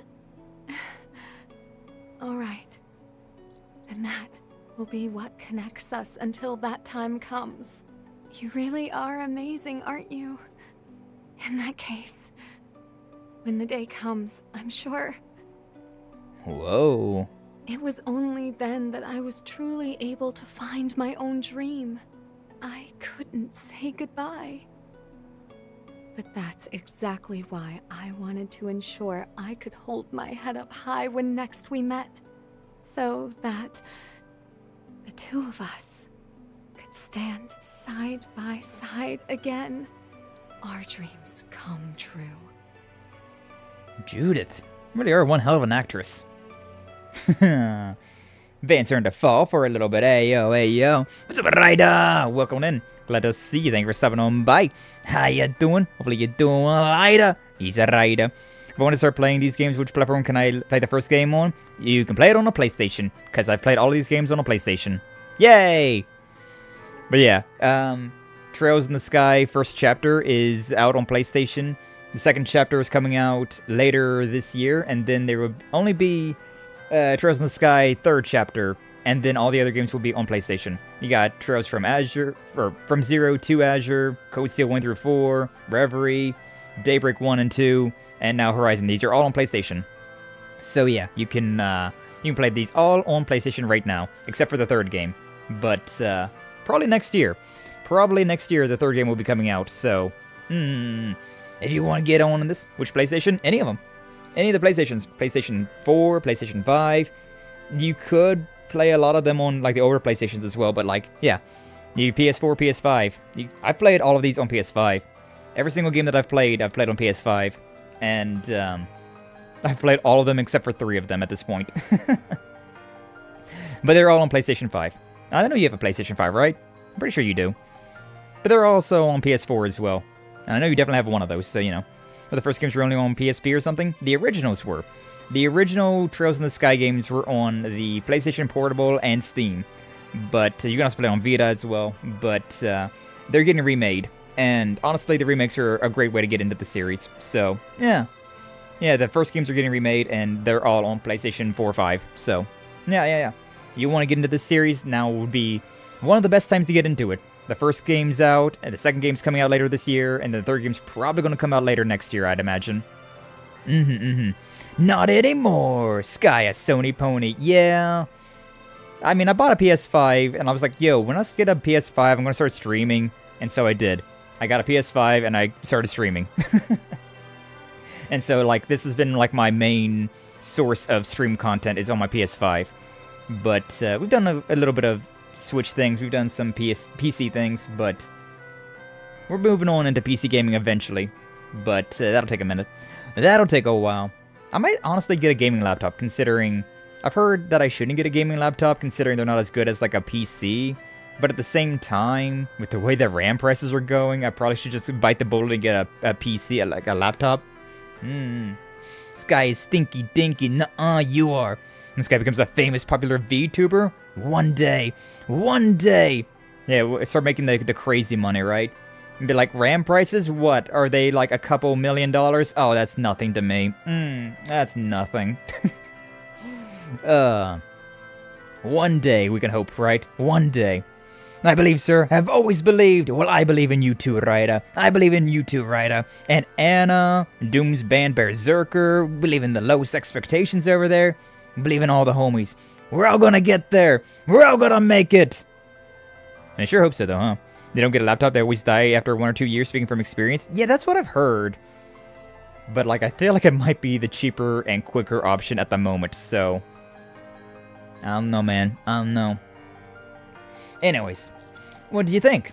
All right. Then that will be what connects us until that time comes. You really are amazing, aren't you? In that case, when the day comes, I'm sure. Whoa. It was only then that I was truly able to find my own dream. I couldn't say goodbye. But that's exactly why I wanted to ensure I could hold my head up high when next we met. So that the two of us could stand side by side again. Our dreams come true. Judith, you really are one hell of an actress. Van's starting to fall for a little bit. Hey yo. What's up, Ryder? Welcome in. Glad to see you. Thank you for stopping on by. How you doing? Hopefully you're doing well, Ryder. He's a Ryder. If I want to start playing these games, which platform can I play the first game on? You can play it on a PlayStation, because I've played all these games on a PlayStation. Yay! But yeah, Trails in the Skye first chapter is out on PlayStation. The second chapter is coming out later this year, and then there will only be Trails in the Skye third chapter, and then all the other games will be on PlayStation. You got Trails from Azure, or from 0 to Azure, Code Steel 1 through 4, Reverie, Daybreak 1 and 2, and now Horizon. These are all on PlayStation. So yeah, you can play these all on PlayStation right now, except for the third game. But probably next year. Probably next year the third game will be coming out. So, if you want to get on this, which PlayStation? Any of them. Any of the PlayStations. PlayStation 4, PlayStation 5. You could play a lot of them on like the older PlayStations as well, but like, yeah. You PS4, PS5. I've played all of these on PS5. Every single game that I've played on PS5. And I've played all of them except for 3 of them at this point. But they're all on PlayStation 5. I know you have a PlayStation 5, right? I'm pretty sure you do. But they're also on PS4 as well. And I know you definitely have one of those, so you know. But the first games were only on PSP or something? The originals were. The original Trails in the Skye games were on the PlayStation Portable and Steam. But you can also play on Vita as well. But they're getting remade. And honestly, the remakes are a great way to get into the series. So, yeah. Yeah, the first games are getting remade, and they're all on PlayStation 4 or 5. So, yeah. You want to get into this series, now would be one of the best times to get into it. The first game's out, and the second game's coming out later this year, and the third game's probably going to come out later next year, I'd imagine. Not anymore! Skye, a Sony pony. Yeah. I mean, I bought a PS5, and I was like, yo, when I get a PS5, I'm going to start streaming. And so I did. I got a PS5, and I started streaming. And so, like, this has been, like, my main source of stream content is on my PS5. But we've done a little bit of Switch things. We've done some PC things, but we're moving on into PC gaming eventually. But that'll take a minute. That'll take a while. I might honestly get a gaming laptop, considering I've heard that I shouldn't get a gaming laptop, considering they're not as good as, like, a PC. But at the same time, with the way the RAM prices are going, I probably should just bite the bullet and get a PC, like a laptop. Skye is stinky dinky. Nuh-uh, you are. This guy becomes a famous, popular VTuber. One day. Yeah, we'll start making the crazy money, right? And be like, RAM prices? What? Are they like a couple $1 million? Oh, that's nothing to me. That's nothing. One day we can hope, right? One day. I believe, sir. I've always believed. Well, I believe in you too, Ryder. I believe in you too, Ryder. And Anna, Doom's band Berserker, believe in the lowest expectations over there. Believe in all the homies. We're all gonna get there. We're all gonna make it. I sure hope so, though, huh? They don't get a laptop. They always die after 1 or 2 years, speaking from experience. Yeah, that's what I've heard. But, like, I feel like it might be the cheaper and quicker option at the moment, so I don't know, man. I don't know. Anyways, what do you think?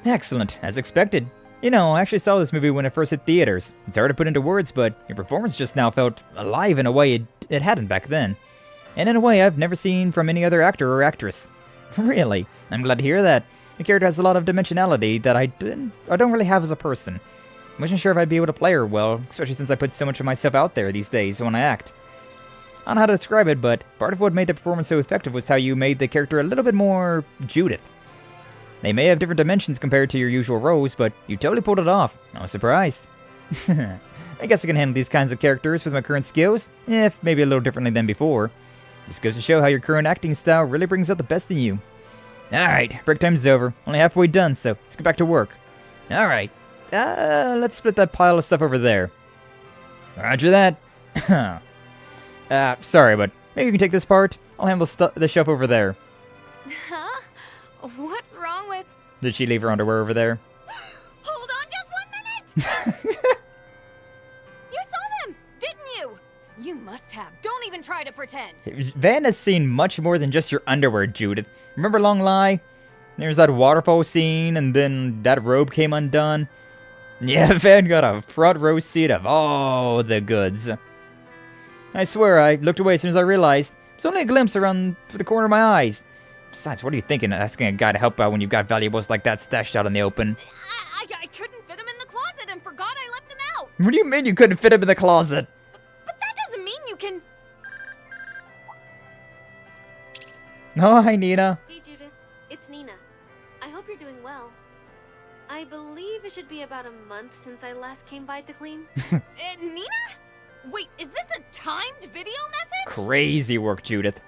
Excellent, as expected. You know, I actually saw this movie when it first hit theaters. It's hard to put into words, but your performance just now felt alive in a way it hadn't back then. And in a way I've never seen from any other actor or actress. Really, I'm glad to hear that. The character has a lot of dimensionality that I don't really have as a person. I wasn't sure if I'd be able to play her well, especially since I put so much of myself out there these days when I act. I don't know how to describe it, but part of what made the performance so effective was how you made the character a little bit more Judith. They may have different dimensions compared to your usual roles, but you totally pulled it off. I was surprised. I guess I can handle these kinds of characters with my current skills, if maybe a little differently than before. Just goes to show how your current acting style really brings out the best in you. Alright, break time's over. Only halfway done, so let's get back to work. Alright, let's split that pile of stuff over there. Roger that. Sorry, but maybe you can take this part. I'll handle the shelf over there. Huh? What's wrong with... Did she leave her underwear over there? Hold on just 1 minute! You saw them, didn't you? You must have. Don't even try to pretend. Van has seen much more than just your underwear, Judith. Remember Long Lie? There's that waterfall scene, and then that robe came undone. Yeah, Van got a front row seat of all the goods. I swear, I looked away as soon as I realized. It's only a glimpse around the corner of my eyes. Besides, what are you thinking of asking a guy to help out when you've got valuables like that stashed out in the open? I couldn't fit them in the closet and forgot I left them out. What do you mean you couldn't fit him in the closet? But that doesn't mean you can... Oh, hi, Nina. Hey, Judith. It's Nina. I hope you're doing well. I believe it should be about a month since I last came by to clean. Nina? Wait, is this a timed video message? Crazy work, Judith.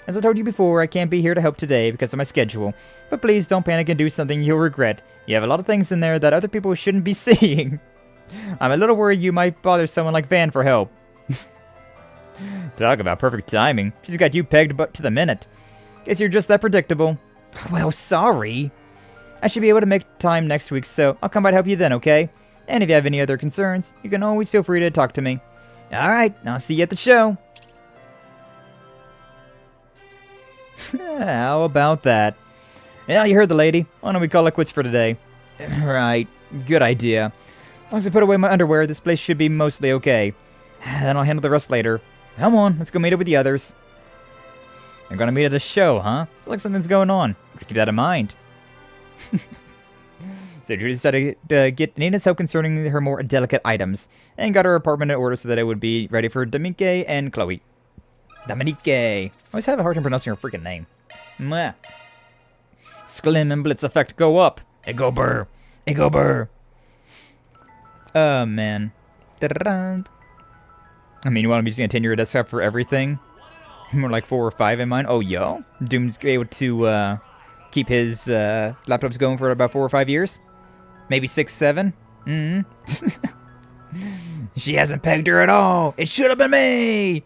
As I told you before, I can't be here to help today because of my schedule. But please don't panic and do something you'll regret. You have a lot of things in there that other people shouldn't be seeing. I'm a little worried you might bother someone like Van for help. Talk about perfect timing. She's got you pegged but to the minute. Guess you're just that predictable. Well, sorry. I should be able to make time next week, so I'll come by to help you then, okay? And if you have any other concerns, you can always feel free to talk to me. Alright, I'll see you at the show. How about that? Yeah, you heard the lady. Why don't we call it quits for today? Right, good idea. As long as I put away my underwear, this place should be mostly okay. Then I'll handle the rest later. Come on, let's go meet up with the others. They're gonna meet at a show, huh? Looks like something's going on. Keep that in mind. So Judy decided to get Nina's help concerning her more delicate items, and got her apartment in order so that it would be ready for Dominique and Chloe. Dominique. I always have a hard time pronouncing her freaking name. Mwah. Sklim and Blitz effect go up. It go burr. It go burr. Oh, man. Da-da-da. I mean, you want to be using a 10-year desktop for everything? More like 4 or 5 in mine. Oh, yo. Doom's able to keep his laptops going for about 4 or 5 years. Maybe 6, 7. She hasn't pegged her at all. It should have been me.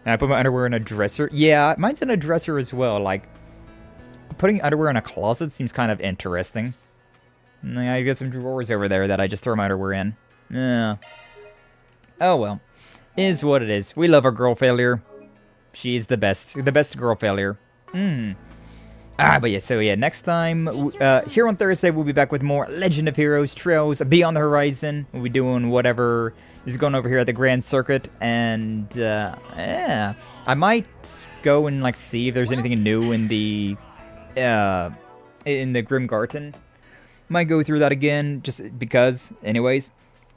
And I put my underwear in a dresser. Yeah, mine's in a dresser as well. Like, putting underwear in a closet seems kind of interesting. And I got some drawers over there that I just throw my underwear in. Yeah. Oh, well. Is what it is. We love our girl failure. She's the best. The best girl failure. But yeah, so yeah, next time, here on Thursday, we'll be back with more Legend of Heroes Trails Beyond the Horizon. We'll be doing whatever is going over here at the Grand Circuit, and, yeah. I might go and, like, see if there's anything new in the Grim Garten. Might go through that again, just because, anyways.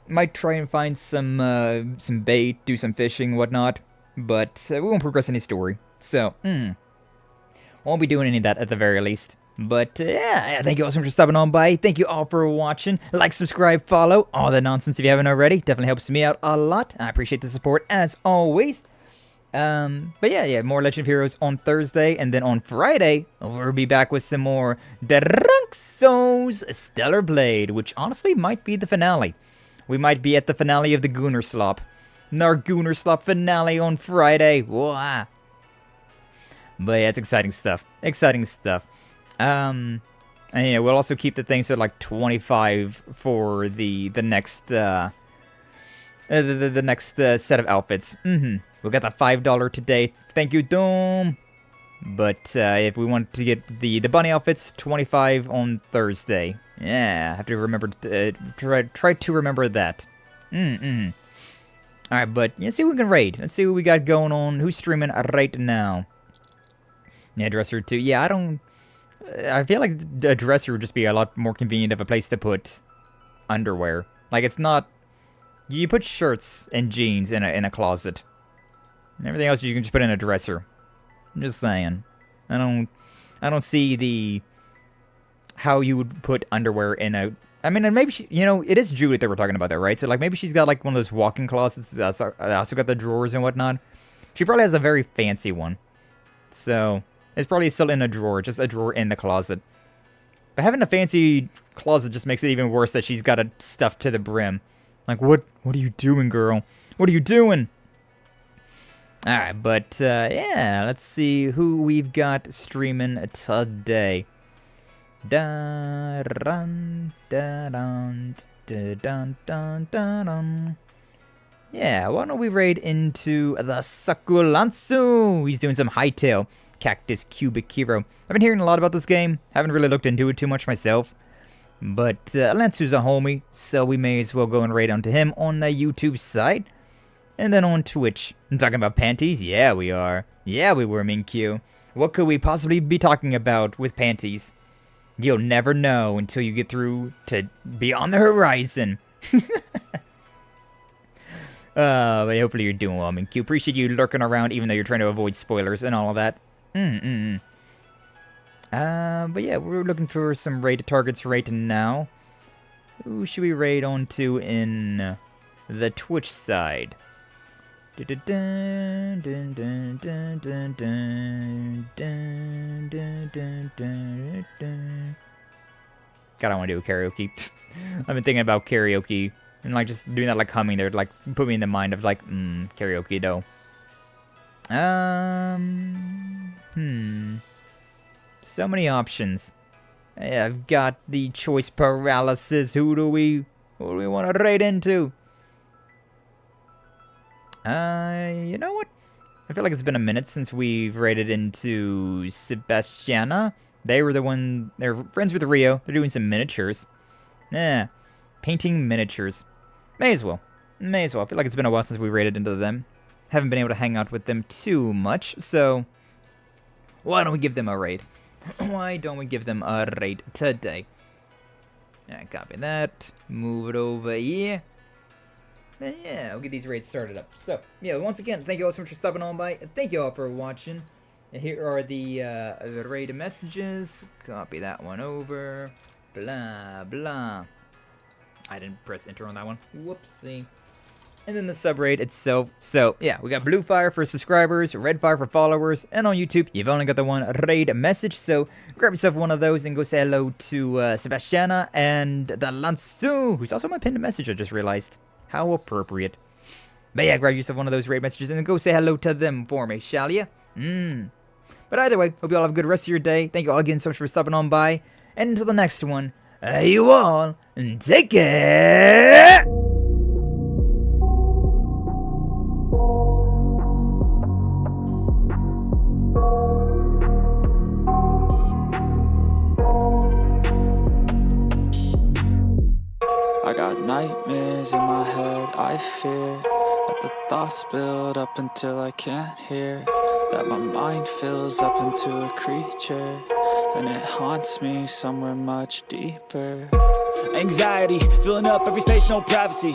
Might try and find some bait, do some fishing, whatnot, but we won't progress any story, so, won't be doing any of that at the very least. But, yeah, thank you all so much for stopping on by. Thank you all for watching. Like, subscribe, follow, all the nonsense if you haven't already. Definitely helps me out a lot. I appreciate the support, as always. But yeah, more Legend of Heroes on Thursday. And then on Friday, we'll be back with some more Drunk Souls Stellar Blade, which honestly might be the finale. We might be at the finale of the Gunnerslop. Our Gunnerslop finale on Friday. Wah. But yeah, it's exciting stuff. Exciting stuff. And yeah, we'll also keep the things at like 25 for the next the next set of outfits. We got the $5 today. Thank you, Doom. But if we want to get the bunny outfits, 25 on Thursday. Yeah, I have to remember try to remember that. Alright, but let's see who we can raid. Let's see what we got going on. Who's streaming right now? Yeah, dresser too. Yeah, I feel like the dresser would just be a lot more convenient of a place to put underwear. Like, it's not... You put shirts and jeans in a closet. And everything else you can just put in a dresser. I'm just saying. I don't see how you would put underwear in a... I mean, and maybe she, it is Judith that we're talking about there, right? So, like, maybe she's got, like, one of those walk-in closets that also got the drawers and whatnot. She probably has a very fancy one. So... It's probably still in a drawer, just a drawer in the closet. But having a fancy closet just makes it even worse that she's got it stuffed to the brim. Like, what are you doing, girl? What are you doing? Alright, but, yeah, let's see who we've got streaming today. Da-dun, da-dun, da-dun, dun, dun. Yeah, why don't we raid into the Sakulansu? He's doing some hightail. Cactus Cubic Hero. I've been hearing a lot about this game. Haven't really looked into it too much myself. But Lansu's a homie, so we may as well go and raid onto him on the YouTube side. And then on Twitch. I'm talking about panties? Yeah, we are. Yeah, we were, Minkyu. What could we possibly be talking about with panties? You'll never know until you get through to Beyond the Horizon. But hopefully you're doing well, Minkyu. Appreciate you lurking around even though you're trying to avoid spoilers and all of that. But yeah, we're looking for some raid targets right now. Who should we raid onto in the Twitch side? God, I want to do a karaoke. I've been thinking about karaoke and like just doing that, like humming there, like put me in the mind of like karaoke though. So many options. Yeah, I've got the choice paralysis. Who do we want to raid into? You know what? I feel like it's been a minute since we've raided into Sebastiana. They're friends with Rio. They're doing some miniatures. Yeah, painting miniatures. May as well. I feel like it's been a while since we raided into them. Haven't been able to hang out with them too much, so why don't we give them a raid? Why don't we give them a raid today? Alright, copy that. Move it over here. And yeah, we'll get these raids started up. So, yeah, once again, thank you all so much for stopping on by. Thank you all for watching. And here are the raid messages. Copy that one over. Blah, blah. I didn't press enter on that one. Whoopsie. And then the sub-raid itself. So, yeah, we got blue fire for subscribers, red fire for followers, and on YouTube, you've only got the one raid message, so grab yourself one of those and go say hello to Sebastiana and the Lansu, who's also my pinned message, I just realized. How appropriate. But yeah, grab yourself one of those raid messages and go say hello to them for me, shall ya? But either way, hope you all have a good rest of your day. Thank you all again so much for stopping on by. And until the next one, you all take care! I got nightmares in my head, I fear that the thoughts build up until I can't hear, that my mind fills up into a creature, and it haunts me somewhere much deeper. Anxiety, filling up every space, no privacy.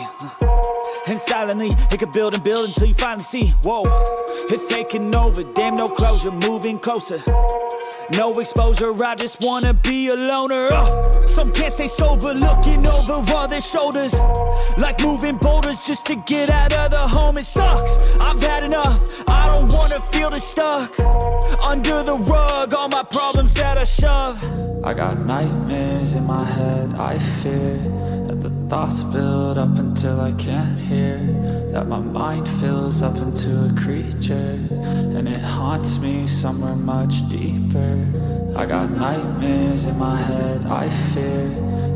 And silently, it could build and build until you finally see, whoa, it's taking over, damn no closure, moving closer. No exposure, I just wanna be a loner. Some can't stay sober, looking over all their shoulders, like moving boulders just to get out of the home. It sucks, I've had enough, I don't wanna feel the stuck under the rug, all my problems that I shove. I got nightmares in my head, I fear that the thoughts build up until I can't hear, that my mind fills up into a creature, and it haunts me somewhere much deeper. I got nightmares in my head, I fear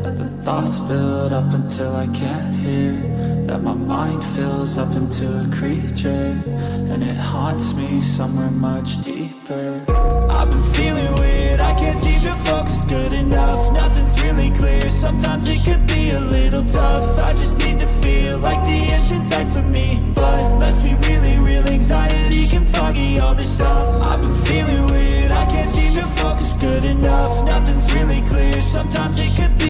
that the thoughts build up until I can't hear, that my mind fills up into a creature, and it haunts me somewhere much deeper. I've been feeling weird, I can't seem to focus good enough. Nothing's really clear, sometimes it could be a little tough. I just need to feel like the end's in sight for me, but let's be really real, anxiety can foggy all this stuff. I've been feeling weird, I can't seem to focus good enough. Nothing's really clear, sometimes it could